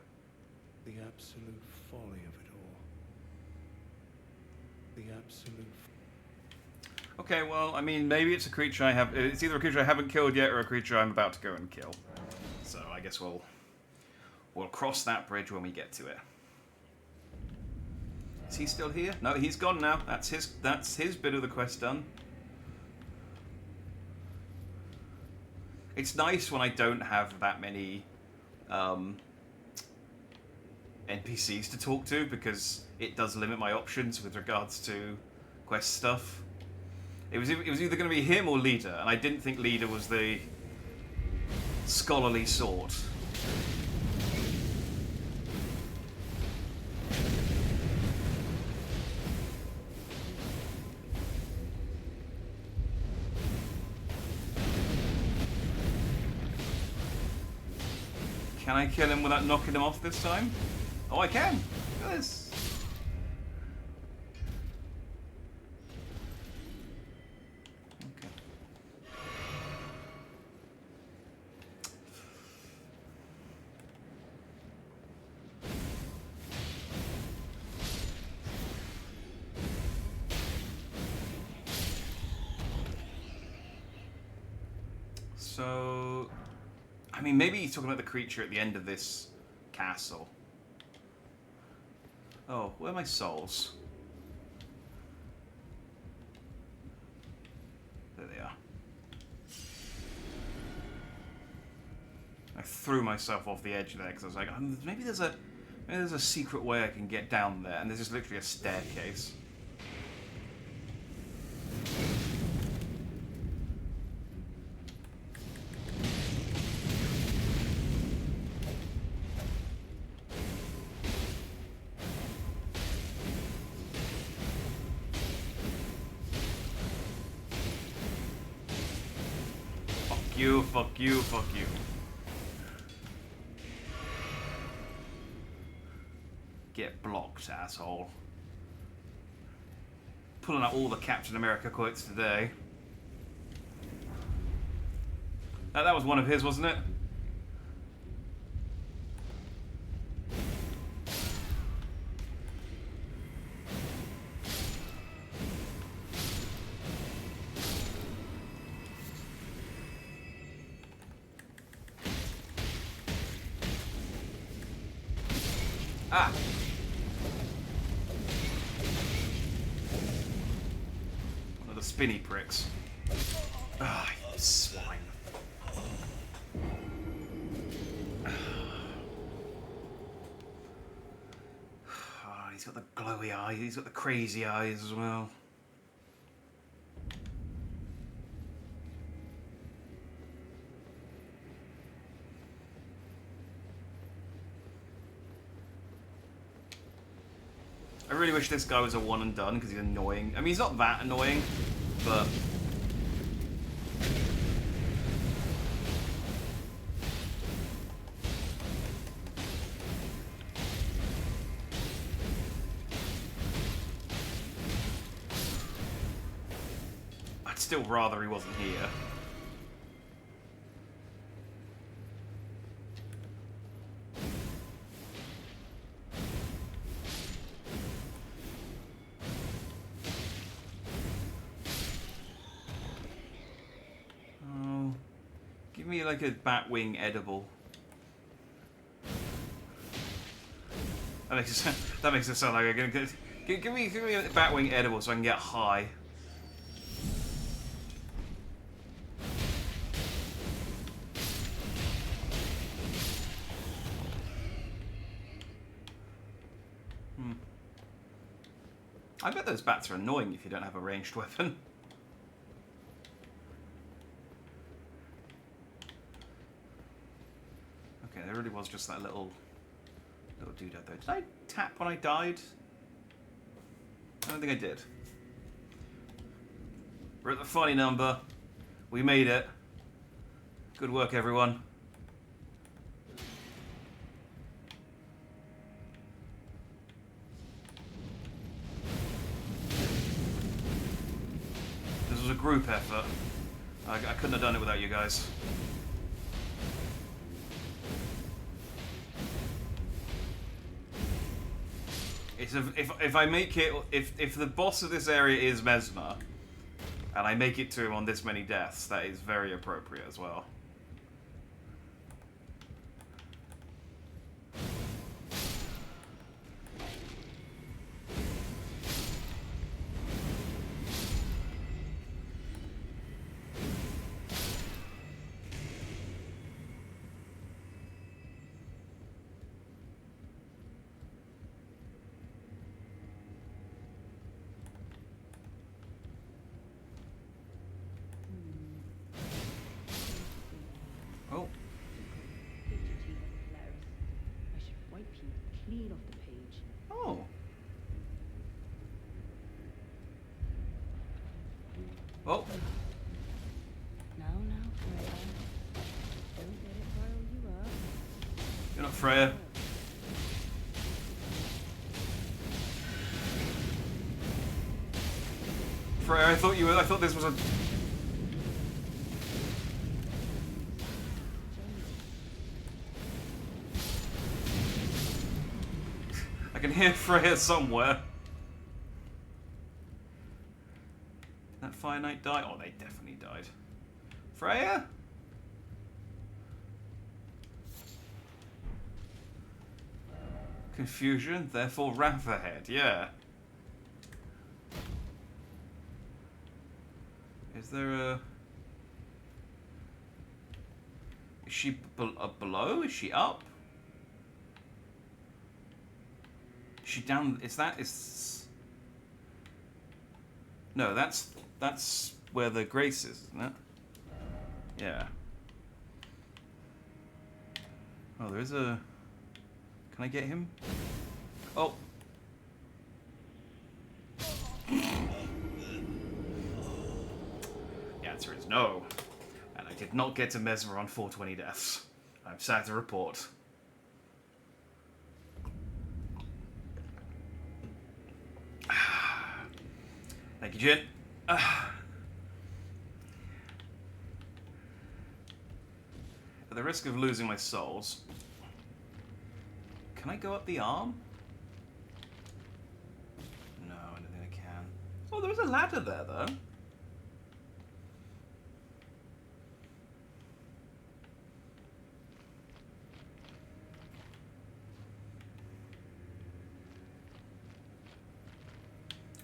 The absolute folly of it all. The absolute... Okay, well, I mean, maybe it's a creature I have... It's either a creature I haven't killed yet or a creature I'm about to go and kill. So I guess we'll cross that bridge when we get to it. Is he still here? No, he's gone now. That's his bit of the quest done. It's nice when I don't have that many NPCs to talk to, because it does limit my options with regards to quest stuff. It was either going to be him or Leader, and I didn't think Leader was the scholarly sort. Can I kill him without knocking him off this time? Oh, I can! Look at this! Okay. So... I mean, maybe he's talking about the creature at the end of this castle. Oh, where are my souls? There they are. I threw myself off the edge there because I was like, oh, maybe there's a secret way I can get down there, and there's just literally a staircase. You, fuck you, fuck you. Get blocked, asshole. Pulling out all the Captain America quotes today. That was one of his, wasn't it? Ah! One of the spinny pricks. Ah, you swine. Ah, he's got the glowy eyes, he's got the crazy eyes as well. I really wish this guy was a one and done because he's annoying. I mean, he's not that annoying, but... I'd still rather he wasn't here. Me like a batwing edible. That makes it sound like I'm gonna give me a batwing edible so I can get high. I bet those bats are annoying if you don't have a ranged weapon. Okay, there really was just that little doodad though. Did I tap when I died? I don't think I did. We're at the funny number. We made it. Good work, everyone. This was a group effort. I couldn't have done it without you guys. It's if I make it, if the boss of this area is Mesmer, and I make it to him on this many deaths, that is very appropriate as well. Oh. I should wipe you clean off the page. Oh. Oh. Now, Freya. Don't let it rile you up. You're not Freya. Freya, I thought you were. I thought this was a. I can hear Freya somewhere. Did that Fire Knight die? Oh, they definitely died. Freya? Confusion, therefore Wrath ahead, yeah. Is there a... Is she below? Is she up? Is she down? Is... No, that's where the Grace is, isn't it? Yeah. Oh, there is a... Can I get him? Oh. The answer is no. And I did not get to Mesmer on 420 deaths. I'm sad to report. Thank you, Jin. At the risk of losing my souls, can I go up the arm? No, I don't think I can. Oh, there is a ladder there, though.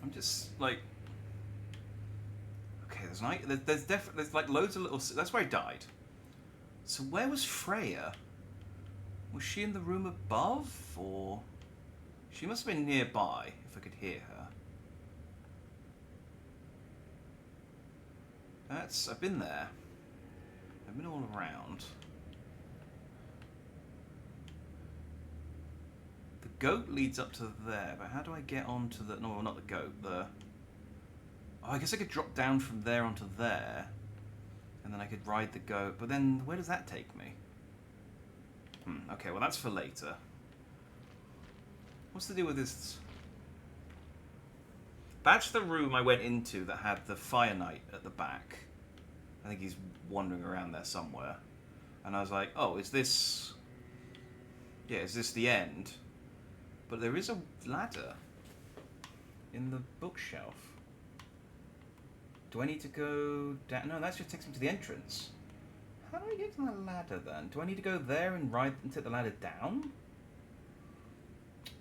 I'm just like, okay. There's like loads of little. That's where I died. So where was Freya? Was she in the room above, or she must have been nearby if I could hear her. I've been there. I've been all around. The goat leads up to there, but how do I get onto the... No, not the goat, the... Oh, I guess I could drop down from there onto there, and then I could ride the goat, but then where does that take me? Okay, well that's for later. What's the deal with this? That's the room I went into that had the Fire Knight at the back. I think he's wandering around there somewhere. And I was like, oh, is this... Yeah, is this the end? But there is a ladder in the bookshelf. Do I need to go down? No, that just takes me to the entrance. How do I get to the ladder then? Do I need to go there and ride and take the ladder down?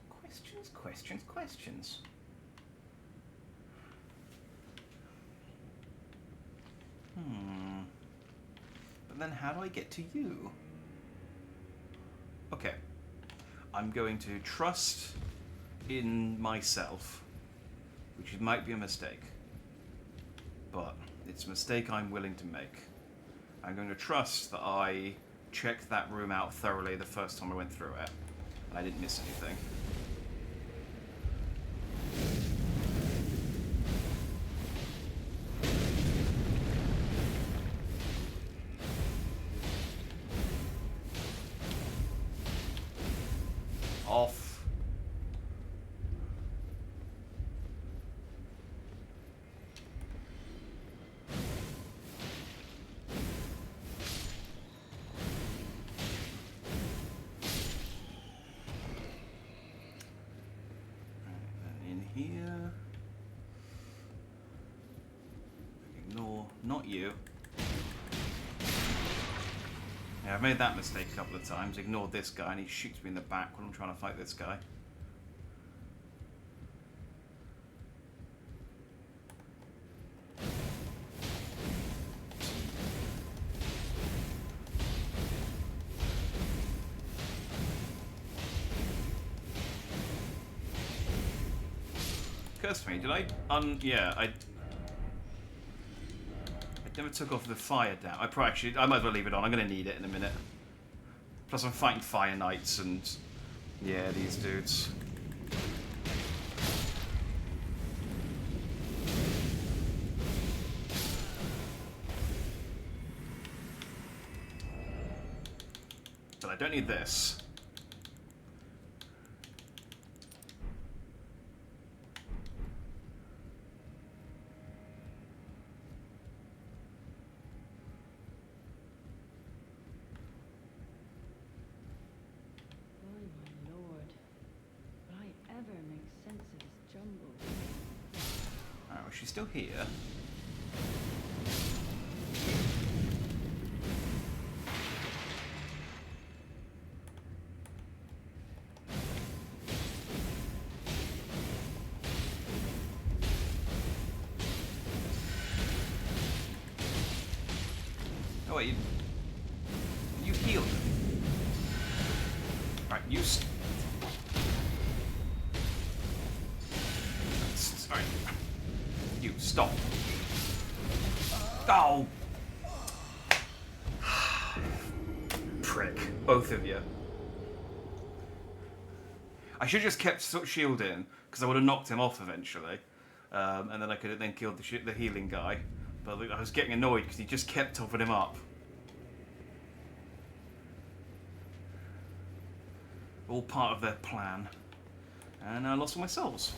Questions, questions, questions. But then how do I get to you? Okay. I'm going to trust in myself. which might be a mistake. But it's a mistake I'm willing to make. I'm going to trust that I checked that room out thoroughly the first time I went through it, and I didn't miss anything. Off. Here. Ignore, not you. Yeah, I've made that mistake a couple of times. Ignored this guy and he shoots me in the back when I'm trying to fight this guy. Occurs to me, did I yeah, I never took off the fire down. I might as well leave it on. I'm gonna need it in a minute. Plus I'm fighting fire knights and yeah, these dudes. But I don't need this. She's still here. Oh wait, you healed. Right, you. Sorry. You stop. Oh! Prick. Both of you. I should have just kept shield in, because I would have knocked him off eventually. And then I could have then killed the healing guy. But I was getting annoyed because he just kept topping him up. All part of their plan. And I lost all my souls.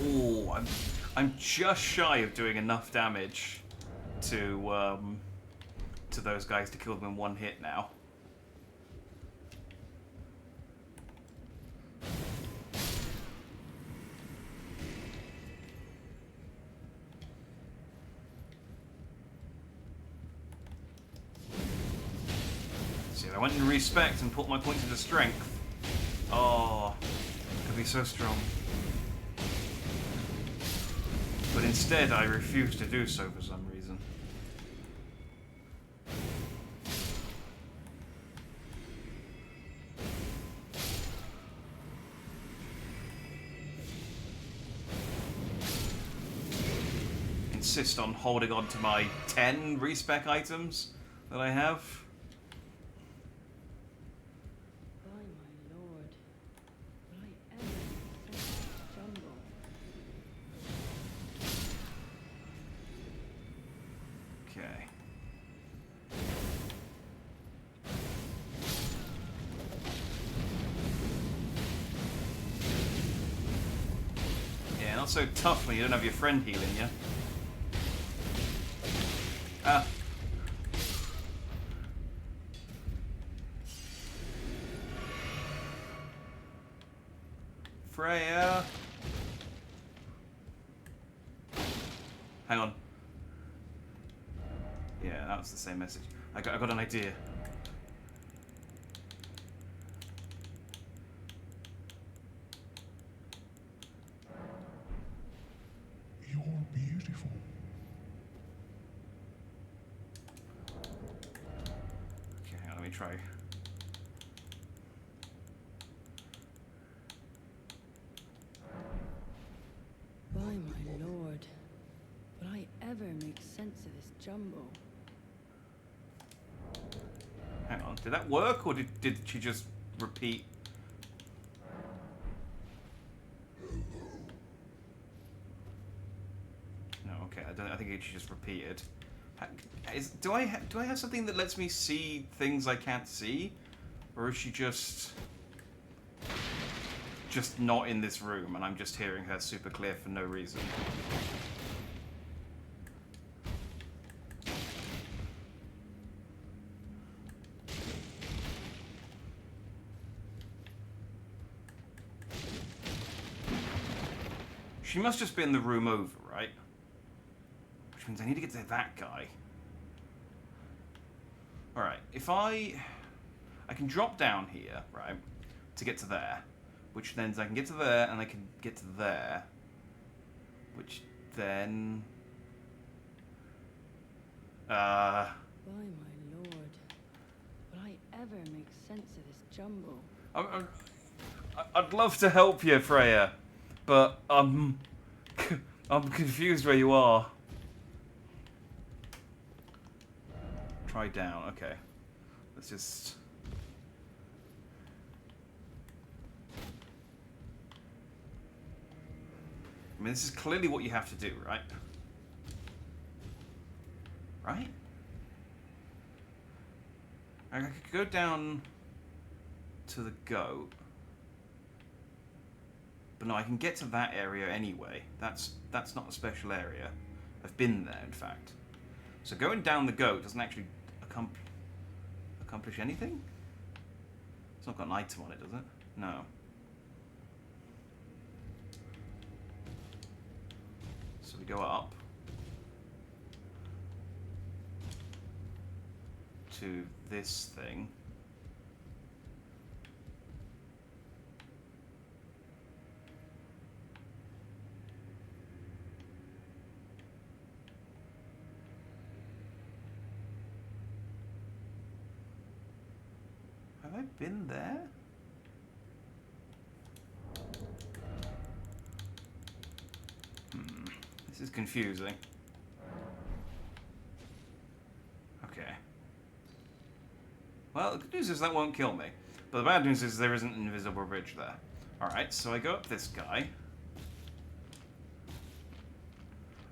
Oh, I'm just shy of doing enough damage to those guys to kill them in one hit now. See, if I went in respect and put my points into strength. Oh, could be so strong. But instead, I refuse to do so for some reason. Insist on holding on to my 10 respec items that I have. Not so tough when you don't have your friend healing you. Ah. Freya. Hang on. it's the same message. I got an idea. You're beautiful. Okay, hang on, let me try. By my lord, will I ever make sense of this jumble? Hang on, did that work, or did she just repeat? No, okay, I think she just repeated. Do I have something that lets me see things I can't see, or is she just not in this room and I'm just hearing her super clear for no reason? She must just be in the room over, right? Which means I need to get to that guy. Alright, if I can drop down here, right, to get to there. Which then I can get to there, and I can get to there. Which then... By my lord, will I ever make sense of this jumble? I'd love to help you, Freya, but I'm confused where you are. Try down, okay. Let's just... I mean, this is clearly what you have to do, right? Right? I could go down to the goat. But no, I can get to that area anyway. That's not a special area. I've been there, in fact. So going down the goat doesn't actually accomplish anything? It's not got an item on it, does it? No. So we go up to this thing. Have I been there? This is confusing. Okay. Well, the good news is that won't kill me. But the bad news is there isn't an invisible bridge there. Alright, so I go up this guy.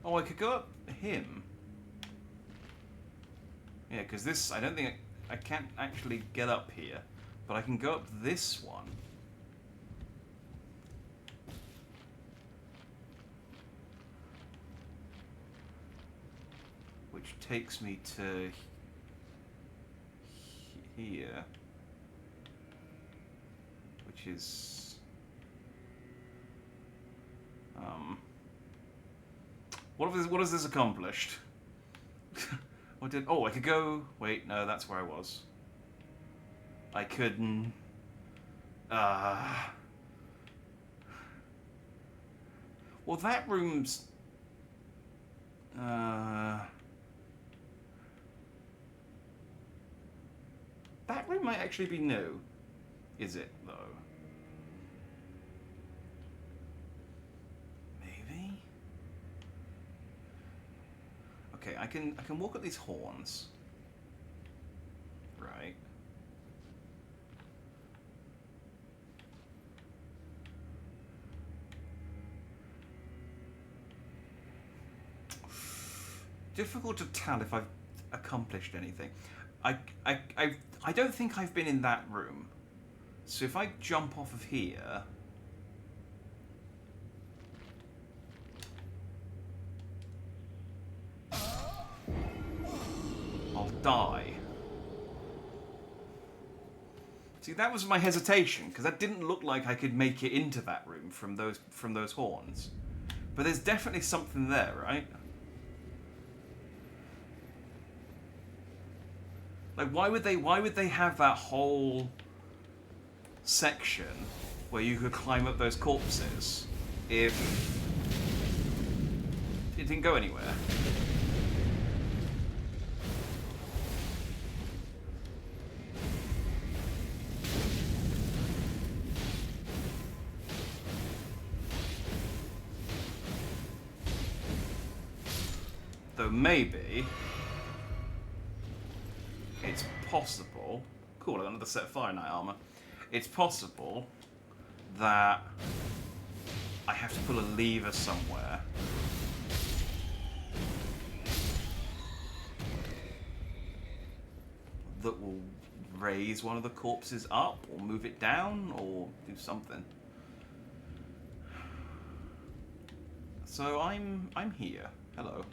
Oh, I could go up him. Yeah, because this, I don't think I can't actually get up here. But I can go up this one. Which takes me to here. Which is... What has this accomplished? What did... Oh, I could go... Wait, no, that's where I was. I couldn't... Well, that room's... That room might actually be new. Is it, though? Maybe? Okay, I can walk up these horns. Right. Difficult to tell if I've accomplished anything. I don't think I've been in that room. So if I jump off of here... I'll die. See, that was my hesitation, because that didn't look like I could make it into that room from those horns. But there's definitely something there, right? Like, why would they have that whole section where you could climb up those corpses if it didn't go anywhere? Though maybe it's possible. Cool, I got another set of Fire Knight armor. It's possible that I have to pull a lever somewhere. That will raise one of the corpses up, or move it down, or do something. So I'm here. Hello.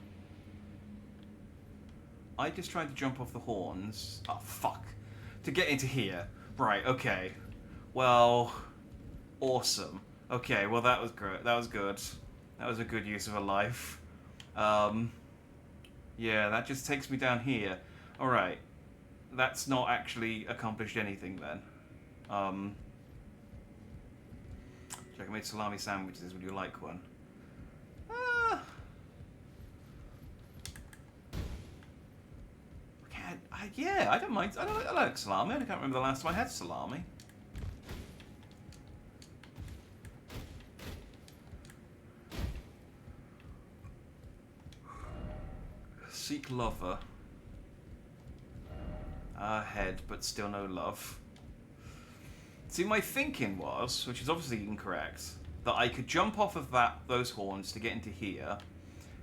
I just tried to jump off the horns. Oh, fuck. To get into here. Right, okay. Well, awesome. Okay, well that was great. That was good. That was a good use of a life. Yeah, that just takes me down here. Alright. That's not actually accomplished anything then. Check, I made salami sandwiches. Would you like one? Yeah, I don't mind. I like salami. I can't remember the last time I had salami. Seek lover. Head, but still no love. See, my thinking was, which is obviously incorrect, that I could jump off of those horns to get into here.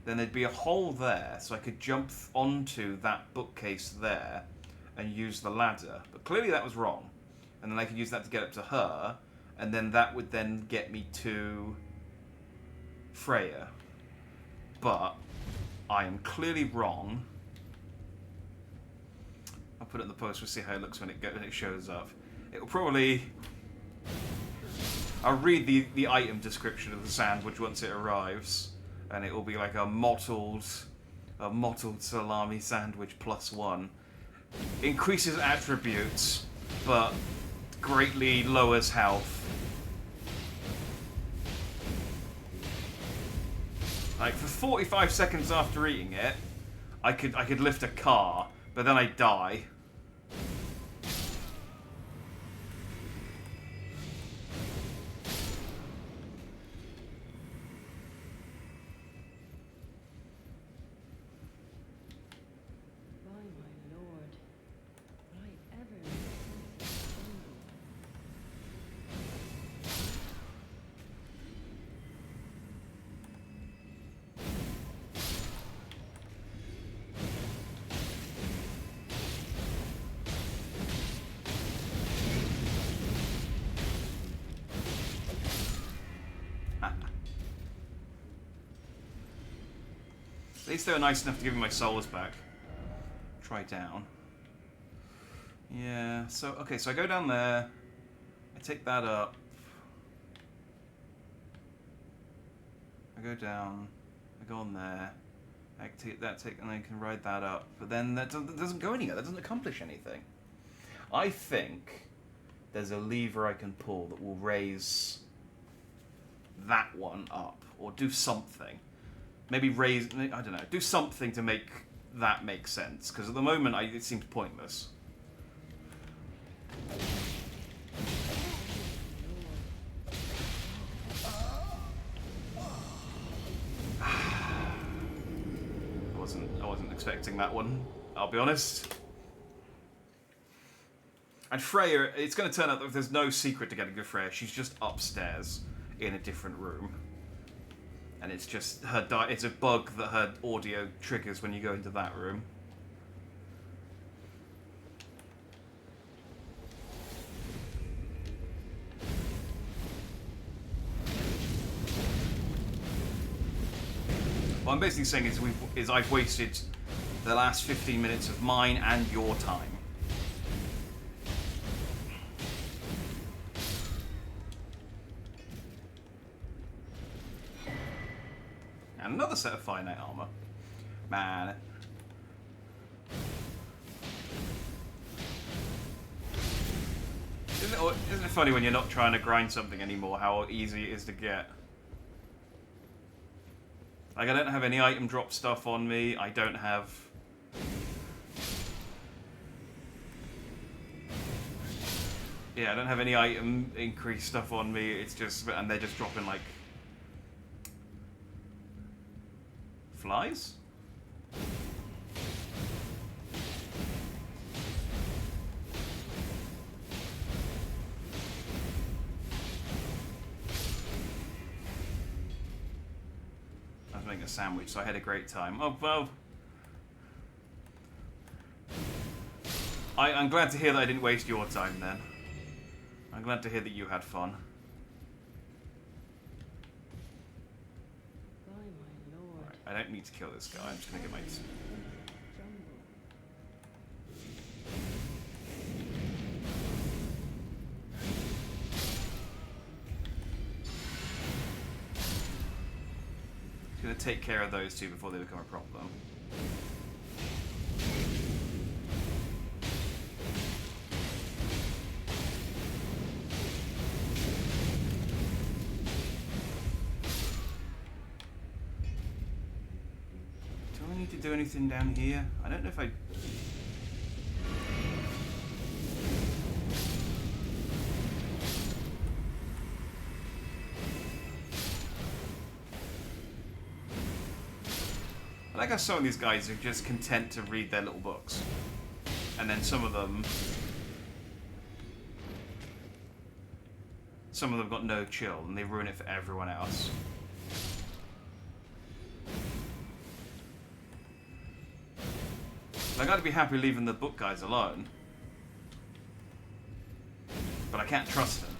Then there'd be a hole there, so I could jump onto that bookcase there and use the ladder. But clearly that was wrong. And then I could use that to get up to her, and then that would then get me to Freya. But I am clearly wrong. I'll put it in the post, we'll see how it looks when it shows up. It'll probably... I'll read the item description of the sandwich once it arrives. And it will be like a mottled salami sandwich +1. Increases attributes, but greatly lowers health. Like for 45 seconds after eating it, I could lift a car, but then I die. At least they were nice enough to give me my souls back. Try down. Yeah, so, okay, so I go down there. I take that up. I go down. I go on there. I take that, and I can ride that up. But then that doesn't go anywhere. That doesn't accomplish anything. I think there's a lever I can pull that will raise that one up. Or do something. Maybe raise, I don't know, do something to make that make sense. Because at the moment, it seems pointless. I wasn't expecting that one, I'll be honest. And Freya, it's going to turn out that there's no secret to getting to Freya. She's just upstairs in a different room. And it's just it's a bug that her audio triggers when you go into that room. What I'm basically saying is I've wasted the last 15 minutes of mine and your time. And another set of finite armor. Man. isn't it funny when you're not trying to grind something anymore, how easy it is to get? Like, I don't have any item drop stuff on me. I don't have... Yeah, I don't have any item increase stuff on me. It's just... And they're just dropping, like... flies? I was making a sandwich, so I had a great time. Oh, well... I'm glad to hear that I didn't waste your time, then. I'm glad to hear that you had fun. By my lord. Right, I don't need to kill this guy. I'm just gonna get my... Gonna take care of those two before they become a problem. Do I need to do anything down here? I don't know if I... I like how some of these guys are just content to read their little books. And then some of them got no chill and they ruin it for everyone else. I gotta be happy leaving the book guys alone. But I can't trust them.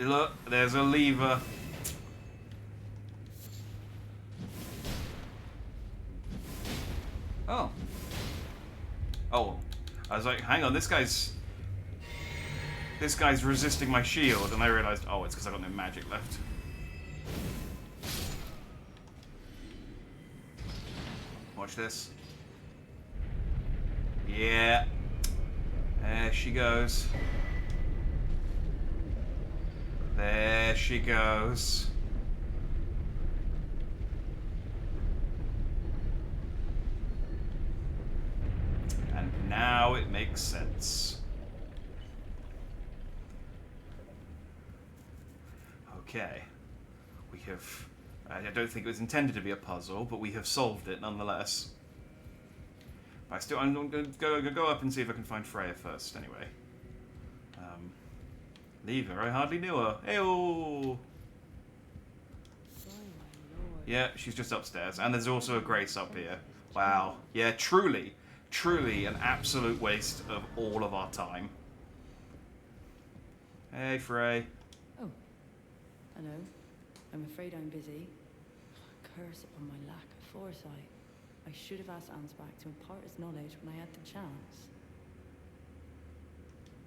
Look, there's a lever. Oh. Oh. I was like, hang on, this guy's resisting my shield, and I realized, oh, it's because I got no magic left. Watch this. Yeah. There she goes. There she goes. And now it makes sense. Okay. We have... I don't think it was intended to be a puzzle, but we have solved it nonetheless. But I'm going to go up and see if I can find Freya first, anyway. Leave her, I hardly knew her. Ew! Yeah, she's just upstairs. And there's also a Grace up here. Wow. Yeah, truly an absolute waste of all of our time. Hey, Frey. Oh. Hello. I'm afraid I'm busy. Curse upon my lack of foresight. I should have asked Ansbach to impart his knowledge when I had the chance.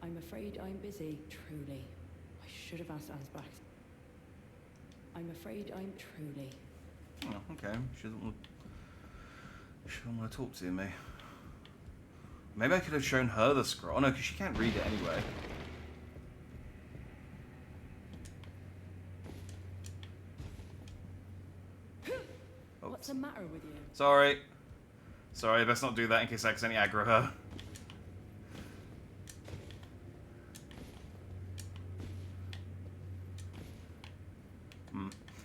I'm afraid I'm busy, truly. I should have asked Ansbach. I'm afraid I'm truly. Oh, okay. She doesn't want to talk to me. Maybe I could have shown her the scroll. Oh, no, because she can't read it anyway. What's the matter with you? Sorry. Sorry, I best not do that in case I accidentally aggro her.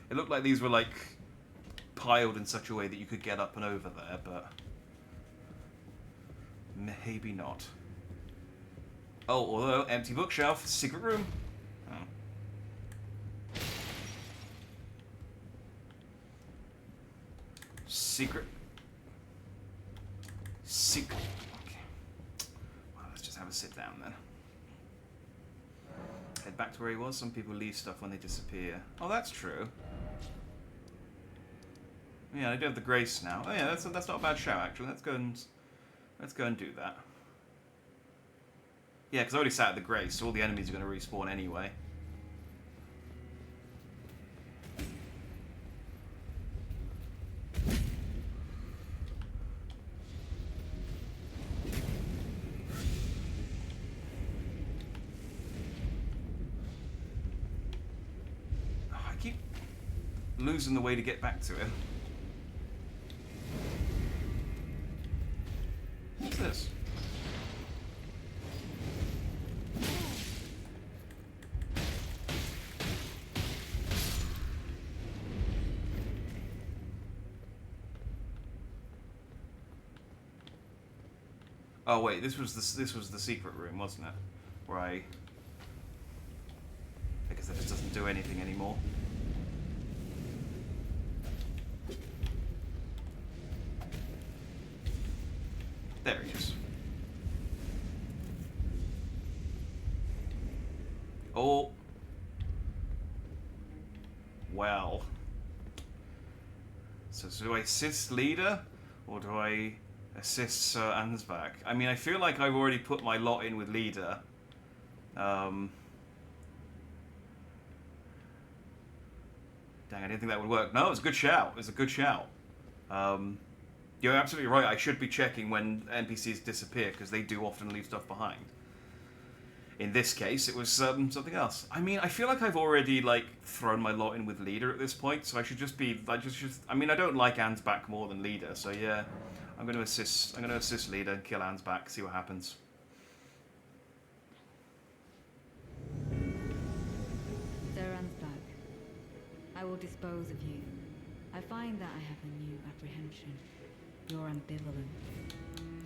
It looked like these were, like, piled in such a way that you could get up and over there, but... maybe not. Oh, although, empty bookshelf, secret room. Oh. Secret. Secret. Okay. Well, let's just have a sit down then. Head back to where he was. Some people leave stuff when they disappear. Oh, that's true. Yeah, I do have the Grace now. Oh yeah, that's not a bad shout actually. Let's go and do that. Yeah, because I already sat at the Grace, so all the enemies are going to respawn anyway. losing the way to get back to him. What's this? Oh wait, this was the secret room, wasn't it? Where I guess that just doesn't do anything anymore. There he is. Oh. Well. So do I assist leader, or do I assist Sir Ansbach? I mean, I feel like I've already put my lot in with leader. Dang, I didn't think that would work. No, it's a good shout. It's a good shout. You're absolutely right. I should be checking when NPCs disappear, because they do often leave stuff behind. In this case, it was something else. I mean, I feel like I've already like thrown my lot in with leader at this point, so I should just be. I mean, I don't like Ansbach more than leader, so yeah, I'm going to assist. I'm going to assist leader and kill Ansbach. See what happens. Sir Ansbach, I will dispose of you. I find that I have a new apprehension. You're ambivalent,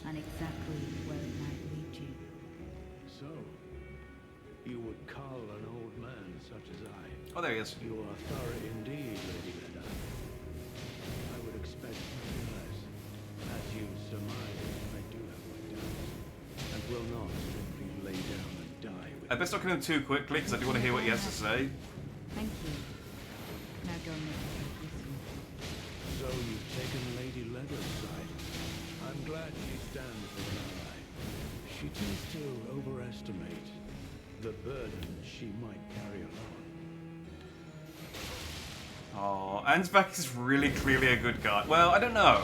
and exactly where it might lead you. So, you would cull an old man such as I. Oh, there he is. You are thorough indeed, Lady Leda. I would expect nothing less. As you surmise, I do have my doubts, and will not simply lay down and die with I best not kill him too quickly, because I do want to hear what he has to say. Thank you. Now go and make yourself useful. So you've taken Lady Leda's side. I'm glad she stands for an ally. She tends to overestimate the burden she might carry alone. Oh, Ansbach is really clearly a good guy. Well, I don't know.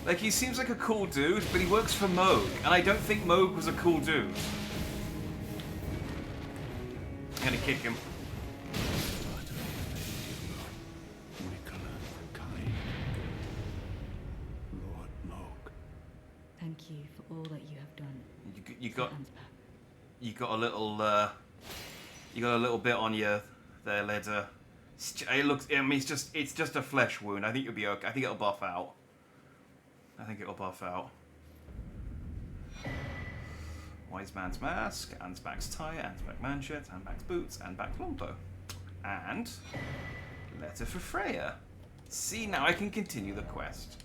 Like, he seems like a cool dude, but he works for Moog, and I don't think Moog was a cool dude. I'm gonna kick him. Thank you for all that you have done. You got a little bit on you there, Leda. It looks. I mean, it's just a flesh wound. I think you'll be okay. I think it'll buff out. Wise man's mask, Ansbach's tie, Ansbach manchet, Ansbach's boots, Ansbach's longbow, and letter for Freya. See, now I can continue the quest.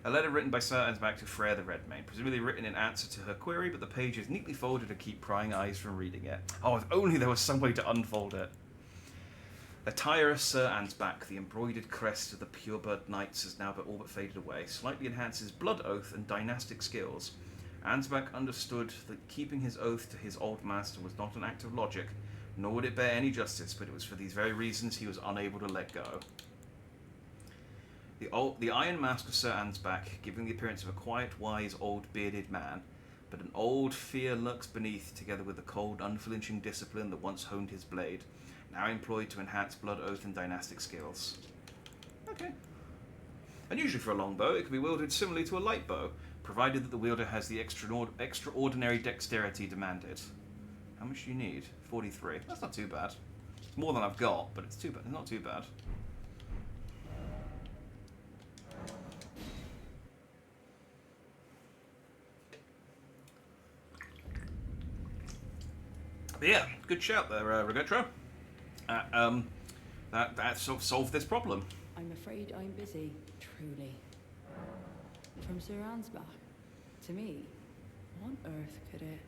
A letter written by Sir Ansbach to Freya the Redmane, presumably written in answer to her query, but the page is neatly folded to keep prying eyes from reading it. Oh, if only there was some way to unfold it. Attire of Sir Ansbach, the embroidered crest of the Pureblood Knights has now all but faded away, slightly enhances blood oath and dynastic skills. Ansbach understood that keeping his oath to his old master was not an act of logic, nor would it bear any justice, but it was for these very reasons he was unable to let go. The iron mask of Sir Ansbach, giving the appearance of a quiet, wise, old, bearded man, but an old fear lurks beneath, together with the cold, unflinching discipline that once honed his blade, now employed to enhance blood oath and dynastic skills. Okay. Unusually for a longbow, it can be wielded similarly to a light bow, provided that the wielder has the extraordinary dexterity demanded. How much do you need? 43. That's not too bad. It's more than I've got, but it's not too bad. But yeah, good shout there, Regetro. That sort of solved this problem. I'm afraid I'm busy, truly. From Sir Ansbach to me, what on earth could it...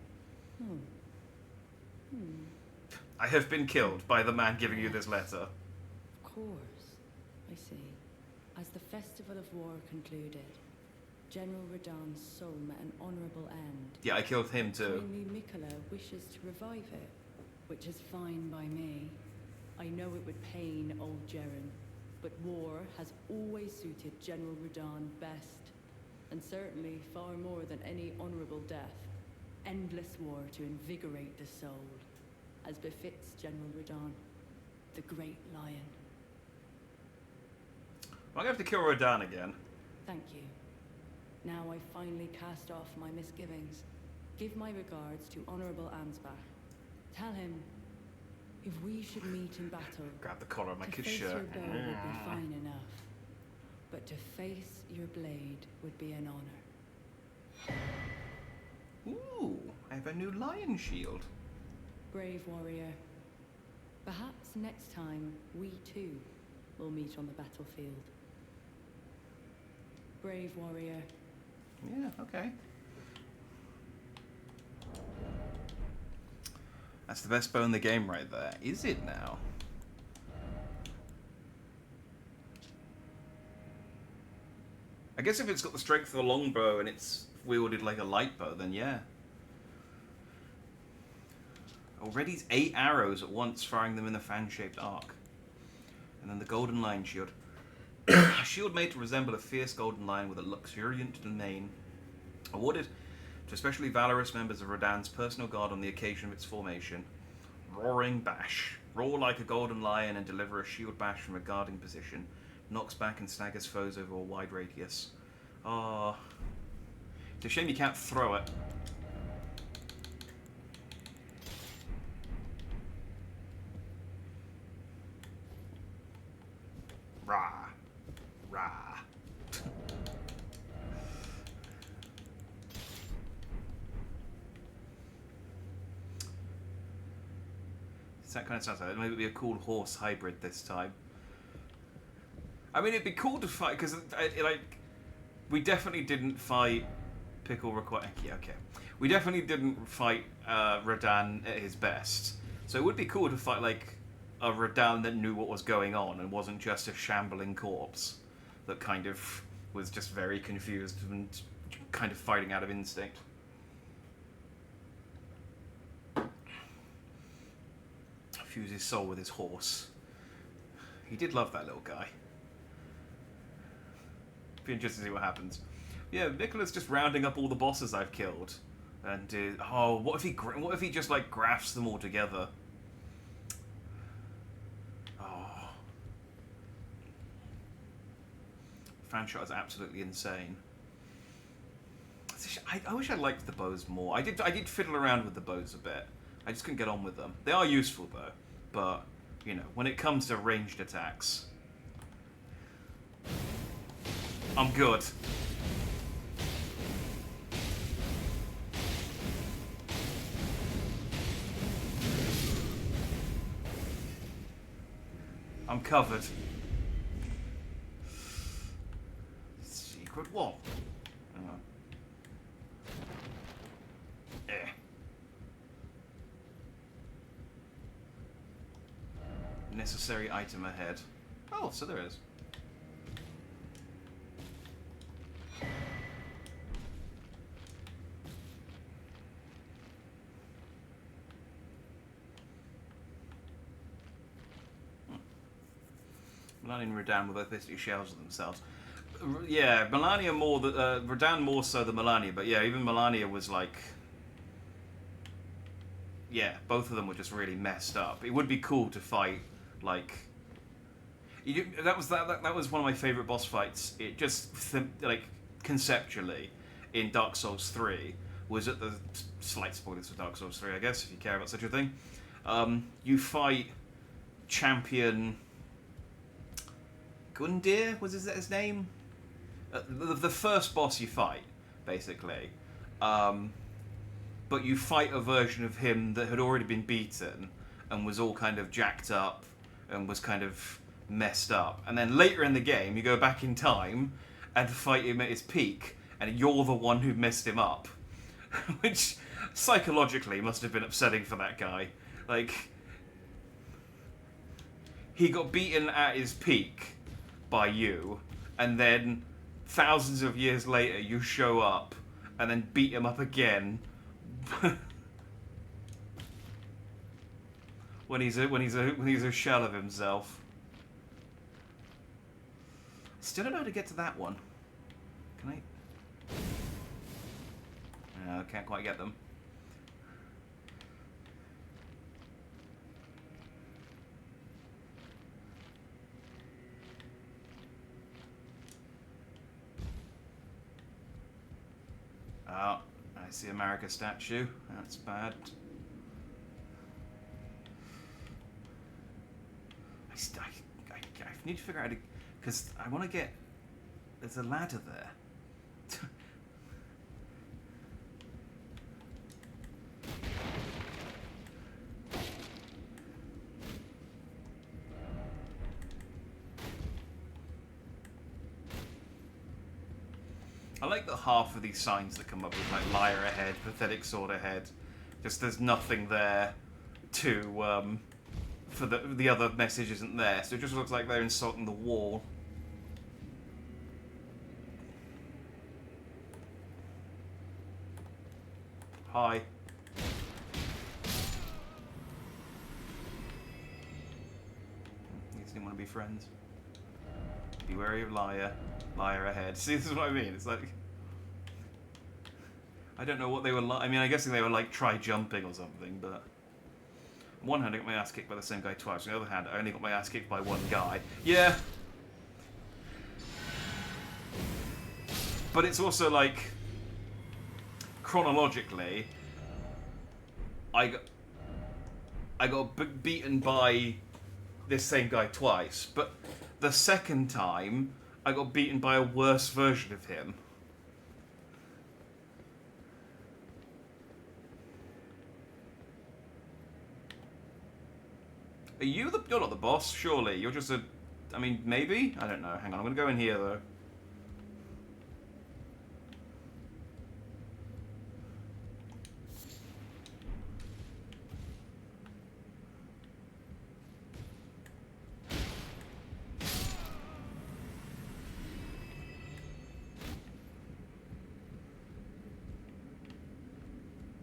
I have been killed by the man giving you this letter. Of course, I see. As the Festival of War concluded, General Radahn's soul met an honourable end. Yeah, I killed him too. Queen Mikola wishes to revive it, which is fine by me. I know it would pain old Jeren, but war has always suited General Radahn best, and certainly far more than any honourable death. Endless war to invigorate the soul, as befits General Radahn, the Great Lion. I'm gonna have to kill Rodan again. Thank you. Now I've finally cast off my misgivings. Give my regards to Honorable Ansbach. Tell him, if we should meet in battle, Grab the collar of my to kid's face shirt. your bow would be fine enough. But to face your blade would be an honor. Ooh, I have a new lion shield. Brave warrior. Perhaps next time we too will meet on the battlefield. Brave warrior. Yeah, okay. That's the best bow in the game right there. Is it now? I guess if it's got the strength of a longbow and it's wielded like a light bow, then yeah. Already it's 8 arrows at once, firing them in the fan-shaped arc. And then the golden lion shield. A shield made to resemble a fierce golden lion with a luxuriant domain. Awarded to especially valorous members of Rodan's personal guard on the occasion of its formation. Roaring Bash. Roar like a golden lion and deliver a shield bash from a guarding position. Knocks back and staggers foes over a wide radius. Ah, it's a shame you can't throw it. Rah. Rah. That kind of sounds like it. Maybe it'd be a cool horse hybrid this time. I mean, it'd be cool to fight because, like, we definitely didn't fight Pickle require. Yeah, okay. We definitely didn't fight Rodan at his best. So it would be cool to fight like a Rodan that knew what was going on and wasn't just a shambling corpse that kind of was just very confused and kind of fighting out of instinct. Fuse his soul with his horse. He did love that little guy. Be interested to see what happens. Yeah, Nicola's just rounding up all the bosses I've killed, and oh, what if he just like grafts them all together? Oh, Fanshot is absolutely insane. I wish I liked the bows more. I did fiddle around with the bows a bit. I just couldn't get on with them. They are useful though, but you know, when it comes to ranged attacks, I'm good. I'm covered. Secret wall. Hang on. Necessary item ahead. Oh, so there is. Melania and Rodan were both basically shells of themselves. Yeah, Melania more than Rodan more so than Melania, but yeah, even Melania was like, yeah, both of them were just really messed up. It would be cool to fight like. That was one of my favorite boss fights. It just like conceptually in Dark Souls 3 was at the slight spoilers for Dark Souls 3, I guess, if you care about such a thing. You fight champion Gundir, was his name? The first boss you fight, basically. But you fight a version of him that had already been beaten and was all kind of jacked up and was kind of messed up. And then later in the game, you go back in time and fight him at his peak, and you're the one who messed him up. Which, psychologically, must have been upsetting for that guy. Like, he got beaten at his peak by you, and then thousands of years later you show up and then beat him up again when he's a shell of himself. Still don't know how to get to that one. Can I? No, can't quite get them. I see America statue. That's bad. I need to figure out how to... Because I want to get... There's a ladder there. I like the half of these signs that come up with like liar ahead, pathetic sword ahead. Just there's nothing there to for the other message isn't there, so it just looks like they're insulting the wall. Hi. You just didn't want to be friends. Be wary of liar. Liar ahead. See, this is what I mean. It's like... I don't know what they were like. I mean, I guess they were like try jumping or something, but... On one hand, I got my ass kicked by the same guy twice. On the other hand, I only got my ass kicked by one guy. Yeah! But it's also like... Chronologically... I got beaten by this same guy twice, but the second time... I got beaten by a worse version of him. Are you the... You're not the boss, surely. You're just a... I mean, maybe? I don't know. Hang on, I'm gonna go in here, though.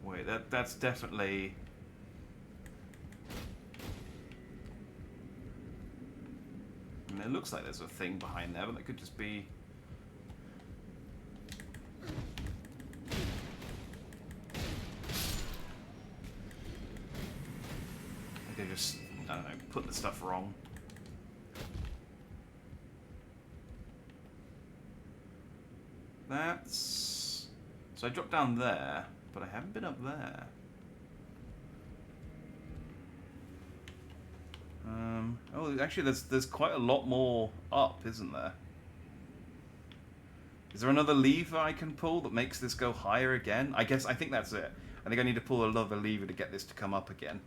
Wait, that's definitely... I mean, it looks like there's a thing behind there, but that could just be... I could just, I don't know, put the stuff wrong. That's... So I dropped down there, but I haven't been up there. Oh, actually, there's quite a lot more up, isn't there? Is there another lever I can pull that makes this go higher again? I think that's it. I think I need to pull another lever to get this to come up again.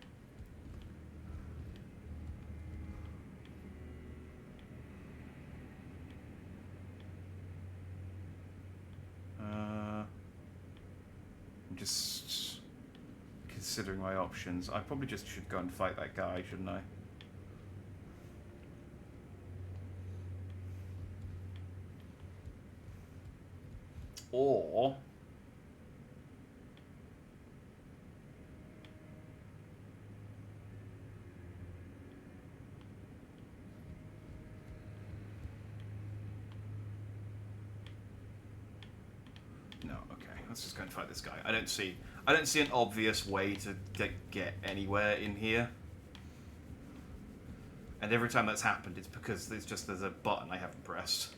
I'm just considering my options. I probably just should go and fight that guy, shouldn't I? Or... No, okay. Let's just go and fight this guy. I don't see an obvious way to get anywhere in here. And every time that's happened, it's because there's a button I haven't pressed.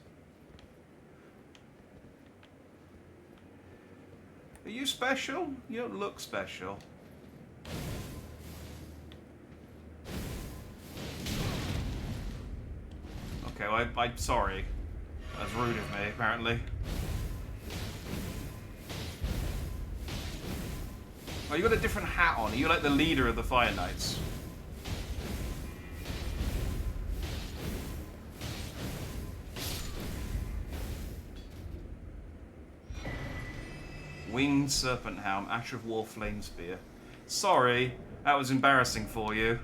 Are you special? You don't look special. Okay, well, I'm sorry. That's rude of me, apparently. Oh, you got a different hat on. Are you like the leader of the Fire Knights? Winged Serpent Helm, Ash of War Flame Spear. Sorry, that was embarrassing for you.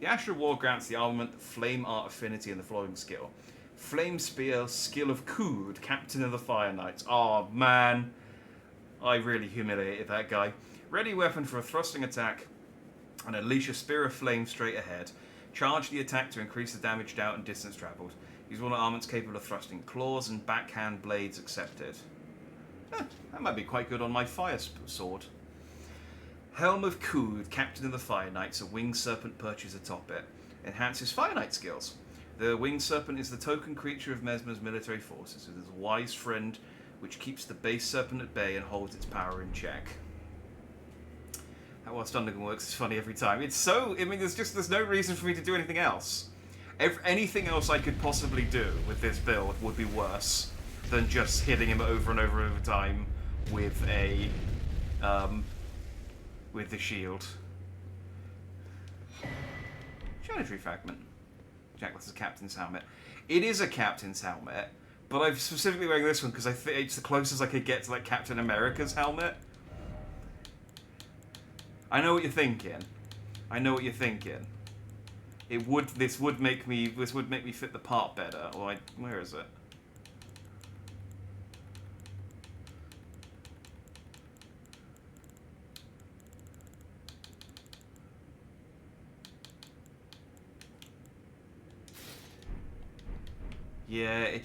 The Ash of War grants the armament Flame Art Affinity and the following skill. Flame Spear, skill of Kood, Captain of the Fire Knights. Oh man, I really humiliated that guy. Ready weapon for a thrusting attack and unleash a Spear of Flame straight ahead. Charge the attack to increase the damage dealt and distance travelled. Use one armaments capable of thrusting. Claws and backhand blades accepted. That might be quite good on my fire sword. Helm of Kood, Captain of the Fire Knights, a winged serpent perches atop it. Enhances Fire Knight skills. The winged serpent is the token creature of Mesmer's military forces, with his wise friend which keeps the base serpent at bay and holds its power in check. How well Stundigan works is funny every time. It's so... I mean, there's no reason for me to do anything else. Anything else I could possibly do with this build would be worse than just hitting him over and over time with a... with the shield. Erdtree fragment. Jack, this is a captain's helmet. It is a captain's helmet, but I'm specifically wearing this one because I think it's the closest I could get to like Captain America's helmet. I know what you're thinking. I know what you're thinking. This would make me fit the part better. Or where is it? Yeah, it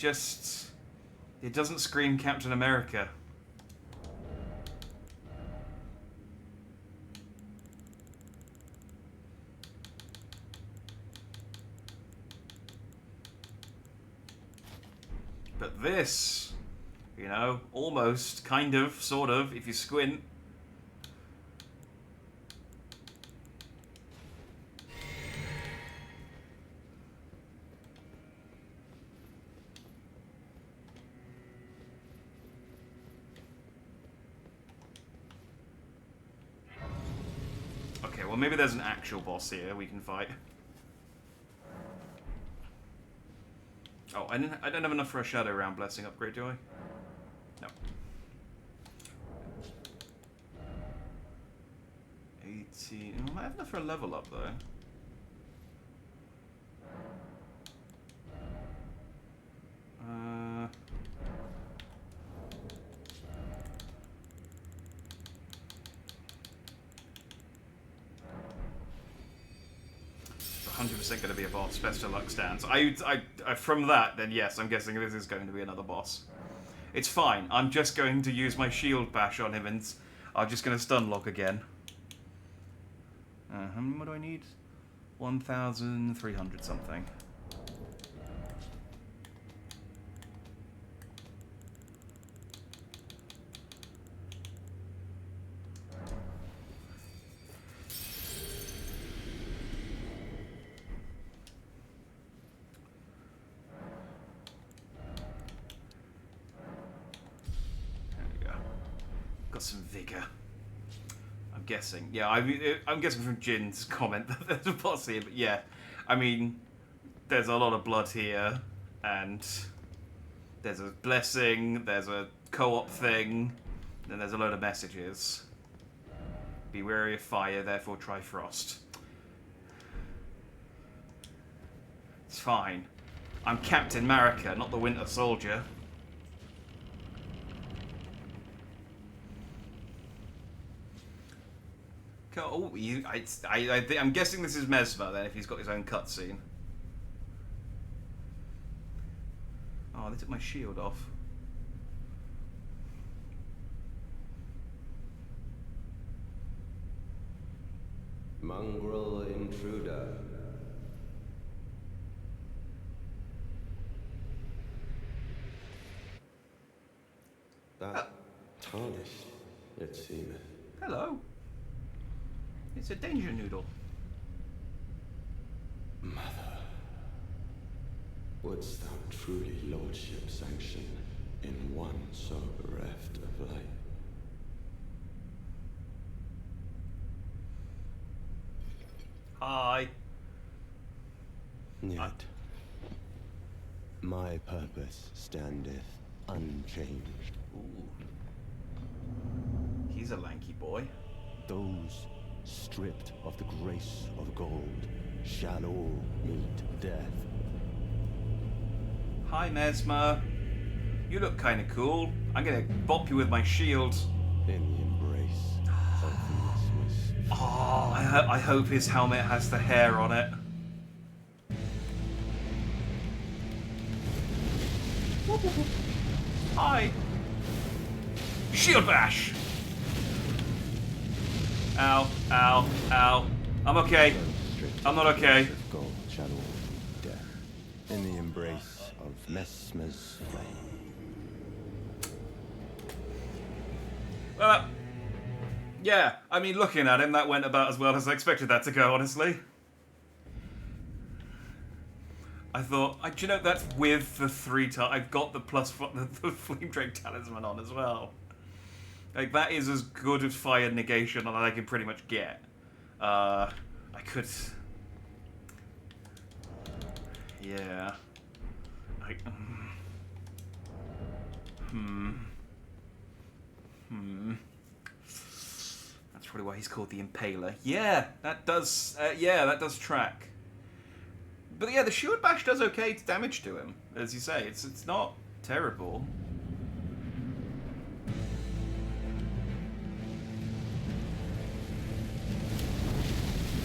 doesn't scream Captain America. But this, you know, almost, kind of, sort of, if you squint. Okay, well maybe there's an actual boss here we can fight. Oh, I don't have enough for a Shadow Round Blessing upgrade, do I? No. 18... Oh, I might have enough for a level up, though. Uh... 100% going to be a boss. Best of luck stands. From that, then yes, I'm guessing this is going to be another boss. It's fine. I'm just going to use my shield bash on him, and I'm just going to stun lock again. How many more do I need? 1,300 something. Some vigor. I'm guessing. Yeah, I'm guessing from Jin's comment that there's a boss here, but yeah. I mean, there's a lot of blood here, and there's a blessing, there's a co-op thing, and there's a load of messages. Be wary of fire, therefore try frost. It's fine. I'm Captain America, not the Winter Soldier. Oh, I'm guessing this is Mesmer then, if he's got his own cutscene. Oh, they took my shield off. Mongrel intruder. That tarnished, it seemeth. Hello. It's a danger noodle. Mother, wouldst thou truly lordship sanction in one so bereft of light? Hi. Yet, my purpose standeth unchanged. Ooh. He's a lanky boy. Those stripped of the grace of gold shall all meet death. Hi, Mesmer. You look kind of cool. I'm gonna bop you with my shield. In the embrace of Mesmer's. Oh, I hope his helmet has the hair on it. Hi. Shield bash. Ow, ow, ow. I'm okay. I'm not okay. Gold shall all meet death. In the embrace of Mesmer's flame. Well, yeah, I mean, looking at him, that went about as well as I expected that to go, honestly. I thought, do you know, that's with the 3 times. I've got the plus the Flame Drake Talisman on as well. Like, that is as good as fire negation that I can pretty much get. I could... Yeah. That's probably why he's called the Impaler. Yeah, that does. That does track. But yeah, the Shield Bash does okay damage to him, as you say. It's not terrible.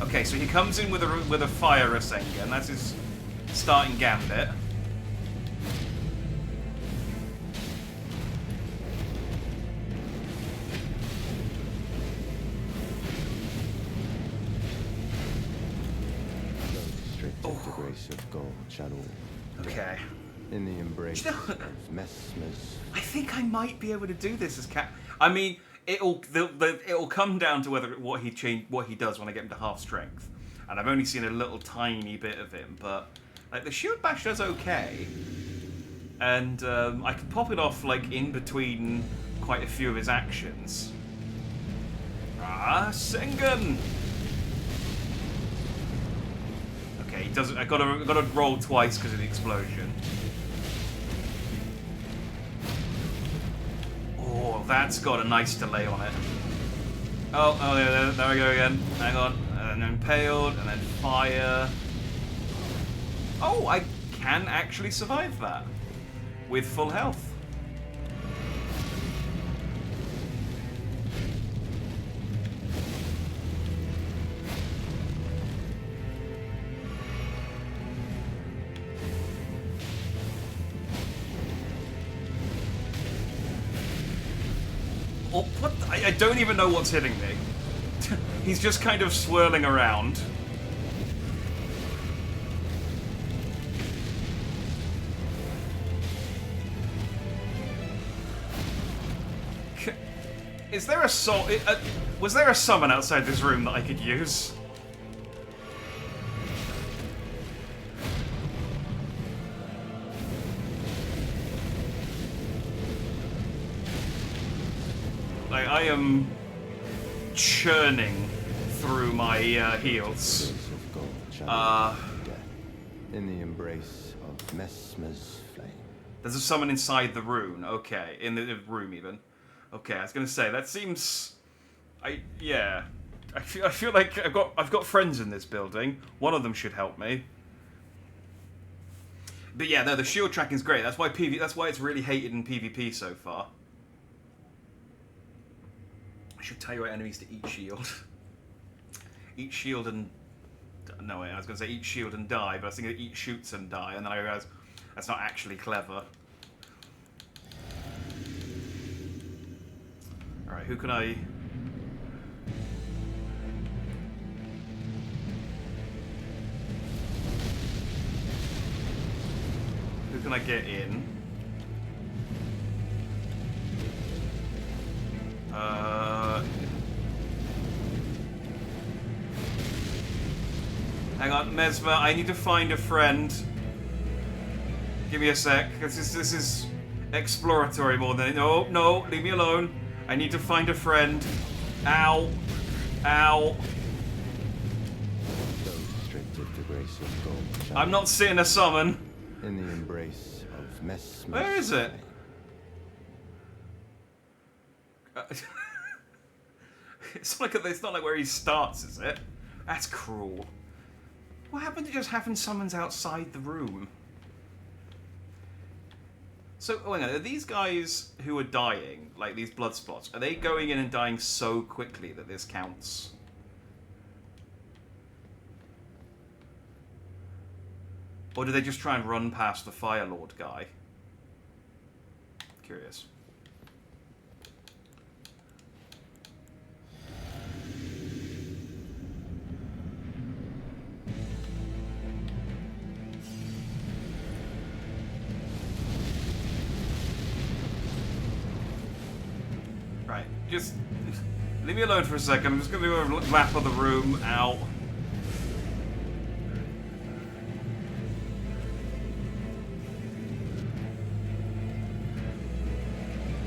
Okay, so he comes in with a fire Rasengan. That's his starting gambit. The grace of gold shall all. Okay. In the embrace Do you know, of Messmer's. I think I might be able to do this as Cat. I mean, it'll come down to what he does when I get him to half strength, and I've only seen a little tiny bit of him, but like the Shield Bash does okay, and I can pop it off like in between quite a few of his actions. Sengen. Okay, he doesn't. I gotta roll twice because of the explosion. Oh, that's got a nice delay on it. Oh, yeah, there we go again. Hang on. And then impaled, and then fire. Oh, I can actually survive that with full health. Oh, what? I don't even know what's hitting me. He's just kind of swirling around. Is there a was there a summon outside this room that I could use? Like, I am churning through my heals. In the embrace of Messmer's flame. There's a summon inside the room. Okay, in the room even. Okay, I was gonna say that seems. I feel like I've got friends in this building. One of them should help me. But yeah, no, the shield tracking's great. That's why That's why it's really hated in PvP so far. I should tell you what enemies to eat shield. Eat shield and... No, wait, I was going to say eat shield and die, but I was thinking eat shoots and die, and then I realised that's not actually clever. Alright, who can I... Who can I get in? Hang on, Mesmer, I need to find a friend. Give me a sec. This is exploratory more than... No, leave me alone. I need to find a friend. Ow. Ow. I'm not seeing a summon. In the embrace of Messmer's. Where is it? It's not like where he starts, is it? That's cruel. What happened to just having summons outside the room? So, hang on, are these guys who are dying, like these blood spots, are they going in and dying so quickly that this counts? Or do they just try and run past the Fire Lord guy? Curious. Right, just leave me alone for a second. I'm just gonna do a lap of the room. Ow.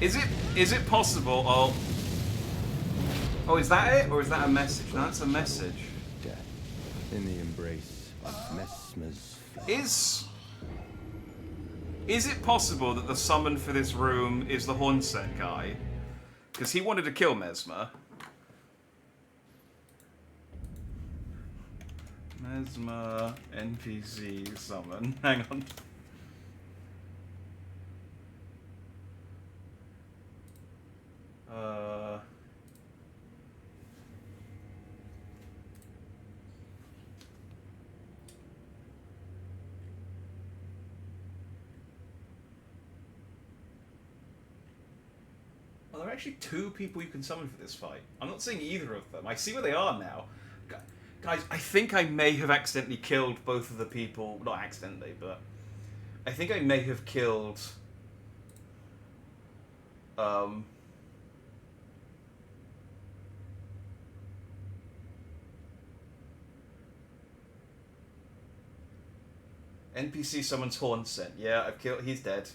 Is it possible? Oh, is that it, or is that a message? No, that's a message. Death in the embrace of Mesmer's flesh. Is it possible that the summon for this room is the Hornset guy? Because he wanted to kill Mesmer. Mesmer NPC summon. Hang on. Well, there are actually 2 people you can summon for this fight. I'm not seeing either of them. I see where they are now. Guys, I think I may have accidentally killed both of the people. Not accidentally, but I think I may have killed... NPC summons Hornset. Yeah, I've killed... He's dead.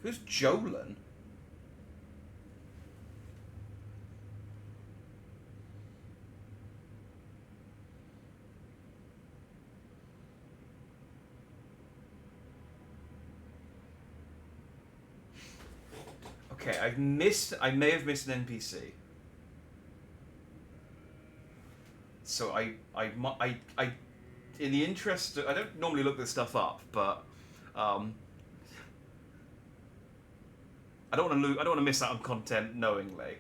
Who's Jolin? Okay, I may have missed an NPC. So I in the interest of, I don't normally look this stuff up, but I don't want to miss out on content knowingly.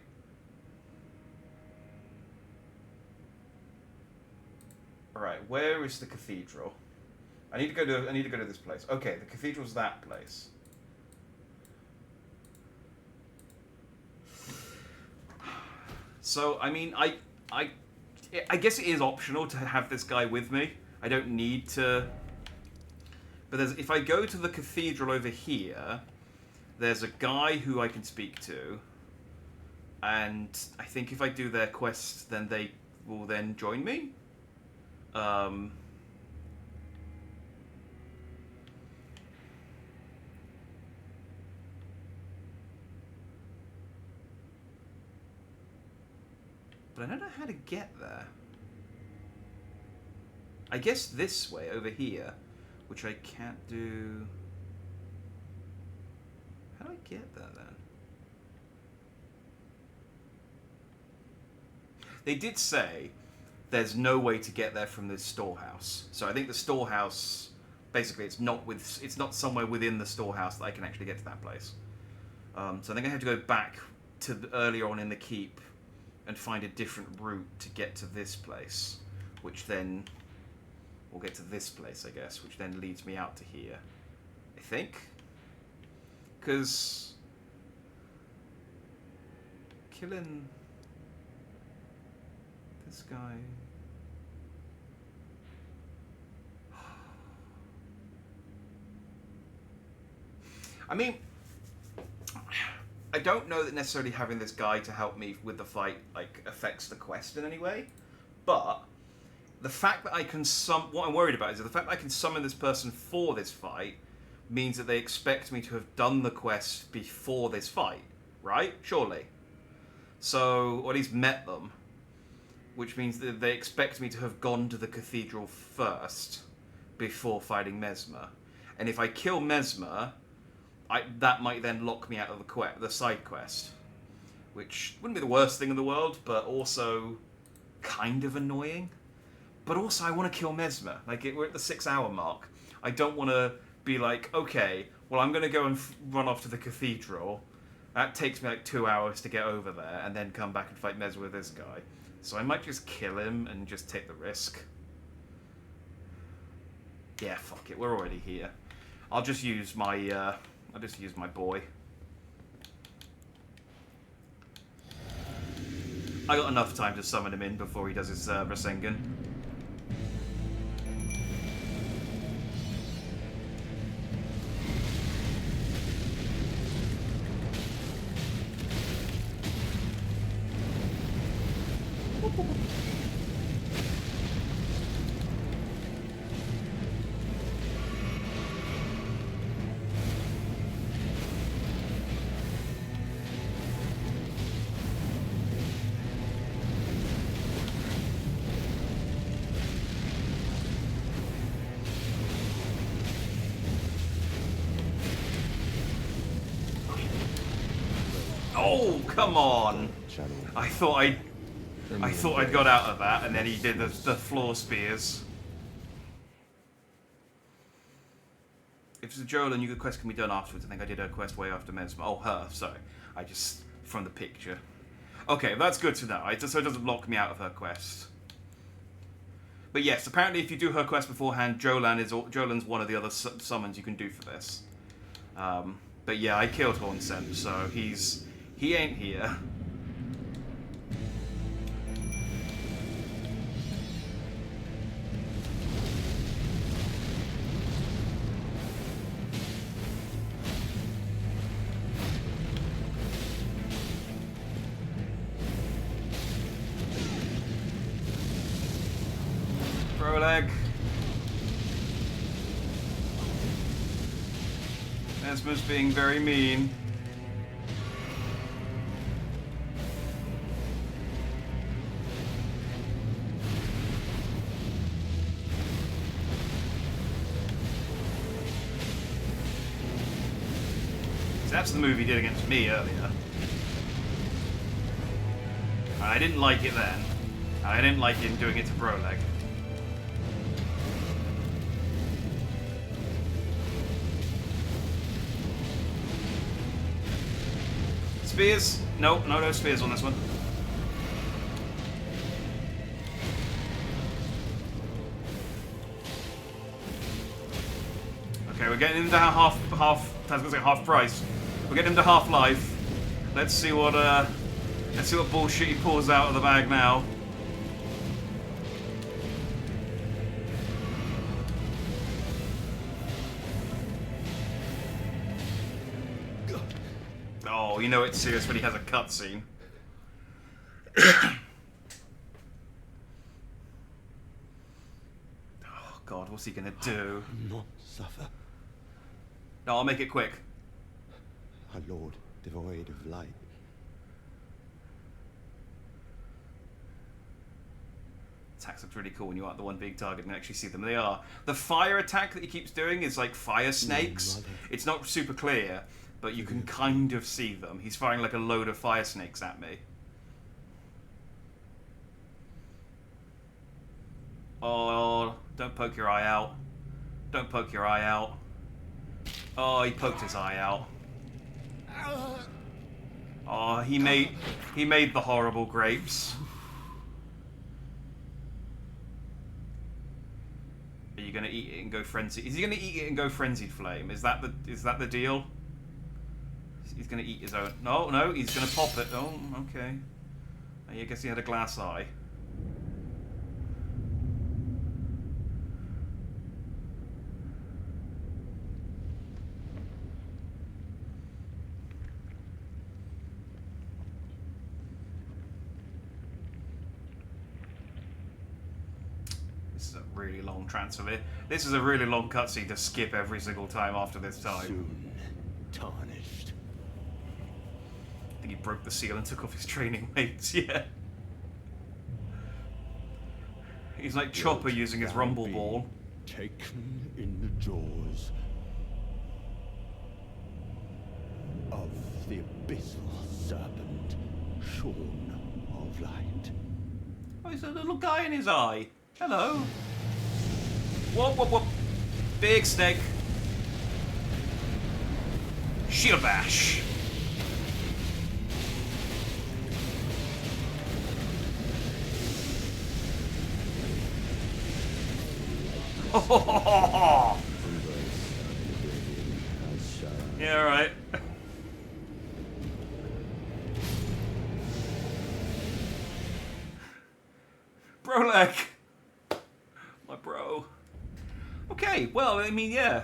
All right, where is the cathedral? I need to go to this place. Okay, the cathedral's that place. So I mean, I guess it is optional to have this guy with me. I don't need to. But if I go to the cathedral over here, there's a guy who I can speak to, and I think if I do their quest, then they will then join me. But I don't know how to get there. I guess this way, over here, which I can't do... How do I get there, then? They did say there's no way to get there from this storehouse. So I think the storehouse, basically, it's not somewhere within the storehouse that I can actually get to that place. So I think I have to go back to earlier on in the keep and find a different route to get to this place, which then will get to this place, I guess, which then leads me out to here, I think. Because killing this guy... I mean, I don't know that necessarily having this guy to help me with the fight like affects the quest in any way, but the fact that I can what I'm worried about is that the fact that I can summon this person for this fight means that they expect me to have done the quest before this fight, right? Surely. So, or at least met them, which means that they expect me to have gone to the cathedral first before fighting Mesmer. And if I kill Mesmer, that might then lock me out of the side quest, which wouldn't be the worst thing in the world, but also kind of annoying. But also, I want to kill Mesmer. Like, we're at the 6-hour mark. I don't want to be like, okay, well, I'm going to go and run off to the cathedral. That takes me like 2 hours to get over there, and then come back and fight Mesmer with this guy. So I might just kill him and just take the risk. Yeah, fuck it. We're already here. I'll just use my boy. I got enough time to summon him in before he does his Rasengan. Oh, come on! I thought I'd got out of that, and then he did the floor spears. If it's a Jolan, your quest can be done afterwards. I think I did her quest way after Mesmer. Oh, her, sorry. I just, from the picture. Okay, that's good to know. So it doesn't block me out of her quest. But yes, apparently if you do her quest beforehand, Jolan's one of the other summons you can do for this. But yeah, I killed Hornsent, so he ain't here. Proleg. Mesmer's being very mean. That's the move he did against me earlier. And I didn't like it then. And I didn't like him doing it to Proleg. Spears? No spears on this one. Okay, we're getting him to half. I was gonna say half price. We're getting him to half life. Let's see what bullshit he pulls out of the bag now. Oh, you know it's serious when he has a cutscene. Oh God, what's he gonna do? Not suffer. No, I'll make it quick. A lord devoid of light. Attacks look really cool when you are the one big target and actually see them. They are. The fire attack that he keeps doing is like fire snakes. It's not super clear, but you can kind of see them. He's firing like a load of fire snakes at me. Oh, don't poke your eye out. Don't poke your eye out. Oh, he poked his eye out. Oh, he made the horrible grapes. Are you gonna eat it and go frenzy? Is he gonna eat it and go frenzied flame? Is that the deal? He's gonna eat his own. No, he's gonna pop it. Oh, okay. I guess he had a glass eye. This is a really long transfer. This is a really long cutscene to skip every single time after this time. Soon tarnished. I think he broke the seal and took off his training weights, yeah. He's like Chopper using his rumble ball. Taken in the jaws of the abyssal serpent, shorn of light. Oh, he's a little guy in his eye. Hello. Whoop, whoop, whoop. Big snake. Shield bash. Yeah, alright. Bro leg! My bro. Okay, well, I mean, yeah.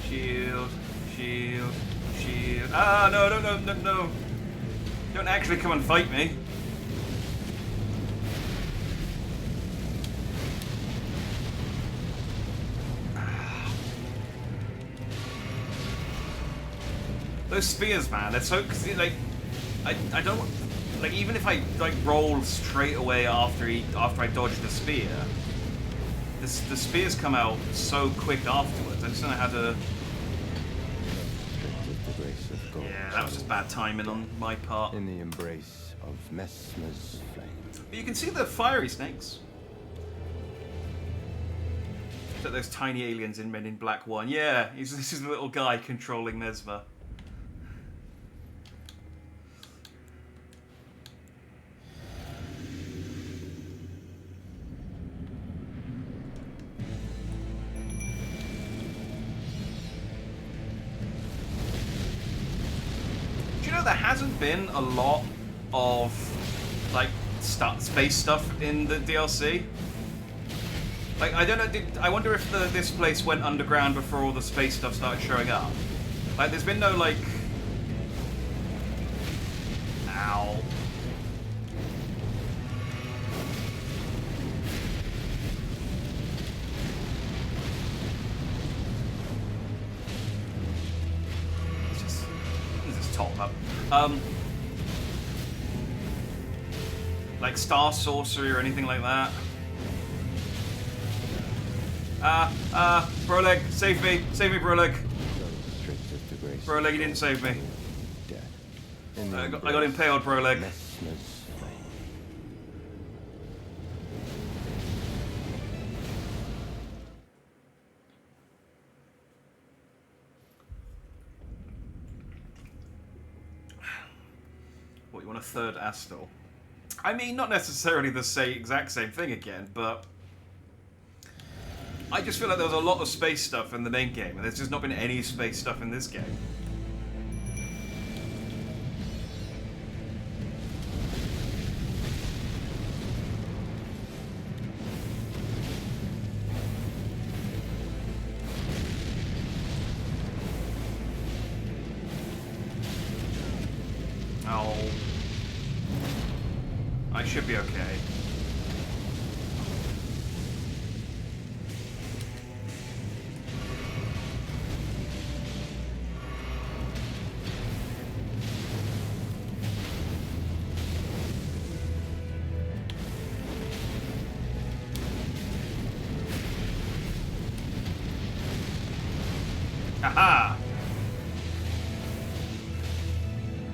Shield, shield, shield. Ah, no, no, no, no, no. Don't actually come and fight me. Those spears, man, they're so, cause like, I don't, like, even if I like roll straight away after I dodge the spear, the spears come out so quick afterwards. I just don't know how to. Yeah, that was just bad timing on my part. In the embrace of Messmer's flame. But you can see the fiery snakes. So those tiny aliens in Men in Black 1. Yeah, this is the little guy controlling Mesmer. There hasn't been a lot of like space stuff in the DLC. Like, I don't know, I wonder if this place went underground before all the space stuff started showing up. Like, there's been no like... Ow. Top up. Like star sorcery or anything like that. Broleg, save me, Broleg. Broleg, you didn't save me. I got impaled, Broleg. What, you want a third Astel? I mean, not necessarily the exact same thing again, but I just feel like there was a lot of space stuff in the main game, and there's just not been any space stuff in this game. Oh. I should be okay. Haha!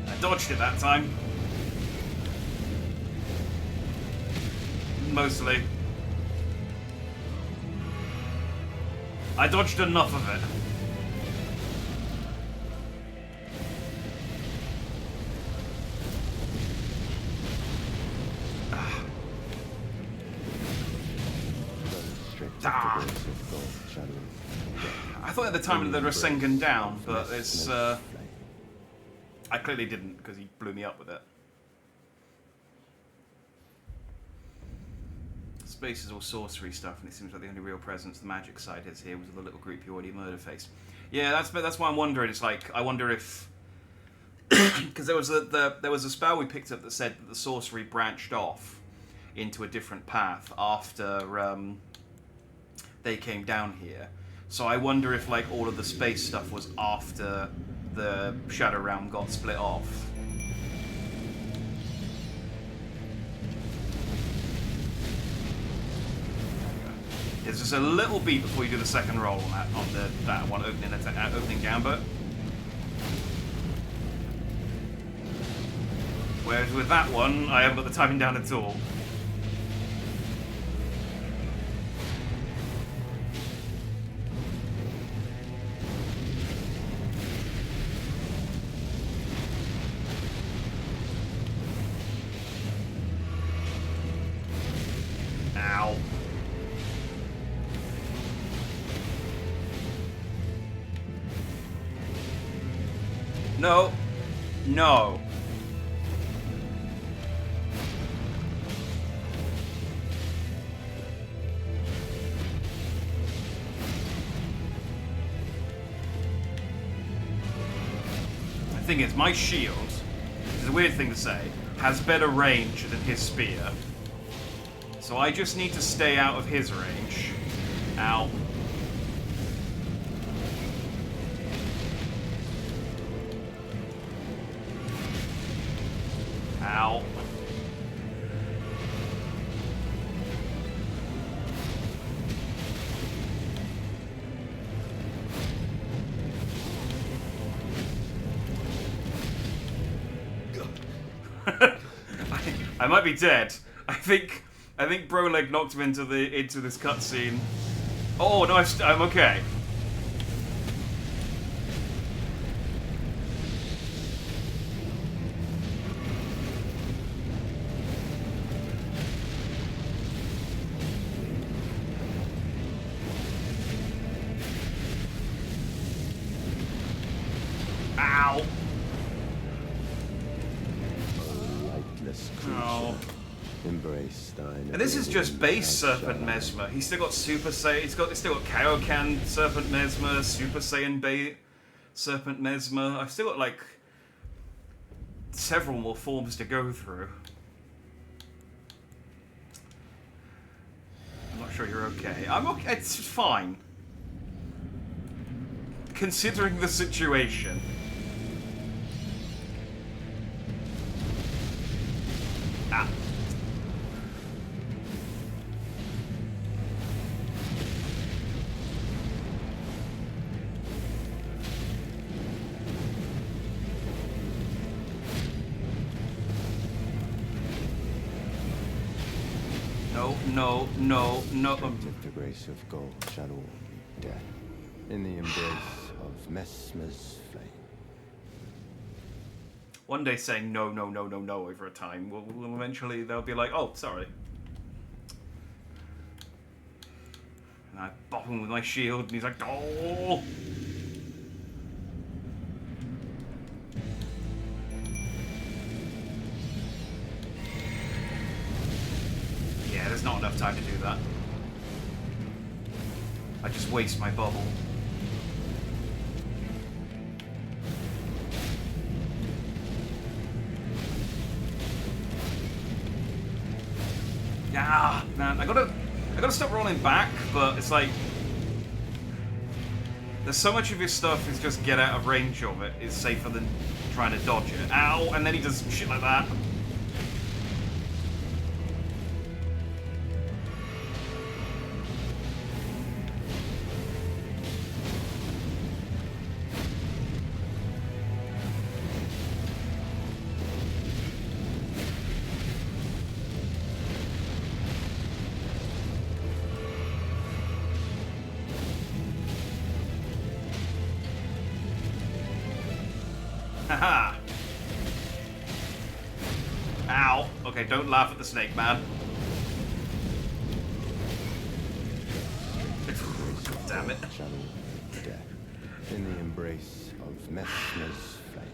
I dodged it that time. Mostly. I dodged enough of it. Ah. I thought at the time that Rasengan down, but it's I clearly didn't because he blew me up with it. Space is all sorcery stuff, and it seems like the only real presence the magic side has here was the little group you already murder faced. Yeah, that's why I'm wondering. It's like I wonder if because there was a spell we picked up that said that the sorcery branched off into a different path after they came down here. So I wonder if like all of the space stuff was after the Shadow Realm got split off. It's just a little beat before you do the second roll on that one opening gambit. Whereas with that one, I haven't got the timing down at all. No. No. The thing is, my shield, which is a weird thing to say, has better range than his spear. So I just need to stay out of his range. Ow. Ow. I might be dead. I think Broleg knocked him into this cutscene. Oh no, I'm okay. Ow. Lightless creature. Oh. Embrace thine. And this is just base Serpent Mesmer. He's still got Super Saiyan. He's still got Kaioken Serpent Mesmer, Super Saiyan Bait Serpent Mesmer. I've still got like several more forms to go through. I'm not sure you're okay. I'm okay. It's fine, considering the situation. Ah. No. With the grace of gold shall all meet death in the embrace of Mesmer's flame. One day saying no over a time will eventually they'll be like, oh, sorry. And I bop him with my shield and he's like, oh. Yeah, there's not enough time to do that. I just waste my bubble. Ah, man, I gotta stop rolling back, but it's like there's so much of his stuff is just get out of range of it is safer than trying to dodge it. Ow, and then he does shit like that. Haha! Ow! Okay, don't laugh at the snake, man. Damn it. Shall all meet death in the embrace of Mesmer's flame.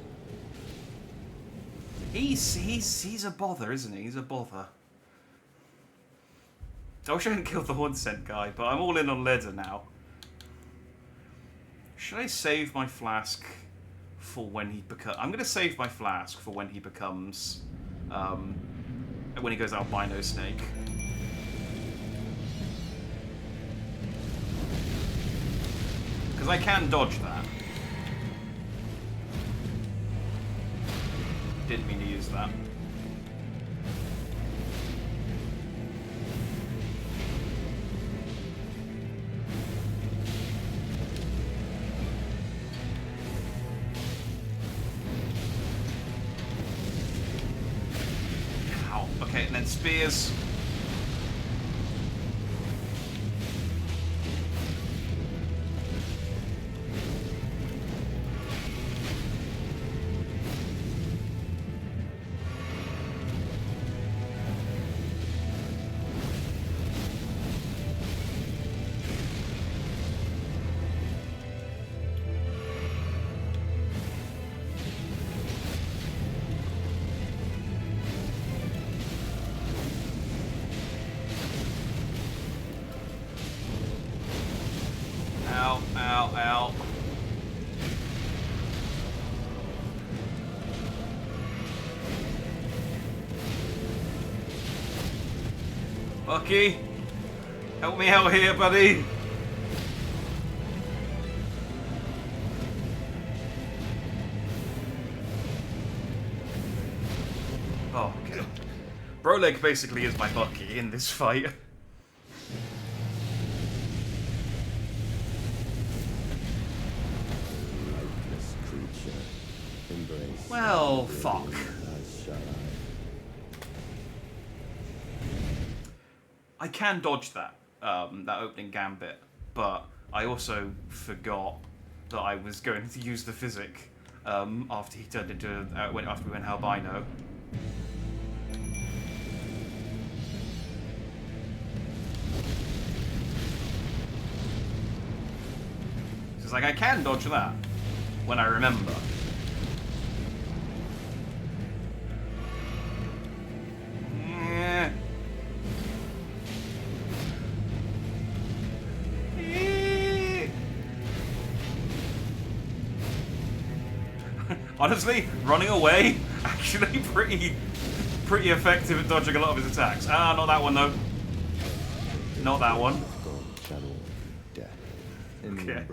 He's a bother, isn't he? He's a bother. I wish I hadn't killed the Horn Scent guy, but I'm all in on Leda now. Should I save my flask for when he becomes... I'm going to save my flask for when he becomes... when he goes albino snake. Because I can dodge that. Didn't mean to use that. Ow. Okay, and then spears. Bucky, help me out here, buddy. Oh, okay. Broleg basically is my Bucky in this fight. Well, fuck. I can dodge that, that opening gambit, but I also forgot that I was going to use the physic after he turned into after we went albino. So it's like I can dodge that when I remember. Honestly, running away, actually pretty effective at dodging a lot of his attacks. Ah, not that one though. Not that one. Okay.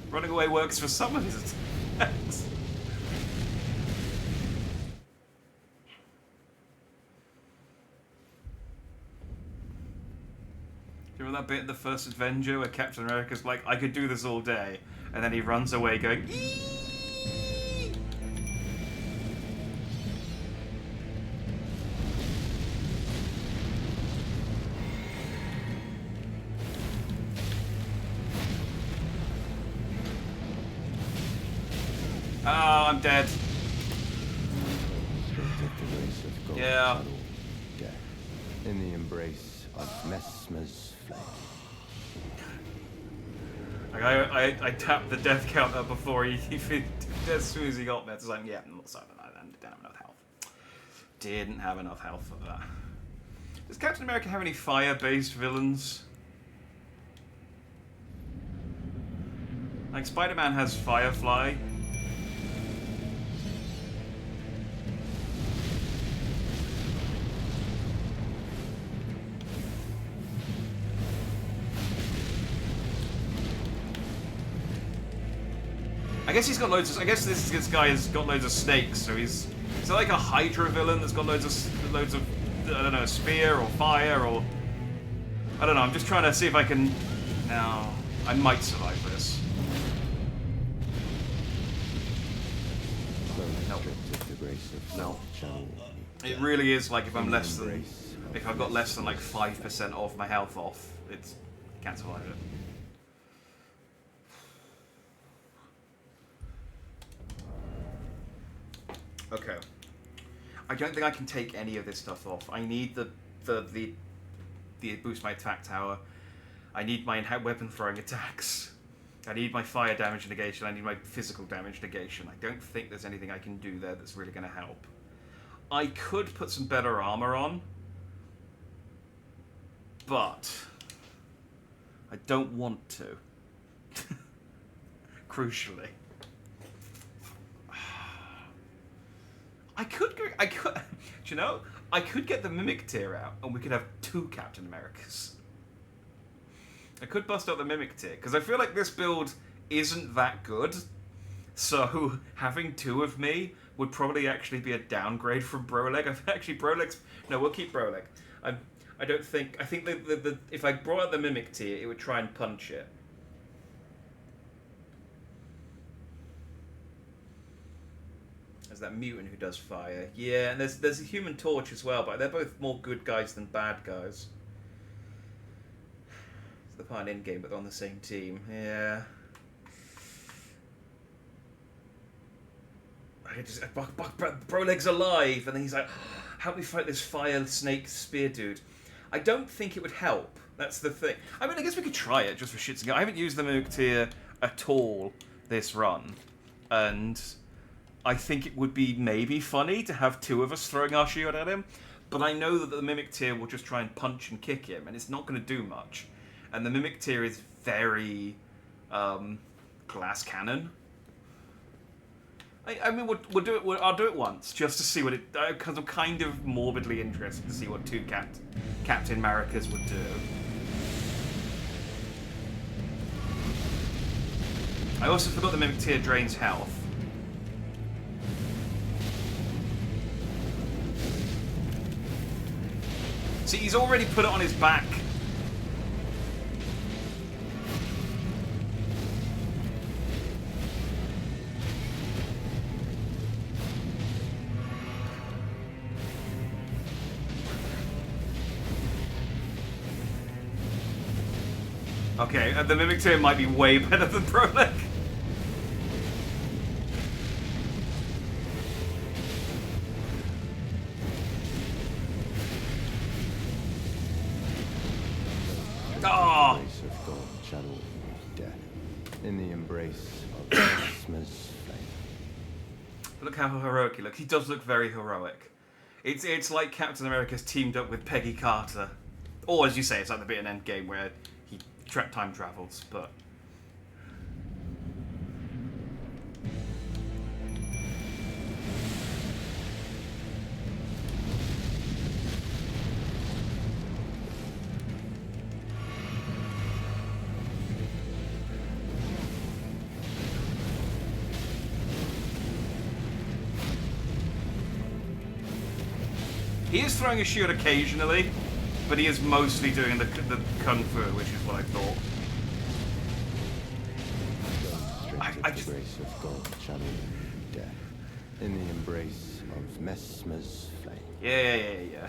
Running away works for some of his attacks. Do you remember that bit in the first Avenger where Captain America's like, I could do this all day, and then he runs away going, eeeeee! Oh, I'm dead. Yeah. In the embrace of Messmer's flame. Like I tapped the death counter before he as soon as he got there. It's like, yeah, sorry, I didn't have enough health. Didn't have enough health for that. Does Captain America have any fire-based villains? Like Spider-Man has Firefly. I guess he's got loads of. I guess this guy has got loads of snakes, so he's. Is it like a Hydra villain that's got loads of I don't know, spear or fire or. I don't know. I'm just trying to see if I can. No, I might survive this. No. It really is like if I'm less than. If I've got less than like 5% of my health off, it's. I can't survive it. Okay. I don't think I can take any of this stuff off. I need the boost my attack tower. I need my weapon throwing attacks. I need my fire damage negation. I need my physical damage negation. I don't think there's anything I can do there that's really going to help. I could put some better armor on, but I don't want to. Crucially. I could, do you know, I could get the Mimic tier out and we could have 2 Captain Americas. I could bust out the Mimic tier, because I feel like this build isn't that good, so having 2 of me would probably actually be a downgrade from Broleg. No, we'll keep Broleg. I think if I brought out the Mimic tier, it would try and punch it. That mutant who does fire. Yeah, and there's a Human Torch as well, but they're both more good guys than bad guys. It's the part in game, but they're on the same team. Yeah. Broleg's alive, and then he's like, help me fight this fire snake spear dude. I don't think it would help. That's the thing. I mean, I guess we could try it just for shits and giggles. I haven't used the Mimic tier at all this run, and I think it would be maybe funny to have 2 of us throwing our shield at him, but I know that the Mimic tier will just try and punch and kick him, and it's not going to do much. And the Mimic tier is very glass cannon. I mean, we'll do it. I'll do it once just to see what it. Because I'm kind of morbidly interested to see what two Captain Maricas would do. I also forgot the Mimic Tear drains health. See, he's already put it on his back. Okay, the Mimic Tear might be way better than Prolek. Oh! Embrace of God, shadow, death. In the embrace of Christmas flame. Look how heroic he looks. He does look very heroic. It's like Captain America's teamed up with Peggy Carter. Or, as you say, it's like the bit in Endgame where he time travels, but... He is throwing a shield occasionally, but he is mostly doing the kung fu, which is what I thought. I just... Grace of God, shadow, death. In the embrace of Messmer's flame. Yeah.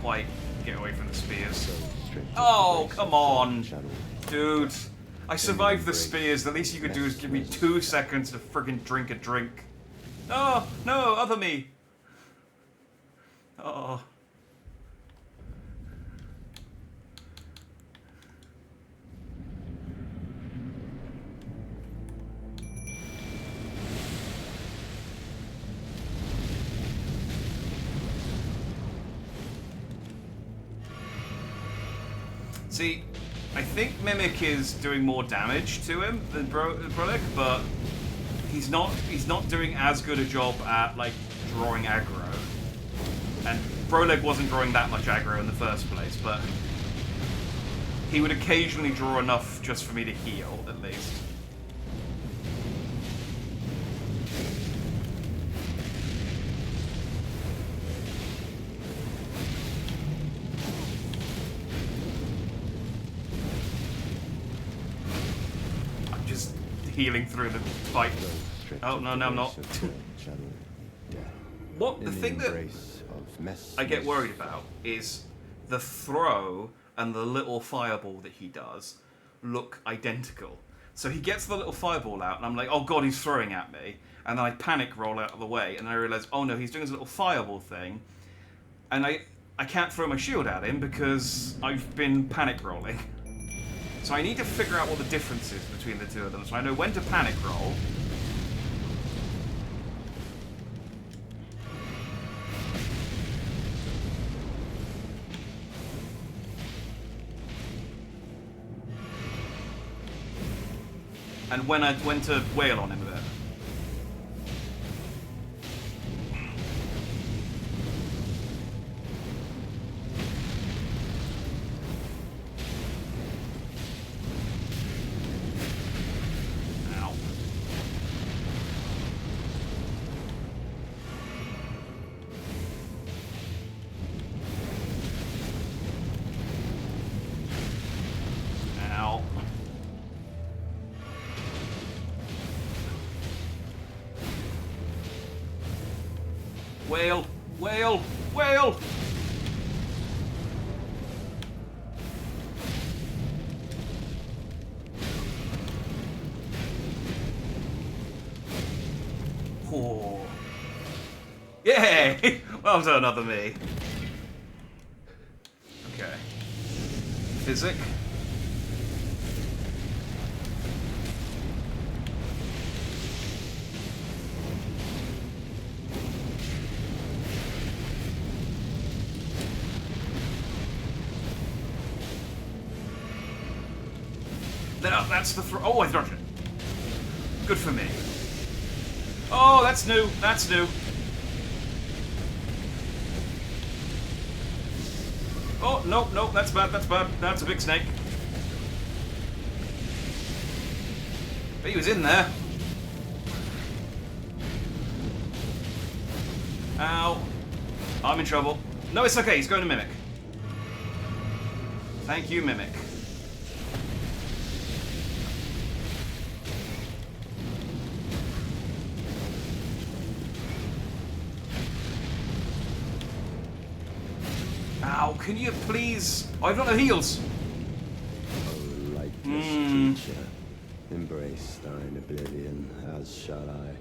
Quite get away from the spears. Oh, come on, dude. I survived the spears. The least you could do is give me 2 seconds to friggin' drink a drink. Oh, no, other me. Oh. See, I think Mimic is doing more damage to him than Brolic, but he's not doing as good a job at like drawing aggro. And Brolic wasn't drawing that much aggro in the first place, but he would occasionally draw enough just for me to heal, at least. Healing through the fight. Oh, no, I'm not. What the thing that I get worried about is the throw and the little fireball that he does look identical. So he gets the little fireball out, and I'm like, oh god, he's throwing at me. And then I panic roll out of the way, and I realize, oh no, he's doing his little fireball thing. And I can't throw my shield at him because I've been panic rolling. So I need to figure out what the difference is between the two of them, so I know when to panic roll. And when to wail on him a bit. Wail. Whale! Whale! Oh. Yay! Well done, other me. Okay. Physic. That's the throw. Oh, I dodged it. Good for me. Oh, that's new. That's new. Oh, no, no, that's bad, that's bad. That's a big snake. But he was in there. Ow. I'm in trouble. No, it's okay, he's going to Mimic. Thank you, Mimic. Ow, can you please... Oh, I've got no heals. Oh, lightless creature, embrace thine oblivion, as shall I.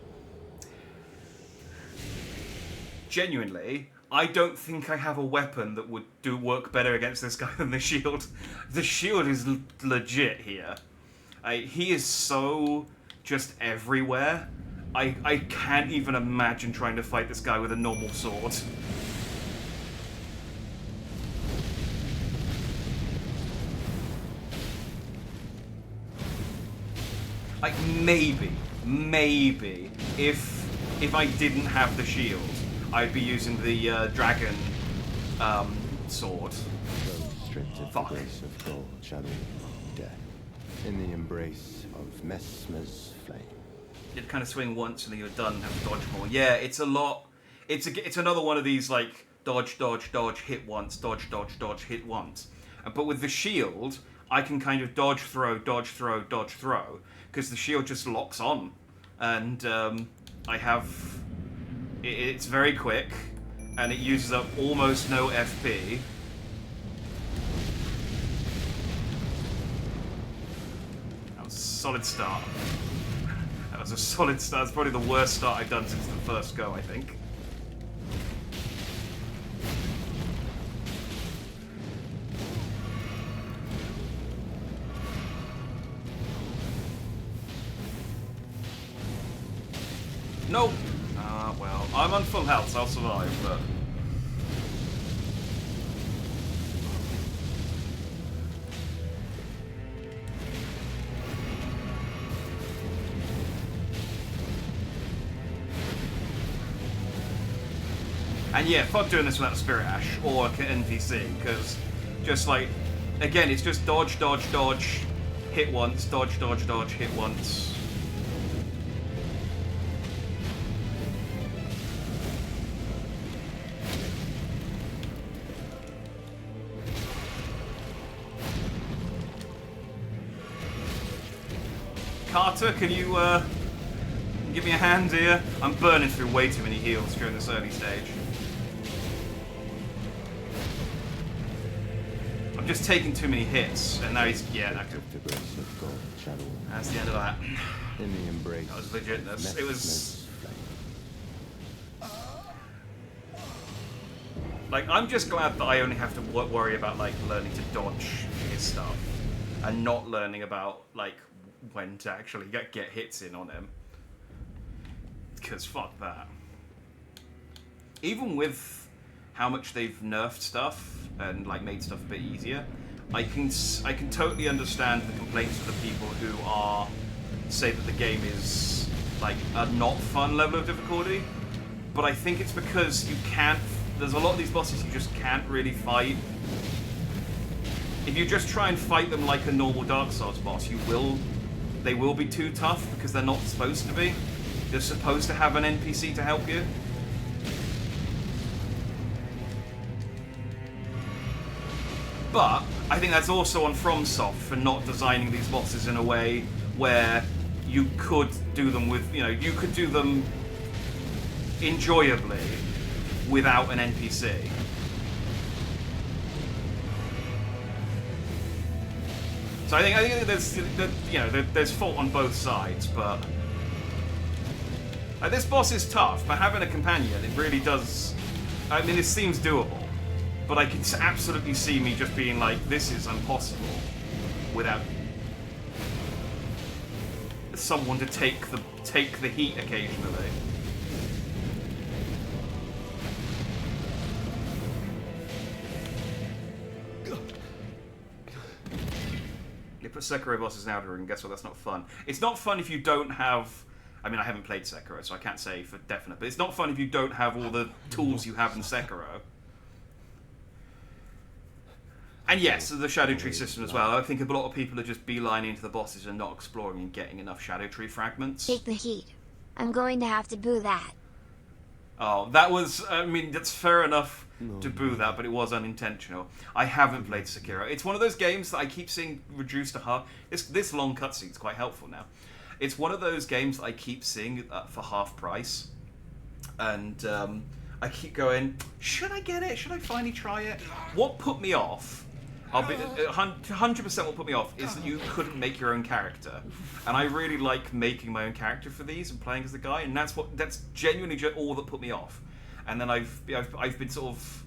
Genuinely, I don't think I have a weapon that would work better against this guy than the shield. The shield is legit here. He is so just everywhere. I can't even imagine trying to fight this guy with a normal sword. Like, maybe, if I didn't have the shield, I'd be using the dragon sword. Though stripped of the grace of gold, shadow, death, in the embrace of Mesmer's flame. You'd kind of swing once and then you're done and have to dodge more. Yeah, it's a lot. It's another one of these, like, dodge, dodge, dodge, hit once, dodge, dodge, dodge, hit once. But with the shield, I can kind of dodge, throw, dodge, throw, dodge, throw, because the shield just locks on. And I have... It's very quick, and it uses up almost no FP. That was a solid start. That was a solid start. It's probably the worst start I've done since the first go, I think. Nope. Well, I'm on full health, so I'll survive, but... And yeah, fuck doing this without a Spirit Ash or an NPC, because just like, again, it's just dodge, dodge, dodge, hit once, dodge, dodge, dodge, hit once. Carter, can you give me a hand here? I'm burning through way too many heals during this early stage. I'm just taking too many hits, and now he's... Yeah, that could... That's the end of that. In the embrace. That was legitness. It was... Like, I'm just glad that I only have to worry about, like, learning to dodge his stuff. And not learning about, like, when to actually get hits in on him. Because fuck that. Even with how much they've nerfed stuff and like made stuff a bit easier, I can totally understand the complaints of the people who are say that the game is like a not fun level of difficulty. But I think it's because you can't. There's a lot of these bosses you just can't really fight. If you just try and fight them like a normal Dark Souls boss, they will be too tough because they're not supposed to be. They're supposed to have an NPC to help you. But I think that's also on FromSoft for not designing these bosses in a way where you could do them with, you could do them enjoyably without an NPC. So I think there's fault on both sides, but this boss is tough. But having a companion, it really does. I mean, it seems doable, but I can absolutely see me just being like, this is impossible without someone to take the heat occasionally. They put Sekiro bosses in Elden Ring, and guess what? That's not fun. It's not fun if you don't have... I mean, I haven't played Sekiro, so I can't say for definite, but it's not fun if you don't have all the tools you have in Sekiro. And yes, the Shadow Tree system as well. I think a lot of people are just beelining into the bosses and not exploring and getting enough Shadow Tree fragments. Take the heat. I'm going to have to boo that. Oh, that was... I mean, that's fair enough to boo that, but it was unintentional. I haven't played Sekiro. It's one of those games that I keep seeing reduced to half... This long cutscene's quite helpful now. It's one of those games that I keep seeing for half price. And I keep going, should I get it? Should I finally try it? What put me off... 100% what put me off is that you couldn't make your own character, and I really like making my own character for these and playing as the guy, and that's genuinely all that put me off. And then I've been sort of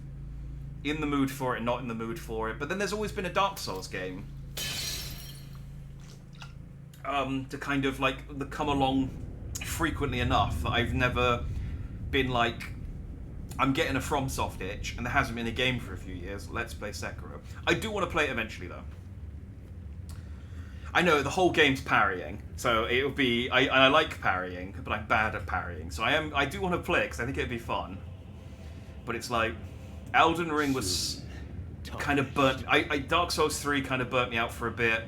in the mood for it and not in the mood for it. But then there's always been a Dark Souls game to kind of like come along frequently enough that I've never been like, I'm getting a FromSoft itch, and there hasn't been a game for a few years. Let's play Sekiro. I do want to play it eventually, though. I know the whole game's parrying, so it would be. I like parrying, but I'm bad at parrying. So I do want to play it because I think it'd be fun. But it's like Elden Ring was kind of burnt. Dark Souls 3 kind of burnt me out for a bit,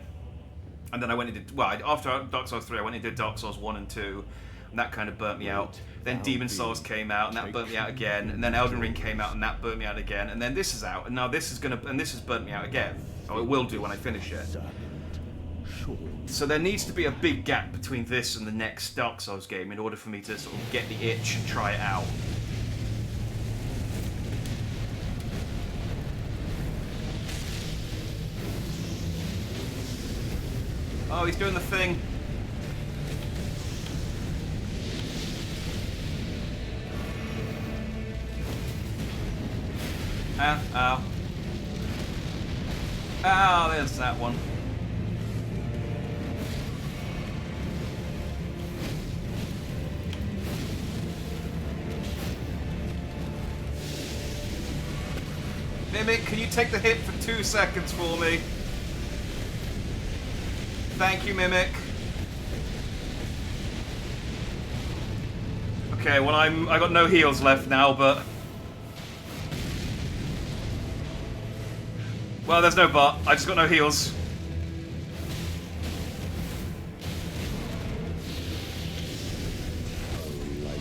and then I went into after Dark Souls 3, I went into Dark Souls 1 and 2. And that kind of burnt me out. Then Demon Souls came out, and that burnt me out again. And then Elden Ring came out, and that burnt me out again. And then this is out, and now this is this has burnt me out again. Oh, it will do when I finish it. So there needs to be a big gap between this and the next Dark Souls game in order for me to sort of get the itch and try it out. Oh, he's doing the thing. Ow, ow. Ow, there's that one. Mimic, can you take the hit for 2 seconds for me? Thank you, Mimic. Okay, well I got no heals left now, but... Well, there's no but. I just got no heals.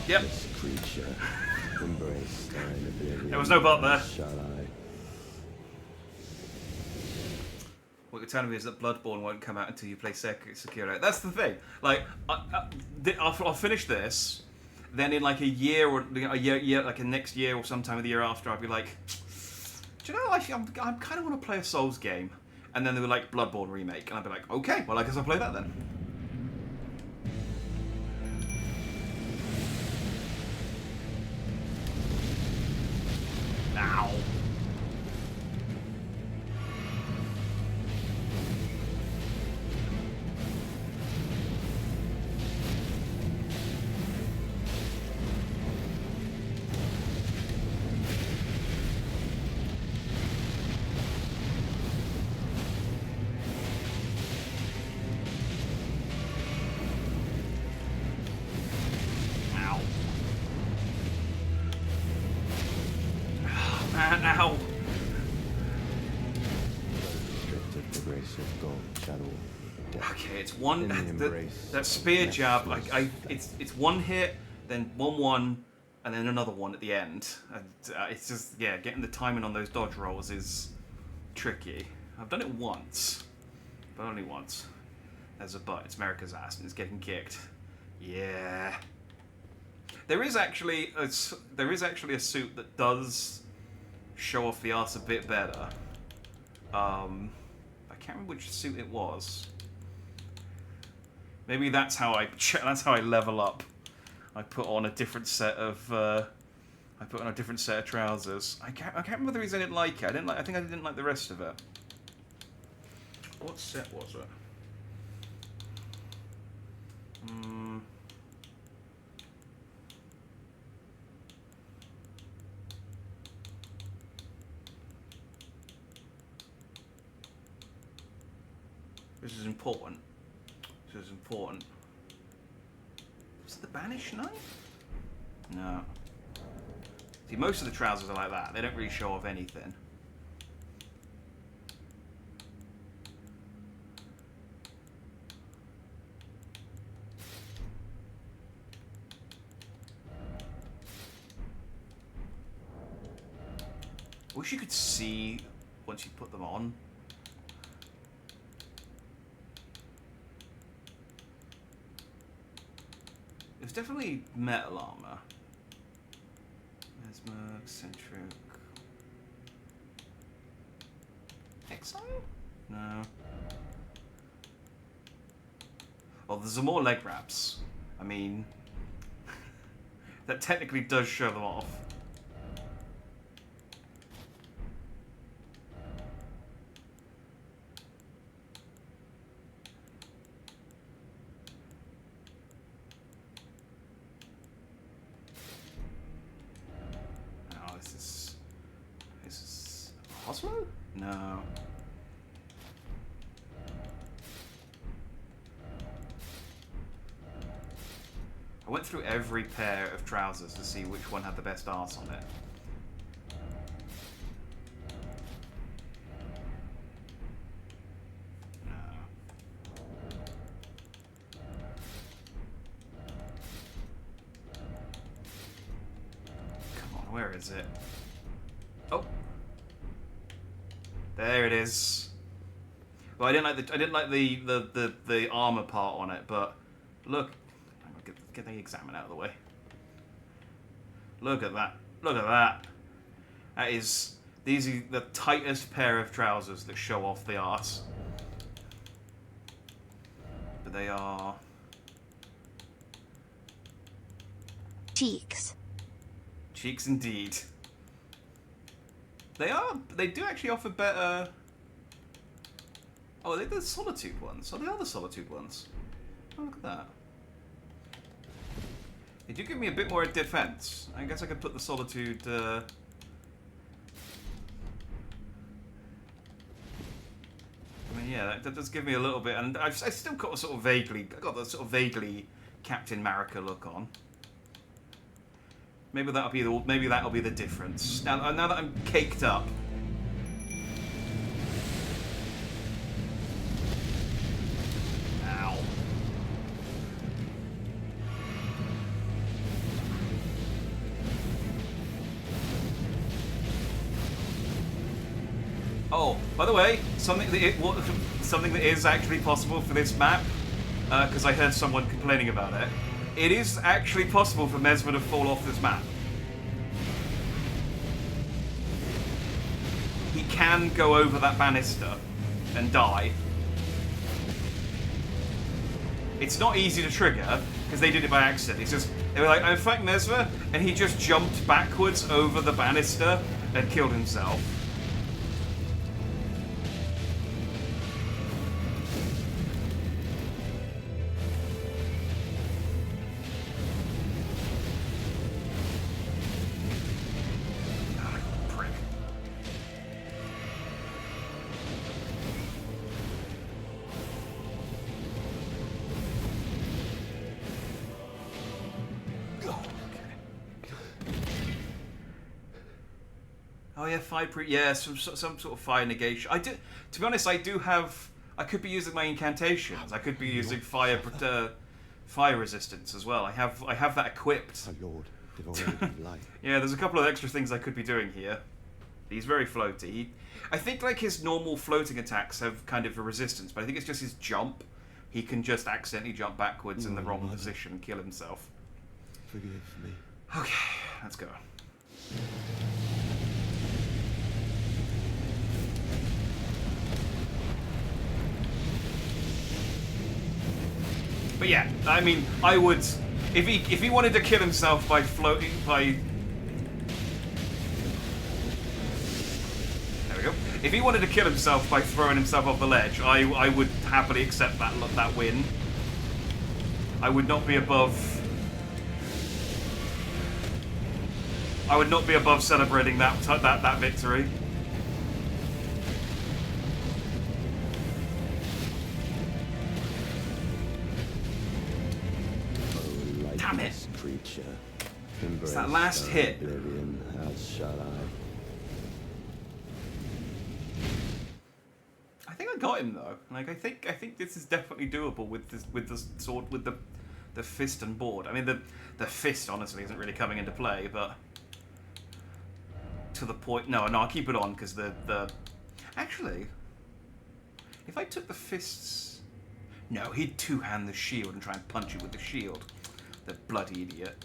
Yep. There was no but there. What you're telling me is that Bloodborne won't come out until you play Sekiro. That's the thing. Like, I'll finish this, then in like a year or like a next year or sometime of the year after, I'll be like, do you know, I kind of want to play a Souls game. And then they were like, Bloodborne remake. And I'd be like, okay, well, I guess I'll play that then. Ow. Ow. Okay, it's one that spear jab. Like it's one hit, then one, and then another one at the end. And it's just getting the timing on those dodge rolls is tricky. I've done it once, but only once. There's a but. It's America's ass, and it's getting kicked. Yeah. There is actually a suit that does show off the arse a bit better. I can't remember which suit it was. Maybe that's how I level up. I put on a different set of trousers. I can't remember the reason I didn't like it. I think I didn't like the rest of it. What set was it? This is important. This is important. Was it the Banished Knife? No. See, most of the trousers are like that. They don't really show off anything. Wish you could see once you put them on. It was definitely metal armor. Mesmer, eccentric. Exile? No. Well, there's some more leg wraps. I mean, that technically does show them off. Osmo? No. I went through every pair of trousers to see which one had the best arse on it. No. Come on, where is it? Oh. There it is. Well, I didn't like the armor part on it, but look, get the examine out of the way. Look at that. Look at that. These are the tightest pair of trousers that show off the arse. But they are cheeks. Cheeks indeed. They do actually offer better... Oh, they're the Solitude ones. Oh, they are the Solitude ones. Oh, look at that. They do give me a bit more defense. I guess I could put the Solitude... I mean, yeah, that does give me a little bit, and I still got a sort of vaguely Captain America look on. Maybe that'll be the difference. Now that I'm caked up. Ow. Oh, by the way, something that is actually possible for this map, because I heard someone complaining about it. It is actually possible for Mesmer to fall off this map. He can go over that banister and die. It's not easy to trigger, because they did it by accident. It's just, they were like, I'm fighting Mesmer, and he just jumped backwards over the banister and killed himself. Oh yeah, fire some sort of fire negation. To be honest, I could be using my incantations. I could be using fire resistance as well. I have that equipped. My lord, they've already been light. Yeah, there's a couple of extra things I could be doing here. He's very floaty. I think like his normal floating attacks have kind of a resistance, but I think it's just his jump. He can just accidentally jump backwards in the wrong position and kill himself. Forgive me. Okay, let's go. But yeah, I mean, I would, if he wanted to kill himself by floating, there we go. If he wanted to kill himself by throwing himself off the ledge, I would happily accept that win. I would not be above. I would not be above celebrating that victory. Damn it! Creature, It's that last hit. Oblivion, as shall I think I got him though. Like I think this is definitely doable with the sword, with the fist and board. I mean the fist honestly isn't really coming into play, but to the point. No, I'll keep it on because the actually, if I took the fists, no, he'd two-hand the shield and try and punch it with the shield. The bloody idiot.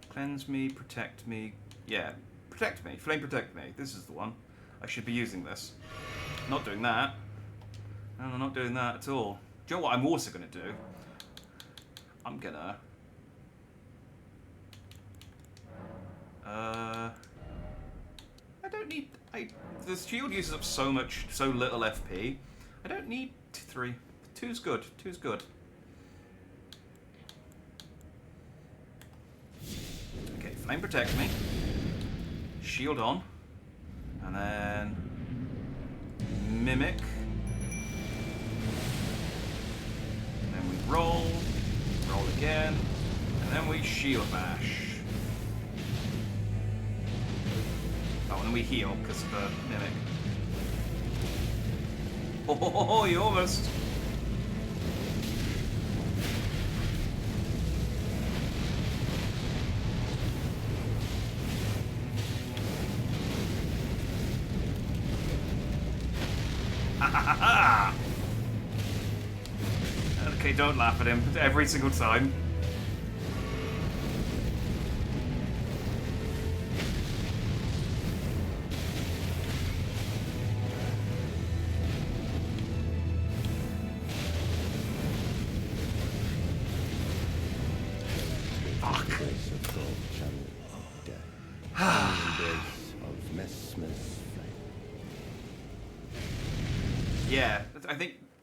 Cleanse me, protect me. Yeah, protect me. Flame protect me. This is the one. I should be using this. Not doing that. No, I'm not doing that at all. Do you know what I'm also going to do? I'm going to... I don't need... the shield uses up so little FP. I don't need 3. 2's good. 2's good. Okay, flame protect me. Shield on. And then... mimic. And then we roll. Roll again. And then we shield bash. Oh, and we heal because of the mimic. Oh, you almost. Okay, don't laugh at him every single time.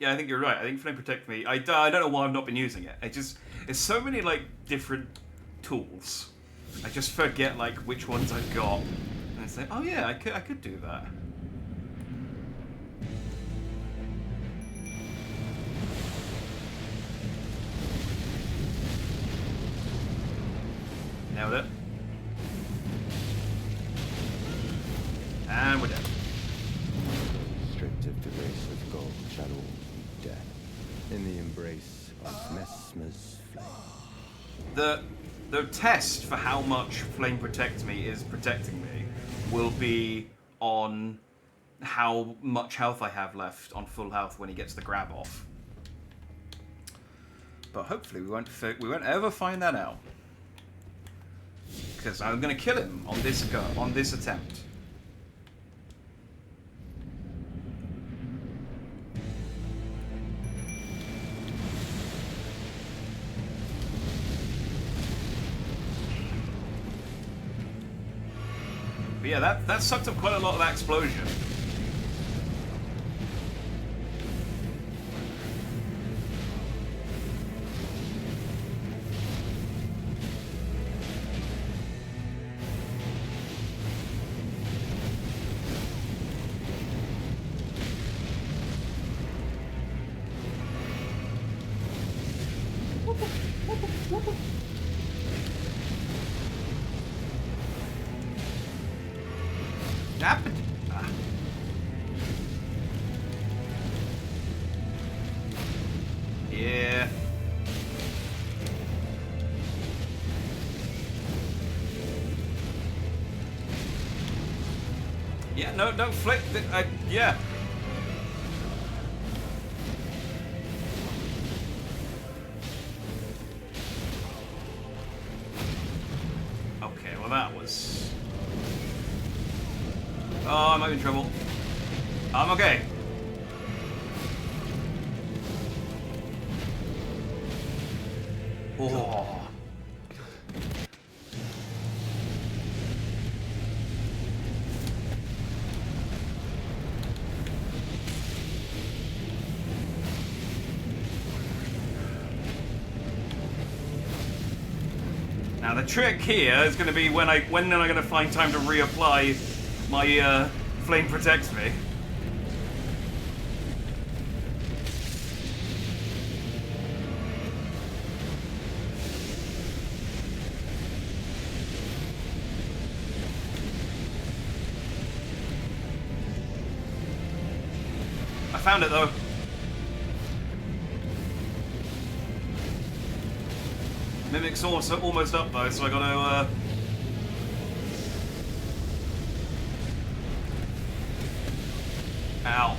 I think you're right. I think Flame Protect Me. I don't know why I've not been using it. It's so many like different tools. I just forget like which ones I've got, and it's like, oh yeah, I could do that. Nailed it. And we're dead. Stripped of the race of gold shall all be dead. In the embrace of Messmer's flame. The test for how much Flame Protect Me is protecting me will be on how much health I have left on full health when he gets the grab off. But hopefully we won't ever find that out. Because I'm going to kill him on this attempt. But yeah, that sucked up quite a lot of that explosion. Yeah. Yeah, no, don't flick. Yeah. Okay, well that was... Oh, I might be in trouble. I'm okay. Oh. Now the trick here is going to be when am I going to find time to reapply my flame protects me. I found it though. Mimic's also almost up though, so I gotta Ow.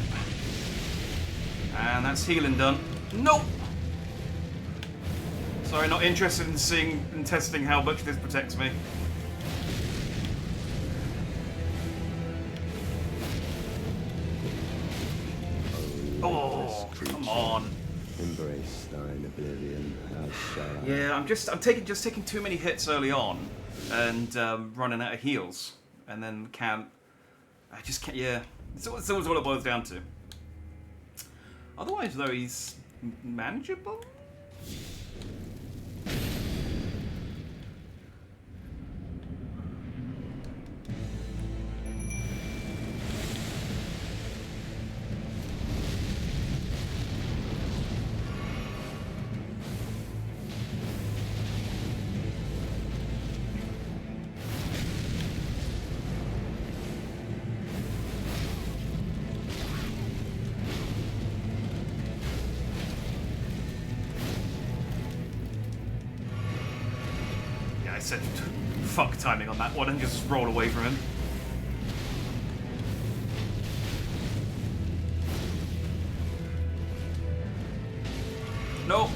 And that's healing done. Nope! Sorry, not interested in seeing and testing how much this protects me. Oh, come on. Embrace thine oblivion, as shall I. Yeah, I'm just taking too many hits early on, and running out of heals, and then I just can't. Yeah, it's always what it boils down to. Otherwise, though, he's manageable. Said fuck timing on that one and just roll away from him. No.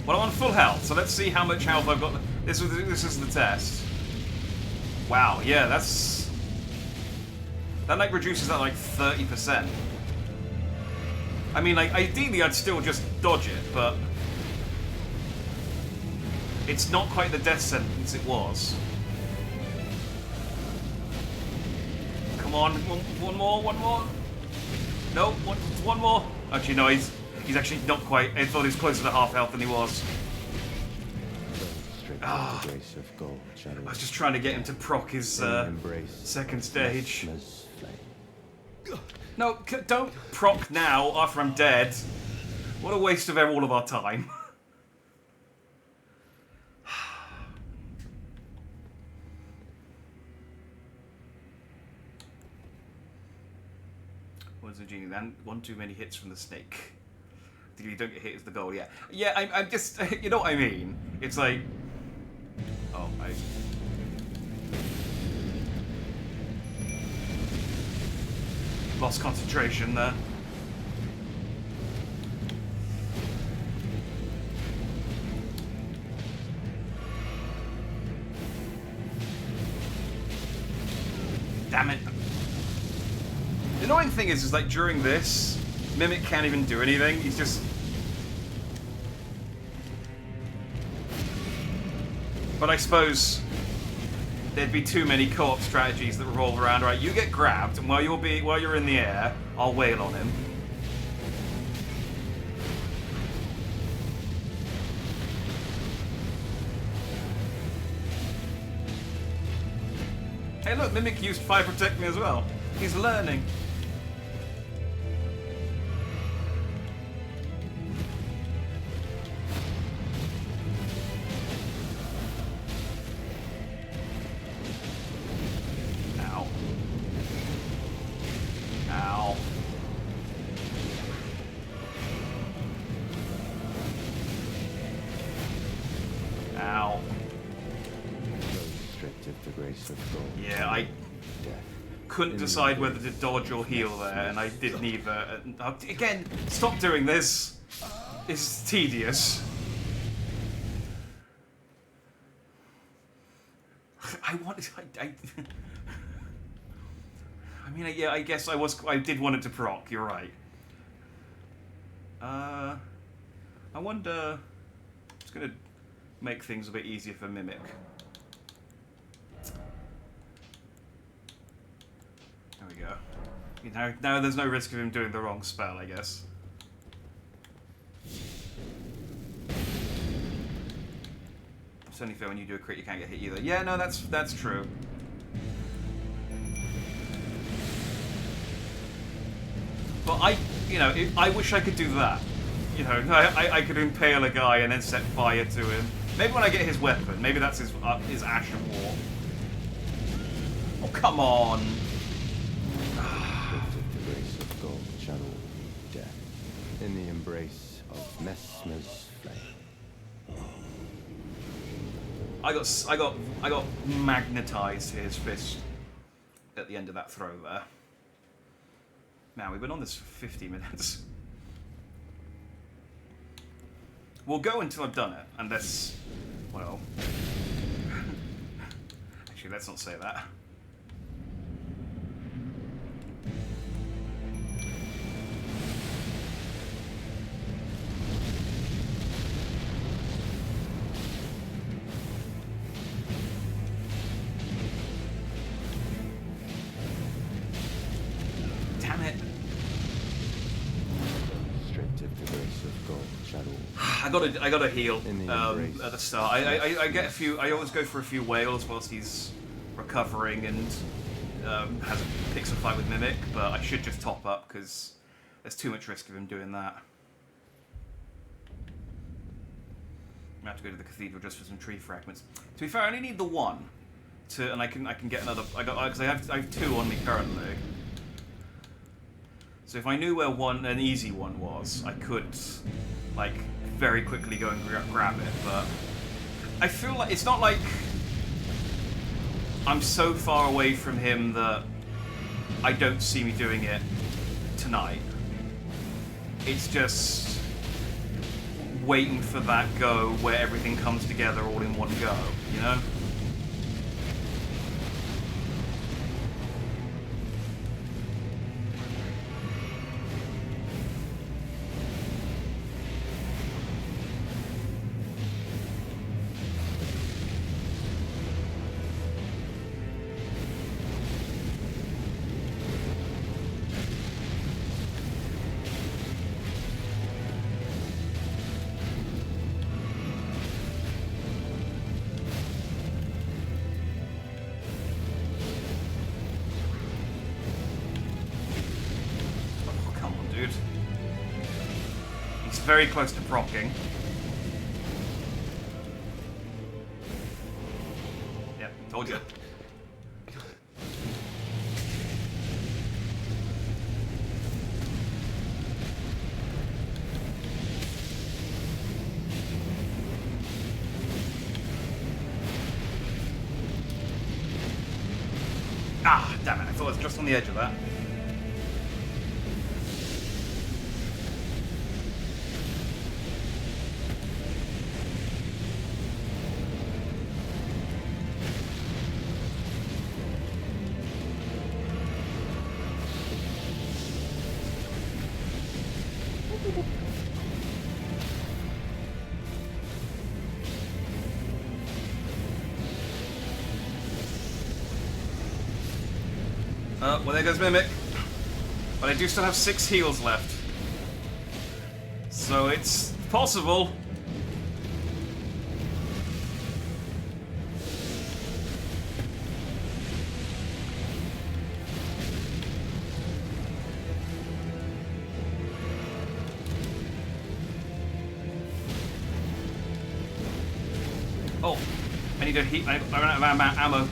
Well, I'm on full health, so let's see how much health I've got. This is the test. Wow, yeah, that like reduces that like 30%. I mean, like ideally I'd still just dodge it, but it's not quite the death sentence it was. Come on, one more. No, one more. Actually, no, he's actually not quite. I thought he was closer to half health than he was. Ah, I was just trying to get him to proc his second stage. No, don't proc now after I'm dead. What a waste of all of our time. What's the genie? Then one too many hits from the snake. You don't get hit is the goal. Yeah, yeah. I'm just, you know what I mean? It's like, oh, I lost concentration there. Damn it. The annoying thing is like during this, Mimic can't even do anything. He's just... But I suppose there'd be too many co-op strategies that revolve around, right, you get grabbed, and while you're in the air, I'll wail on him. Hey look, Mimic used Fire Protect me as well. He's learning. Ow. Ow. Ow. Restrictive the grace of God. Yeah, Death. couldn't decide whether to dodge or heal there, and I did neither. Again, stop doing this. It's tedious. I mean, yeah, I guess I did want it to proc. You're right. I wonder. It's gonna make things a bit easier for Mimic. There we go. Now there's no risk of him doing the wrong spell, I guess. It's only fair when you do a crit, you can't get hit either. Yeah, no, that's true. But I wish I could do that. You know, I could impale a guy and then set fire to him. Maybe when I get his weapon. Maybe that's his Ash of War. Oh, come on. The grace of God channel death in the embrace of Messmer's flame. I got magnetized to his fist at the end of that throw there. Now, we've been on this for 50 minutes. We'll go until I've done it, unless, well... Actually, let's not say that. Damn it. Stripped of the grace of God shadow. I gotta heal at the start. I get a few. I always go for a few whales whilst he's recovering and picks a fight with Mimic. But I should just top up because there's too much risk of him doing that. I have to go to the cathedral just for some tree fragments. To be fair, I only need the one, and I can get another. Because I have two on me currently. So if I knew where an easy one was, I could, like, very quickly go and grab it, but I feel like it's not like I'm so far away from him that I don't see me doing it tonight. It's just waiting for that go where everything comes together all in one go, you know? Very close to procking. Yeah, told you. Ah, damn it, I thought I was just on the edge of that. Well, there goes Mimic. But I do still have 6 heals left. So it's possible. Oh, I need to heat. I ran out of ammo.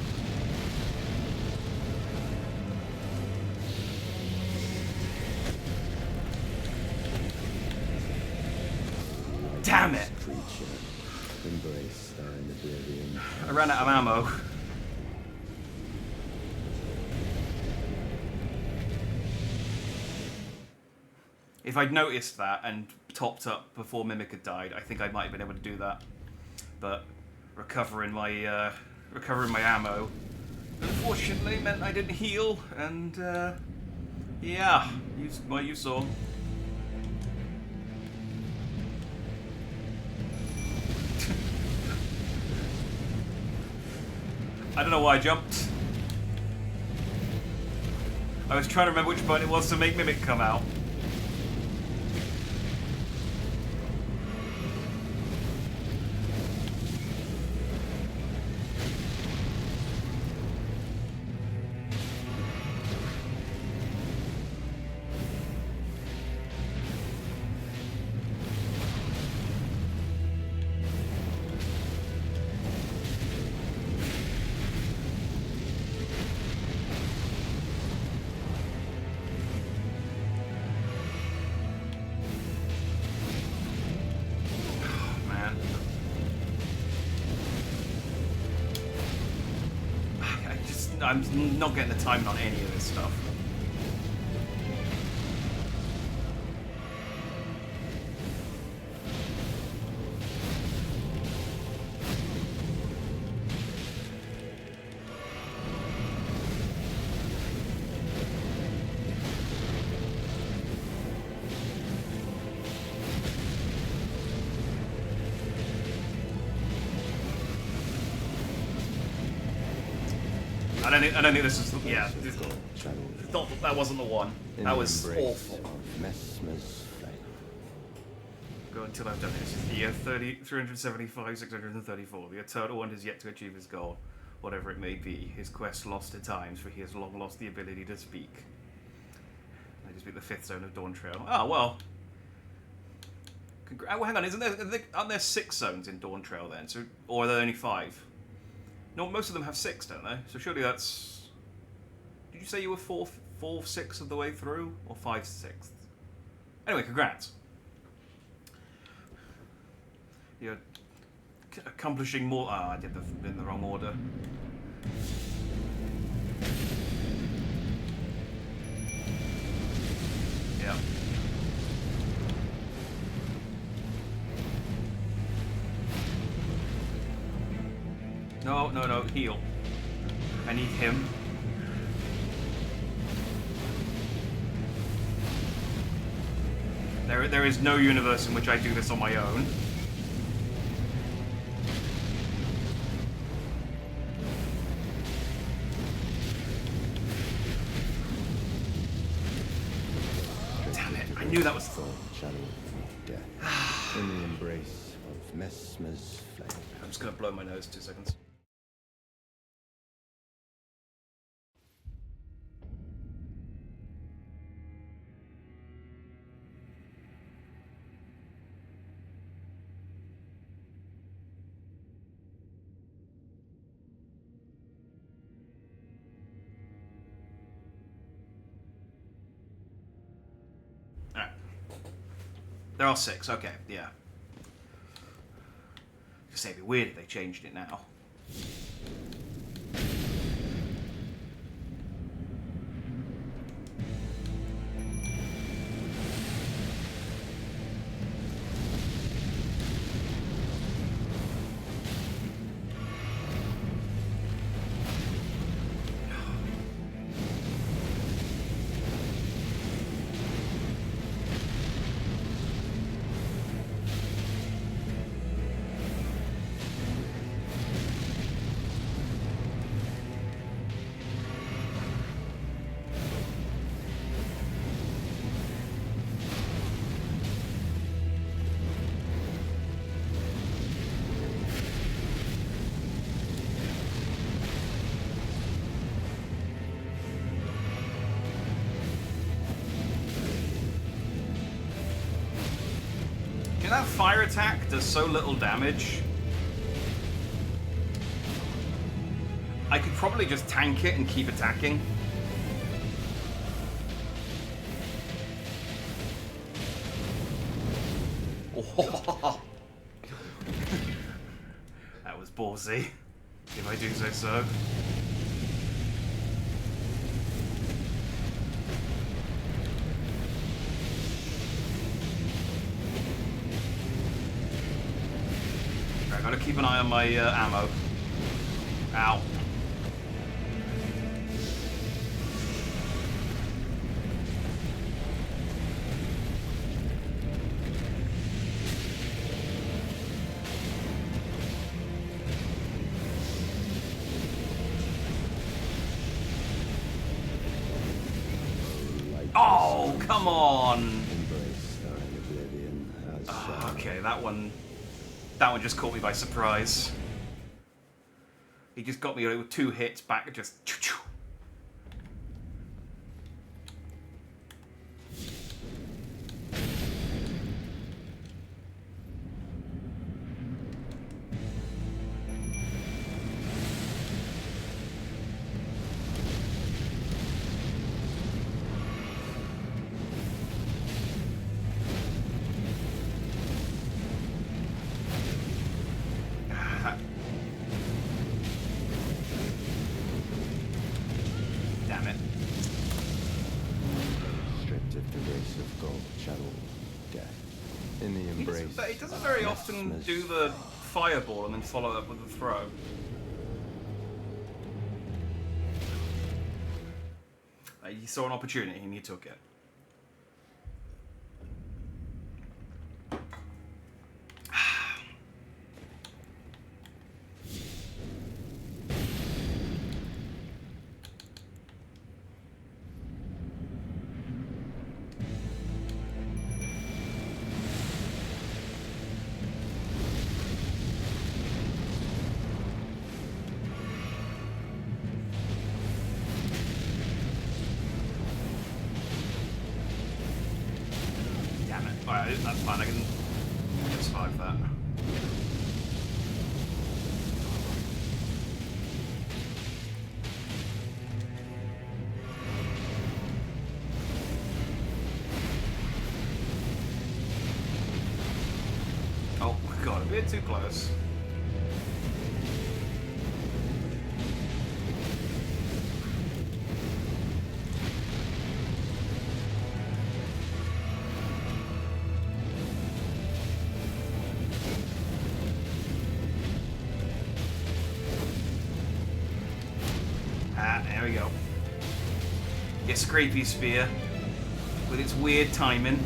Damn it! I ran out of ammo. If I'd noticed that and topped up before Mimic had died, I think I might have been able to do that. But recovering my ammo, unfortunately, meant I didn't heal, and yeah, you saw. I don't know why I jumped. I was trying to remember which button it was to make Mimic come out. I'm not getting the timing on any of this stuff. I don't think this is. Yeah, that wasn't the one. That was awful. Go until I've done this. This is year 375, 634. The Eternal One has yet to achieve his goal, whatever it may be. His quest lost at times, for he has long lost the ability to speak. I just beat the 5th zone of Dawn Trail. Oh well. Oh, hang on, aren't there 6 zones in Dawn Trail then? So, or are there only 5? No, most of them have 6, don't they? So surely that's. Did you say you were 4/6 of the way through, or 5/6? Anyway, congrats. You're accomplishing more. Ah, I did in the wrong order. Yeah. No, heal. I need him. There is no universe in which I do this on my own. Damn it, I knew that was... In the embrace of Messmer's flame. I'm just gonna blow my nose 2 seconds. There are 6, okay, yeah. Just say it'd be weird if they changed it now. That fire attack does so little damage. I could probably just tank it and keep attacking. Oh. That was ballsy, if I do say so. Gotta keep an eye on my ammo. Ow. Oh, come on! Oh, okay, that one just caught me by surprise. He just got me with 2 hits back, just... Damn it. Stripped of the race of gold, channel death. In the embrace. He doesn't very often do the fireball and then follow up with a throw. He saw an opportunity and he took it. Alright, that's fine, I can survive that. Oh god, a bit too close. There we go. Your scrapey spear with its weird timing.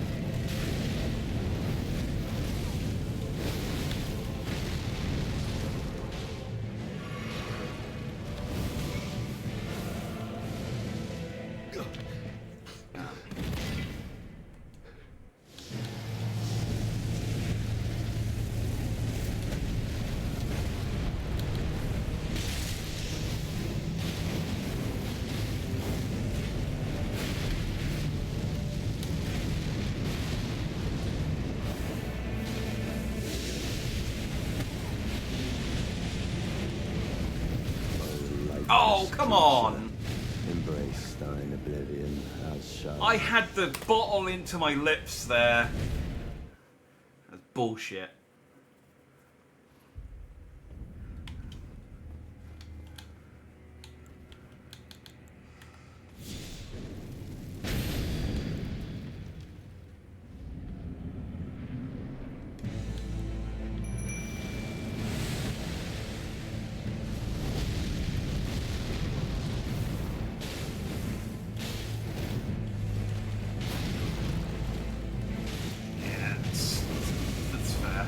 Oh, come on! Embrace thine oblivion as shall. I had the bottle into my lips there. That's bullshit. That's fair.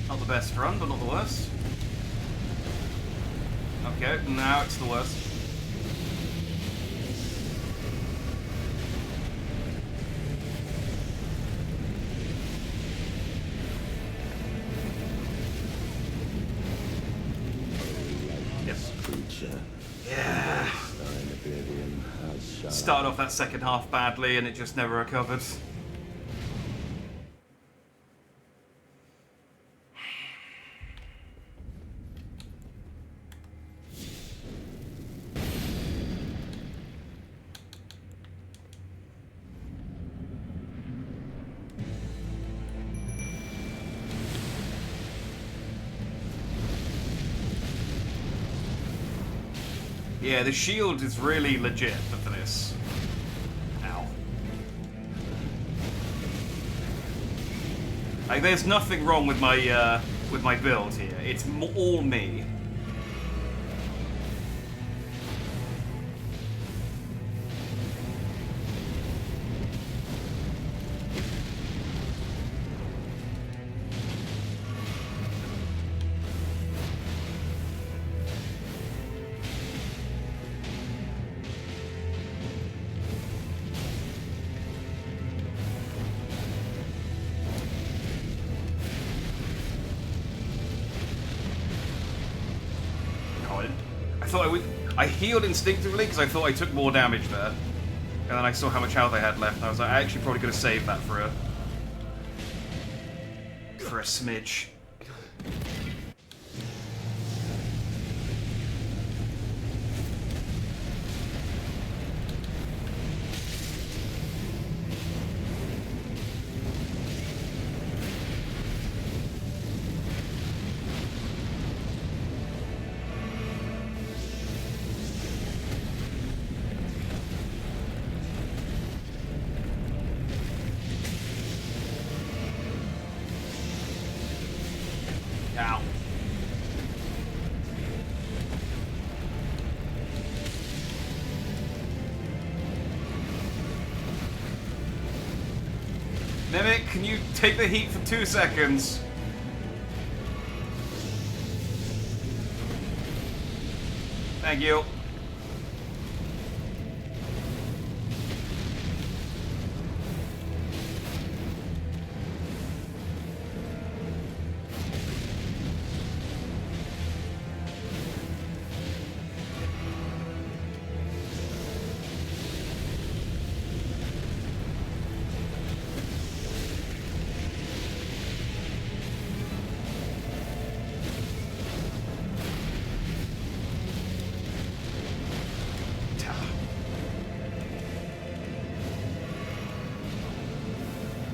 Not the best run, but not the worst. Okay, now it's the worst. creature. Yeah. Thine oblivion, as shall Started off that second half badly and it just never recovered. Yeah, the shield is really legit for this. Ow. Like, there's nothing wrong with my build here. It's all me. I healed instinctively because I thought I took more damage there. And then I saw how much health I had left, and I was like, I actually probably could have saved that for a smidge. Ow. Mimic, can you take the heat for 2 seconds? Thank you.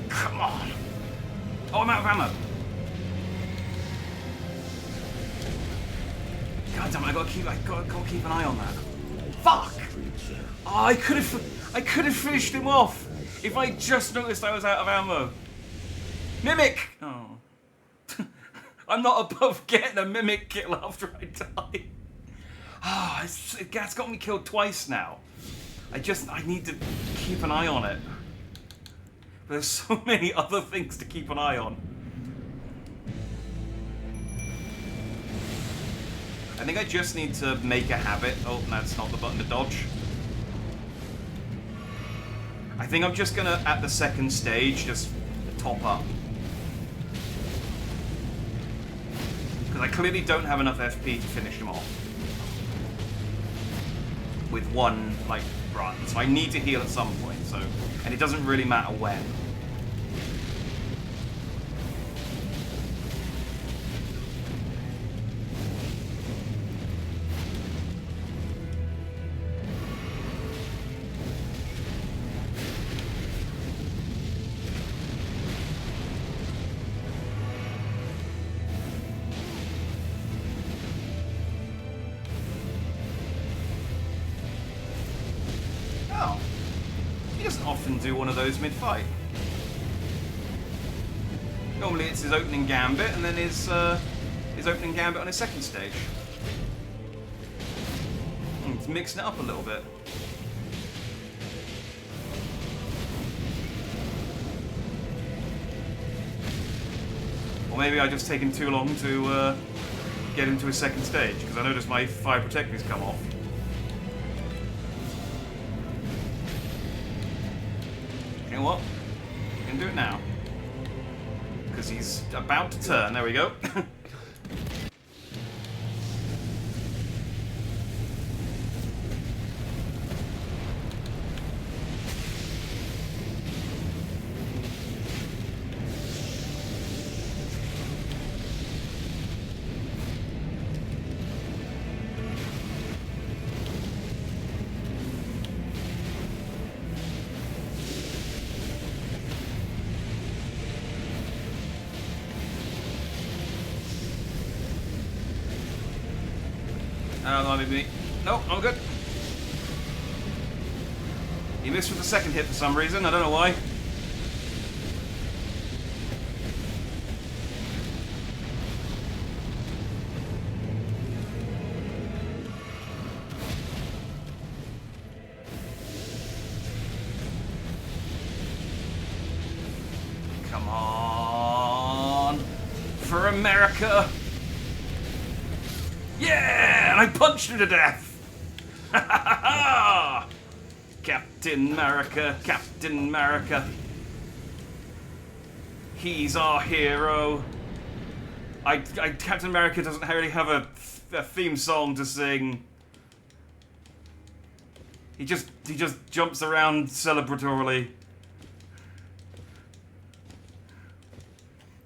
Come on. Oh, I'm out of ammo. God damn it, I gotta keep an eye on that. Fuck! Oh, I could have finished him off if I just noticed I was out of ammo. Mimic! Oh. I'm not above getting a mimic kill after I die. Ah, it's got me killed twice now. I need to keep an eye on it. There's so many other things to keep an eye on. I think I just need to make a habit. Oh, that's not the button to dodge. I think I'm just gonna, at the second stage, just top up. Because I clearly don't have enough FP to finish him off. With one, like, run. So I need to heal at some point, so... And it doesn't really matter when. Oh. He doesn't often do one of those mid-fight. Normally it's his opening gambit and then his opening gambit on his second stage. He's mixing it up a little bit. Or maybe I just taken too long to get into his second stage, because I noticed my 5 protectors come off. You know what? I can do it now. Because he's about to turn. There we go. That might be me. No, I'm good. He missed with the second hit for some reason. I don't know why. Come on. For America. Yeah! And I punched her to death. Captain America, Captain America. He's our hero. Captain America doesn't really have a theme song to sing. He just jumps around celebratorily.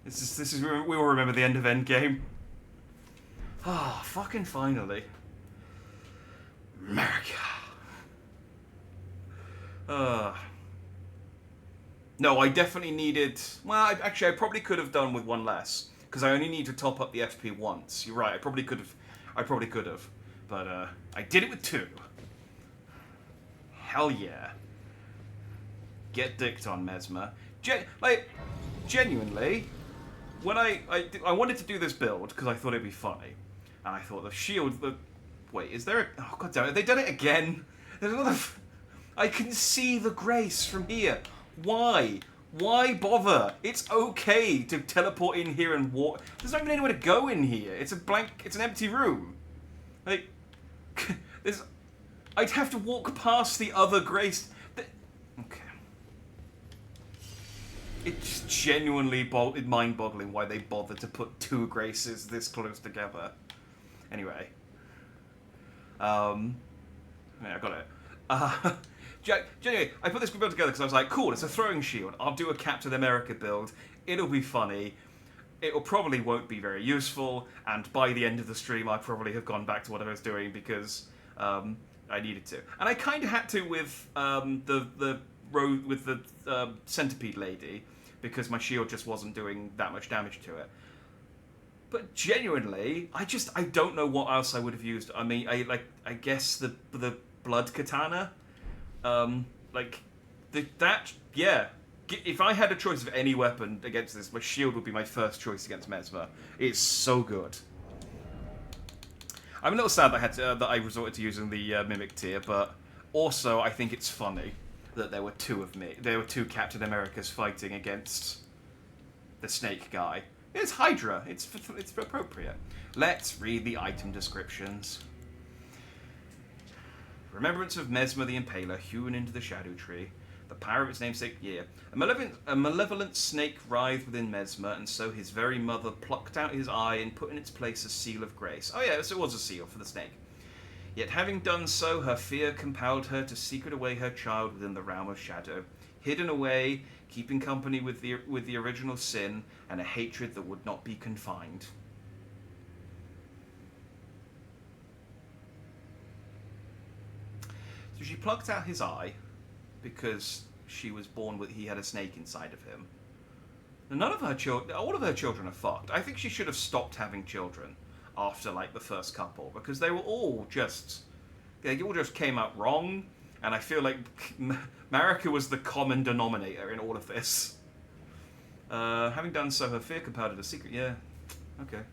This is we all remember the end of Endgame. Ah, fucking finally. America. No, I definitely needed... Well, actually, I probably could have done with one less. Because I only need to top up the FP once. You're right, I probably could have. But, I did it with 2. Hell yeah. Get dicked on, Mesmer. Genuinely, when I wanted to do this build, because I thought it'd be funny. And I thought the shield... Wait, is there a... Oh, god damn it, they done it again? There's another... I can see the grace from here. Why? Why bother? It's okay to teleport in here and walk. There's not even anywhere to go in here. It's an empty room. Like, I'd have to walk past the other grace. Okay. It's genuinely mind-boggling why they bothered to put 2 graces this close together. Anyway. Yeah, I got it. Genuinely, I put this build together because I was like, cool, it's a throwing shield. I'll do a Captain America build. It'll be funny. It probably won't be very useful, and by the end of the stream, I probably have gone back to what I was doing because I needed to. And I kind of had to with the centipede lady because my shield just wasn't doing that much damage to it. But genuinely, I don't know what else I would have used. I mean, I guess the blood katana. Yeah. If I had a choice of any weapon against this, my shield would be my first choice against Mesmer. It's so good. I'm a little sad that I resorted to using the Mimic tier, but also I think it's funny that there were 2 of me. There were 2 Captain Americas fighting against the Snake guy. It's Hydra. It's appropriate. Let's read the item descriptions. Remembrance of Mesmer the Impaler, hewn into the Shadow Tree. The power of its namesake, yeah. A malevolent snake writhed within Mesmer, and so his very mother plucked out his eye and put in its place a seal of grace. Oh yeah, so it was a seal for the snake. Yet having done so, her fear compelled her to secret away her child within the realm of shadow, hidden away, keeping company with the original sin, and a hatred that would not be confined. So she plucked out his eye because she was born with he had a snake inside of him. None of her children, all of her children are fucked. I think she should have stopped having children after like the first couple because they all just came out wrong, and I feel like Marika was the common denominator in all of this. Having done so, her fear compelled her to secret. Yeah, okay.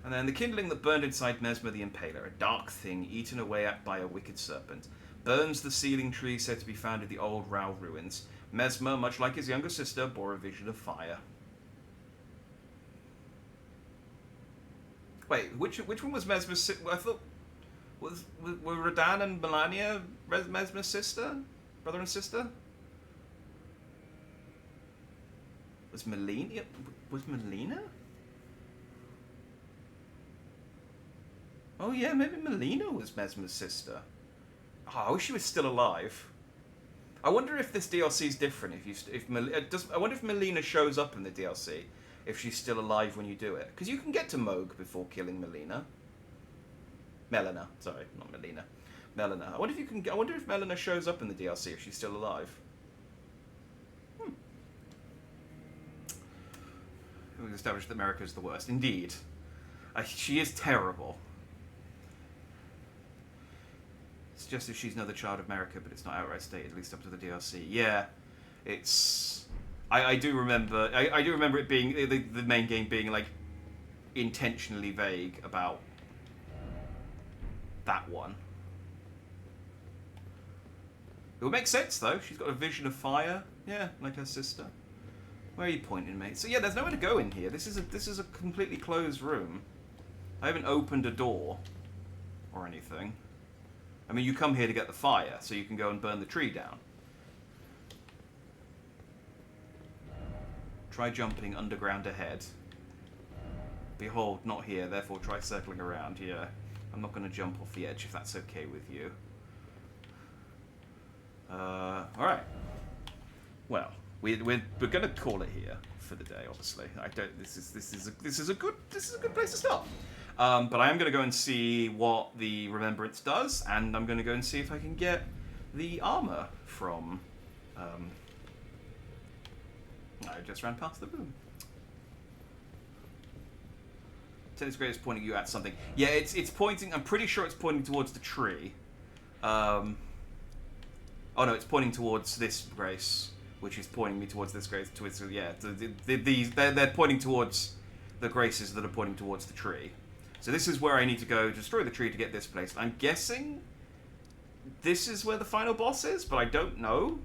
And then the kindling that burned inside Mesmer the Impaler, a dark thing eaten away at by a wicked serpent, burns the sealing tree said to be found in the old Rao ruins. Mesmer, much like his younger sister, bore a vision of fire. Wait, which one was Mesmer's? I thought were Radan and Melania Mesmer's sister, brother and sister? Was Melina? Oh yeah, maybe Melina was Mesmer's sister. Oh, I wish she was still alive. I wonder if this DLC is different. I wonder if Melina shows up in the DLC if she's still alive when you do it, because you can get to Moog before killing Melina. Melina, sorry, not Melina. Melina. I wonder if Melina shows up in the DLC if she's still alive. We've established that America is the worst. Indeed, she is terrible. suggested she's another child of America, but it's not outright stated, at least up to the DLC. Yeah, it's... I do remember... I do remember it being... The main game being, like, intentionally vague about that one. It would make sense, though. She's got a vision of fire. Yeah, like her sister. Where are you pointing, mate? So, yeah, there's nowhere to go in here. This is a completely closed room. I haven't opened a door or anything. I mean, you come here to get the fire, so you can go and burn the tree down. Try jumping underground ahead. Behold, not here, therefore try circling around. Yeah, I'm not going to jump off the edge if that's okay with you. Alright. Well, we're going to call it here for the day, obviously. This is a good place to stop. But I am going to go and see what the Remembrance does, and I'm going to go and see if I can get the armor from... I just ran past the room. Tennis Grace is pointing you at something. Yeah, it's pointing... I'm pretty sure it's pointing towards the tree. Oh no, it's pointing towards this Grace, which is pointing me towards this Grace. Yeah, they're pointing towards the Graces that are pointing towards the tree. So this is where I need to go to destroy the tree to get this place. I'm guessing this is where the final boss is, but I don't know.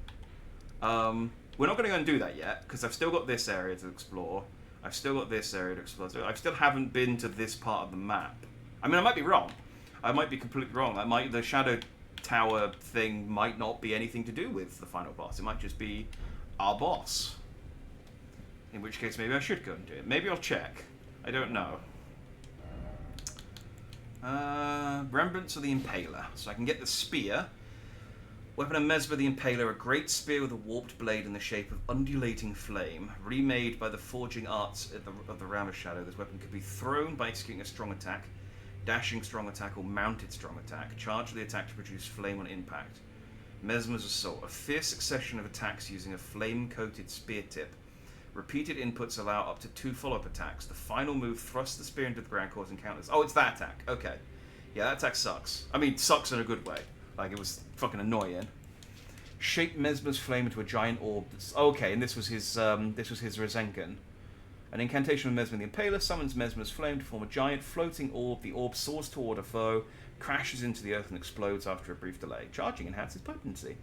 We're not going to go and do that yet, because I've still got this area to explore. I've still got this area to explore. So I still haven't been to this part of the map. I mean, I might be wrong. I might be completely wrong. The Shadow Tower thing might not be anything to do with the final boss. It might just be our boss. In which case, maybe I should go and do it. Maybe I'll check. I don't know. Remembrance of the Impaler. So I can get the spear. Weapon of Mesmer the Impaler, a great spear with a warped blade in the shape of undulating flame. Remade by the forging arts of the Ram of Shadow, this weapon could be thrown by executing a strong attack, dashing strong attack, or mounted strong attack. Charge the attack to produce flame on impact. Mesmer's Assault, a fierce succession of attacks using a flame-coated spear tip. Repeated inputs allow up to 2 follow-up attacks. The final move thrusts the spear into the ground, causing counters. Oh, it's that attack. Okay. Yeah, that attack sucks. I mean, sucks in a good way. Like, it was fucking annoying. Shape Mesmer's flame into a giant orb. Okay, and this was his Rasengan. An incantation of Mesmer the Impaler summons Mesmer's flame to form a giant floating orb. The orb soars toward a foe, crashes into the earth, and explodes after a brief delay. Charging enhances potency.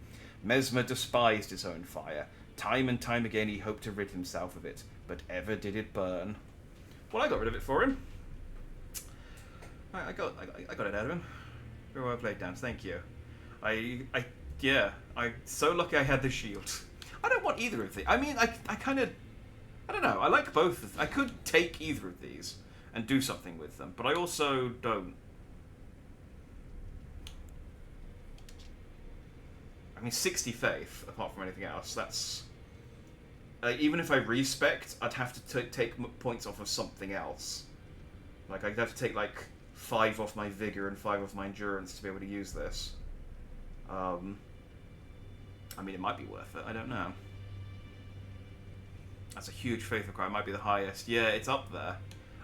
Mesmer despised his own fire. Time and time again he hoped to rid himself of it, but ever did it burn. Well, I got rid of it for him. I got it out of him. Very well played, Dan. Thank you. I'm so lucky I had the shield. I don't want either of these. I mean, I kind of... I don't know. I like both. I could take either of these and do something with them, but I also don't. I mean, 60 faith, apart from anything else, that's... even if I respect, I'd have to take points off of something else. Like, I'd have to take, like, 5 off my vigor and 5 off my endurance to be able to use this. I mean, it might be worth it. I don't know. That's a huge faith requirement. It might be the highest. Yeah, it's up there.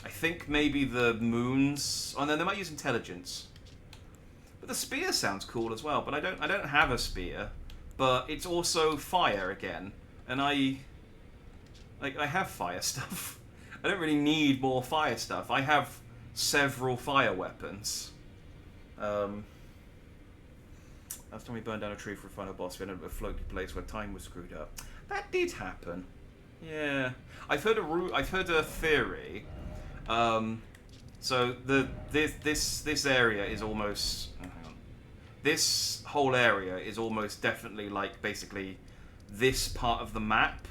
I think maybe the moons... Oh, no, they might use intelligence. But the spear sounds cool as well. But I don't have a spear. But it's also fire again. And I have fire stuff. I don't really need more fire stuff. I have several fire weapons. Last time we burned down a tree for a final boss, we ended up at a floaty place where time was screwed up. That did happen. Yeah, I've heard a theory. So this area is almost. Hang on. This whole area is almost definitely like basically this part of the map,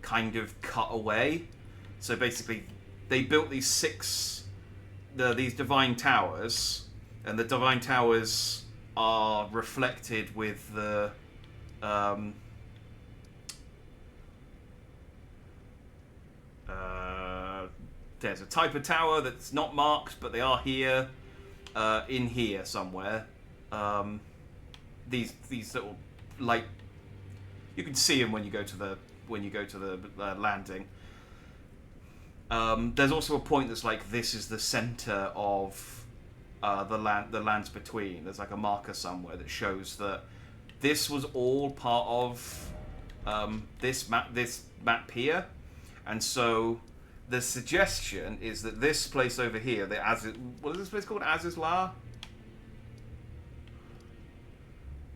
kind of cut away. So basically, they built these these divine towers, and the divine towers are reflected with the there's a type of tower that's not marked, but they are here, in here somewhere. These little, like, you can see them when you go to the landing. There's also a point that's like this is the center of the lands between. There's like a marker somewhere that shows that this was all part of this map here, and so the suggestion is that this place over here, what is this place called? Azizla?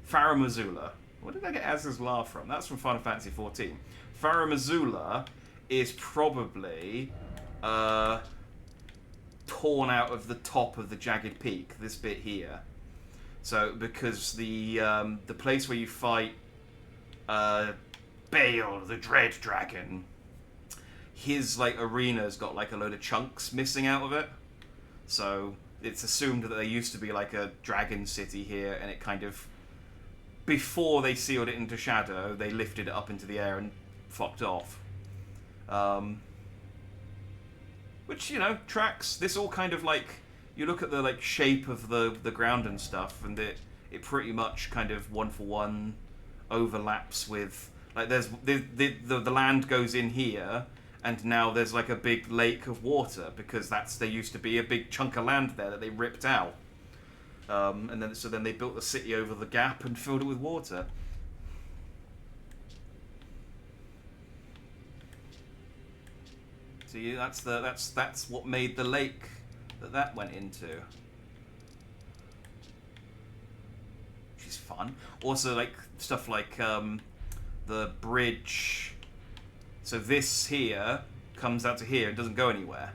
Faramazula. Where did I get Azizla from? That's from Final Fantasy XIV. Faramazula is probably torn out of the top of the jagged peak, this bit here. So, because the place where you fight Bale, the Dread Dragon, his like arena's got like a load of chunks missing out of it. So it's assumed that there used to be like a dragon city here, and it kind of, before they sealed it into shadow, they lifted it up into the air and fucked off. Which, you know, tracks. This all kind of like, you look at the like shape of the ground and stuff, and it pretty much kind of one for one overlaps with, like, there's the land goes in here, and now there's like a big lake of water, because there used to be a big chunk of land there that they ripped out. And then they built the city over the gap and filled it with water. See, that's what made the lake that went into. Which is fun. Also, like stuff like the bridge. So this here comes out to here and doesn't go anywhere.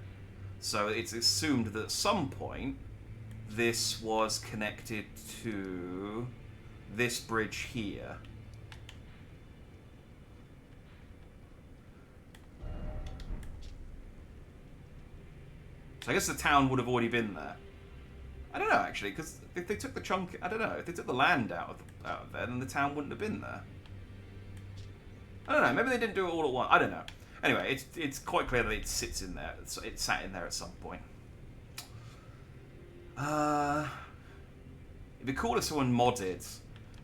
So it's assumed that at some point this was connected to this bridge here. So I guess the town would have already been there. I don't know, actually, because if they took the chunk, I don't know, if they took the land out of there, then the town wouldn't have been there. I don't know, maybe they didn't do it all at once. I don't know. Anyway, it's quite clear that it sits in there. It sat in there at some point. It'd be cool if someone modded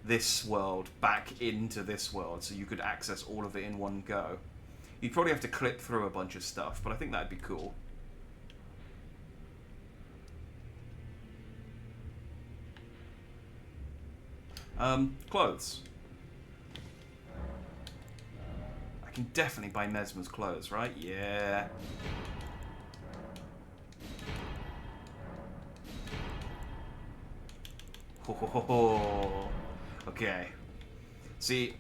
this world back into this world so you could access all of it in one go. You'd probably have to clip through a bunch of stuff, but I think that'd be cool. Clothes. I can definitely buy Mesmer's clothes, right? Yeah. Ho ho ho ho. Okay. See,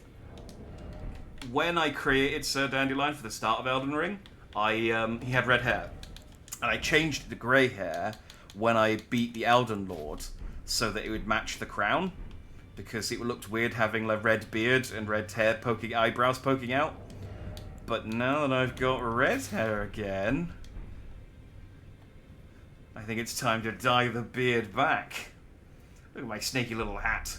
when I created Sir Dandelion for the start of Elden Ring, he had red hair. And I changed it to grey hair when I beat the Elden Lord so that it would match the crown. Because it looked weird having a red beard and red hair eyebrows poking out. But now that I've got red hair again, I think it's time to dye the beard back. Look at my snaky little hat.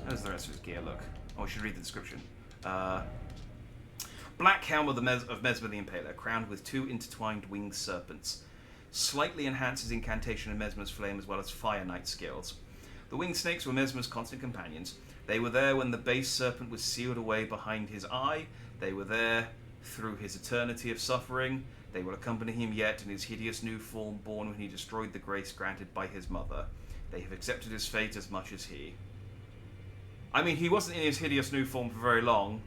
How does the rest of his gear look? Oh, I should read the description. Black helm of Mesmer the Impaler, crowned with 2 intertwined winged serpents. Slightly enhances incantation and Mesmer's flame as well as Fire Knight skills. The winged snakes were Mesmer's constant companions. They were there when the base serpent was sealed away behind his eye. They were there through his eternity of suffering. They will accompany him yet in his hideous new form born when he destroyed the grace granted by his mother. They have accepted his fate as much as he. I mean, he wasn't in his hideous new form for very long.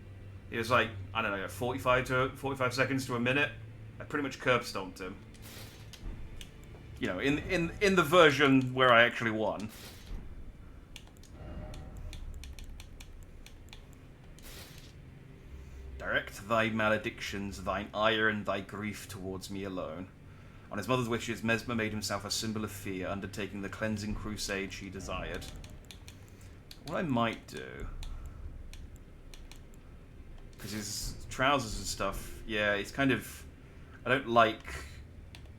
It was like, I don't know, 45 seconds to a minute. I pretty much curb stomped him. You know, in the version where I actually won. Direct thy maledictions, thine ire and thy grief towards me alone. On his mother's wishes, Mesmer made himself a symbol of fear, undertaking the cleansing crusade she desired. What I might do, because his trousers and stuff, yeah, it's kind of, I don't like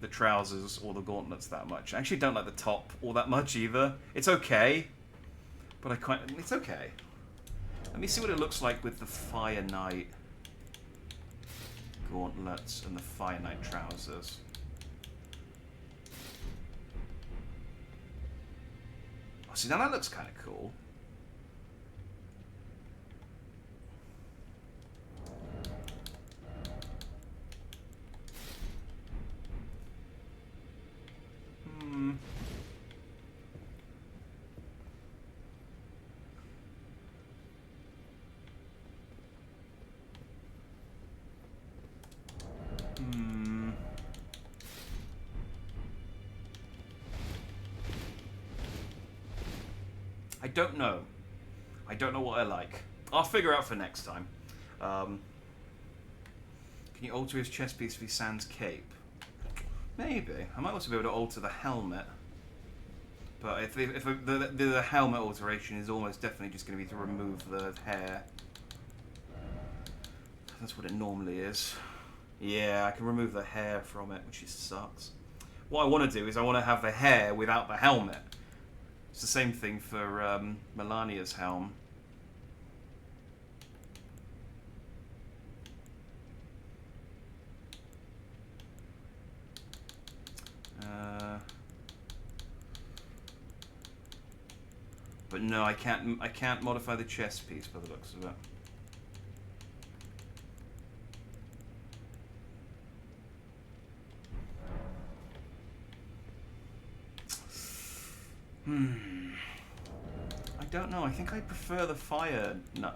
the trousers or the gauntlets that much. I actually don't like the top all that much either. It's okay, but it's okay. Let me see what it looks like with the Fire Knight gauntlets and the Fire Knight trousers. Oh, see, now that looks kind of cool. don't know. I don't know what I like. I'll figure out for next time. Can you alter his chest piece to be Sans cape? Maybe. I might also be able to alter the helmet. But if the helmet alteration is almost definitely just going to be to remove the hair. That's what it normally is. Yeah, I can remove the hair from it, which sucks. What I want to do is I want to have the hair without the helmet. It's the same thing for Melania's helm. But no, I can't modify the chest piece by the looks of it. I don't know. I think I prefer the fire. No,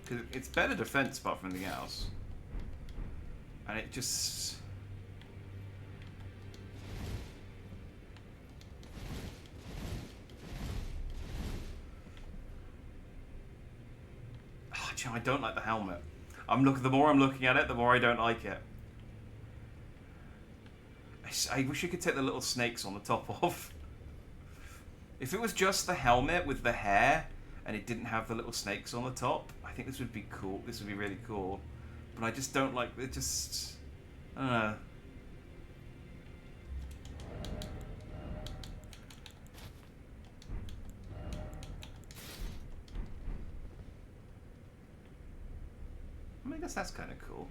because it's better defense apart from anything else, and it just. I don't like the helmet. The more I'm looking at it, the more I don't like it. I wish you could take the little snakes on the top off. If it was just the helmet with the hair and it didn't have the little snakes on the top, I think this would be cool. This would be really cool. But I just don't like it. Just I don't know. I guess that's kind of cool.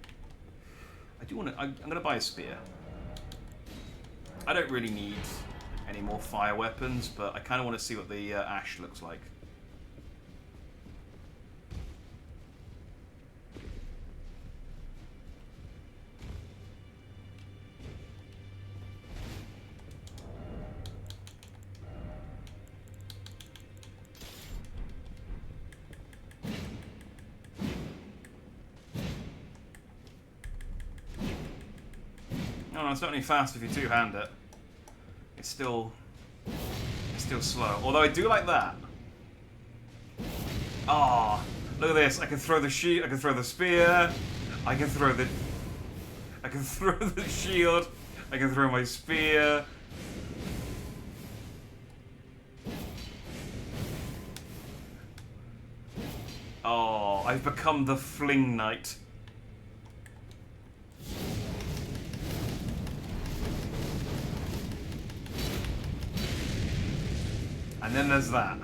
I do want to. I'm going to buy a spear. I don't really need any more fire weapons, but I kind of want to see what the ash looks like. No, it's not any fast if you two-hand it. It's still slow. Although I do like that. Ah, oh, look at this! I can throw the sheet. I can throw the spear. I can throw the shield. I can throw my spear. Oh, I've become the Fling Knight. And then there's that.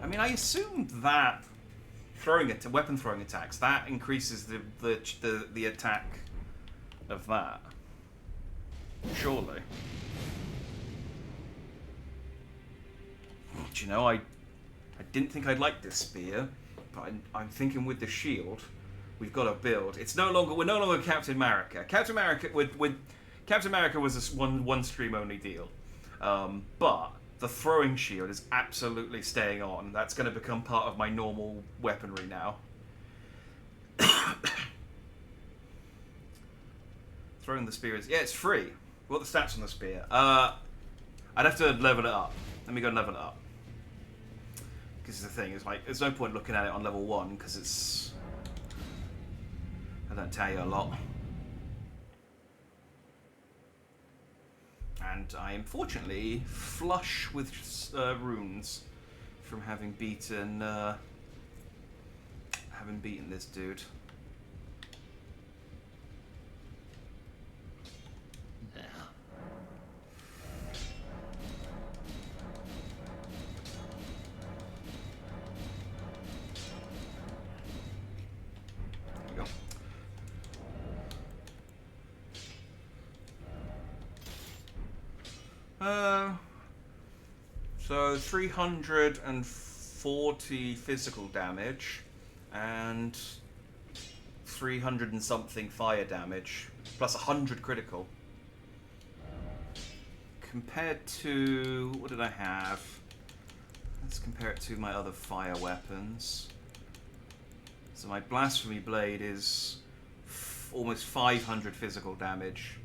I mean, I assumed that weapon throwing attacks, that increases the attack of that. Surely. Do you know, I didn't think I'd like this spear, but I'm thinking with the shield, we've got to build. We're no longer Captain America. Captain America was a one stream only deal, but the throwing shield is absolutely staying on. That's going to become part of my normal weaponry now. Throwing the spear is it's free. What are the stats on the spear? I'd have to level it up. Let me go and level it up. Because the thing is, like, there's no point looking at it on level 1 because I don't tell you a lot. And I am fortunately flush with runes from having beaten this dude. So 340 physical damage and 300 and something fire damage, plus 100 critical. Compared to, what did I have? Let's compare it to my other fire weapons. So my blasphemy blade is almost 500 physical damage.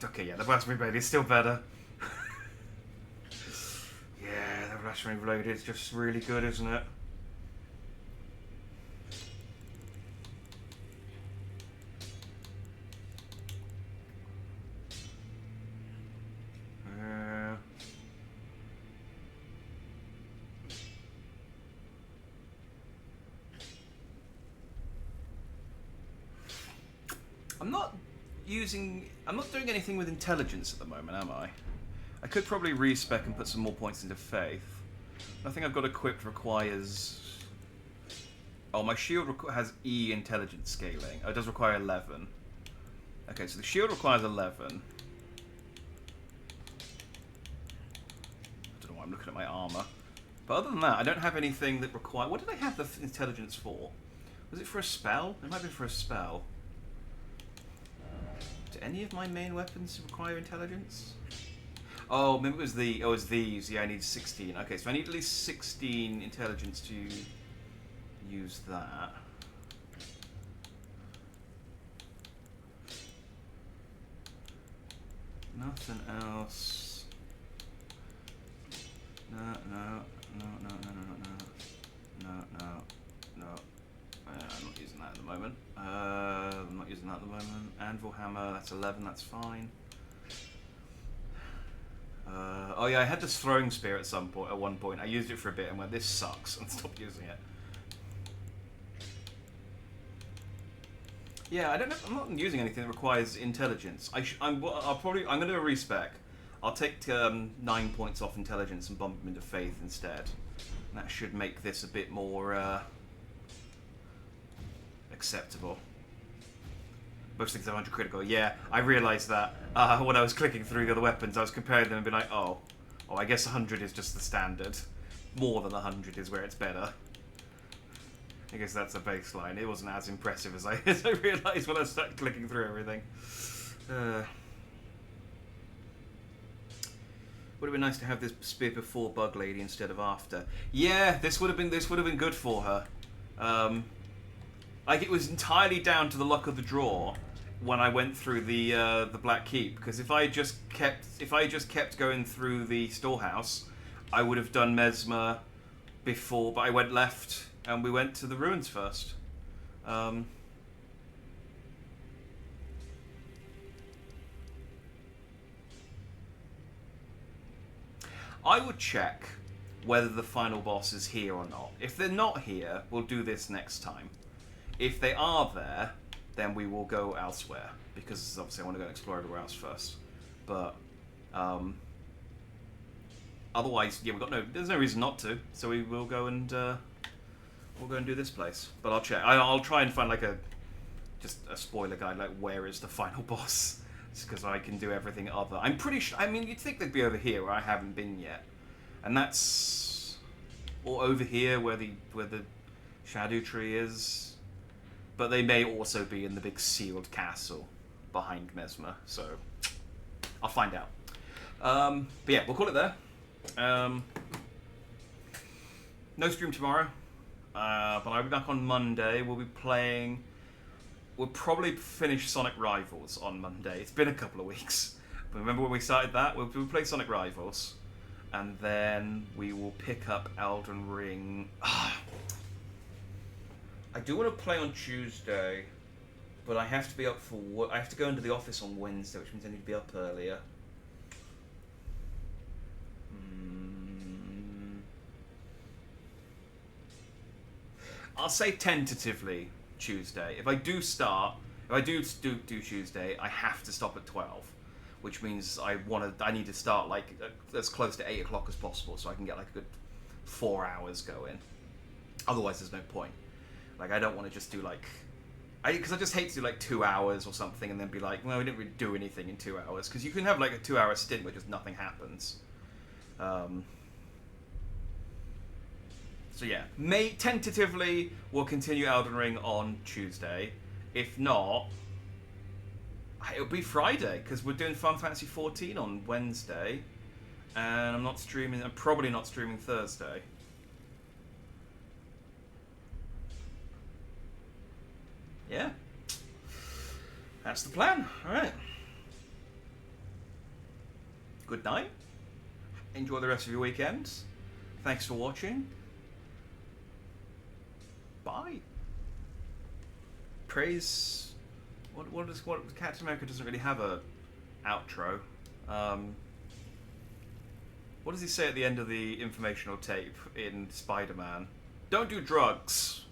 Okay, yeah, the Blasphemy Blade is still better. Yeah, the Blasphemy Blade is just really good, isn't it? I'm not doing anything with intelligence at the moment, am I? I could probably respec and put some more points into faith. Nothing I've got equipped requires... Oh, my shield has E intelligence scaling. Oh, it does require 11. Okay, so the shield requires 11. I don't know why I'm looking at my armor. But other than that, I don't have anything that require... What did I have the intelligence for? Was it for a spell? It might be for a spell. Do any of my main weapons require intelligence? Oh, maybe it was the... Oh, it was these. Yeah, I need 16. Okay, so I need at least 16 intelligence to use that. Nothing else. No. I'm not using that at the moment. Anvil hammer, that's 11, that's fine. Oh yeah, I had this throwing spear at one point. I used it for a bit and went, this sucks, and stopped using it. Yeah, I don't know. I'm not using anything that requires intelligence. I'm going to do a respec. I'll take 9 points off intelligence and bump them into faith instead. And that should make this a bit more acceptable. Most things are 100 critical. Yeah, I realised that when I was clicking through the other weapons, I was comparing them and being like, oh, I guess 100 is just the standard. More than 100 is where it's better. I guess that's a baseline. It wasn't as impressive as I realised when I started clicking through everything. Would have been nice to have this spear before Bug Lady instead of after. Yeah, this would have been good for her. Like it was entirely down to the luck of the draw when I went through the Black Keep, because if I just kept going through the storehouse, I would have done Mesmer before, but I went left and we went to the ruins first. I would check whether the final boss is here or not. If they're not here, we'll do this next time. If they are there, then we will go elsewhere, because obviously I want to go and explore everywhere else first. But otherwise, yeah, there's no reason not to. So we will go and do this place. But I'll check. I'll try and find just a spoiler guide, like where is the final boss, because I can do everything other. I'm pretty sure. I mean, you'd think they'd be over here where I haven't been yet, and that's or over here where the shadow tree is. But they may also be in the big sealed castle behind Mesmer, so I'll find out. But yeah, we'll call it there. No stream tomorrow, but I'll be back on Monday. We'll probably finish Sonic Rivals on Monday. It's been a couple of weeks. But remember when we started that? We'll play Sonic Rivals, and then we will pick up Elden Ring. I do want to play on Tuesday, but I have to be up for work. I have to go into the office on Wednesday, which means I need to be up earlier. I'll say tentatively Tuesday. If I do Tuesday, I have to stop at 12, which means I need to start as close to 8 o'clock as possible, so I can get a good 4 hours going. Otherwise, there's no point. I don't want to just do because I just hate to do 2 hours or something and then be like, well, we didn't really do anything in 2 hours, because you can have a 2-hour stint where just nothing happens. So yeah, tentatively we'll continue Elden Ring on Tuesday. If not, it'll be Friday, because we're doing Final Fantasy XIV on Wednesday, and I'm probably not streaming Thursday. Yeah, that's the plan. All right. good night. Enjoy the rest of your weekend. Thanks for watching. Bye. Praise. What Captain America doesn't really have a outro. What does he say at the end of the informational tape in Spider-Man? Don't do drugs.